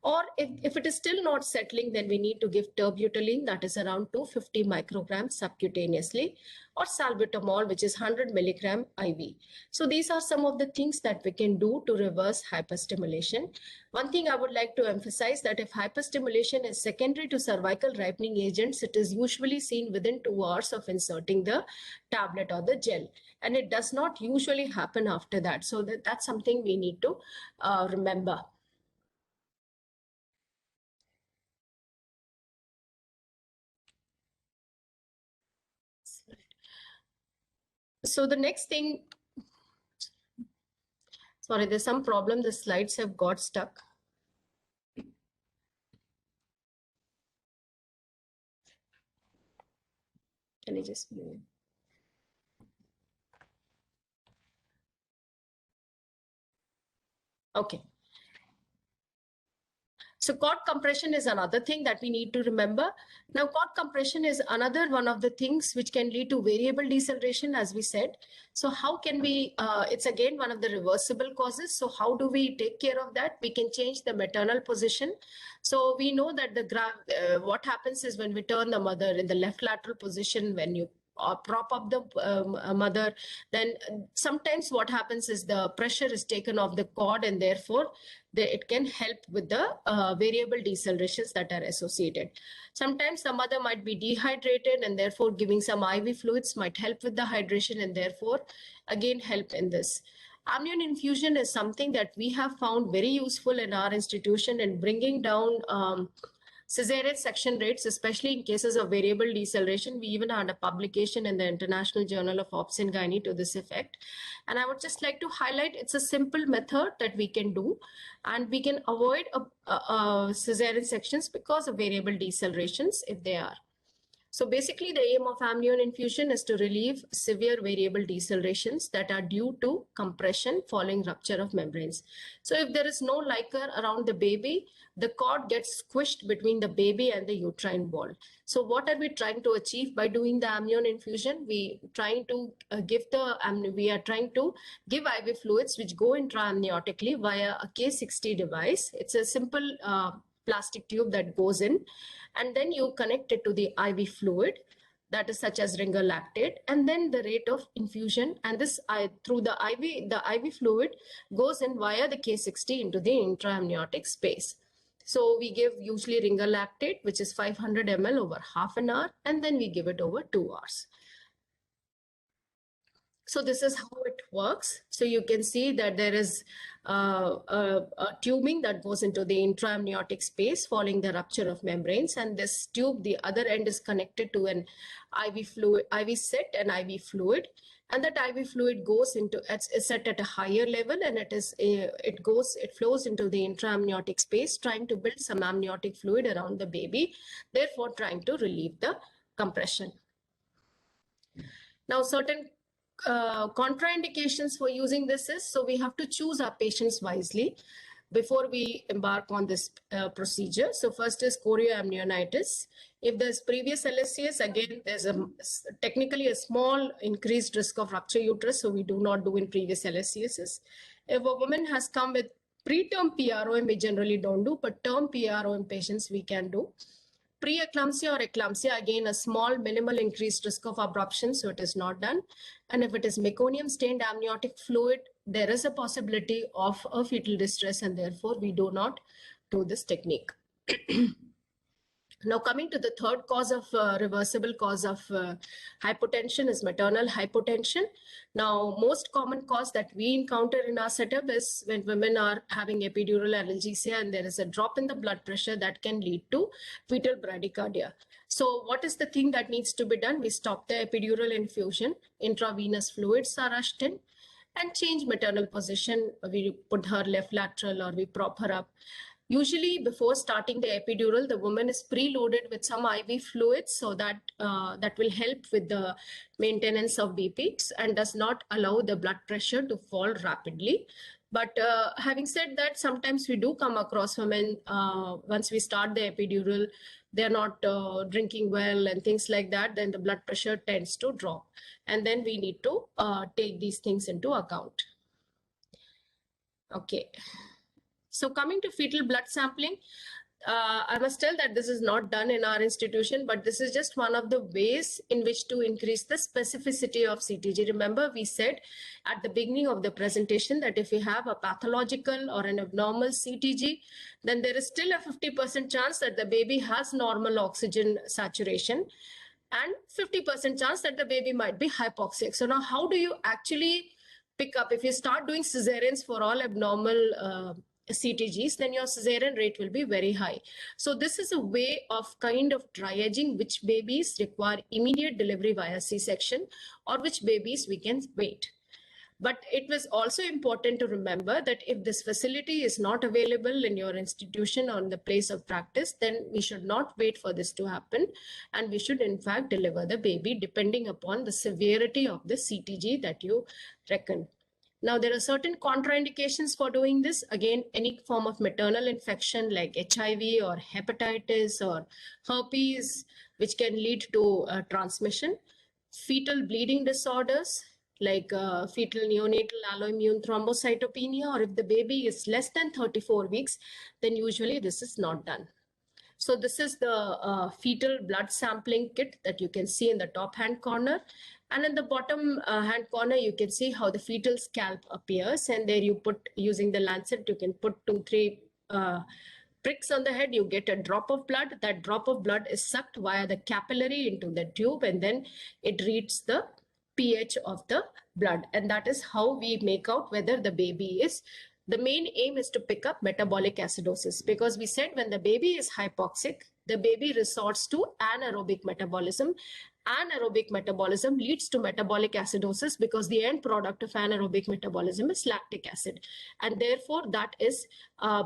Speaker 13: Or if it is still not settling, then we need to give terbutaline, that is around 250 micrograms subcutaneously, or salbutamol, which is 100 milligram IV. So these are some of the things that we can do to reverse hyperstimulation. One thing I would like to emphasize that if hyperstimulation is secondary to cervical ripening agents, it is usually seen within 2 hours of inserting the tablet or the gel. And it does not usually happen after that. So that's something we need to remember. So the next thing, sorry, there's some problem. The slides have got stuck. Can you just move? Okay. So cord compression is another thing that we need to remember. Now, cord compression is another one of the things which can lead to variable deceleration, as we said. So how can we, it's again one of the reversible causes. So how do we take care of that? We can change the maternal position. So we know that what happens is when we turn the mother in the left lateral position, when you prop up the mother, then sometimes what happens is the pressure is taken off the cord, and therefore it can help with the variable decelerations that are associated. Sometimes the mother might be dehydrated, and therefore giving some IV fluids might help with the hydration, and therefore again help in this. Amnion infusion is something that we have found very useful in our institution in bringing down Caesarean section rates, especially in cases of variable deceleration. We even had a publication in the International Journal of Obs and Gynae to this effect. And I would just like to highlight, it's a simple method that we can do, and we can avoid Caesarean sections because of variable decelerations if they are. So basically the aim of amnion infusion is to relieve severe variable decelerations that are due to compression following rupture of membranes. So if there is no liquor around the baby, the cord gets squished between the baby and the uterine wall. So what are we trying to achieve by doing the amnion infusion? We are trying to give IV fluids which go intraamniotically via a K60 device. It's a simple plastic tube that goes in, and then you connect it to the IV fluid, that is such as ringer lactate, and then the rate of infusion, and this through the IV fluid goes in via the K60 into the intraamniotic space. So we give usually ringer lactate, which is 500 ml over half an hour, and then we give it over 2 hours. So this is how it works. So you can see that there is a tubing that goes into the intraamniotic space following the rupture of membranes, and this tube, the other end is connected to an IV set and IV fluid, and that IV fluid goes into, it's set at a higher level, and it flows into the intraamniotic space, trying to build some amniotic fluid around the baby, therefore trying to relieve the compression. Now, certain contraindications for using this is, so we have to choose our patients wisely before we embark on this procedure. So first is chorioamnionitis. If there's previous LSCS, again, there's technically a small increased risk of rupture uterus, so we do not do in previous LSCSs. If a woman has come with preterm PROM, we generally don't do, but term PROM patients we can do. Pre-eclampsia or eclampsia, again, a small minimal increased risk of abruption, so it is not done. And if it is meconium stained amniotic fluid, there is a possibility of a fetal distress, and therefore we do not do this technique. Now, coming to the third cause of reversible cause of hypotension is maternal hypotension. Now, most common cause that we encounter in our setup is when women are having epidural analgesia and there is a drop in the blood pressure that can lead to fetal bradycardia. So what is the thing that needs to be done? We stop the epidural infusion, intravenous fluids are rushed in, and change maternal position. We put her left lateral or we prop her up. Usually before starting the epidural, the woman is preloaded with some IV fluids, so that that will help with the maintenance of BP and does not allow the blood pressure to fall rapidly. But having said that, sometimes we do come across women, once we start the epidural, they're not drinking well and things like that, then the blood pressure tends to drop. And then we need to take these things into account. Okay. So coming to fetal blood sampling, I must tell that this is not done in our institution, but this is just one of the ways in which to increase the specificity of CTG. Remember, we said at the beginning of the presentation that if we have a pathological or an abnormal CTG, then there is still a 50% chance that the baby has normal oxygen saturation and 50% chance that the baby might be hypoxic. So now how do you actually pick up? If you start doing cesareans for all abnormal CTGs, then your cesarean rate will be very high. So this is a way of kind of triaging which babies require immediate delivery via C-section or which babies we can wait. But it was also important to remember that if this facility is not available in your institution or in the place of practice, then we should not wait for this to happen. And we should in fact deliver the baby depending upon the severity of the CTG that you reckon. Now, there are certain contraindications for doing this. Again, any form of maternal infection like HIV or hepatitis or herpes, which can lead to transmission. Fetal bleeding disorders like fetal neonatal alloimmune thrombocytopenia, or if the baby is less than 34 weeks, then usually this is not done. So this is the fetal blood sampling kit that you can see in the top hand corner. And in the bottom hand corner, you can see how the fetal scalp appears. And there you put, using the lancet, you can put 2-3 pricks on the head. You get a drop of blood. That drop of blood is sucked via the capillary into the tube, and then it reads the pH of the blood. And that is how we make out whether the baby is. The main aim is to pick up metabolic acidosis, because we said when the baby is hypoxic, the baby resorts to anaerobic metabolism. Anaerobic metabolism leads to metabolic acidosis because the end product of anaerobic metabolism is lactic acid. And therefore, that is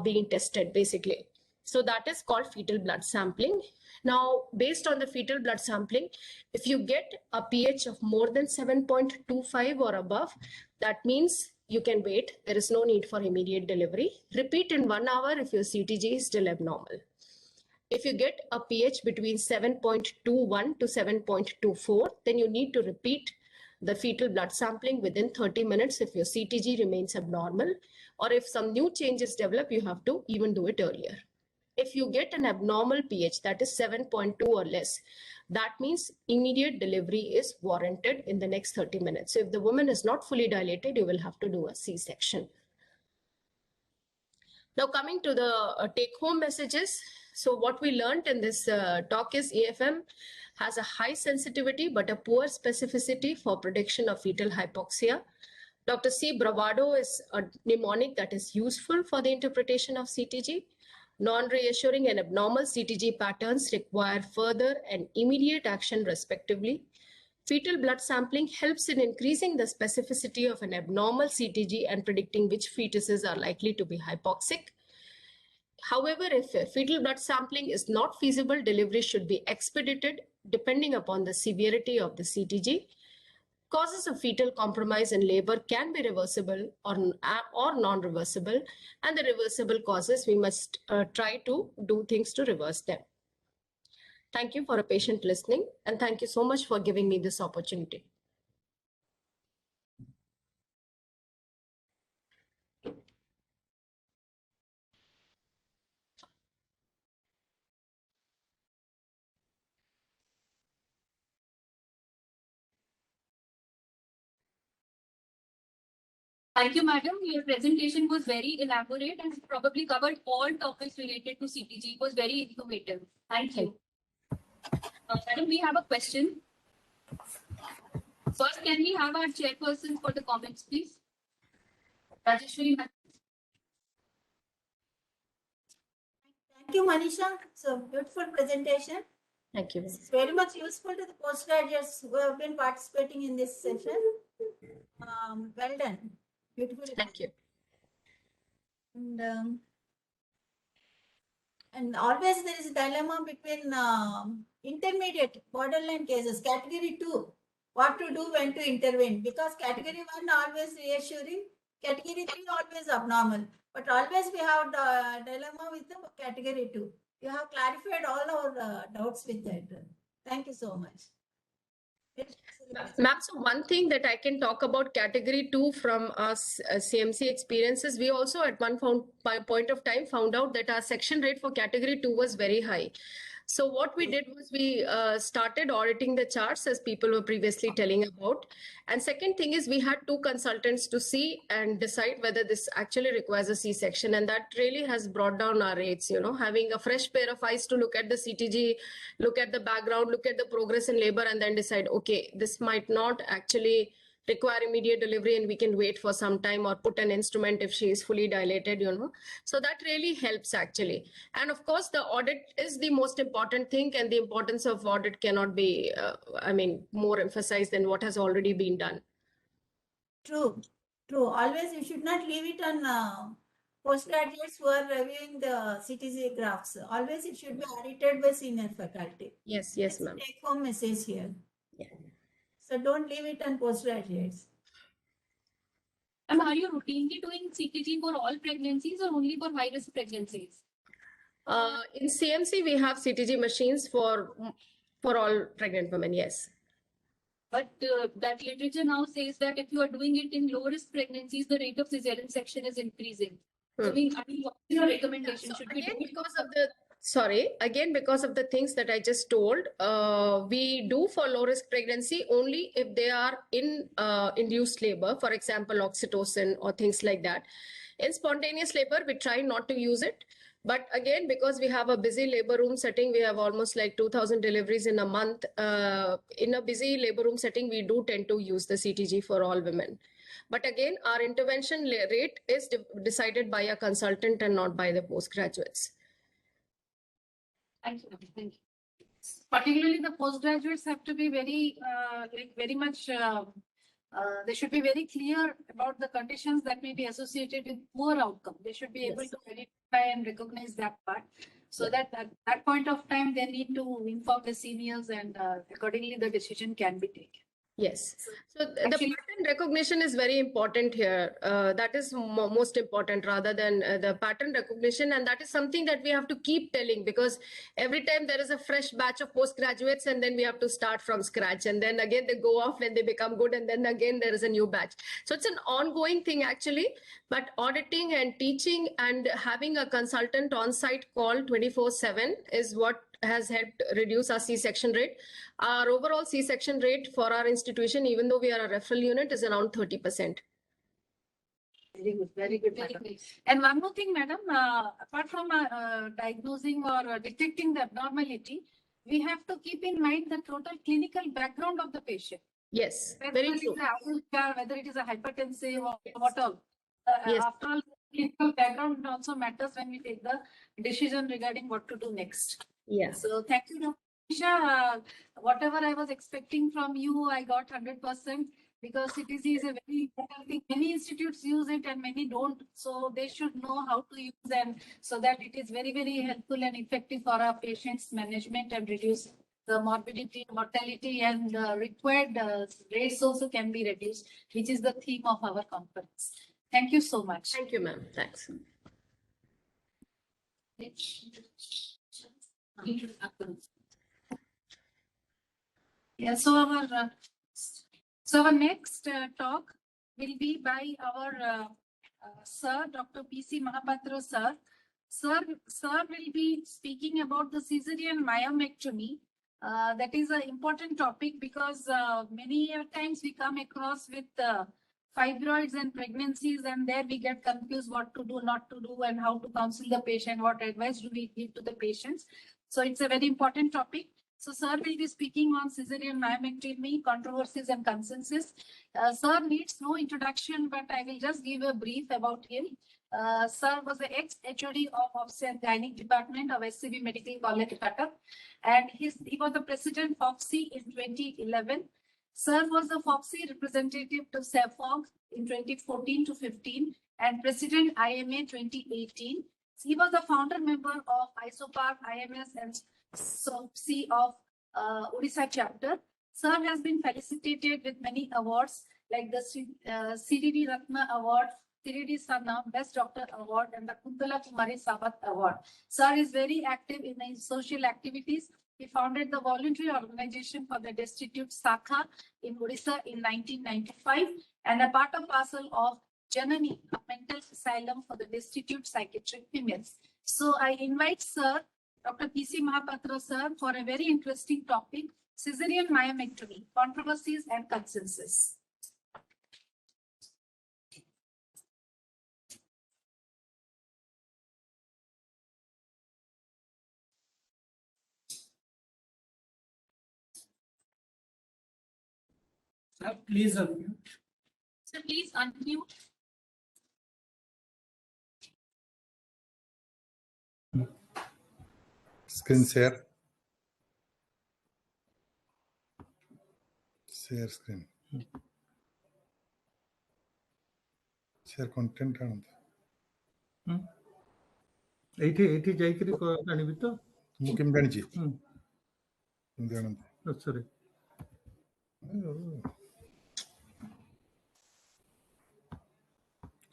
Speaker 13: being tested basically. So that is called fetal blood sampling. Now, based on the fetal blood sampling, if you get a pH of more than 7.25 or above, that means you can wait. There is no need for immediate delivery. Repeat in 1 hour if your CTG is still abnormal. If you get a pH between 7.21 to 7.24, then you need to repeat the fetal blood sampling within 30 minutes if your CTG remains abnormal, or if some new changes develop, you have to even do it earlier. If you get an abnormal pH that is 7.2 or less, that means immediate delivery is warranted in the next 30 minutes. So if the woman is not fully dilated, you will have to do a C-section. Now coming to the take-home messages. So what we learned in this talk is AFM has a high sensitivity but a poor specificity for prediction of fetal hypoxia. Dr. C. Bravado is a mnemonic that is useful for the interpretation of CTG. Non-reassuring and abnormal CTG patterns require further and immediate action respectively. Fetal blood sampling helps in increasing the specificity of an abnormal CTG and predicting which fetuses are likely to be hypoxic. However, if fetal blood sampling is not feasible, delivery should be expedited depending upon the severity of the CTG. Causes of fetal compromise in labor can be reversible or non-reversible, and the reversible causes, we must try to do things to reverse them. Thank you for a patient listening, and thank you so much for giving me this opportunity.
Speaker 2: Thank you, madam. Your presentation was very elaborate and probably covered all topics related to CTG. It was very informative. Thank you. Madam, we have a question. First, can we have our chairperson for the comments, please? Rajeshwari, madam.
Speaker 11: Thank you, Manisha. So beautiful presentation.
Speaker 13: Thank you.
Speaker 11: It's very much useful to the postgraduates who have been participating in this session. Well done. Beautiful.
Speaker 13: Thank you.
Speaker 11: And always there is a dilemma between intermediate borderline cases, category 2, what to do when to intervene, because category 1 always reassuring, category 3 always abnormal, but always we have the dilemma with the category 2. You have clarified all our doubts with that. Thank you so much.
Speaker 13: Ma'am, so one thing that I can talk about category 2 from our CMC experiences, we also at one point of time found out that our section rate for category 2 was very high. So what we did was we started auditing the charts as people were previously telling about. And second thing is we had 2 consultants to see and decide whether this actually requires a C-section. And that really has brought down our rates, you know, having a fresh pair of eyes to look at the CTG, look at the background, look at the progress in labor, and then decide, okay, this might not actually require immediate delivery and we can wait for some time or put an instrument if she is fully dilated, you know. So that really helps actually. And of course, the audit is the most important thing, and the importance of audit cannot be, more emphasized than what has already been done.
Speaker 11: True, true. Always you should not leave it on postgraduates who are reviewing the CTG graphs. Always it should be audited by senior faculty.
Speaker 13: Yes, ma'am.
Speaker 11: Take home message here.
Speaker 13: Yeah.
Speaker 11: So don't leave it on postgraduates.
Speaker 2: And are you routinely doing CTG for all pregnancies or only for high-risk pregnancies?
Speaker 13: In CMC, we have CTG machines for all pregnant women, yes.
Speaker 2: But that literature now says that if you are doing it in low-risk pregnancies, the rate of cesarean section is increasing. So, what is your recommendation? Should we do it
Speaker 13: because of the things that I just told, we do for low-risk pregnancy only if they are in induced labor, for example, oxytocin or things like that. In spontaneous labor, we try not to use it. But again, because we have a busy labor room setting, we have almost like 2,000 deliveries in a month. In a busy labor room setting, we do tend to use the CTG for all women. But again, our intervention rate is decided by a consultant and not by the postgraduates.
Speaker 2: Thank you. Thank you.
Speaker 1: Particularly the postgraduates have to be very, they should be very clear about the conditions that may be associated with poor outcome. They should be able to identify and recognize that part. So that at that point of time, they need to inform the seniors, and accordingly the decision can be taken.
Speaker 13: Yes. So the pattern recognition is very important here. That is most important rather than the pattern recognition. And that is something that we have to keep telling, because every time there is a fresh batch of postgraduates and then we have to start from scratch. And then again, they go off and they become good. And then again, there is a new batch. So it's an ongoing thing actually, but auditing and teaching and having a consultant on site call 24/7 is what has helped reduce our C-section rate. Our overall C-section rate for our institution, even though we are a referral unit, is around 30%.
Speaker 1: Very good, very good. Very good. And one more thing, madam, apart from diagnosing or detecting the abnormality, we have to keep in mind the total clinical background of the patient.
Speaker 13: Yes,
Speaker 1: whether
Speaker 13: very
Speaker 1: it
Speaker 13: true.
Speaker 1: is whether it is a hypertensive or whatever.
Speaker 13: Yes.
Speaker 1: After all, clinical background also matters when we take the decision regarding what to do next.
Speaker 13: Yeah.
Speaker 1: So thank you, Dr. Manisha. Whatever I was expecting from you, I got 100%, because CTG is a very important thing. Many institutes use it and many don't. So they should know how to use them so that it is very, very helpful and effective for our patients' management and reduce the morbidity, mortality, and required rates also can be reduced, which is the theme of our conference. Thank you so much.
Speaker 13: Thank you, ma'am. Thanks.
Speaker 1: Yeah, so our next talk will be by our sir, Dr. P.C. Mohapatra, sir. Sir will be speaking about the Caesarian myomectomy. That is an important topic because many times we come across with fibroids and pregnancies, and there we get confused what to do, not to do, and how to counsel the patient, what advice do we give to the patients. So it's a very important topic. So sir will be speaking on Caesarian myomectomy, controversies and consensus. Sir needs no introduction, but I will just give a brief about him. Sir was the ex-HOD of Obstetrics and Gynec Department of SCB Medical College, Cuttack, and he was the president of FOPSI in 2011. Sir was the FOPSI representative to SAFOG in 2014 to 15 and president IMA 2018. He was the founder member of ISOPAR, IMS and SOPSI of Odisha chapter. Sir has been felicitated with many awards like the CDD Ratna Award, CDD Sana Best Doctor Award, and the Kuntala Kumari Sabat Award. Sir is very active in his social activities He founded the Voluntary Organization for the Destitute Sakha in Odisha in 1995 and a part and parcel of Janani, a mental asylum for the destitute psychiatric females. So I invite Sir Dr. P.C. Mohapatra sir for a very interesting topic, Caesarean myomectomy, controversies and consensus.
Speaker 8: Sir, please unmute.
Speaker 2: So please unmute.
Speaker 5: Screen share. Share screen. Share content.
Speaker 14: ଏଇଠି ଯାଇକିରି ଜାଣିବି ତ
Speaker 5: ମୁଁ କେମିତି ଜାଣିଛି
Speaker 14: ହୁଁ
Speaker 5: କେମିତି ଜାଣନ୍ତି
Speaker 14: ସରି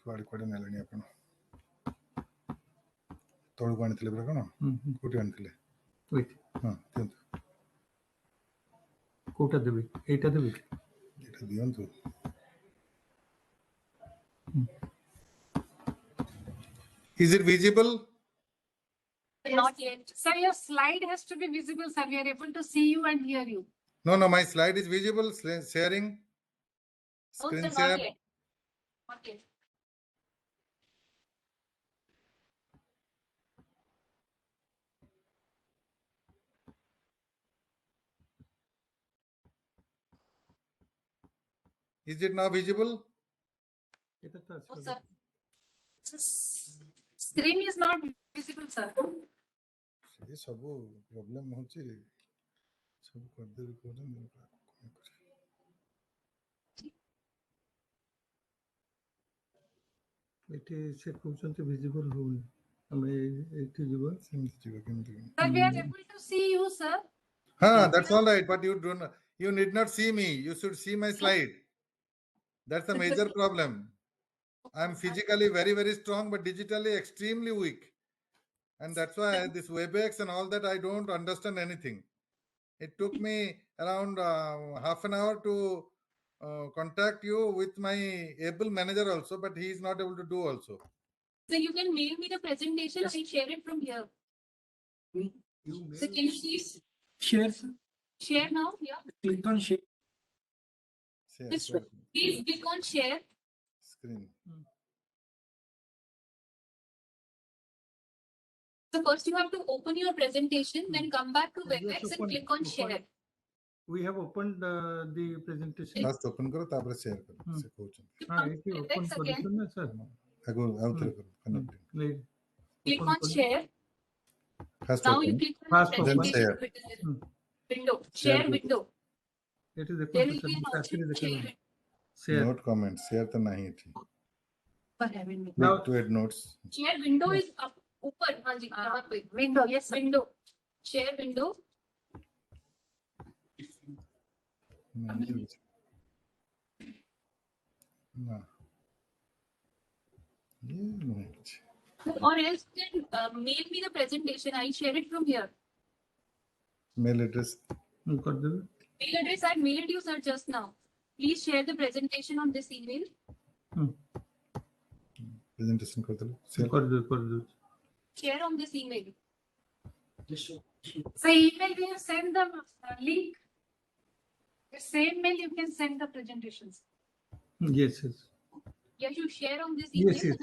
Speaker 5: କୁଆଡେ କୁଆଡେ ନେଲେଣି ଆପଣ ତଳକୁ ଆଣିଥିଲେ ପୁରା କଣ କୋଉଠି ଆଣିଥିଲେ ହଁ ଦିଅନ୍ତୁ
Speaker 14: କୋଉଟା ଦେବି ଏଇଟା ଦେବି
Speaker 5: ଏଇଟା ଦିଅନ୍ତୁ Is it visible?
Speaker 1: Not yet. Sir, your slide has to be visible, sir. We are able to see you and hear you.
Speaker 5: No, my slide is visible. Sharing. Screen share.
Speaker 2: Not yet. Okay.
Speaker 5: Is it now visible?
Speaker 1: Oh, sir. Screen is not visible, sir.
Speaker 5: ये सब problem होची सब कर दे
Speaker 14: ଏଠି ସେ କହୁଛନ୍ତି visible ହଉନି ଆମେ ଏଇଠି ଯିବା
Speaker 5: ସେମିତି ଯିବା କେମିତି
Speaker 1: Sir, we are able to see you, sir.
Speaker 5: That's all right, but you need not see me. You should see my slide. That's a major problem. I'm physically very, very strong, but digitally extremely weak. And that's why this WebEx and all that, I don't understand anything. It took me around half an hour to contact you with my able manager also, but he is not able to do also.
Speaker 2: So you can mail me the presentation. I'll share it from here. So can you please
Speaker 8: Share, sir.
Speaker 2: share now? Yeah.
Speaker 8: Click on share.
Speaker 2: Please click on share.
Speaker 5: Screen.
Speaker 2: So first you have to open your presentation, then come back to WebEx and click on share.
Speaker 14: We have opened the presentation.
Speaker 5: First open करो तापर share करो से coach
Speaker 14: हाँ ऐसे open position में sir
Speaker 5: आगो outer करो connecting
Speaker 2: click on share.
Speaker 5: First
Speaker 2: Now
Speaker 5: open.
Speaker 2: you click on
Speaker 5: First
Speaker 2: the presentation window. Share window.
Speaker 14: it is
Speaker 2: There will be an option to share.
Speaker 5: Note comment share तो नहीं थी
Speaker 2: Now
Speaker 5: to add notes
Speaker 2: share window is up open. हाँ जी यहाँ पे window. Yes, window. Share window.
Speaker 5: ना
Speaker 2: Or else you can mail me the presentation. I'll share it from here.
Speaker 5: Mail address
Speaker 2: Mail address I mailed you, sir, just now. Please share the presentation on this email.
Speaker 5: presentation कर दो
Speaker 2: Share on this email.
Speaker 1: So email we have sent the link. The same mail you can send the presentations.
Speaker 14: yes
Speaker 2: Yeah, you share on this email.
Speaker 14: yes
Speaker 2: Share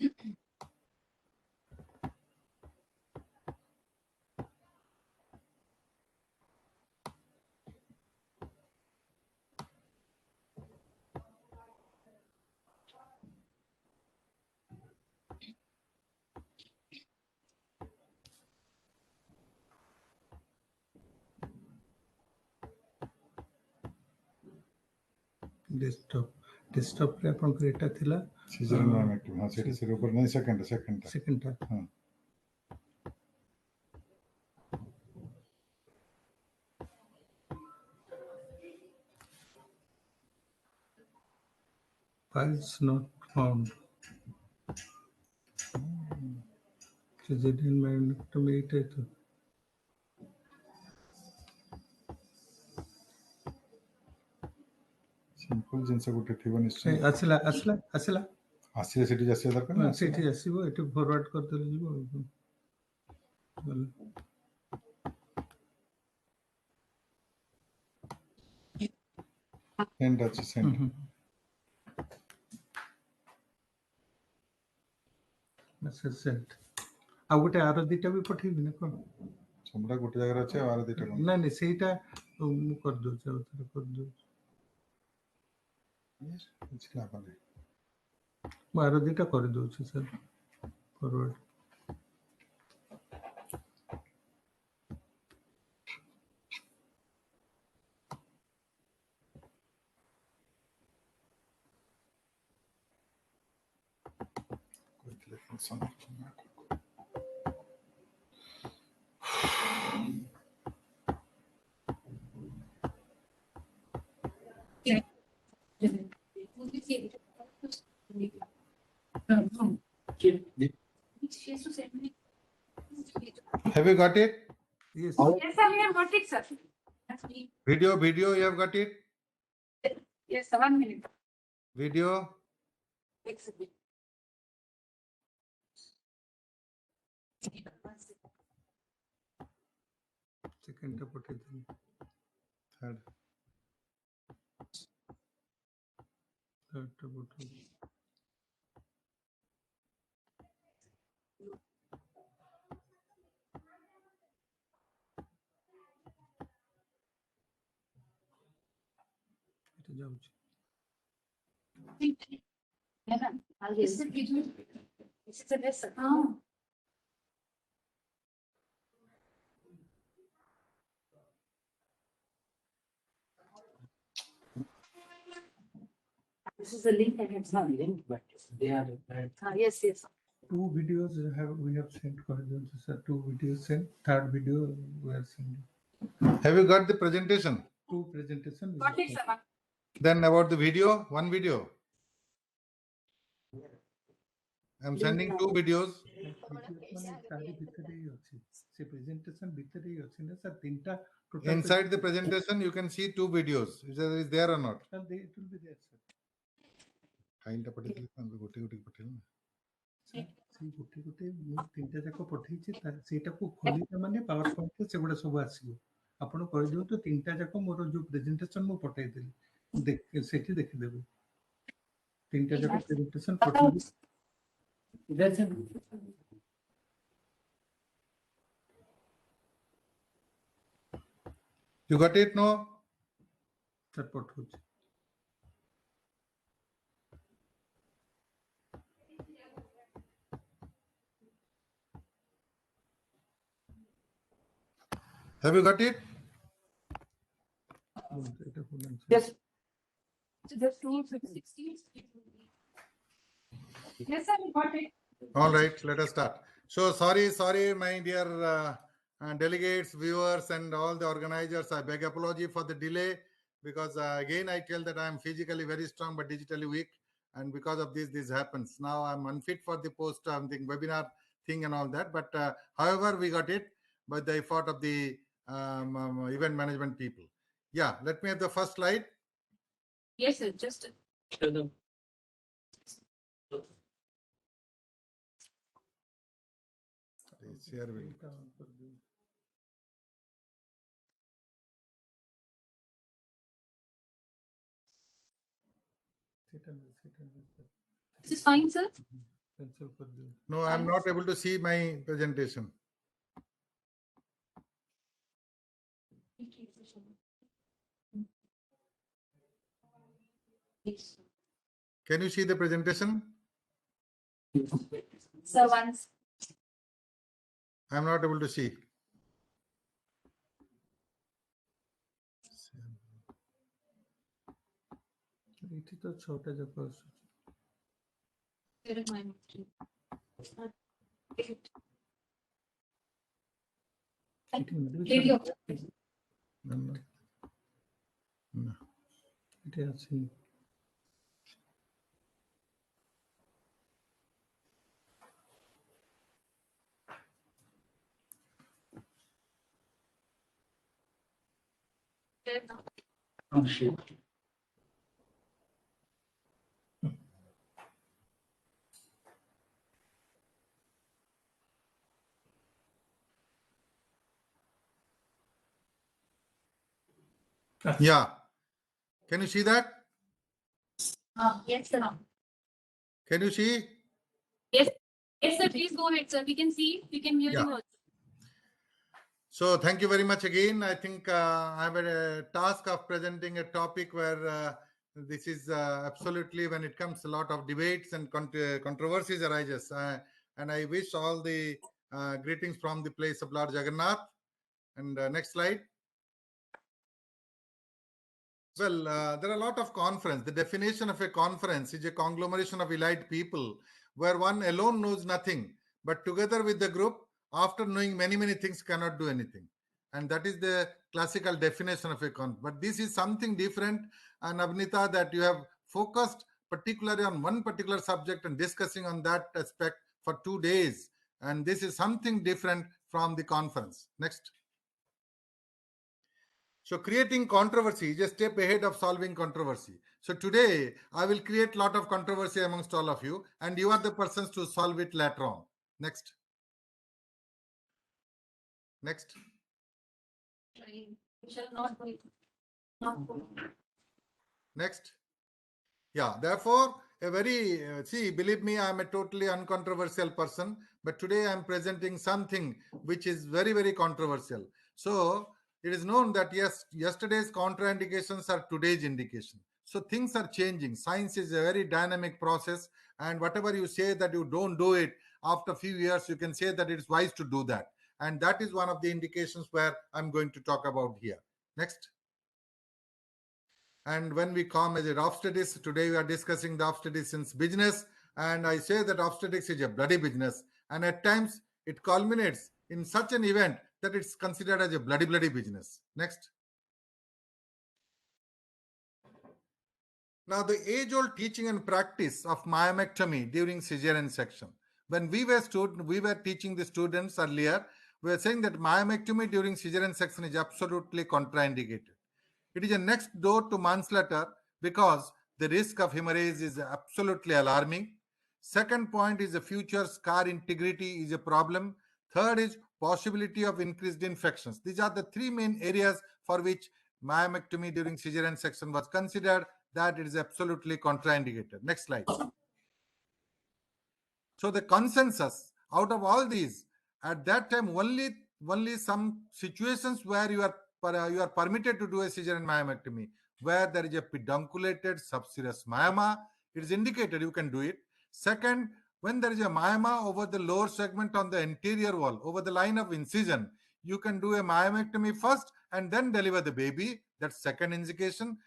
Speaker 2: it.
Speaker 14: desktop रे आपन एटा थिला
Speaker 5: Caesarean myomectomy हां सेठी से ऊपर नहीं second हां
Speaker 14: files not found Caesarian myomectomy এইটাই তো।
Speaker 5: ସିମ୍ପଲ ଜିନିଷ ଗୋଟେ ଥିବ ନିଶ୍ଚୟ।
Speaker 14: ଆସିଲା ଆସିଲା ଆସିଲା
Speaker 5: ଆସିଲେ ସେଠି ଆସିବା ଦରକାର ନା।
Speaker 14: ସେଠି ଆସିବ, ଏଠି ଫରୱାର୍ଡ କରିଦେଲେ ଯିବ ଆଉ।
Speaker 5: ସେଣ୍ଡ ଅଛି ସେଣ୍ଡ।
Speaker 14: ଆଉ ଗୋଟେ ଆର ଦିଟା ବି ପଠେଇବି ନା କଣ?
Speaker 5: ସବୁଟା ଗୋଟେ ଜାଗାରେ ଅଛି, ଆଉ ଆର ଦିଟା କଣ?
Speaker 14: ନାଇଁ ନାଇଁ ସେଇଟା ମୁଁ କରିଦଉଛି, ଆଉ ଥରେ କରିଦଉଛି।
Speaker 5: କିଛି ଲାଭ ନାହିଁ।
Speaker 14: ମୁଁ ଆର ଦିଟା କରିଦଉଛି sir forward.
Speaker 5: Have you got it?
Speaker 14: Yes.
Speaker 1: Yes, sir, we have got it, sir.
Speaker 5: Video, you have got it?
Speaker 1: Yes, sir, 1 minute.
Speaker 5: Video.
Speaker 1: Exhibit.
Speaker 14: সেকেন্ডটা পঠিয়ে দিন। থার্ডটা পঠিয়ে দিন। এটা যাଉଛି।
Speaker 1: This is the link I have sent. Link, but they are. Yes, yes.
Speaker 14: 2 videos we have sent. Sir, 2 videos sent. Third video we are sending.
Speaker 5: Have you got the presentation?
Speaker 14: 2 presentation.
Speaker 1: Got it, sir.
Speaker 5: Then about the video, 1 video. I'm sending 2 videos. Inside the presentation, you can see 2 videos. Is there or not?
Speaker 14: It will be there, sir.
Speaker 5: File ଗୋଟେ ପଠେଇଲି ନା।
Speaker 14: ସେଇ ଗୋଟେ ମୁଁ 3ଟା ଯାକ ପଠେଇଛି, ସେଇଟାକୁ ଖୋଲିଲା ମାନେ power ପଏଣ୍ଟରେ ସେଗୁଡ଼ା ସବୁ ଆସିବ। ଆପଣ କହିଦିଅନ୍ତୁ 3ଟା ଯାକ ମୋର ଯୋଉ ପ୍ରେଜେଣ୍ଟେସନ ମୁଁ ପଠେଇଥିଲି ସେଠି ଦେଖିଦେବେ। 3ଟା ଯାକ ପ୍ରେଜେଣ୍ଟେସନ ପଠେଇବି।
Speaker 5: You got it, no?
Speaker 14: Sir, ପଠଉଛି।
Speaker 5: Have you got it?
Speaker 14: Yes.
Speaker 1: Just 216. Yes, sir, we got it.
Speaker 5: All right, let us start. So sorry, my dear delegates, viewers, and all the organizers. I beg apology for the delay, because again I tell that I am physically very strong but digitally weak, and because of this happens. Now I'm unfit for the post webinar thing and all that. But however, we got it by the effort of the event management people. Yeah, let me have the first slide.
Speaker 2: Yes, sir. Just show them.
Speaker 5: Share will.
Speaker 2: This is fine, sir.
Speaker 5: No, I'm not able to see my presentation. Can you see the presentation?
Speaker 2: Sir, once.
Speaker 5: I'm not able to see.
Speaker 14: ଏଠି ତ 6ଟା ଯାକ ଆସୁଛି। ଏଠି ଆସିନି।
Speaker 2: share now.
Speaker 5: Yeah. Can you see that?
Speaker 2: Yes, sir.
Speaker 5: Can you see?
Speaker 2: Yes. Yes, sir. Please go ahead, sir. We can see. We can hear
Speaker 5: Yeah.
Speaker 2: you also.
Speaker 5: So thank you very much again. I think I have a task of presenting a topic where this is absolutely, when it comes, a lot of debates and controversies arises. And I wish all the greetings from the place of Lord Jagannath. And next slide. Well, there are a lot of conference. The definition of a conference is a conglomeration of elite people where one alone knows nothing, but together with the group, after knowing many, many things, cannot do anything. And that is the classical definition of a conference. But this is something different, and Nabnita, that you have focused particularly on one particular subject and discussing on that aspect for 2 days. And this is something different from the conference. Next. So creating controversy is a step ahead of solving controversy. So today I will create a lot of controversy amongst all of you, and you are the persons to solve it later on. Next. Next.
Speaker 2: We shall not wait.
Speaker 5: Next. Yeah, therefore, a very, see, believe me, I am a totally uncontroversial person, but today I am presenting something which is very, very controversial. So it is known that yes, yesterday's contraindications are today's indication. So things are changing. Science is a very dynamic process, and whatever you say that you don't do it, after a few years, you can say that it's wise to do that. And that is one of the indications where I'm going to talk about here. Next. And when we come as a obstetrics, today we are discussing the obstetrics in business. And I say that obstetrics is a bloody business. And at times it culminates in such an event that it's considered as a bloody business. Next. Now, the age-old teaching and practice of myomectomy during Caesarean section. When we were teaching the students earlier, we were saying that myomectomy during Caesarean section is absolutely contraindicated. It is a next door to manslaughter because the risk of hemorrhage is absolutely alarming. Second point is the future scar integrity is a problem. Third is possibility of increased infections. These are the three main areas for which myomectomy during Caesarean section was considered that it is absolutely contraindicated. Next slide. So the consensus out of all these, at that time only some situations where you are permitted to do a Caesarean myomectomy, where there is a pedunculated subserous myoma, it is indicated you can do it. Second, when there is a myoma over the lower segment on the anterior wall, over the line of incision, you can do a myomectomy first and then deliver the baby. That's second indication.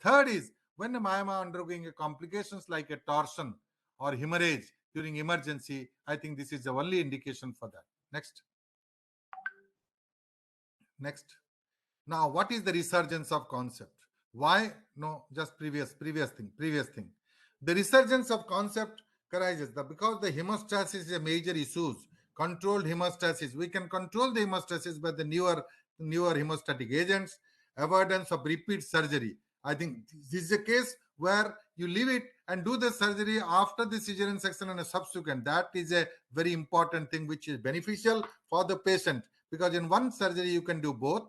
Speaker 5: Third is when a myoma undergoing a complications like a torsion or hemorrhage during emergency, I think this is the only indication for that. Next. Next. Now, what is the resurgence of concept? Why? No, just previous thing. The resurgence of concept arises because the hemostasis is a major issue. Controlled hemostasis. We can control the hemostasis by the newer hemostatic agents. Avoidance of repeat surgery. I think this is a case where you leave it and do the surgery after the Caesarean section and a subsequent. That is a very important thing which is beneficial for the patient, because in one surgery you can do both.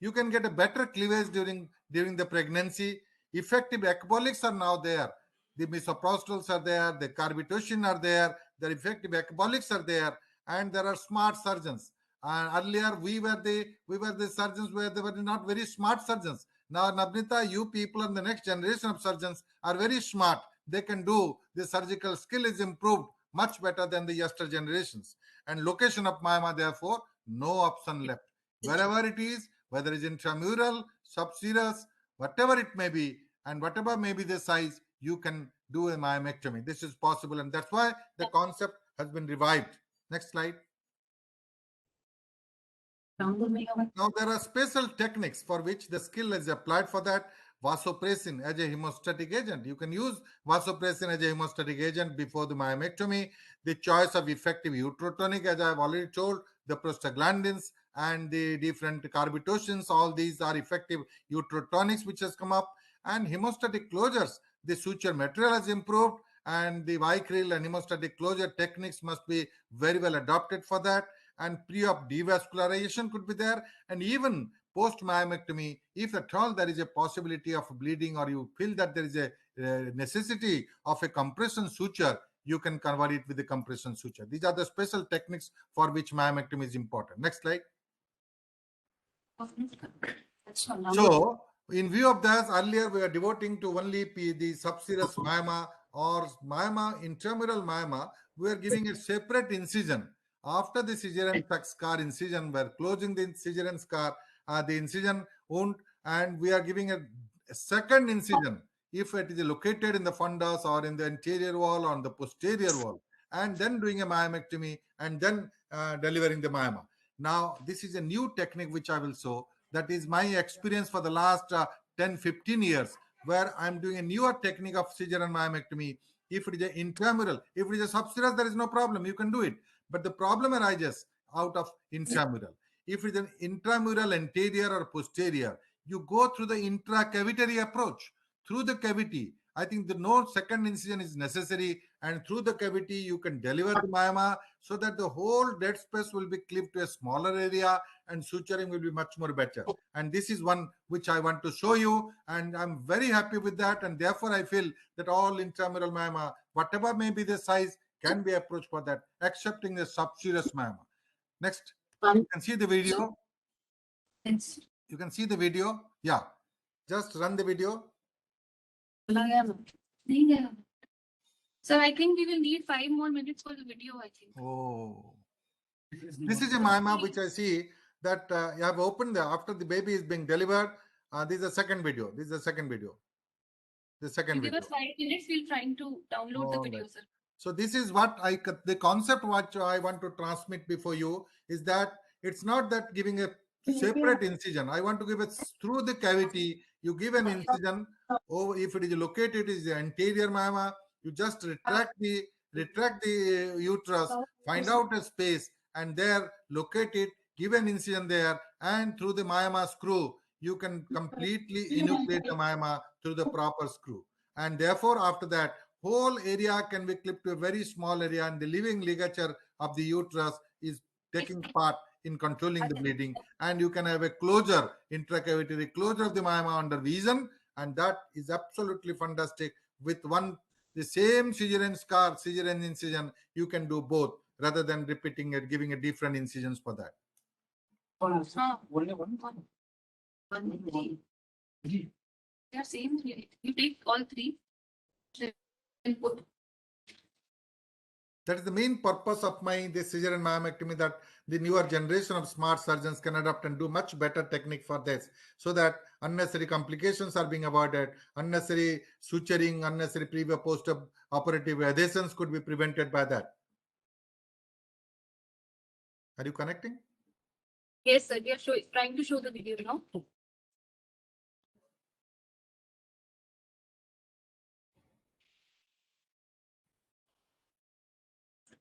Speaker 5: You can get a better cleavage during the pregnancy. Effective ecbolics are now there. The misoprostols are there, the carbitocin are there, the effective ecbolics are there, and there are smart surgeons. Earlier we were the surgeons where they were not very smart surgeons. Now, Nabnita, you people and the next generation of surgeons are very smart. They can do, the surgical skill is improved much better than the yester generations. And location of myoma, therefore, no option left. Wherever it is, whether it's intramural, subserous, whatever it may be, and whatever may be the size, you can do a myomectomy. This is possible, and that's why the concept has been revived. Next slide. Now, there are special techniques for which the skill is applied for that. Vasopressin as a hemostatic agent. You can use vasopressin as a hemostatic agent before the myomectomy. The choice of effective uterotonic, as I have already told, the prostaglandins and the different carbitocins, all these are effective. Uterotonics, which has come up, and hemostatic closures. The suture material has improved, and the Vicryl and hemostatic closure techniques must be very well adopted for that. And pre-op devascularization could be there, and even post-myomectomy, if at all there is a possibility of bleeding or you feel that there is a necessity of a compression suture, you can convert it with the compression suture. These are the special techniques for which myomectomy is important. Next slide. So, in view of this, earlier we were devoting to only the subserous myoma or myoma, intramural myoma. We are giving a separate incision. After the Caesarean scar incision, we are closing the Caesarean scar, the incision wound, and we are giving a second incision if it is located in the fundus or in the anterior wall or on the posterior wall, and then doing a myomectomy and then delivering the myoma. Now, this is a new technique which I will show. That is my experience for the last 10-15 years, where I'm doing a newer technique of Caesarean myomectomy. If it is an intramural, if it is a subserous, there is no problem. You can do it. But the problem arises out of intramural. If it is an intramural anterior or posterior, you go through the intracavitary approach. Through the cavity, I think the no second incision is necessary, and through the cavity you can deliver the myoma so that the whole dead space will be clipped to a smaller area and suturing will be much more better. And this is one which I want to show you, and I'm very happy with that, and therefore I feel that all intramural myoma, whatever may be the size, can be approached for that, excepting the subserous myoma. Next, you can see the video. You can see the video. Yeah, just run the video.
Speaker 2: So I think we will need 5 more minutes for the video, I think.
Speaker 5: Oh, this is a myoma which I see that you have opened after the baby is being delivered. This is the second video. This is the second video. The second video.
Speaker 2: Give us 5 minutes. We're trying to download the video, sir.
Speaker 5: So this is what the concept what I want to transmit before you is that it's not that giving a separate incision. I want to give it through the cavity. You give an incision. Or if it is located is the anterior myoma, you just retract the uterus, find out a space, and there locate it, give an incision there, and through the myoma screw, you can completely enucleate the myoma through the proper screw. And therefore, after that, whole area can be clipped to a very small area, and the living ligature of the uterus is taking part in controlling the bleeding, and you can have a closure, intracavitary closure of the myoma under vision, and that is absolutely fantastic. With the same Caesarean scar, Caesarean incision, you can do both rather than repeating it, giving a different incisions for that.
Speaker 2: Only one. They are same. You take all 3. Input.
Speaker 5: That is the main purpose of this Caesarean myomectomy, that the newer generation of smart surgeons can adapt and do much better technique for this, so that unnecessary complications are being avoided, unnecessary suturing, unnecessary pre- post-operative adhesions could be prevented by that. Are you connecting?
Speaker 2: Yes, sir. We are trying to show the video now.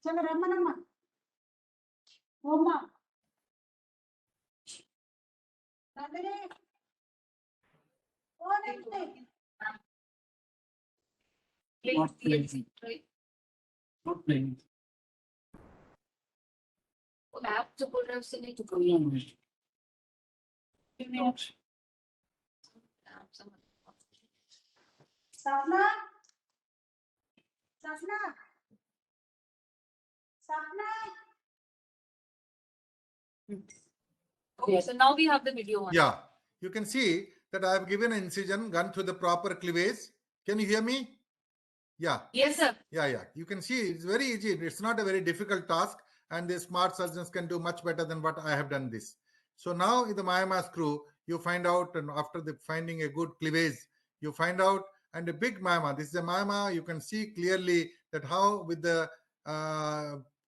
Speaker 1: Chalo, Ramma. Oma. Nandini.
Speaker 8: Not playing. Not playing.
Speaker 2: App to put us in it.
Speaker 1: Sapna. Sapna. Sapna.
Speaker 2: Okay, so now we have the video on.
Speaker 5: Yeah, you can see that I have given an incision, gone through the proper cleavage. Can you hear me? Yeah.
Speaker 2: Yes, sir.
Speaker 5: Yeah. You can see it's very easy. It's not a very difficult task, and the smart surgeons can do much better than what I have done this. So now in the myoma screw, you find out, and after finding a good cleavage, you find out, and a big myoma. This is a myoma. You can see clearly that how with the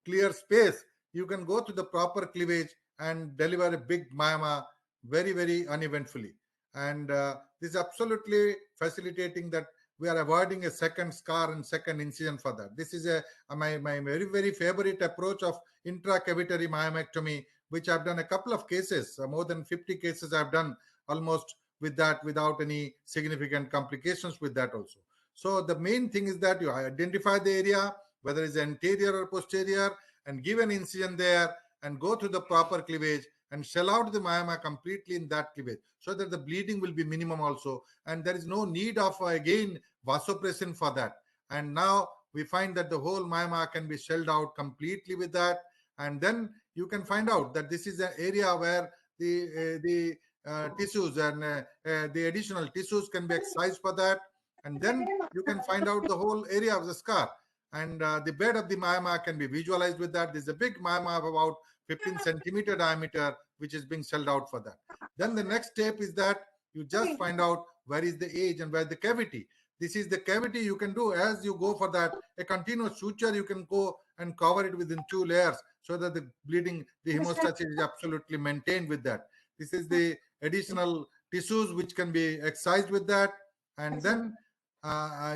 Speaker 5: clear space, you can go to the proper cleavage and deliver a big myoma very, very uneventfully. And this is absolutely facilitating that we are avoiding a second scar and second incision for that. This is my very, very favorite approach of intracavitary myomectomy, which I've done a couple of cases, more than 50 cases I've done almost with that without any significant complications with that also. So the main thing is that you identify the area, whether it's anterior or posterior, and give an incision there and go through the proper cleavage and shell out the myoma completely in that cleavage so that the bleeding will be minimum also. And there is no need of, again, vasopressin for that. And now we find that the whole myoma can be shelled out completely with that. And then you can find out that this is an area where the tissues and the additional tissues can be excised for that. And then you can find out the whole area of the scar. And the bed of the myoma can be visualized with that. There's a big myoma of about 15 centimeter diameter, which is being shelled out for that. Then the next step is that you just find out where is the edge and where the cavity. This is the cavity you can do as you go for that. A continuous suture, you can go and cover it within 2 layers so that the bleeding, the hemostasis is absolutely maintained with that. This is the additional tissues which can be excised with that. And then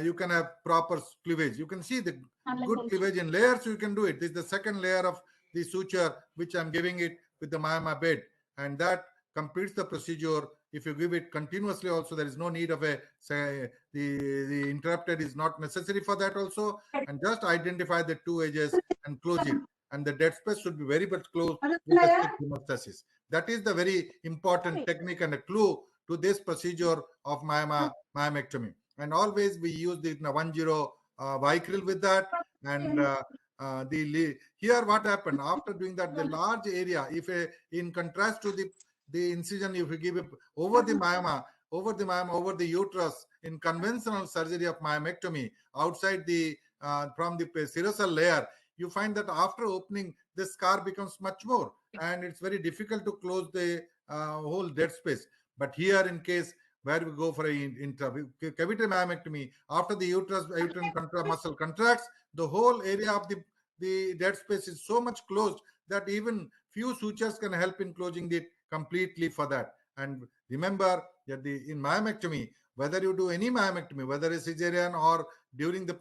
Speaker 5: you can have proper cleavage. You can see the good cleavage in layers. You can do it. This is the second layer of the suture, which I'm giving it with the myoma bed. And that completes the procedure. If you give it continuously also, there is no need of a, say, the interrupted is not necessary for that also. And just identify the 2 edges and close it. And the dead space should be very much close with the thick hemostasis. That is the very important technique and a clue to this procedure of myomectomy. And always we use the 10 Vicryl with that. And here what happened after doing that, the large area, if in contrast to the incision, if you give it over the myoma, over the uterus in conventional surgery of myomectomy outside the from the serosal layer, you find that after opening, the scar becomes much more, and it's very difficult to close the whole dead space. But here, in case where we go for a cavitary myomectomy, after the uterine muscle contracts, the whole area of the dead space is so much closed that even few sutures can help in closing it completely for that. And remember that in myomectomy, whether you do any myomectomy, whether it's Caesarean or during the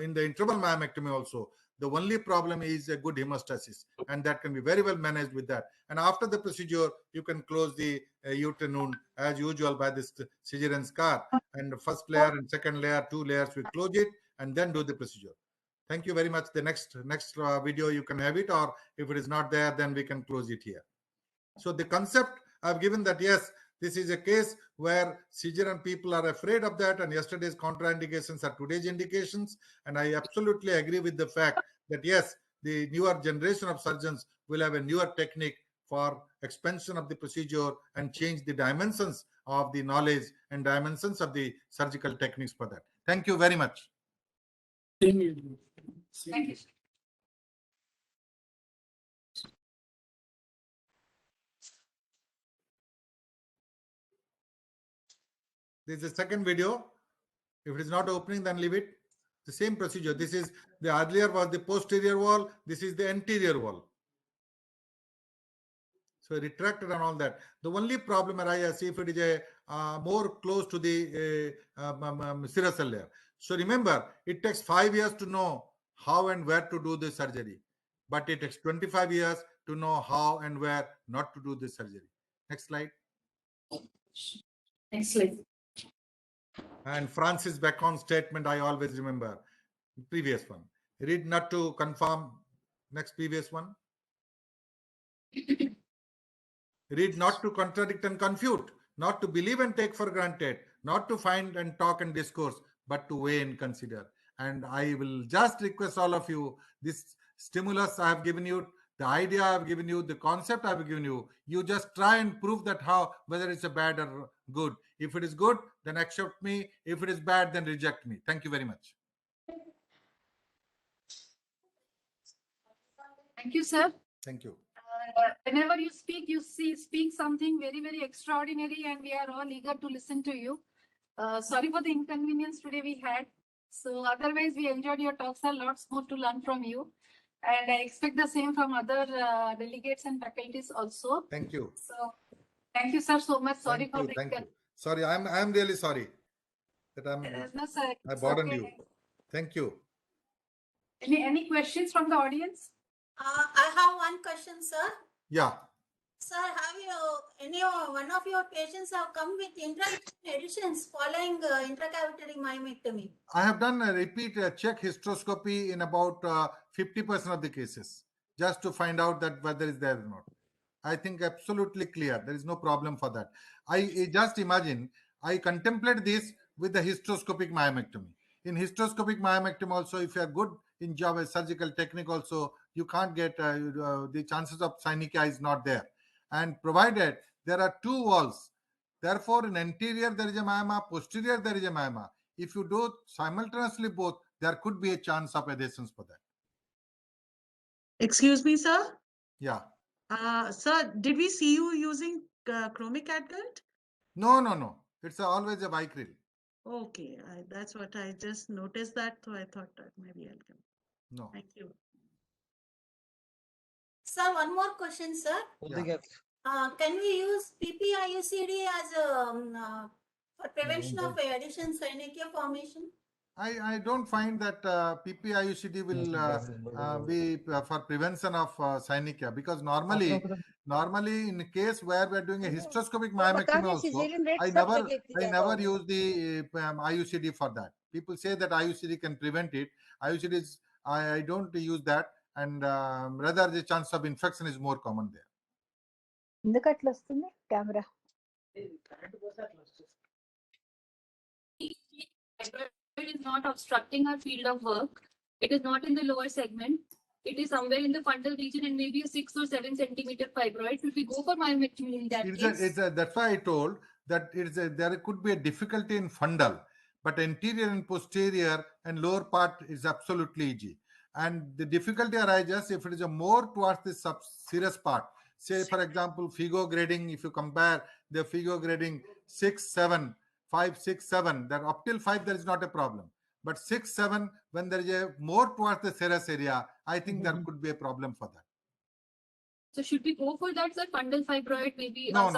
Speaker 5: in the interval myomectomy also, the only problem is a good hemostasis, and that can be very well managed with that. And after the procedure, you can close the uterine wound as usual by this Caesarean scar. And the first layer and second layer, 2 layers, we close it and then do the procedure. Thank you very much. The next video, you can have it, or if it is not there, then we can close it here. So the concept I've given that, yes, this is a case where Caesarean people are afraid of that, and yesterday's contraindications are today's indications. And I absolutely agree with the fact that, yes, the newer generation of surgeons will have a newer technique for expansion of the procedure and change the dimensions of the knowledge and dimensions of the surgical techniques for that. Thank you very much.
Speaker 8: Thank you.
Speaker 1: Thank you.
Speaker 5: This is the second video. If it is not opening, then leave it. The same procedure. This is the earlier was the posterior wall. This is the anterior wall. So retracted and all that. The only problem I see if it is a more close to the serosal layer. So remember, it takes 5 years to know how and where to do the surgery, but it takes 25 years to know how and where not to do the surgery. Next slide.
Speaker 1: Next slide.
Speaker 5: And Francis Bacon's statement, I always remember. Previous one. Read not to confirm. Next previous one. Read not to contradict and confute, not to believe and take for granted, not to find and talk and discourse, but to weigh and consider. And I will just request all of you, this stimulus I have given you, the idea I have given you, the concept I have given you, you just try and prove that how, whether it's a bad or good. If it is good, then accept me. If it is bad, then reject me. Thank you very much.
Speaker 1: Thank you, sir.
Speaker 5: Thank you.
Speaker 1: Whenever you speak, speak something very, very extraordinary, and we are all eager to listen to you. Sorry for the inconvenience today we had. So otherwise, we enjoyed your talks. A lots more to learn from you. And I expect the same from other delegates and faculties also.
Speaker 5: Thank you.
Speaker 1: So thank you, sir, so much. Sorry
Speaker 5: Thank
Speaker 1: for
Speaker 5: you.
Speaker 1: the
Speaker 5: Thank you. Sorry, I'm really sorry that
Speaker 1: no, sir,
Speaker 5: I
Speaker 1: it's
Speaker 5: burdened
Speaker 1: okay.
Speaker 5: you. Thank you.
Speaker 1: Any questions from the audience?
Speaker 11: I have one question, sir.
Speaker 5: Yeah.
Speaker 11: Sir, have you one of your patients have come with intra additions following intracavitary myomectomy?
Speaker 5: I have done a repeat check hysteroscopy in about 50% of the cases, just to find out that whether it's there or not. I think absolutely clear. There is no problem for that. I just imagine, I contemplate this with the hysteroscopic myomectomy. In hysteroscopic myomectomy also, if you are good in job as surgical technique also, you can't get, the chances of synechia is not there. And provided there are two walls, therefore in anterior there is a myoma, posterior there is a myoma. If you do simultaneously both, there could be a chance of adhesions for that.
Speaker 15: Excuse me, sir.
Speaker 5: Yeah.
Speaker 15: Sir, did we see you using chromic adgult?
Speaker 5: No. It's always a vicryl.
Speaker 15: Okay, that's what I just noticed that, so I thought that maybe I'll come.
Speaker 5: No.
Speaker 15: Thank you.
Speaker 11: Sir, one more question, sir.
Speaker 5: Yeah.
Speaker 11: Can we use PPIUCD as for prevention of addition synechia formation?
Speaker 5: I don't find that PPIUCD will be for prevention of synechia, because normally in case where we are doing a hysteroscopic myomectomy also, I never use the IUCD for that. People say that IUCD can prevent it. IUCD is, I don't use that, and rather the chance of infection is more common there.
Speaker 2: Camera. It is not obstructing our field of work. It is not in the lower segment. It is somewhere in the fundal region and maybe a 6 or 7 centimeter fibroid. Should we go for myomectomy in that case?
Speaker 5: That's why I told that there could be a difficulty in fundal, but anterior and posterior and lower part is absolutely easy. And the difficulty arises if it is a more towards the serous part. Say, for example, FIGO grading, if you compare the FIGO grading 6, 7, 5, 6, 7, that up till 5, there is not a problem. But 6, 7, when there is a more towards the serous area, I think there could be a problem for that.
Speaker 2: So should we go for that, sir? Fundal fibroid, maybe?
Speaker 5: No.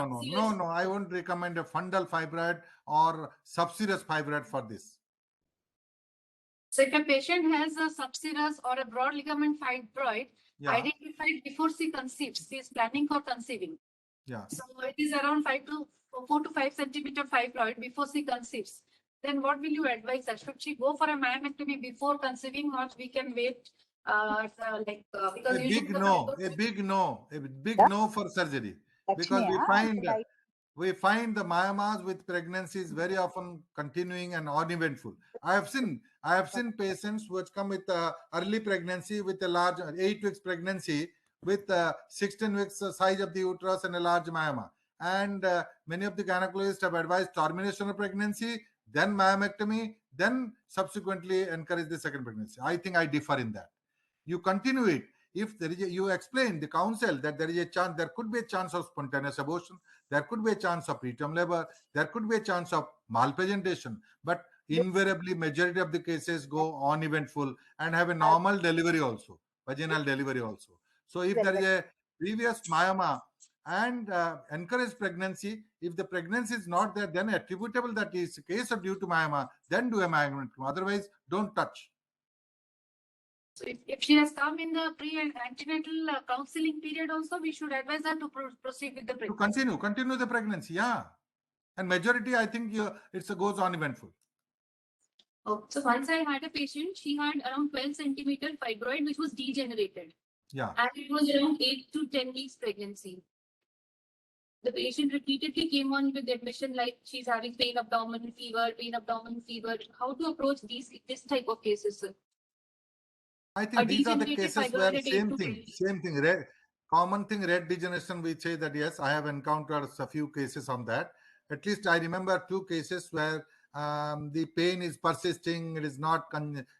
Speaker 5: I won't recommend a fundal fibroid or subserous fibroid for this.
Speaker 1: So if a patient has a subserous or a broad ligament fibroid identified before she conceives, she is planning for conceiving.
Speaker 5: Yeah.
Speaker 1: So it is around 4 to 5 centimeter fibroid before she conceives. Then what will you advise her? Should she go for a myomectomy before conceiving, or we can wait? Because
Speaker 5: a big no for surgery, because we find the myomas with pregnancies very often continuing and uneventful. I have seen patients who have come with early pregnancy with a large 8 weeks pregnancy with 16 weeks size of the uterus and a large myoma, and many of the gynecologists have advised termination of pregnancy, then myomectomy, then subsequently encourage the second pregnancy. I think I differ in that. You continue it. If there is you explain the counsel that there is a chance, there could be a chance of spontaneous abortion, there could be a chance of preterm labor, there could be a chance of malpresentation, but invariably majority of the cases go uneventful and have a normal delivery also, vaginal delivery also. So if there is a previous myoma and encourage pregnancy, if the pregnancy is not there, then attributable that is case of due to myoma, then do a myomectomy. Otherwise, don't touch.
Speaker 1: So if she has come in the pre and antenatal counseling period also, we should advise her to proceed with the pregnancy.
Speaker 5: To continue the pregnancy, yeah. And majority, I think it goes uneventful.
Speaker 2: Oh, so once I had a patient, she had around 12 centimeter fibroid, which was degenerated.
Speaker 5: Yeah.
Speaker 2: And it was around 8 to 10 weeks pregnancy. The patient repeatedly came on with admission like she's having pain abdomen fever. How to approach this type of cases, sir?
Speaker 5: I think these are the cases where same thing, common thing, red degeneration. We say that yes, I have encountered a few cases on that. At least I remember 2 cases where the pain is persisting, it is not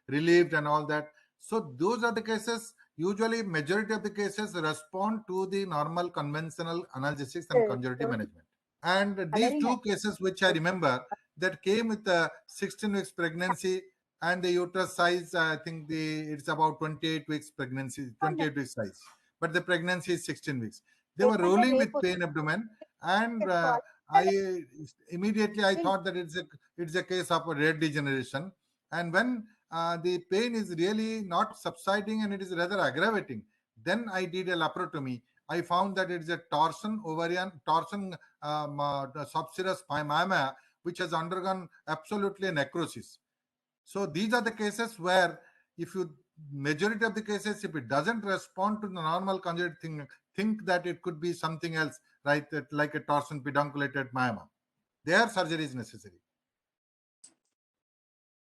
Speaker 5: relieved and all that. So those are the cases. Usually, majority of the cases respond to the normal conventional analgesics and conservative management. And these 2 cases which I remember that came with a 16 weeks pregnancy and the uterus size, I think it's about 28 weeks pregnancy, 28 weeks size. But the pregnancy is 16 weeks. They were rolling with pain abdomen, and I immediately thought that it's a case of a red degeneration. And when the pain is really not subsiding and it is rather aggravating, then I did a laparotomy. I found that it is a torsion subserous myoma, which has undergone absolutely necrosis. So these are the cases where, if you majority of the cases, if it doesn't respond to the normal conjugate thing, think that it could be something else, right? That like a torsion pedunculated myoma. There surgery is necessary.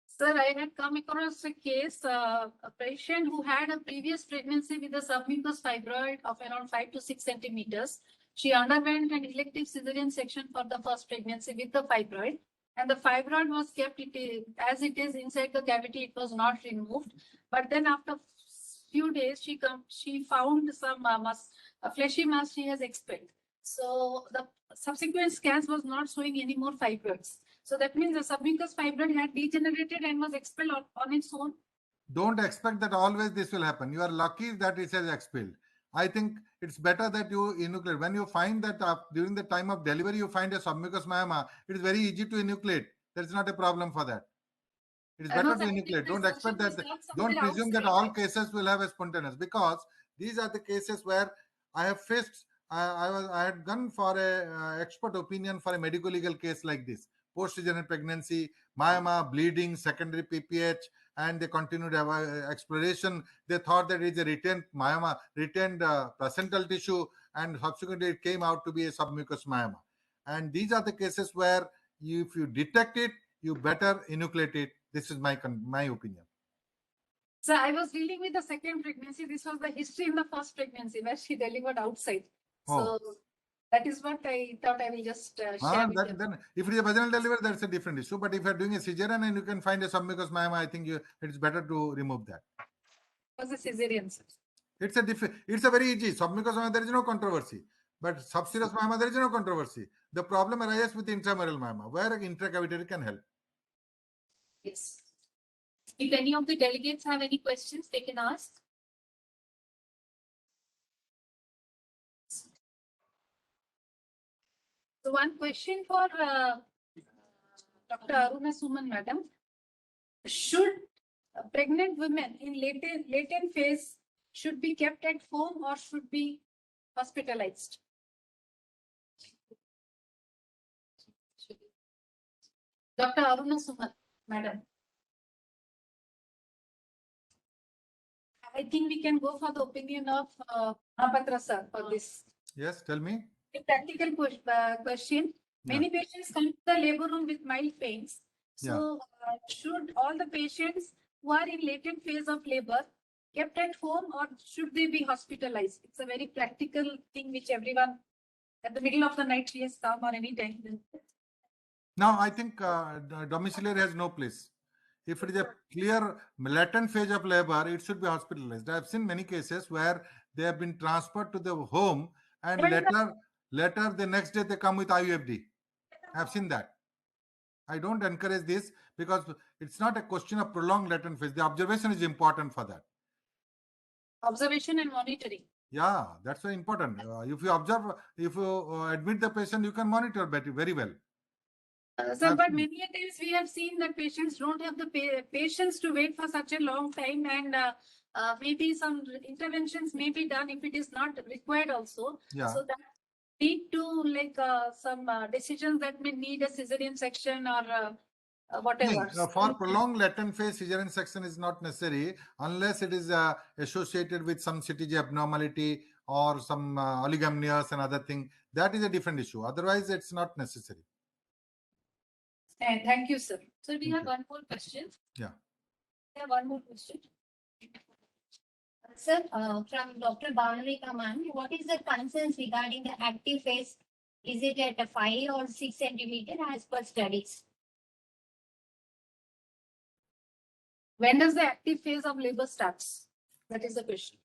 Speaker 1: Sir, I had come across a case, a patient who had a previous pregnancy with a submucous fibroid of around 5 to 6 centimeters. She underwent an elective Caesarean section for the first pregnancy with the fibroid, and the fibroid was kept as it is inside the cavity. It was not removed. But then after few days, she found some fleshy mass she has expelled. So the subsequent scans was not showing any more fibroids. So that means the submucous fibroid had degenerated and was expelled on its own.
Speaker 5: Don't expect that always this will happen. You are lucky that it has expelled. I think it's better that you enucleate. When you find that during the time of delivery, you find a submucous myoma, it is very easy to enucleate. There is not a problem for that. It is better to enuclate. Don't expect that. Don't presume that all cases will have a spontaneous, because these are the cases where I have faced. I had gone for a expert opinion for a medical legal case like this. Post-cesarean pregnancy, myoma, bleeding, secondary PPH, and they continued exploration. They thought that it is a retained myoma, retained placental tissue, and subsequently it came out to be a submucous myoma. And these are the cases where if you detect it, you better enucleate it. This is my opinion.
Speaker 1: So I was dealing with the second pregnancy. This was the history in the first pregnancy where she delivered outside. So that is what I thought I will just share with you.
Speaker 5: Then if it is a vaginal delivery, that's a different issue. But if you are doing a cesarean and you can find a submucous myoma, I think it's better to remove that.
Speaker 1: It was a cesarean.
Speaker 5: It's a very easy. Submucous myoma, there is no controversy. But subserous myoma, there is no controversy. The problem arises with intramural myoma, where intracavitary can help.
Speaker 2: Yes. If any of the delegates have any questions, they can ask.
Speaker 1: So one question for Dr. Aruna Suman, madam. Should pregnant women in latent phase should be kept at home or should be hospitalized? Dr. Aruna Suman, madam. I think we can go for the opinion of Mohapatra sir for this.
Speaker 5: Yes, tell me.
Speaker 1: A practical question. Many patients come to the labor room with mild pains. So should all the patients who are in latent phase of labor kept at home or should they be hospitalized? It's a very practical thing which everyone at the middle of the night she has come or any time.
Speaker 5: Now, I think domiciliary has no place. If it is a clear latent phase of labor, it should be hospitalized. I have seen many cases where they have been transferred to the home and later the next day they come with IUFD. I have seen that. I don't encourage this because it's not a question of prolonged latent phase. The observation is important for that.
Speaker 1: Observation and monitoring.
Speaker 5: Yeah, that's very important. If you observe, if you admit the patient, you can monitor very well.
Speaker 1: Sir, but many times we have seen that patients don't have the patience to wait for such a long time, and maybe some interventions may be done if it is not required also.
Speaker 5: Yeah.
Speaker 1: So that lead to some decisions that may need a cesarean section or whatever.
Speaker 5: For prolonged latent phase, cesarean section is not necessary unless it is associated with some CTG abnormality or some oligomnias and other thing. That is a different issue. Otherwise, it's not necessary.
Speaker 1: Thank you, sir.
Speaker 2: So we have one more question.
Speaker 5: Yeah.
Speaker 2: We have one more question.
Speaker 16: Sir, from Dr. Bhavani Kaman, what is the concerns regarding the active phase? Is it at a 5 or 6 centimeter as per studies?
Speaker 1: When does the active phase of labor starts? That is the question.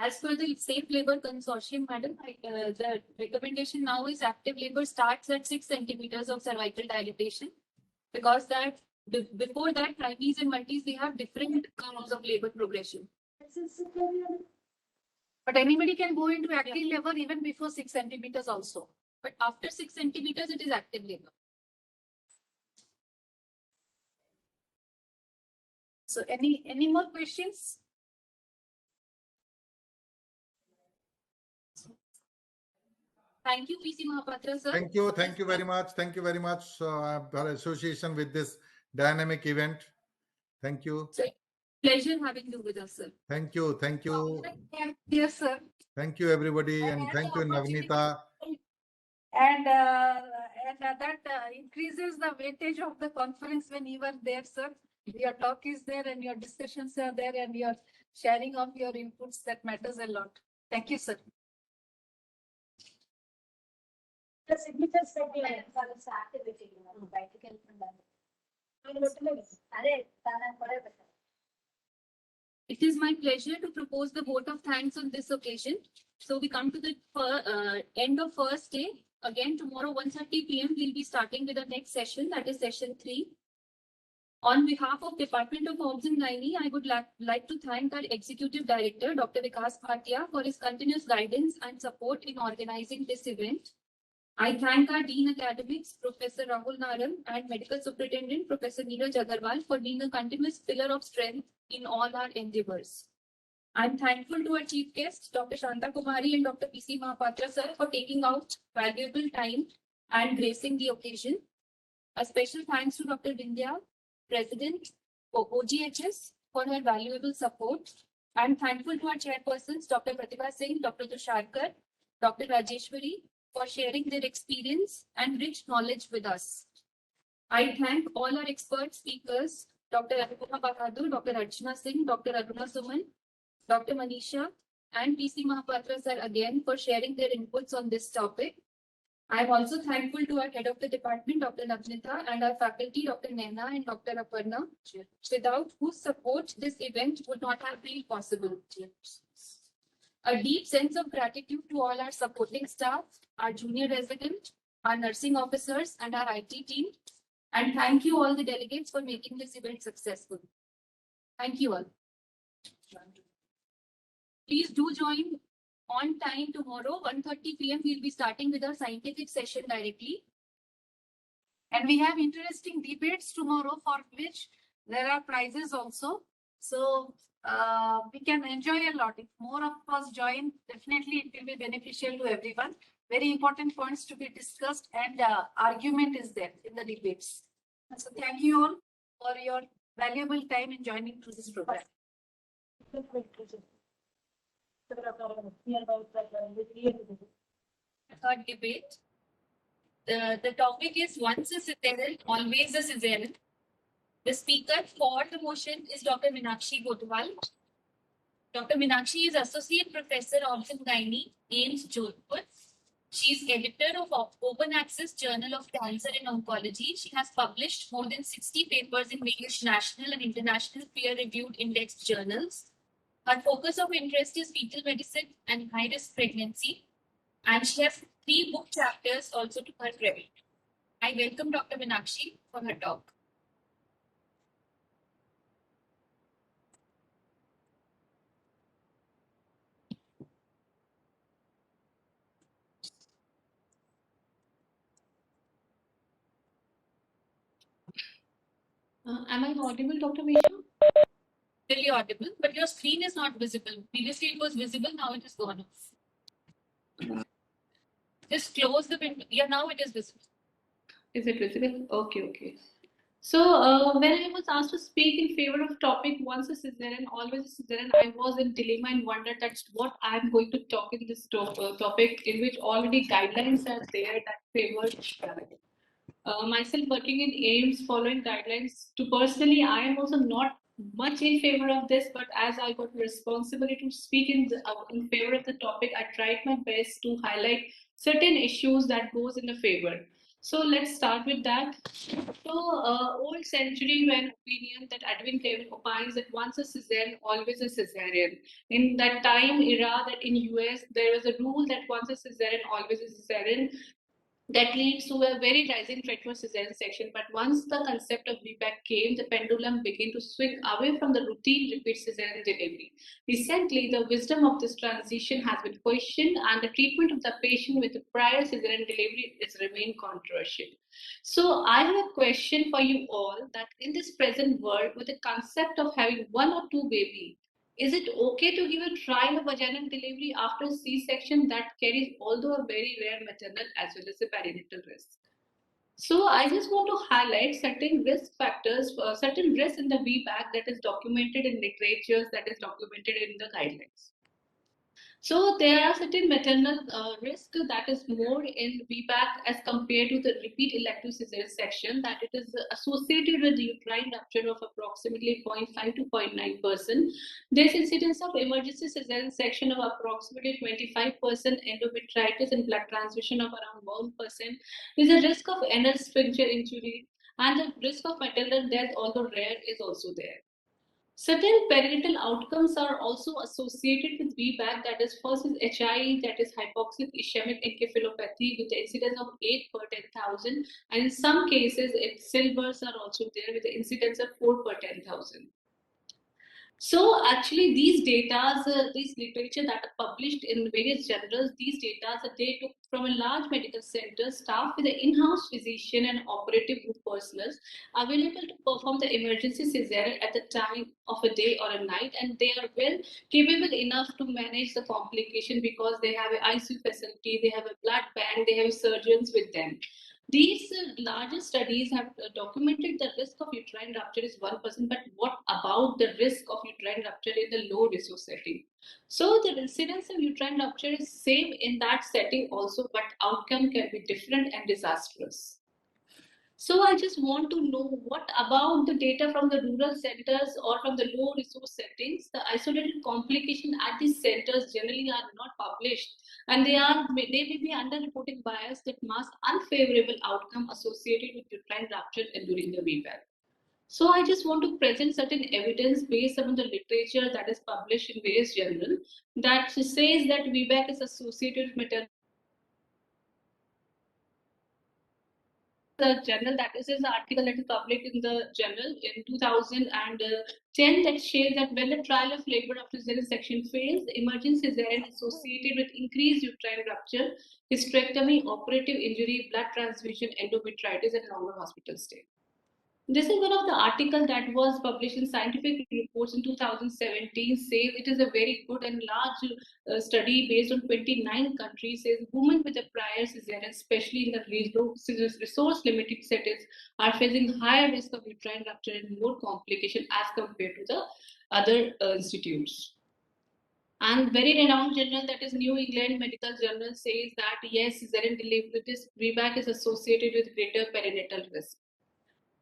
Speaker 2: As per the Safe Labor Consortium, madam, the recommendation now is active labor starts at 6 centimeters of cervical dilatation, because that before that, primies and multis, they have different curves of labor progression.
Speaker 1: But anybody can go into active labor even before 6 centimeters also.
Speaker 2: But after 6 centimeters, it is active labor.
Speaker 1: So any more questions?
Speaker 2: Thank you, PC Mohapatra, sir.
Speaker 5: Thank you very much. Thank you very much for association with this dynamic event. Thank you.
Speaker 2: Pleasure having you with us, sir.
Speaker 5: Thank you.
Speaker 1: Yes, sir.
Speaker 5: Thank you, everybody, and thank you, Nabnita.
Speaker 1: And that increases the weightage of the conference when you are there, sir. Your talk is there and your discussions are there and your sharing of your inputs, that matters a lot. Thank you, sir.
Speaker 16: The signatures that you activity,
Speaker 2: It is my pleasure to propose the vote of thanks on this occasion. So we come to the end of first day. Again, tomorrow 1:30 p.m. we'll be starting with the next session, that is session 3. On behalf of Department of Obs and Gynae, I would like to thank our Executive Director, Dr. Vikas Bhatia, for his continuous guidance and support in organizing this event. I thank our Dean Academics, Professor Rahul Naram, and Medical Superintendent, Professor Neeraj Agarwal, for being a continuous pillar of strength in all our endeavors. I'm thankful to our chief guests, Dr. Shanta Kumari and Dr. PC Mohapatra, sir, for taking out valuable time and gracing the occasion. A special thanks to Dr. Vindhya, President of OGHS, for her valuable support. I'm thankful to our chairpersons, Dr. Pratibha Singh, Dr. Tushar, Dr. Rajeshwari, for sharing their experience and rich knowledge with us. I thank all our expert speakers, Dr. Anupama Bahadur, Dr. Archana Singh, Dr. Aruna Suman, Dr. Manisha, and PC Mohapatra, sir, again for sharing their inputs on this topic. I am also thankful to our head of the department, Dr. Nabnita, and our faculty, Dr. Naina and Dr. Aparna, without whose support this event would not have been possible. A deep sense of gratitude to all our supporting staff, our junior resident, our nursing officers, and our IT team. And thank you all the delegates for making this event successful. Thank you all. Please do join on time tomorrow, 1:30 p.m. We'll be starting with our scientific session directly.
Speaker 1: And we have interesting debates tomorrow for which there are prizes also. So we can enjoy a lot. If more of us join, definitely it will be beneficial to everyone. Very important points to be discussed and argument is there in the debates. So thank you all for your valuable time in joining to this program.
Speaker 2: Third debate. The topic is once a Caesarean, always a Caesarean. The speaker for the motion is Dr. Meenkashi Gothwal. Dr. Meenkashi is Associate Professor of Gynae, AIIMS Jodhpur. She is editor of Open Access Journal of Cancer and Oncology. She has published more than 60 papers in various national and international peer-reviewed indexed journals. Her focus of interest is fetal medicine and high-risk pregnancy, and she has 3 book chapters also to her credit. I welcome Dr. Meenkashi for her talk.
Speaker 17: Am I audible, Dr. Mishu?
Speaker 2: Really audible, but your screen is not visible. Previously it was visible, now it is gone off. Just close the window. Yeah, now it is visible.
Speaker 17: Is it visible? Okay. So when I was asked to speak in favor of topic once a Caesarean, always a Caesarean, I was in dilemma and wondered that's what I'm going to talk in this topic, in which already guidelines are there that favor myself working in AIIMS, following guidelines. To personally, I am also not much in favor of this, but as I got responsibility to speak in favor of the topic, I tried my best to highlight certain issues that goes in the favor. So let's start with that. So old century when opinion that Edwin Cavell opines that once a Caesarean, always a Caesarean. In that time era that in US there was a rule that once a Caesarean, always a Caesarean. that leads to a very rising threat for cesarean section. But once the concept of VBAC came, the pendulum began to swing away from the routine repeat cesarean delivery. Recently, the wisdom of this transition has been questioned, and the treatment of the patient with prior cesarean delivery is remain controversial. So I have a question for you all, that in this present world, with the concept of having one or two baby, is it okay to give a trial of vaginal delivery after C-section that carries, although a very rare, maternal as well as a perinatal risk? So I just want to highlight certain risk factors, certain risks in the VBAC that is documented in literatures, that is documented in the guidelines. So there are certain maternal risk that is more in VBAC as compared to the repeat elective cesarean section, that it is associated with uterine rupture of approximately 0.5 to 0.9%. There's incidence of emergency cesarean section of approximately 25%, endometritis and blood transfusion of around 1%. There's a risk of anal sphincter injury, and the risk of maternal death, although rare, is also there. Certain perinatal outcomes are also associated with VBAC, that is, first is HI, that is hypoxic ischemic encephalopathy, with the incidence of 8 per 10,000, and in some cases, stillbirths are also there with the incidence of 4 per 10,000. So actually these data, this literature that are published in various journals, these data they took from a large medical center, staff with an in-house physician and operative group personnel available to perform the emergency cesarean at the time of a day or a night, and they are well capable enough to manage the complication because they have an ICU facility, they have a blood bank, they have surgeons with them. These larger studies have documented the risk of uterine rupture is 1%, but what about the risk of uterine rupture in the low resource setting? So the incidence of uterine rupture is same in that setting also, but outcome can be different and disastrous. So I just want to know what about the data from the rural centers or from the low resource settings. The isolated complication at these centers generally are not published, and they may be underreporting bias that mask unfavorable outcome associated with uterine rupture and during the VBAC. So I just want to present certain evidence based on the literature that is published in various journals that says that VBAC is associated with maternal. The journal, that is an article that is published in the journal in 2010 that shows that when the trial of labor after cesarean section fails, emergent cesarean associated with increased uterine rupture, hysterectomy, operative injury, blood transfusion, endometritis, and longer hospital stay. This is one of the articles that was published in Scientific Reports in 2017. Says it is a very good and large study based on 29 countries. Says women with a prior cesarean, especially in the resource limited settings, are facing higher risk of uterine rupture and more complication as compared to the other institutes. And very renowned journal, that is New England Medical Journal, says that yes, cesarean delivery, this VBAC is associated with greater perinatal risk.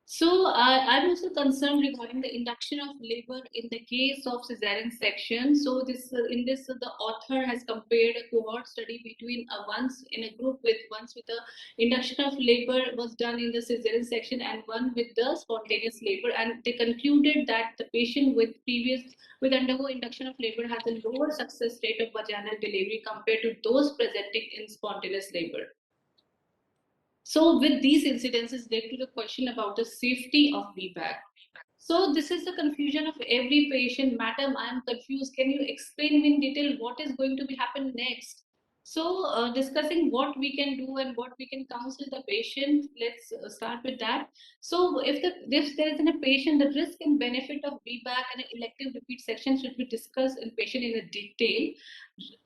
Speaker 17: So I'm also concerned regarding the induction of labor in the case of cesarean section. So this in this the author has compared a cohort study between once in a group with the induction of labor was done in the cesarean section and one with the spontaneous labor, and they concluded that the patient with undergo induction of labor has a lower success rate of vaginal delivery compared to those presenting in spontaneous labor. So with these incidences led to the question about the safety of VBAC. So this is the confusion of every patient. Madam, I am confused. Can you explain in detail what is going to be happen next? So discussing what we can do and what we can counsel the patient, let's start with that. So if there is in a patient, the risk and benefit of VBAC and elective repeat section should be discussed in patient in a detail.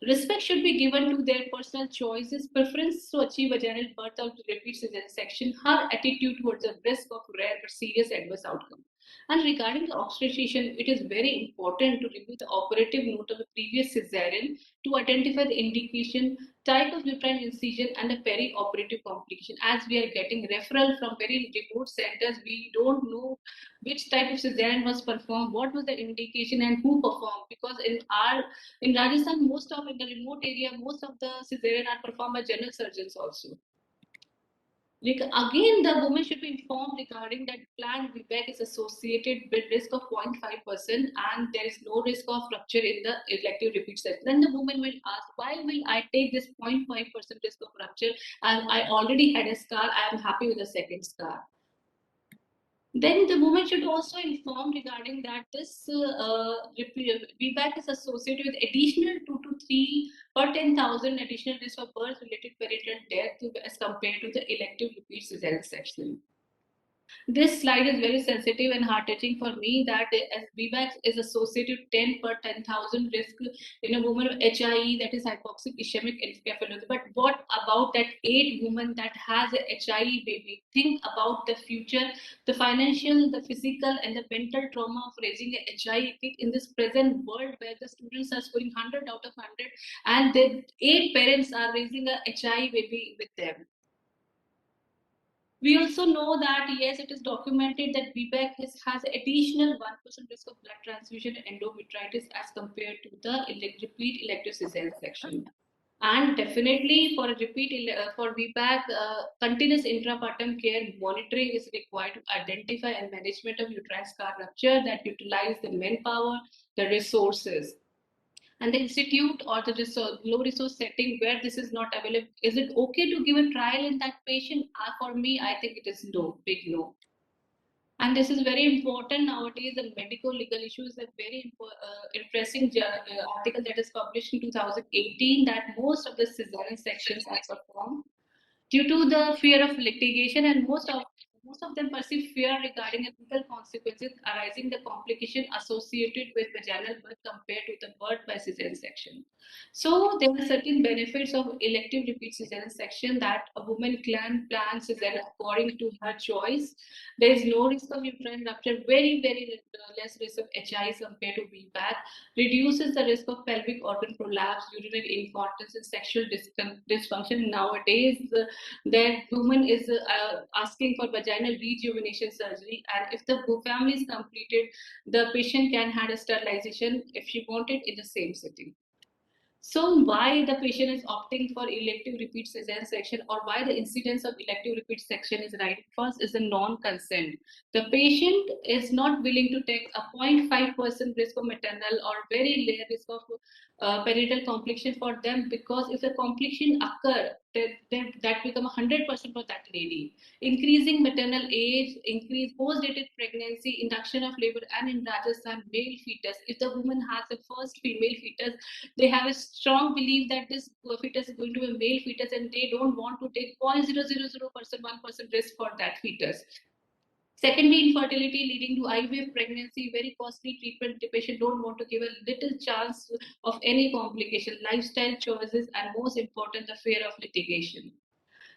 Speaker 17: Respect should be given to their personal choices, preference to achieve vaginal birth or to repeat cesarean section, her attitude towards the risk of rare but serious adverse outcome. And regarding the obstetrician, it is very important to review the operative note of the previous cesarean to identify the indication, type of uterine incision, and the peri-operative complication. As we are getting referral from very remote centers, we don't know which type of cesarean was performed, what was the indication, and who performed. Because in Rajasthan, in the remote area, most of the cesarean are performed by general surgeons also. Again, the woman should be informed regarding that planned VBAC is associated with risk of 0.5% and there is no risk of rupture in the elective repeat section. Then the woman will ask, why will I take this 0.5% risk of rupture? I already had a scar, I am happy with the second scar. Then the woman should also inform regarding that this VBAC is associated with additional 2 to 3 per 10,000 additional risk of birth-related perinatal death as compared to the elective repeat cesarean section. This slide is very sensitive and heart-touching for me that as VBAC is associated 10 per 10,000 risk in a woman with HIE, that is hypoxic ischemic encephalopathy. But what about that 8 women that has a HIE baby? Think about the future, the financial, the physical, and the mental trauma of raising a HIE kid in this present world where the students are scoring 100 out of 100 and the 8 parents are raising a HIE baby with them. We also know that, yes, it is documented that VBAC has additional 1% risk of blood transfusion and endometritis as compared to the repeat elective cesarean section. And definitely for a repeat for VBAC, continuous intrapartum care monitoring is required to identify and management of uterine scar rupture that utilize the manpower, the resources. And the institute or the low resource setting where this is not available, is it okay to give a trial in that patient? For me, I think it is no, big no. And this is very important nowadays. The medical legal issue is a very interesting article that is published in 2018 that most of the cesarean sections are performed due to the fear of litigation, and most of them perceive fear regarding the legal consequences arising the complication associated with vaginal birth compared to the birth by cesarean section. So there are certain benefits of elective repeat cesarean section that a woman can plan cesarean according to her choice. There is no risk of uterine rupture, very less risk of HI compared to VBAC, reduces the risk of pelvic organ prolapse, urinary incontinence, and sexual dysfunction. Nowadays, that woman is asking for vaginal rejuvenation surgery, and if the family is completed, the patient can have a sterilization if she wanted in the same setting. So why the patient is opting for elective repeat cesarean section, or why the incidence of elective repeat section is rising first is a non-consent. The patient is not willing to take a 0.5% risk of maternal or very low risk of perinatal complication for them, because if the complication occur, that become 100% for that lady. Increasing maternal age, increase post-dated pregnancy, induction of labor, and in Rajasthan, male fetus. If the woman has a first female fetus, they have a strong belief that this fetus is going to be a male fetus, and they don't want to take 0.000% 1% risk for that fetus. Secondly, infertility leading to IVF pregnancy, very costly treatment. The patient don't want to give a little chance of any complication, lifestyle choices, and most important, the fear of litigation.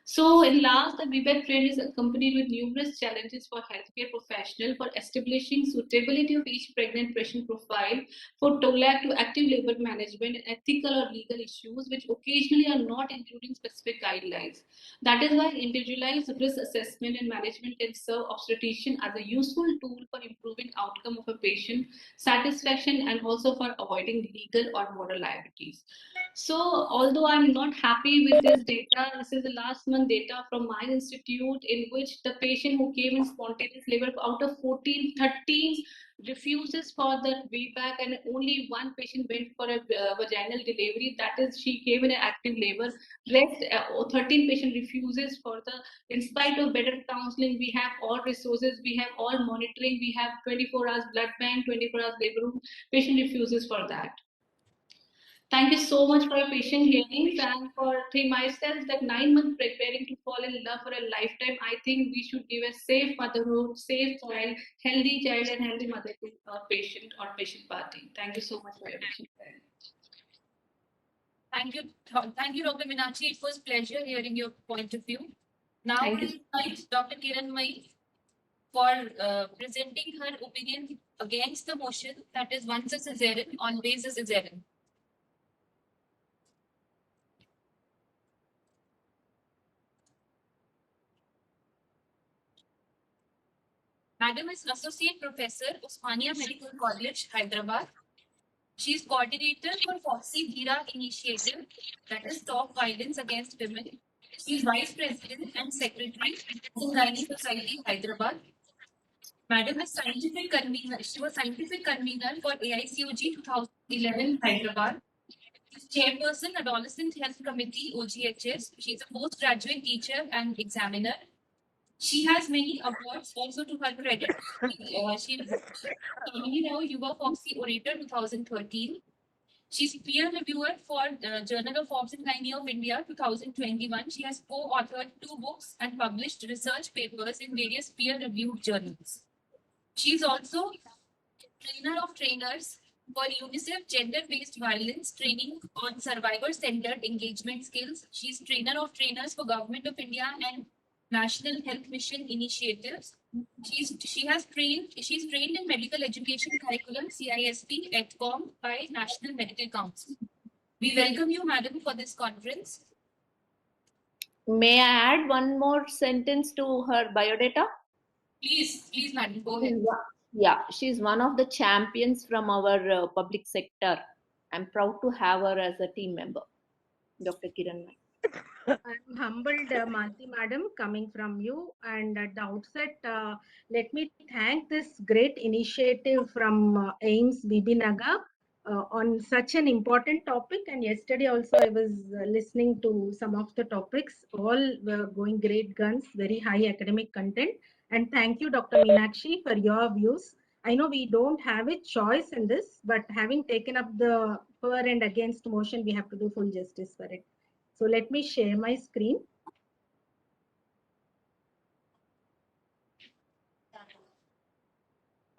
Speaker 17: So, in last, the VBAC trend is accompanied with numerous challenges for healthcare professionals for establishing suitability of each pregnant patient profile, for TOLAC to active labor management, and ethical or legal issues, which occasionally are not included in specific guidelines. That is why individualized risk assessment and management can serve obstetrician as a useful tool for improving outcome of a patient satisfaction and also for avoiding legal or moral liabilities. So, although I'm not happy with this data, this is the last month data from my institute, in which the patient who came in spontaneous labor, out of 14, 13 refuses for the VBAC, and only one patient went for a vaginal delivery. That is, she came in an active labor. Rest 13 patient refuses for the. In spite of better counseling, we have all resources, we have all monitoring, we have 24 hours blood bank, 24 hours labor room. Patient refuses for that. Thank you so much for your patient hearings, and for myself that 9 months preparing to fall in love for a lifetime. I think we should give a safe motherhood, safe child, and healthy mother to our patient or patient party. Thank you so much for your patient hearing.
Speaker 2: Thank you, Dr. Meenakshi. It was a pleasure hearing your point of view. Now I invite Dr. Kiranmai for presenting her opinion against the motion that is once a cesarean, always a cesarean. Madam is Associate Professor, Osmania Medical College, Hyderabad. She is coordinator for Foxy Veera Initiative, that is Stop Violence Against Women. She is Vice President and Secretary, Singhani Society, Hyderabad. Madam is scientific convener. She was scientific convener for AICOG 2011 Hyderabad. She's Chairperson, Adolescent Health Committee, OGHS. She's a postgraduate teacher and examiner. She has many awards also to her credit. She is Kamini Rao Yuva Foxy Orator 2013. She's peer reviewer for Journal of Obs and Gynae of India 2021. She has co-authored 2 books and published research papers in various peer-reviewed journals. She is also trainer of trainers for UNICEF Gender-Based Violence Training on Survivor-Centered Engagement Skills. She is trainer of trainers for Government of India and National Health Mission initiatives. She's trained in medical education curriculum CISP EdCom by National Medical Council. We welcome you, madam, for this conference.
Speaker 17: May I add one more sentence to her biodata?
Speaker 2: Please, madam, go ahead.
Speaker 17: Yeah, she's one of the champions from our public sector. I'm proud to have her as a team member, Dr. Kiranmai.
Speaker 11: I'm humbled, Malti madam, coming from you. And at the outset, let me thank this great initiative from AIIMS Bibinagar on such an important topic. And yesterday also I was listening to some of the topics. All were going great guns, very high academic content. And thank you, Dr. Meenakshi, for your views. I know we don't have a choice in this, but having taken up the for and against motion, we have to do full justice for it. So let me share my screen.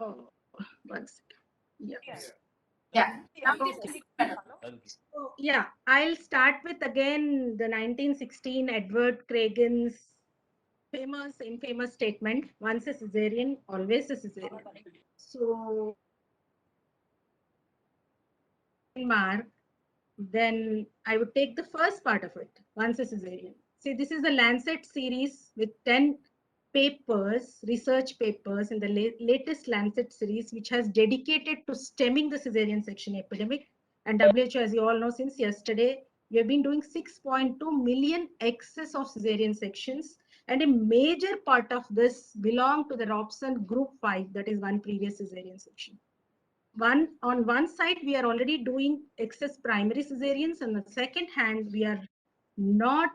Speaker 11: Oh, 1 second. Yeah. Okay. So, yeah, I'll start with again the 1916 Edward Craigen's infamous statement, once a Caesarean, always a Caesarean. So, mark, then I would take the first part of it, once a Caesarean. See, this is the Lancet series with 10 papers, research papers in the latest Lancet series, which has dedicated to stemming the Caesarean section epidemic. And WHO, as you all know, since yesterday, we have been doing 6.2 million excess of Caesarean sections. And a major part of this belong to the Robson Group 5, that is one previous Caesarean section. On one side, we are already doing excess primary Caesareans. On the second hand, we are not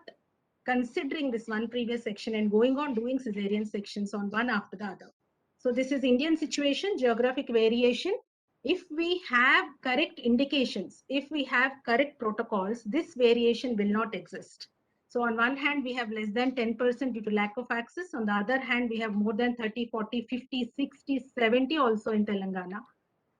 Speaker 11: considering this one previous section and going on doing Caesarean sections on one after the other. So this is Indian situation, geographic variation. If we have correct indications, if we have correct protocols, this variation will not exist. So on one hand, we have less than 10% due to lack of access. On the other hand, we have more than 30, 40, 50, 60, 70 also in Telangana.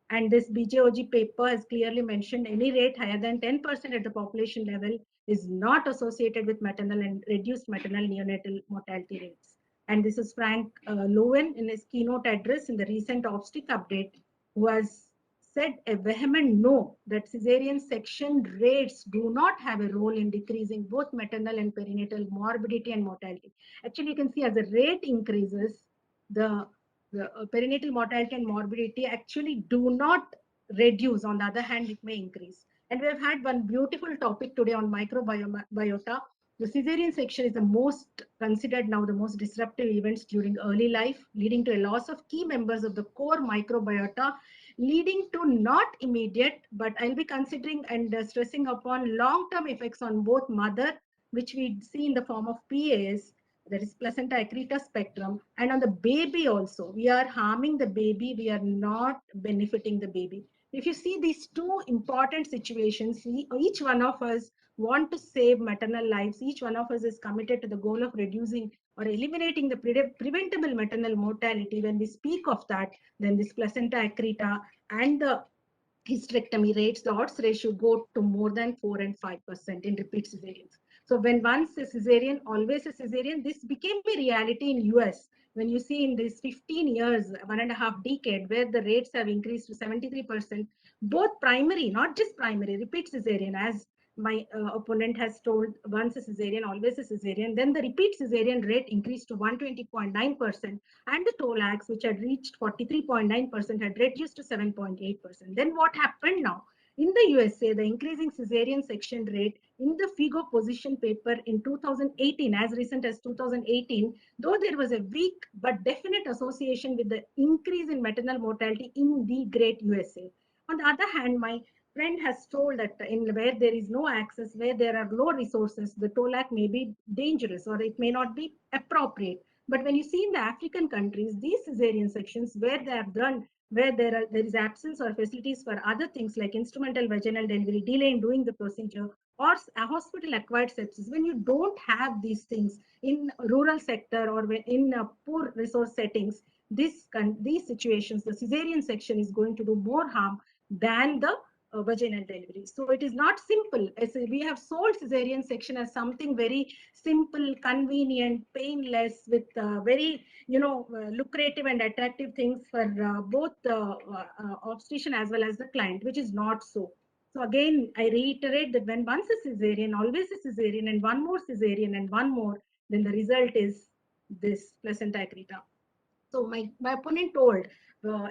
Speaker 11: And this BJOG paper has clearly mentioned any rate higher than 10% at the population level is not associated with maternal and reduced maternal neonatal mortality rates. And this is Frank Lowen in his keynote address in the recent obstetric update, who has said a vehement no, that Caesarean section rates do not have a role in decreasing both maternal and perinatal morbidity and mortality. Actually, you can see as the rate increases, the perinatal mortality and morbidity actually do not reduce. On the other hand, it may increase. And we have had one beautiful topic today on microbiota. The Caesarean section is the most considered now the most disruptive events during early life, leading to a loss of key members of the core microbiota, leading to not immediate, but I'll be considering and stressing upon long-term effects on both mother, which we see in the form of PAS, that is placenta accreta spectrum, and on the baby also. We are harming the baby, we are not benefiting the baby. If you see these two important situations, each one of us want to save maternal lives. Each one of us is committed to the goal of reducing or eliminating the preventable maternal mortality. When we speak of that, then this placenta accreta and the hysterectomy rates, the odds ratio go to more than 4 and 5% in repeat cesareans. So when once a cesarean, always a cesarean, this became a reality in US. When you see in this 15 years, 1.5 decade, where the rates have increased to 73%, both primary, not just primary, repeat cesarean, as my opponent has told, once a cesarean, always a cesarean, then the repeat cesarean rate increased to 120.9%, and the TOLACs, which had reached 43.9%, had reduced to 7.8%. Then what happened now? In the USA, the increasing cesarean section rate
Speaker 18: in the FIGO position paper in 2018, as recent as 2018, though there was a weak but definite association with the increase in maternal mortality in the great USA. On the other hand, my friend has told that in where there is no access, where there are low resources, the TOLAC may be dangerous or it may not be appropriate. But when you see in the African countries, these cesarean sections where they are done, where there is absence or facilities for other things like instrumental vaginal delivery, delay in doing the procedure, or a hospital acquired sepsis, when you don't have these things in rural sector or in poor resource settings, these situations, the cesarean section is going to do more harm than the vaginal delivery. So it is not simple. As we have sold cesarean section as something very simple, convenient, painless, with very lucrative and attractive things for both the obstetrician as well as the client, which is not so. So again, I reiterate that when once a cesarean, always a cesarean, and one more cesarean and one more, then the result is this placenta accreta. So my opponent told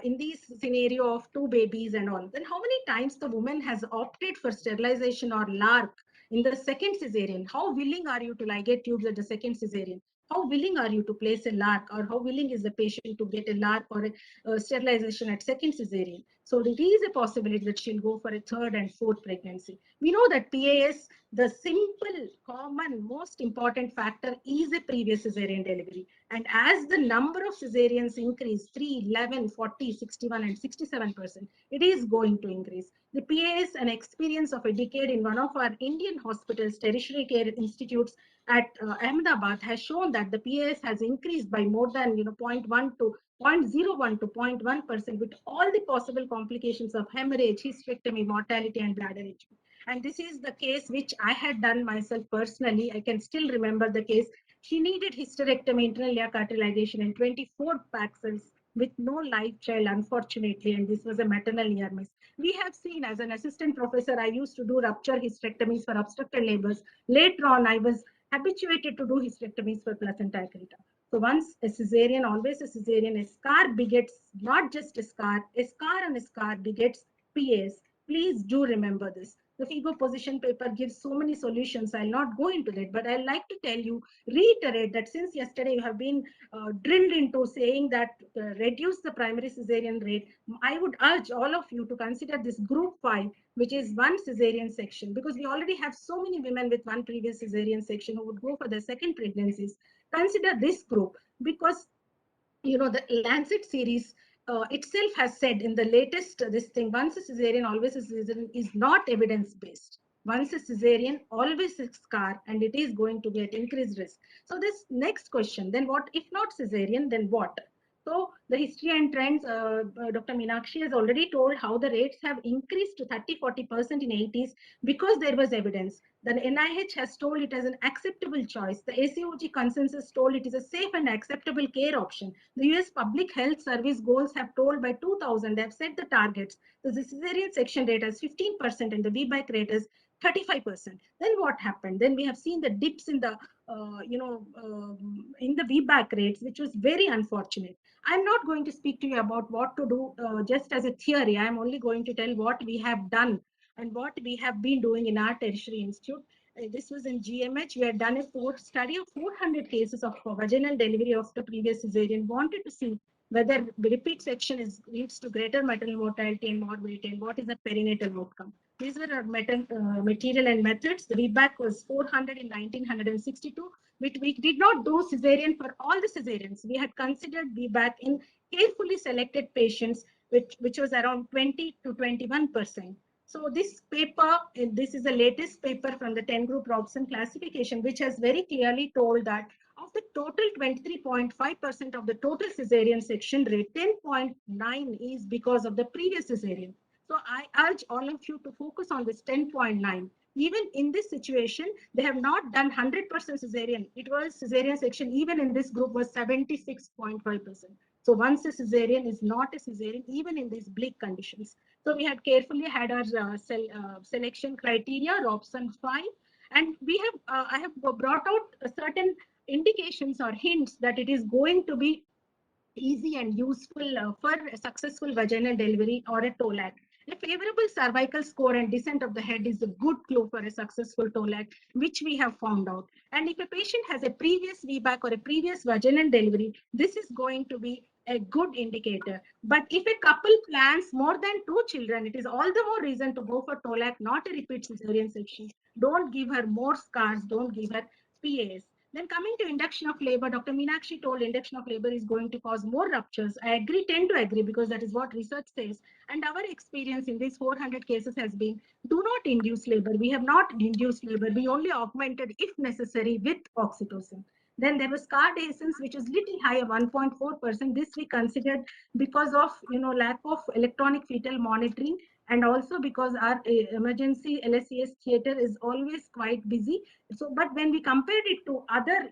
Speaker 18: in this scenario of two babies and all, then how many times the woman has opted for sterilization or LARC in the second cesarean? How willing are you to ligate tubes at the second cesarean? How willing are you to place a LARC, or how willing is the patient to get a LARC or a sterilization at second cesarean? So there is a possibility that she'll go for a third and fourth pregnancy. We know that PAS, the simple, common, most important factor is a previous cesarean delivery. And as the number of cesareans increase, 3, 11, 40, 61, and 67%, it is going to increase. The PAS, an experience of a decade in one of our Indian hospitals, tertiary care institutes at Ahmedabad, has shown that the PAS has increased by more than 0.1 to 0.01 to 0.1% with all the possible complications of hemorrhage, hysterectomy, mortality, and bladder injury. And this is the case which I had done myself personally. I can still remember the case. She needed hysterectomy, internal ear cartilagation, and 24 Paxils with no live child, unfortunately, and this was a maternal ear miss. We have seen, as an assistant professor, I used to do rupture hysterectomies for obstructed labors. Later on, I was habituated to do hysterectomies for placenta accreta. So once a cesarean, always a cesarean. A scar begets not just a scar and a scar begets PAS. Please do remember this. The FIGO position paper gives so many solutions. I'll not go into that, but I'd like to tell you, reiterate that since yesterday you have been drilled into saying that reduce the primary cesarean rate. I would urge all of you to consider this group 5, which is one cesarean section, because we already have so many women with one previous cesarean section who would go for their second pregnancies. Consider this group, because the Lancet series itself has said in the latest this thing, once a cesarean, always a cesarean is not evidence-based. Once a cesarean, always a scar, and it is going to be at increased risk. So this next question, then what if not cesarean, then what? So the history and trends, Dr. Meenakshi has already told how the rates have increased to 30-40% in 80s because there was evidence. The NIH has told it as an acceptable choice. The ACOG consensus told it is a safe and acceptable care option. The US Public Health Service goals have told by 2000, they have set the targets. So the cesarean section rate is 15% and the VBAC rate is 35%. Then what happened? Then we have seen the dips in the in the VBAC rates, which was very unfortunate. I'm not going to speak to you about what to do just as a theory. I'm only going to tell what we have done and what we have been doing in our tertiary institute. This was in GMH. We had done a study of 400 cases of vaginal delivery after previous cesarean. Wanted to see whether repeat section leads to greater maternal mortality and morbidity, and what is the perinatal outcome. These were our material and methods. The VBAC was 400 in 1962. We did not do cesarean for all the cesareans. We had considered VBAC in carefully selected patients, which was around 20 to 21%. So this paper, this is the latest paper from the 10 group Robson classification, which has very clearly told that of the total 23.5% of the total cesarean section rate, 10.9 is because of the previous cesarean. So I urge all of you to focus on this 10.9. Even in this situation, they have not done 100% cesarean. It was cesarean section, even in this group, was 76.5%. So once a cesarean is not a cesarean, even in these bleak conditions. So we had carefully had our selection criteria, Robson 5, and we have I have brought out certain indications or hints that it is going to be easy and useful for a successful vaginal delivery or a TOLAC. A favorable cervical score and descent of the head is a good clue for a successful TOLAC, which we have found out. And if a patient has a previous VBAC or a previous vaginal delivery, this is going to be a good indicator. But if a couple plans more than 2 children, it is all the more reason to go for TOLAC, not a repeat cesarean section. Don't give her more scars, don't give her PAS. Then coming to induction of labor, Dr. Meenakshi told induction of labor is going to cause more ruptures. I tend to agree, because that is what research says. And our experience in these 400 cases has been, do not induce labor. We have not induced labor. We only augmented if necessary with oxytocin. Then there was scar dehiscence, which is little higher, 1.4%. This we considered because of lack of electronic fetal monitoring, and also because our emergency LSCS theater is always quite busy. So, but when we compared it to other,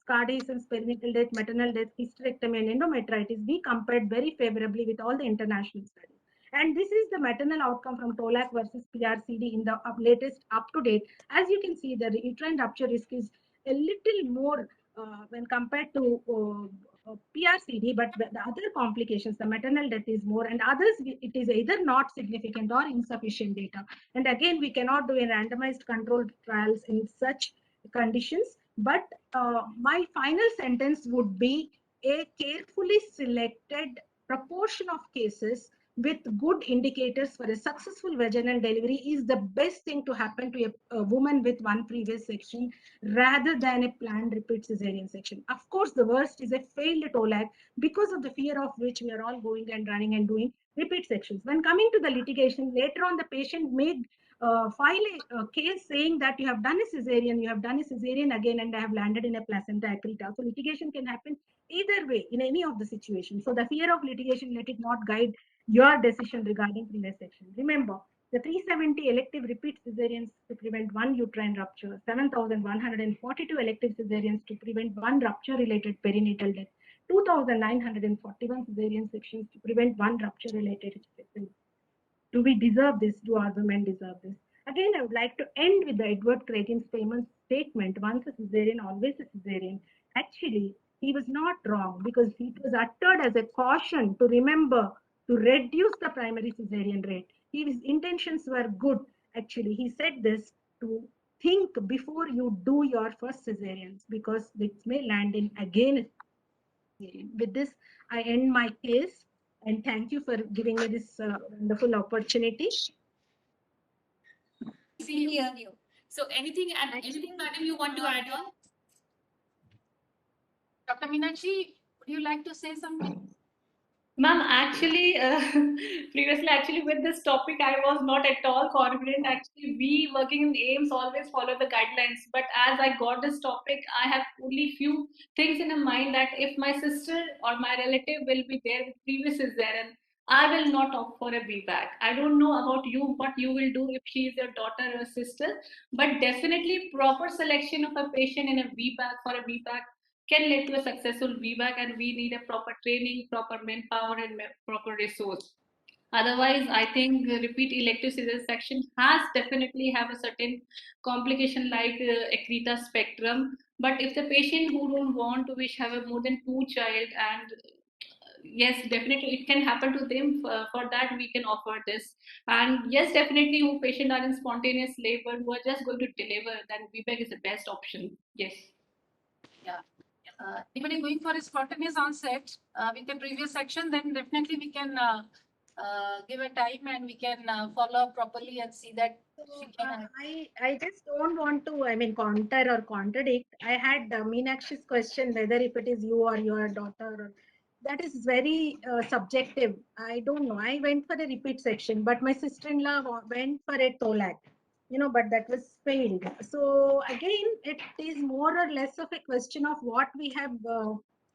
Speaker 18: scar dehiscence, perinatal death, maternal death, hysterectomy, and endometritis, we compared very favorably with all the international studies. And this is the maternal outcome from TOLAC versus PRCD in the latest up-to-date. As you can see, the uterine rupture risk is a little more when compared to PRCD, but the other complications, the maternal death is more, and others, it is either not significant or insufficient data. And again, we cannot do a randomized controlled trials in such conditions. But my final sentence would be a carefully selected proportion of cases with good indicators for a successful vaginal delivery is the best thing to happen to a woman with one previous section, rather than a planned repeat cesarean section. Of course, the worst is a failed TOLAC, because of the fear of which we are all going and running and doing repeat sections. When coming to the litigation, later on the patient may file a case saying that you have done a cesarean again, and I have landed in a placenta accreta. So litigation can happen either way in any of the situations. So the fear of litigation, let it not guide your decision regarding previous section. Remember, the 370 elective repeat cesareans to prevent one uterine rupture, 7,142 elective cesareans to prevent one rupture-related perinatal death, 2,941 cesarean sections to prevent one rupture-related death. Do we deserve this? Do our women deserve this? Again, I would like to end with the Edward Creighton's famous statement, once a cesarean, always a cesarean. Actually, he was not wrong, because it was uttered as a caution to remember to reduce the primary cesarean rate. His intentions were good. Actually, he said this to think before you do your first cesareans, because it may land in again. With this, I end my case, and thank you for giving me this wonderful opportunity.
Speaker 2: See you. So anything, madam, you want to add on? Dr. Meenakshi, would you like to say something?
Speaker 17: Ma'am, actually, previously, with this topic, I was not at all confident. Actually, we working in AIIMS always follow the guidelines. But as I got this topic, I have only few things in mind that if my sister or my relative will be there with previous cesarean, I will not opt for a VBAC. I don't know about you, what you will do if she is your daughter or sister, but definitely proper selection of a patient in a VBAC for a VBAC can lead to a successful VBAC, and we need a proper training, proper manpower, and proper resource. Otherwise, I think repeat elective cesarean section has definitely have a certain complication like accreta spectrum. But if the patient who don't want to wish have a more than 2 child, and yes, definitely it can happen to them. For that, we can offer this. And yes, definitely, who patient are in spontaneous labor, who are just going to deliver, then VBAC is the best option. Yes.
Speaker 1: Yeah. Anybody going for a spontaneous onset with the previous section, then definitely we can give a time and we can follow up properly and see that.
Speaker 18: I just don't want to, counter or contradict. I had Meenakshi's question whether if it is you or your daughter. That is very subjective. I don't know. I went for a repeat section, but my sister-in-law went for a TOLAC, but that was failed. So again, it is more or less of a question of what we have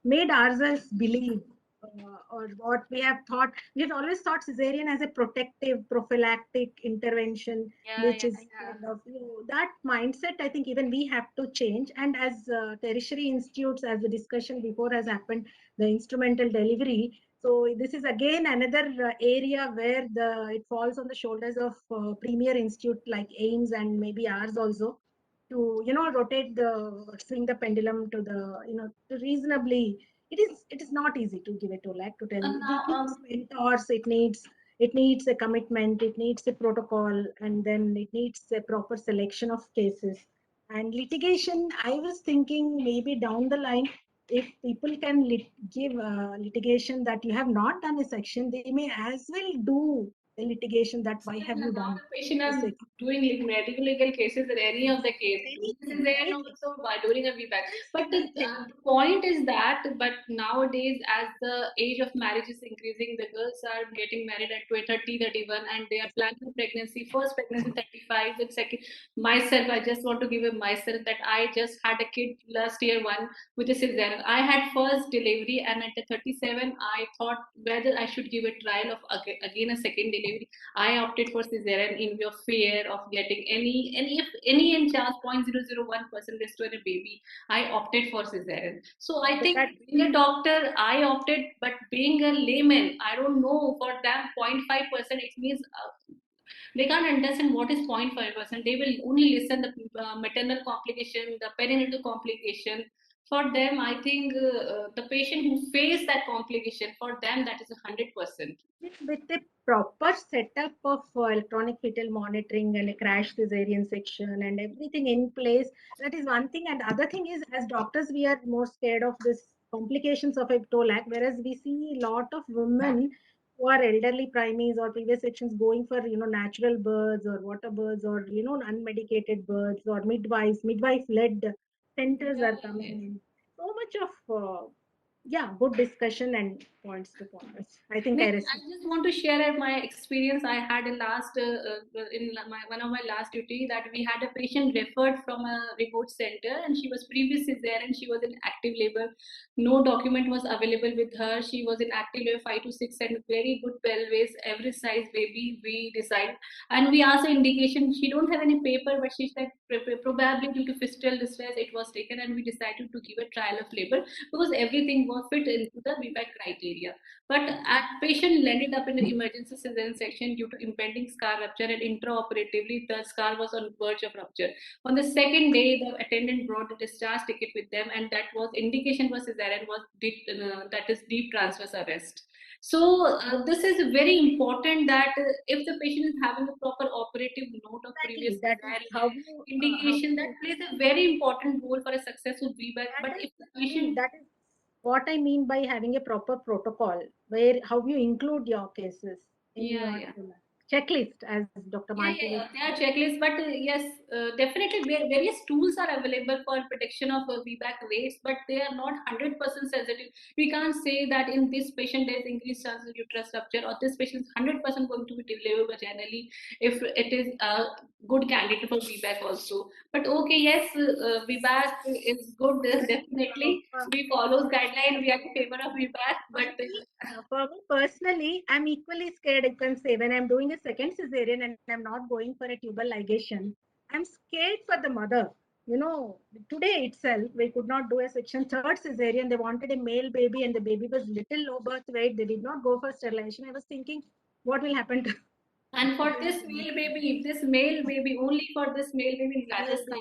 Speaker 18: made ourselves believe. Or what we have thought. We have always thought cesarean as a protective, prophylactic intervention, which is kind of, that mindset, I think even we have to change. And as tertiary institutes, as the discussion before has happened, the instrumental delivery. So this is again another area where it falls on the shoulders of premier institute like AIIMS and maybe ours also, to rotate swing the pendulum to the to reasonably. It is not easy to give a TOLAC, to tell you. It needs mentors, it needs It needs a commitment, it needs a protocol, and then it needs a proper selection of cases. And litigation, I was thinking maybe down the line, if people can give litigation that you have not done a section, they may as well do the litigation that why have you done.
Speaker 17: Patient are doing medical legal cases in any of the cases. There also by doing a VBAC. But the point is that, but nowadays, as the age of marriage is increasing, the girls are getting married at 30, 31, and they are planning pregnancy, first pregnancy 35, and second. Myself, I just want to give a myself that I just had a kid last year one with a cesarean. I had first delivery, and at the 37, I thought whether I should give a trial of again a second delivery. I opted for cesarean in your fear of getting any in chance 0.001% restore a baby. I opted for cesarean. So I think being a doctor, I opted, but being a layman, I don't know for them 0.5%. It means they can't understand what is 0.5%. They will only listen the maternal complication, the perinatal complication. For them, I think the patient who face that complication, for them that is 100%.
Speaker 18: With a proper setup of electronic fetal monitoring and a crash cesarean section and everything in place, that is one thing. And other thing is, as doctors, we are more scared of this complications of a TOLAC, whereas we see a lot of women who are elderly primaries or previous sections going for natural births or water births or unmedicated births or midwife led centers are coming in. So much of good discussion and points to points. I think I
Speaker 17: just want to share my experience. I had a last in one of my last duty that we had a patient referred from a remote center, and she was previously there and she was in active labor. No document was available with her. She was in active labor 5 to 6 and very good pelvis, every size baby. We decided, and we asked her indication. She don't have any paper, but she said probably due to fistula distress it was taken, and we decided to give a trial of labor because everything was fit into the VBAC criteria. But patient landed up in an emergency cesarean section due to impending scar rupture, and intraoperatively the scar was on verge of rupture. On the second day, the attendant brought the discharge ticket with them, and that was indication was cesarean was that is deep transverse arrest. So this is very important that if the patient is having a proper operative note of previous indication, that plays a very important role for a successful VBAC. But if the patient
Speaker 18: that is what I mean by having a proper protocol, where how you include your cases in your checklist, as Dr. Malti was.
Speaker 17: There are checklists, but yes, definitely various tools are available for prediction of VBAC rates, but they are not 100% sensitive. We can't say that in this patient there is increased chance of uterus rupture, or this patient is 100% going to be delivered vaginally if it is a good candidate for VBAC also. But okay, yes, VBAC is good, definitely. We follow guideline, we are in favor of VBAC, but
Speaker 18: for me personally, I'm equally scared. You can say when I'm doing a second cesarean and I'm not going for a tubal ligation, I'm scared for the mother. Today itself, we could not do a section third cesarean. They wanted a male baby and the baby was little low birth weight. They did not go for sterilization. I was thinking, what will happen to
Speaker 17: and for this male baby, only for this male baby in Rajasthan,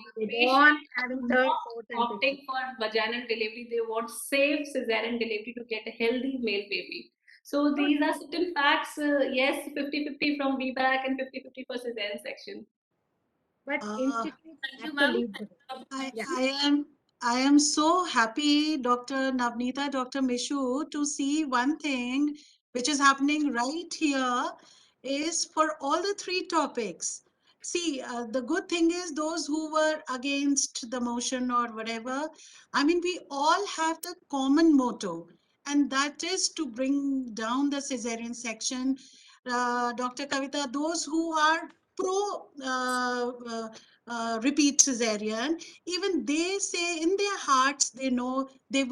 Speaker 17: opting for vaginal delivery, they want safe cesarean delivery to get a healthy male baby. So these are certain facts. Yes, 50-50 from VBAC and 50-50 for cesarean section.
Speaker 18: But
Speaker 15: I am so happy, Dr. Nabnita, Dr. Mishu, to see one thing which is happening right here is for all the three topics. See, the good thing is those who were against the motion or whatever, I mean, we all have the common motto, and that is to bring down the cesarean section. Dr. Kavita, those who are pro repeat cesarean, even they say in their hearts they know they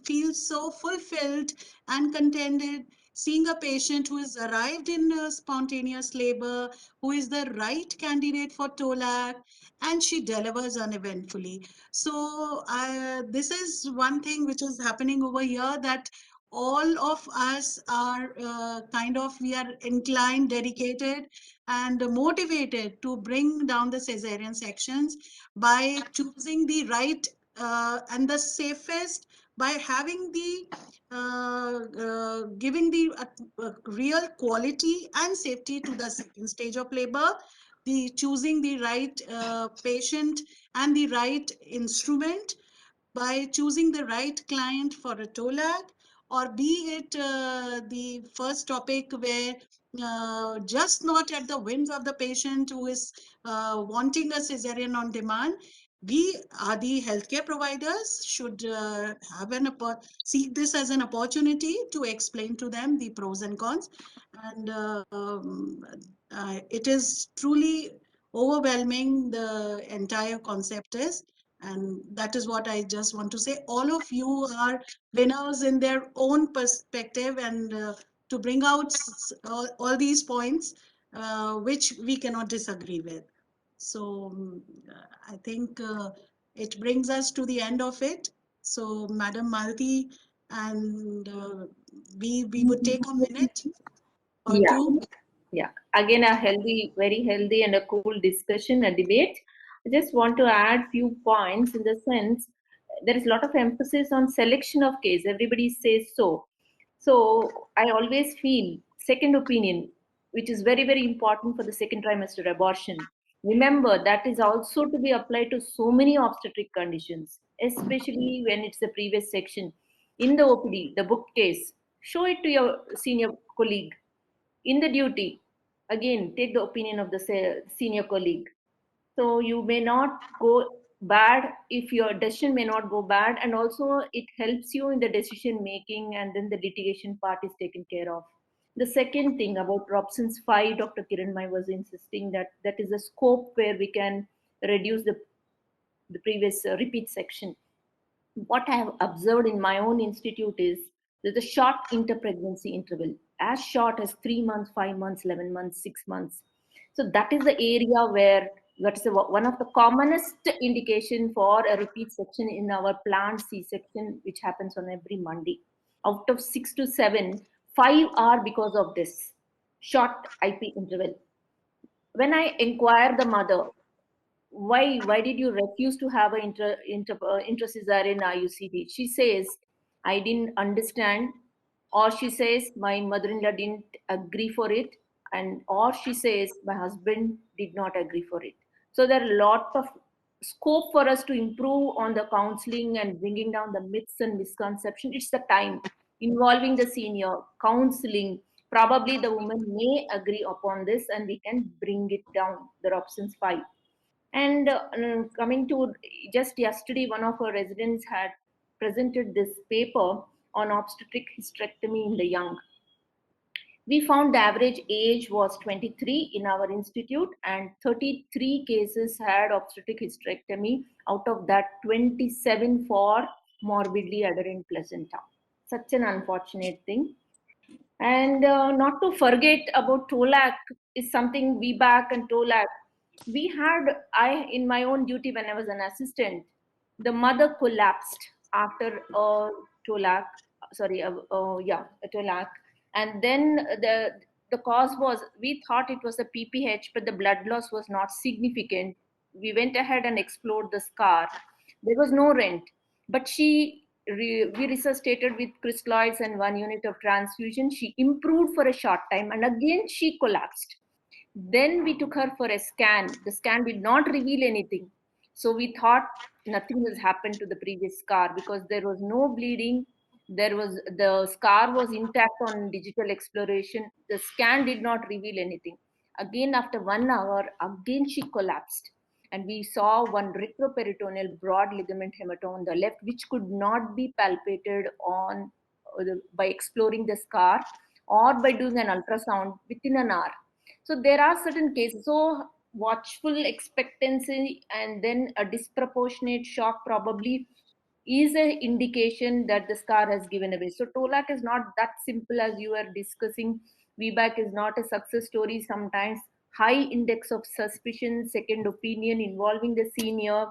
Speaker 15: feel so fulfilled and contented seeing a patient who has arrived in spontaneous labor, who is the right candidate for TOLAC, and she delivers uneventfully. So this is one thing which is happening over here, that all of us are we are inclined, dedicated, and motivated to bring down the cesarean sections by choosing the right and the safest by having the giving the real quality and safety to the second stage of labor, the choosing the right patient and the right instrument, by choosing the right client for a TOLAC, or be it the first topic where just not at the whims of the patient who is wanting a cesarean on demand, we are the healthcare providers should have seek this as an opportunity to explain to them the pros and cons. And it is truly overwhelming, the entire concept is. And that is what I just want to say. All of you are winners in their own perspective, and to bring out all these points, which we cannot disagree with. So I think it brings us to the end of it. So Madam Malti, and we would take a minute or two.
Speaker 19: Yeah, again, a healthy, very healthy and a cool discussion, a debate. I just want to add few points in the sense there is a lot of emphasis on selection of case. Everybody says so. So I always feel second opinion, which is very, very important for the second trimester abortion. Remember, that is also to be applied to so many obstetric conditions, especially when it's the previous section. In the OPD, the book case, show it to your senior colleague. In the duty, again, take the opinion of the senior colleague. So you may not go bad if your decision may not go bad, and also it helps you in the decision making, and then the litigation part is taken care of. The second thing about options 5, Dr. Kiranmai was insisting that that is a scope where we can reduce the previous repeat section. What I have observed in my own institute is there's a short interpregnancy interval, as short as 3 months, 5 months, 11 months, 6 months. So that is the area where that's one of the commonest indication for a repeat section in our planned C-section, which happens on every Monday. Out of 6 to 7, 5 are because of this short IP interval. When I inquire the mother, why did you refuse to have an intracesarean IUCD? She says, I didn't understand, or she says my mother-in-law didn't agree for it, and or she says my husband did not agree for it. So there are a lot of scope for us to improve on the counseling and bringing down the myths and misconceptions. It's the time involving the senior counseling. Probably the woman may agree upon this, and we can bring it down. The options 5. And coming to just yesterday, one of our residents had presented this paper on obstetric hysterectomy in the young. We found the average age was 23 in our institute, and 33 cases had obstetric hysterectomy. Out of that, 27 for morbidly adherent placenta. Such an unfortunate thing. And not to forget about TOLAC is something VBAC and TOLAC. We had, in my own duty when I was an assistant, the mother collapsed after a TOLAC, a TOLAC. And then the cause was, we thought it was a PPH, but the blood loss was not significant. We went ahead and explored the scar. There was no rent, but we resuscitated with crystalloids and 1 unit of transfusion. She improved for a short time, and again she collapsed. Then we took her for a scan. The scan did not reveal anything. So we thought nothing has happened to the previous scar because there was no bleeding. The scar was intact on digital exploration. The scan did not reveal anything. Again, after 1 hour, again she collapsed. And we saw one retroperitoneal broad ligament hematoma on the left, which could not be palpated on by exploring the scar or by doing an ultrasound within an hour. So there are certain cases. So watchful expectancy and then a disproportionate shock probably is an indication that the scar has given away. So TOLAC is not that simple as you are discussing. VBAC is not a success story. Sometimes high index of suspicion, second opinion involving the senior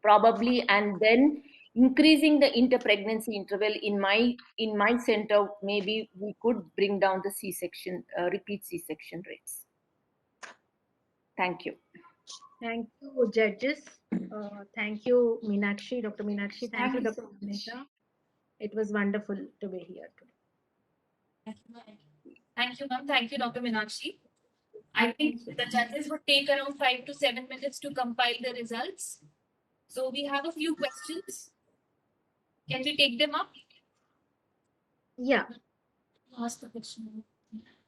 Speaker 19: probably, and then increasing the interpregnancy interval in my center, maybe we could bring down the C-section, repeat C-section rates. Thank you.
Speaker 18: Thank you, judges. Thank you, Meenakshi, Dr. Meenakshi. Thank you, Dr. Manisha. It was wonderful to be here today.
Speaker 2: Thank you, ma'am. Thank you, Dr. Meenakshi. I think the judges would take around 5 to 7 minutes to compile the results. So we have a few questions. Can we take them up?
Speaker 18: Yeah.
Speaker 2: Ask the question.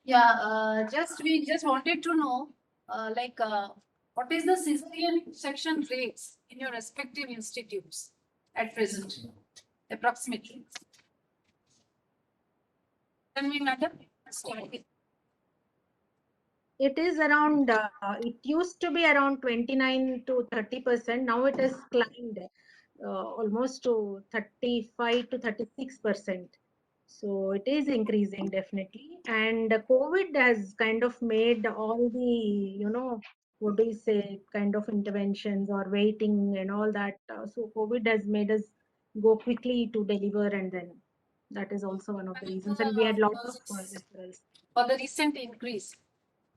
Speaker 2: Yeah, we just wanted to know, what is the Caesarean section rates in your respective institutes at present, approximately? Can we, madam, start with?
Speaker 18: It is around, it used to be around 29 to 30%. Now it has climbed almost to 35 to 36%. So it is increasing definitely. And COVID has kind of made all the, what do you say, kind of interventions or waiting and all that. So COVID has made us go quickly to deliver, and then that is also one of the reasons. And we had lots of referrals.
Speaker 1: For the recent increase.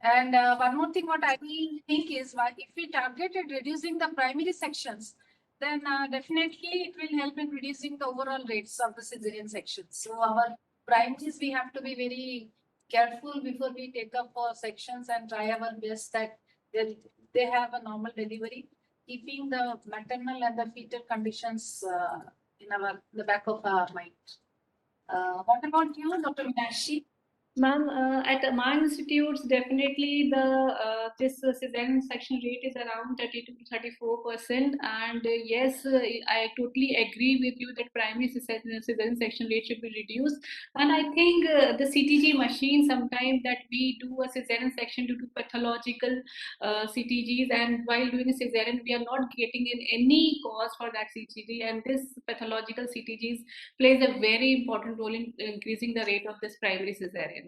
Speaker 1: And one more thing, what I think is, if we targeted reducing the primary sections, then definitely it will help in reducing the overall rates of the Caesarean sections. So our primaries, we have to be very careful before we take up for sections and try our best that they have a normal delivery, keeping the maternal and the fetal conditions in the back of our mind. What about you, Dr. Meenakshi?
Speaker 17: Ma'am, at my institutes, definitely this Caesarean section rate is around 32 to 34%. And yes, I totally agree with you that primary Caesarean section rate should be reduced. And I think the CTG machine, sometimes that we do a Caesarean section due to pathological CTGs, and while doing a Caesarean, we are not getting in any cause for that CTG. And this pathological CTGs plays a very important role in increasing the rate of this primary Caesarean.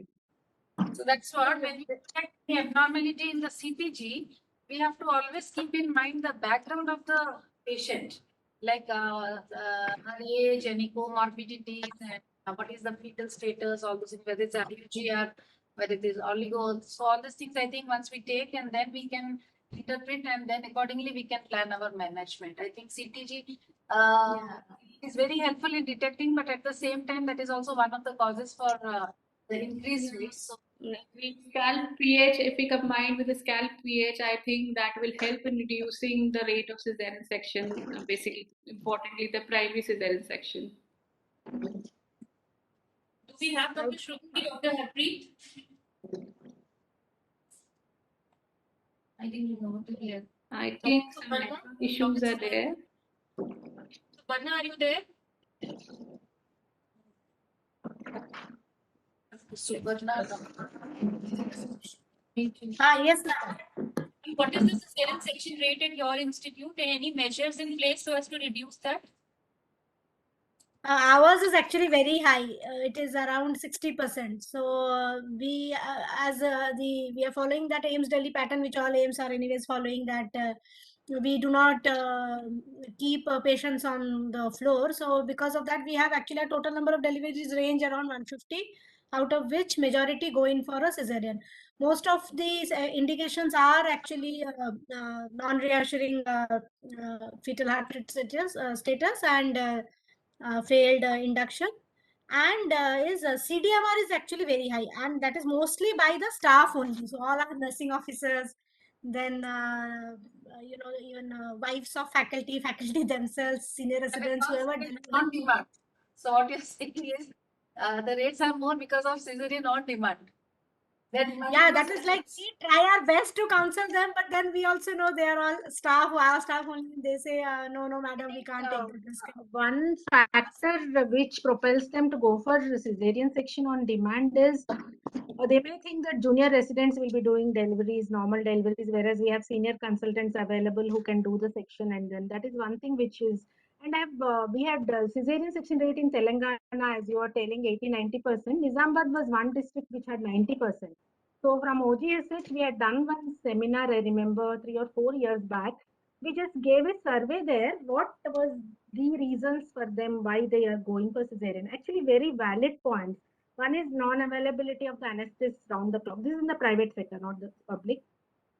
Speaker 1: So that's what, when we check the abnormality in the CTG, we have to always keep in mind the background of the patient, like her age, any comorbidities, and what is the fetal status, all those things, whether it's IUGR, whether it is oligo. So all these things, I think once we take, and then we can interpret, and then accordingly we can plan our management. I think CTG is very helpful in detecting, but at the same time, that is also one of the causes for the increased risk. So
Speaker 17: scalp pH, if we combine with the scalp pH, I think that will help in reducing the rate of Caesarean section, basically, importantly, the primary Caesarean section.
Speaker 2: Do we have Dr. Shruti, Dr. Harpreet? I think you know to hear.
Speaker 17: I think some issues are there.
Speaker 2: Suman, are you there?
Speaker 11: Yes, ma'am.
Speaker 2: What is the Caesarean section rate at your institute? Any measures in place so as to reduce that?
Speaker 11: Ours is actually very high. It is around 60%. So we are following that AIIMS Delhi pattern, which all AIIMS are anyways following, that we do not keep patients on the floor. So because of that, we have actually a total number of deliveries range around 150, out of which majority go in for a Caesarean. Most of these indications are actually non-reassuring fetal heart rate status and failed induction, and CDMR is actually very high, and that is mostly by the staff only. So all our nursing officers, then even wives of faculty themselves, senior residents, whoever.
Speaker 1: On demand. So what you're saying is the rates are more because of Caesarean on demand.
Speaker 11: Yeah, that is like we try our best to counsel them, but then we also know they are all staff, our staff only. They say, no, madam, we can't take the risk.
Speaker 18: One factor which propels them to go for Caesarean section on demand is they may think that junior residents will be doing deliveries, normal deliveries, whereas we have senior consultants available who can do the section, and then that is one thing which is. And we had Caesarean section rate in Telangana, as you are telling, 80-90%. Nizamabad was one district which had 90%. So from OGSH, we had done one seminar, I remember 3 or 4 years back. We just gave a survey there. What was the reasons for them why they are going for Caesarean? Actually, very valid points. One is non-availability of the anesthetist round the clock. This is in the private sector, not the public,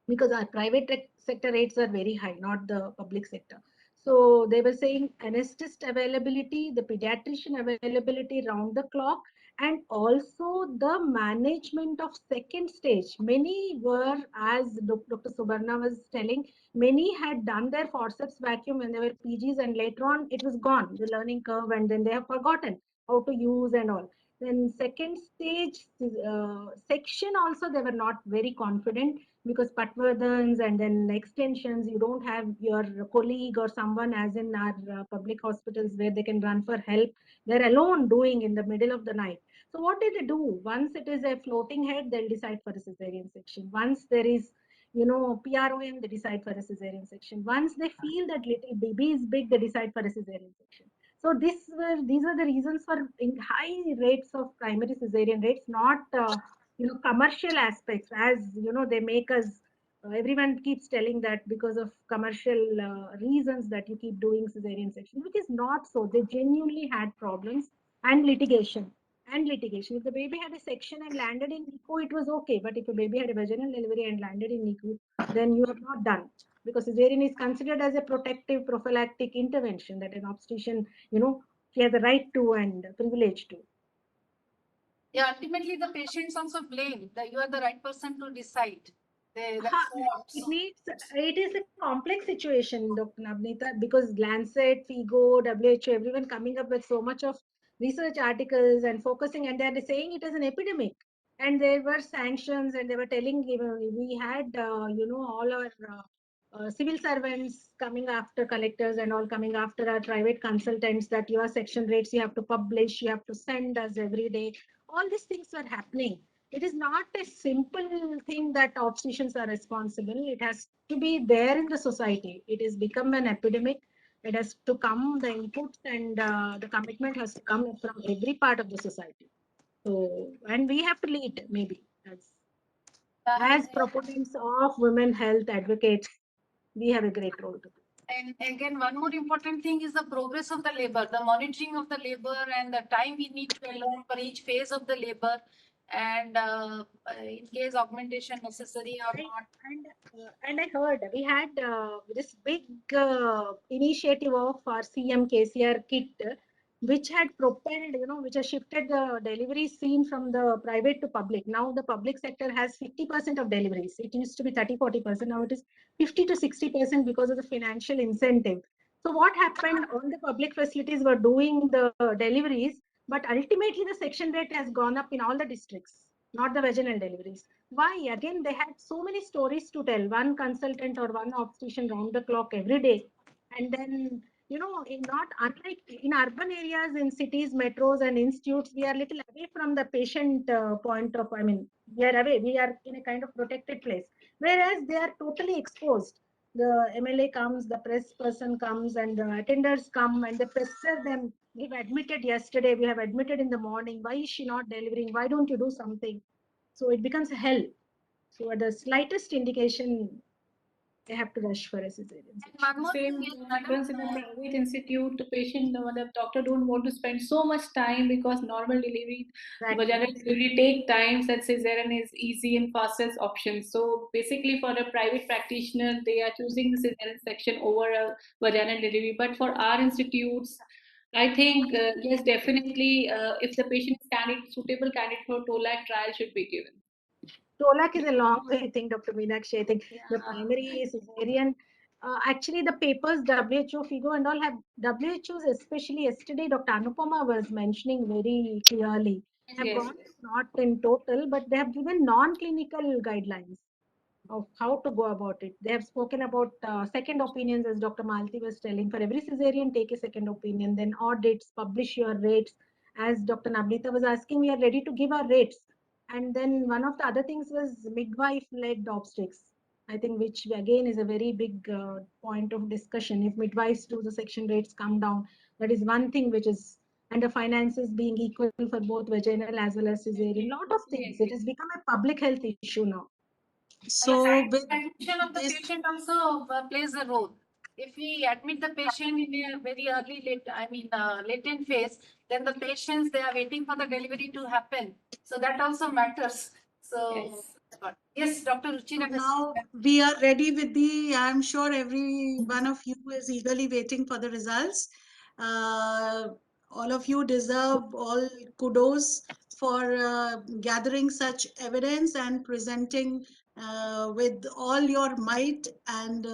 Speaker 18: because our private sector rates are very high, not the public sector. So they were saying anesthetist availability, the pediatrician availability round the clock, and also the management of second stage. Many were, as Dr. Subarna was telling, many had done their forceps vacuum when they were PGs, and later on it was gone, the learning curve, and then they have forgotten how to use and all. Then second stage section also they were not very confident, because Patwardhans and then extensions, you don't have your colleague or someone as in our public hospitals where they can run for help. They're alone doing in the middle of the night. So what do they do? Once it is a floating head, they'll decide for a cesarean section. Once there is, PROM, they decide for a cesarean section. Once they feel that little baby is big, they decide for a cesarean section. So these are the reasons for high rates of primary cesarean rates, not commercial aspects, as they make us everyone keeps telling that because of commercial reasons that you keep doing cesarean section, which is not so. They genuinely had problems and litigation. If the baby had a section and landed in NICU, it was okay. But if a baby had a vaginal delivery and landed in NICU, then you have not done, because cesarean is considered as a protective prophylactic intervention that an obstetrician, he has the right to and privilege to.
Speaker 1: Yeah, ultimately the patients also blame that you are the right person to decide.
Speaker 18: It is a complex situation, Dr. Nabnita, because Lancet, FIGO, WHO, everyone coming up with so much of research articles and focusing, and they are saying it as an epidemic. And there were sanctions, and they were telling, we had, all our civil servants coming after collectors and all coming after our private consultants, that your section rates you have to publish, you have to send us every day. All these things were happening. It is not a simple thing that obstetricians are responsible. It has to be there in the society. It has become an epidemic. It has to come, the inputs and the commitment has to come from every part of the society. So, and we have to lead, maybe, as proponents of women health advocates, we have a great role to play.
Speaker 1: And again, one more important thing is the progress of the labor, the monitoring of the labor, and the time we need to allow for each phase of the labor, and in case augmentation necessary or not.
Speaker 18: And I heard we had this big initiative of our CM KCR kit, which had propelled, which has shifted the delivery scene from the private to public. Now the public sector has 50% of deliveries. It used to be 30-40%. Now it is 50 to 60% because of the financial incentive. So what happened? All the public facilities were doing the deliveries, but ultimately the section rate has gone up in all the districts, not the vaginal deliveries. Why? Again, they had so many stories to tell. One consultant or one obstetrician round the clock every day. And then, not unlike in urban areas, in cities, metros and institutes, we are little away from the patient point of, we are away. We are in a kind of protected place. Whereas they are totally exposed. The MLA comes, the press person comes, and the attenders come, and they pester them. We've admitted yesterday, we have admitted in the morning. Why is she not delivering? Why don't you do something? So it becomes a hell. So at the slightest indication, they have to rush for a cesarean.
Speaker 17: Same happens in a private institute. The patient, the doctor don't want to spend so much time because normal delivery, vaginal delivery take time. That cesarean is easy and fastest option. So basically, for a private practitioner, they are choosing the cesarean section over a vaginal delivery. But for our institutes, I think yes, definitely, if the patient is suitable candidate for TOLAC trial should be given.
Speaker 18: TOLAC is a long way, I think, Dr. Meenakshi. I think the primary cesarean, actually the papers, WHO, FIGO and all have, WHO's especially yesterday, Dr. Anupama was mentioning very clearly, have gone not in total, but they have given non-clinical guidelines of how to go about it. They have spoken about second opinions, as Dr. Malti was telling. For every cesarean, take a second opinion, then audits, publish your rates. As Dr. Nabnita was asking, we are ready to give our rates. And then one of the other things was midwife-led obstetrics, I think, which again is a very big point of discussion. If midwives do, the section rates come down. That is one thing which is, and the finances being equal for both vaginal as well as cesarean. Lot of things. It has become a public health issue now.
Speaker 1: So admission of the patient also plays a role. If we admit the patient in a very latent phase, then the patients, they are waiting for the delivery to happen. So that also matters. So, yes, Dr. Ruchira.
Speaker 15: Now we are ready with I'm sure every one of you is eagerly waiting for the results. All of you deserve all kudos for gathering such evidence and presenting with all your might, and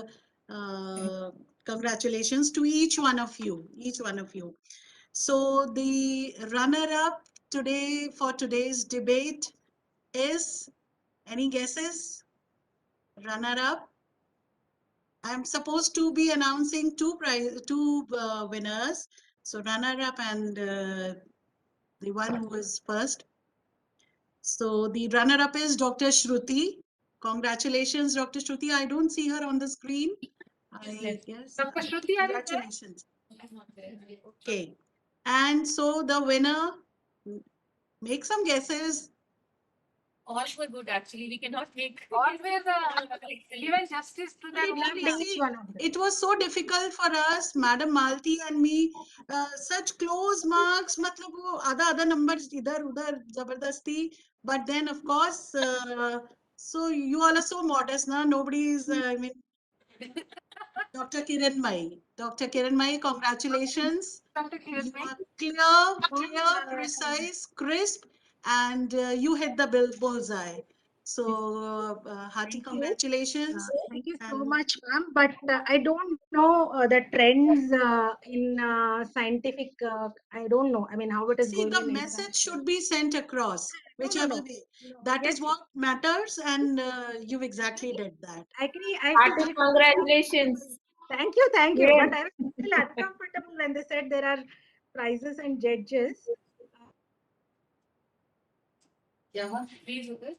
Speaker 15: congratulations to each one of you, So the runner-up today for today's debate is, any guesses? Runner-up. I'm supposed to be announcing two winners. So runner-up and the one who was first. So the runner-up is Dr. Shruti. Congratulations, Dr. Shruti. I don't see her on the screen. I guess.
Speaker 1: Dr. Shruti,
Speaker 15: congratulations. Okay. And so the winner, make some guesses.
Speaker 2: All were good, actually. We cannot make.
Speaker 1: All were given justice to that.
Speaker 15: It was so difficult for us, Madam Malti and me. Such close marks, matlab wo other numbers idhar udhar zabardasti. But then, of course, so you all are so modest, na? Nobody is. I mean, Dr. Kiranmai, congratulations.
Speaker 1: Dr. Kiranmai.
Speaker 15: You are clear, precise, crisp, and you hit the bullseye. So, hearty congratulations.
Speaker 18: Thank you so much, ma'am. But I don't know the trends in scientific. I don't know. I mean, how it is
Speaker 15: See,
Speaker 18: going.
Speaker 15: the message should be sent across, whichever way. That is what matters, and you exactly did that.
Speaker 18: I
Speaker 19: Hearty congratulations.
Speaker 18: Thank you, thank you.
Speaker 19: Yes.
Speaker 18: But I was still uncomfortable when they said there are prizes and judges.
Speaker 2: Yeah, please, okay.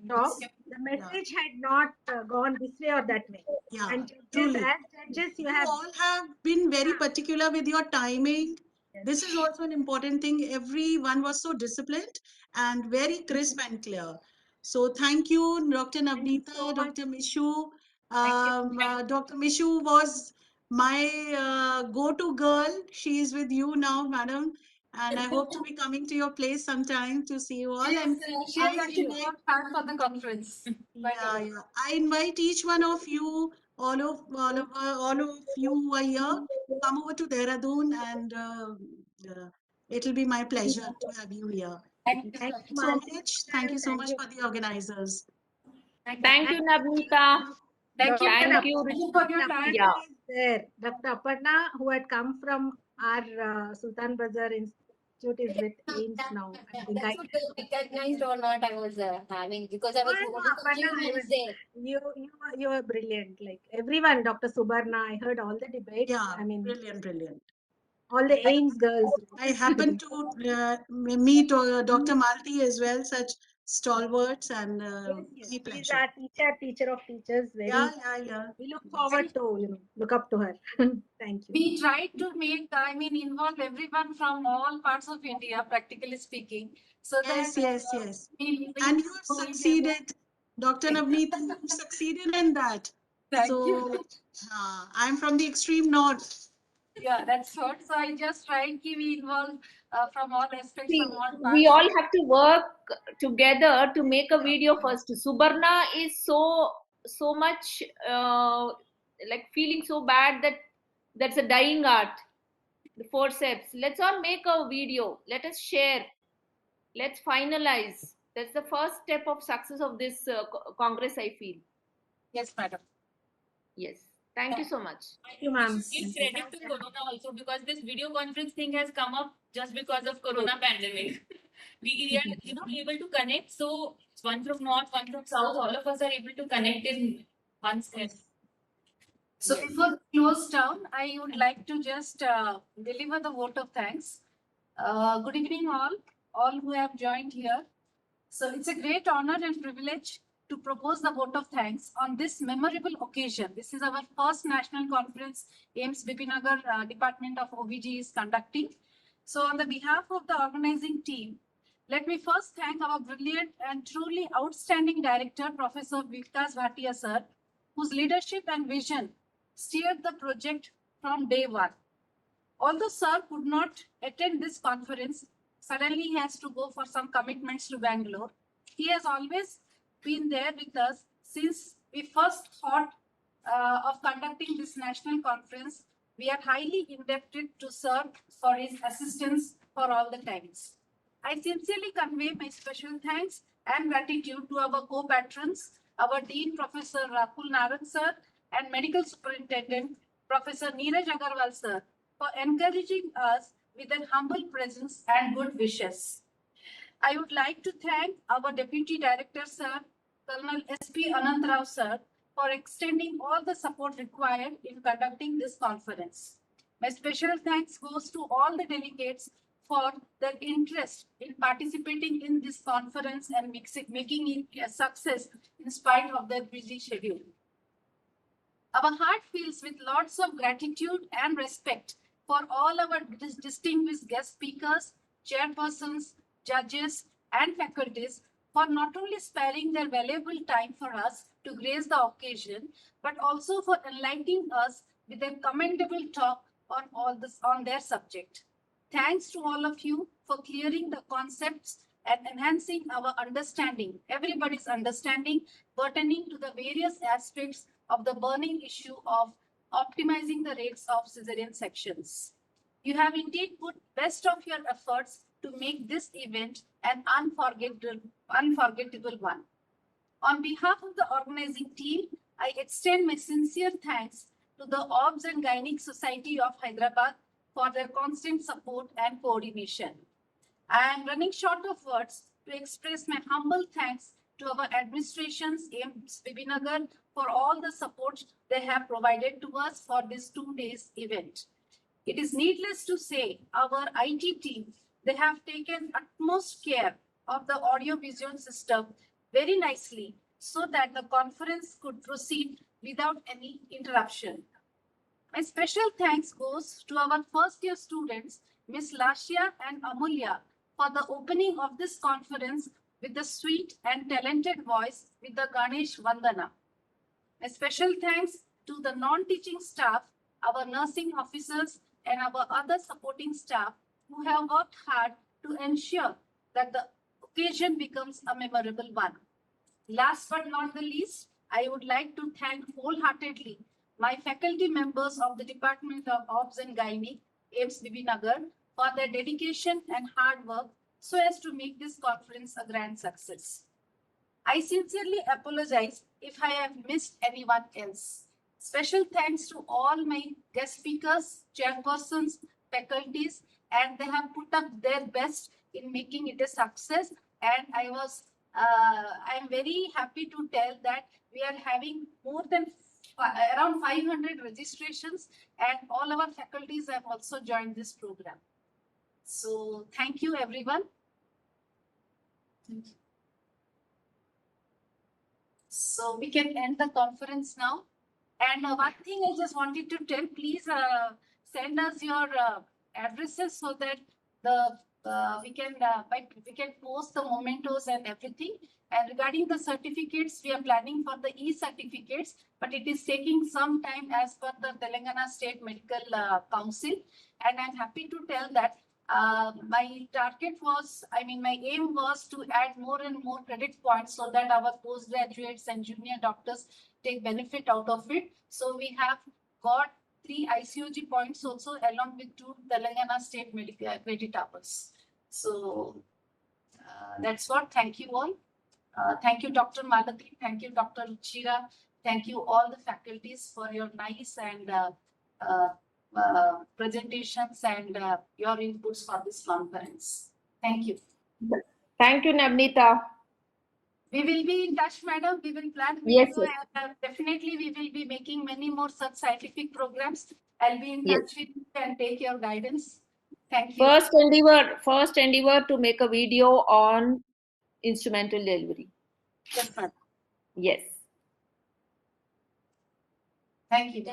Speaker 18: Talk. The message had not gone this way or that way.
Speaker 15: Yeah,
Speaker 18: And
Speaker 15: truly.
Speaker 18: as judges, you have
Speaker 15: all have been very particular with your timing. This is also an important thing. Everyone was so disciplined and very crisp and clear. So thank you, Dr. Nabnita, Dr. Mishu. Dr. Mishu was my go-to girl. She is with you now, madam. And I hope to be coming to your place sometime to see you all. And
Speaker 1: She has actually worked hard for the conference.
Speaker 15: yeah. I invite each one of you, all of you who are here, come over to Dehradun, and it'll be my pleasure to have you here. Thank you so much. Thank you so much for the organizers.
Speaker 19: Thank you, Nabnita.
Speaker 1: Thank you.
Speaker 19: Thank you.
Speaker 1: For your time.
Speaker 19: Yeah.
Speaker 18: there. Dr. Aparna, who had come from our Sultan Bazar Institute, is with AIIMS now. I think
Speaker 16: That's what recognized or not I was having, because I was there.
Speaker 18: You were brilliant. Like everyone, Dr. Subarna, I heard all the debates.
Speaker 15: Yeah,
Speaker 18: I mean,
Speaker 15: brilliant.
Speaker 18: all the AIIMS girls.
Speaker 15: I happened to meet Dr. Malti as well, such stalwarts, and my
Speaker 18: She's
Speaker 15: pleasure.
Speaker 18: our teacher of teachers. Very.
Speaker 15: Yeah.
Speaker 18: We look forward to look up to her. Thank you.
Speaker 1: We tried to make, involve everyone from all parts of India, practically speaking. So
Speaker 15: Yes. And you have succeeded, Dr. Nabnita, you have succeeded in that.
Speaker 1: Thank you.
Speaker 15: I'm from the extreme north.
Speaker 1: Yeah, that's what. So I just tried to be involved from all aspects,
Speaker 19: See,
Speaker 1: from all parts.
Speaker 19: we all have to work together to make a video first. Subarna is so much like feeling so bad that that's a dying art. The forceps. Let's all make a video. Let us share. Let's finalize. That's the first step of success of this Congress, I feel.
Speaker 1: Yes, madam.
Speaker 19: Yes. Thank you so much.
Speaker 18: Thank you, ma'am.
Speaker 2: Give credit to Corona also, because this video conference thing has come up just because of Corona pandemic. We are able to connect. So one from north, one from south, all of us are able to connect in one step.
Speaker 1: So before we close down, I would like to just deliver the vote of thanks. Good evening, all who have joined here. So it's a great honor and privilege to propose the vote of thanks on this memorable occasion. This is our first national conference AIIMS Bibinagar Department of OBG is conducting. So on the behalf of the organizing team, let me first thank our brilliant and truly outstanding director, Professor Vikas Bhatia sir, whose leadership and vision steered the project from day one. Although sir could not attend this conference, suddenly he has to go for some commitments to Bangalore. He has always been there with us since we first thought of conducting this national conference. We are highly indebted to Sir for his assistance for all the times. I sincerely convey my special thanks and gratitude to our co-patrons, our Dean Professor Rakul Narang Sir and Medical Superintendent Professor Neeraj Agarwal Sir for encouraging us with their humble presence and good wishes. I would like to thank our Deputy Director Sir, Colonel S.P. Anantrao Sir, for extending all the support required in conducting this conference. My special thanks goes to all the delegates for their interest in participating in this conference and making it a success in spite of their busy schedule. Our heart fills with lots of gratitude and respect for all our distinguished guest speakers, chairpersons, judges, and faculties for not only sparing their valuable time for us to grace the occasion, but also for enlightening us with a commendable talk on their subject. Thanks to all of you for clearing the concepts and enhancing our understanding, everybody's understanding, pertaining to the various aspects of the burning issue of optimizing the rates of Caesarean sections. You have indeed put best of your efforts to make this event an unforgettable one. On behalf of the organizing team, I extend my sincere thanks to the OBS and Gynec Society of Hyderabad for their constant support and coordination. I am running short of words to express my humble thanks to our administrations, AIIMS Bibinagar, for all the support they have provided to us for this 2 days event. It is needless to say, our IT team, they have taken utmost care of the audio-visual system very nicely so that the conference could proceed without any interruption. My special thanks goes to our first-year students, Miss Lashya and Amulya, for the opening of this conference with the sweet and talented voice with the Ganesh Vandana. A special thanks to the non-teaching staff, our nursing officers, and our other supporting staff who have worked hard to ensure that the occasion becomes a memorable one. Last but not the least, I would like to thank wholeheartedly my faculty members of the Department of OBS and Gynec, AIIMS Bibinagar, for their dedication and hard work so as to make this conference a grand success. I sincerely apologize if I have missed anyone else. Special thanks to all my guest speakers, chairpersons, faculties, and they have put up their best in making it a success. And I'm very happy to tell that we are having more than around 500 registrations, and all our faculties have also joined this program. So thank you, everyone. Thank you. So we can end the conference now. And one thing I just wanted to tell, please send us your addresses so that we can post the mementos and everything. And regarding the certificates, we are planning for the e-certificates, but it is taking some time as per the Telangana State Medical Council. And I'm happy to tell that my target was, my aim was to add more and more credit points so that our postgraduates and junior doctors take benefit out of it. So we have got 3 ICOG points also along with 2 Telangana State Medical credit hours. So that's what. Thank you all. Thank you, Dr. Malati. Thank you, Dr. Ruchira. Thank you all the faculties for your nice and presentations and your inputs for this conference. Thank you.
Speaker 19: Thank you, Nabnita.
Speaker 1: We will be in touch, madam. We will plan.
Speaker 19: Yes,
Speaker 1: yes. Definitely, we will be making many more such scientific programs. I'll be in touch with you and take your guidance. Thank you.
Speaker 19: First endeavor to make a video on instrumental delivery.
Speaker 1: Yes, madam.
Speaker 19: Yes.
Speaker 1: Thank you.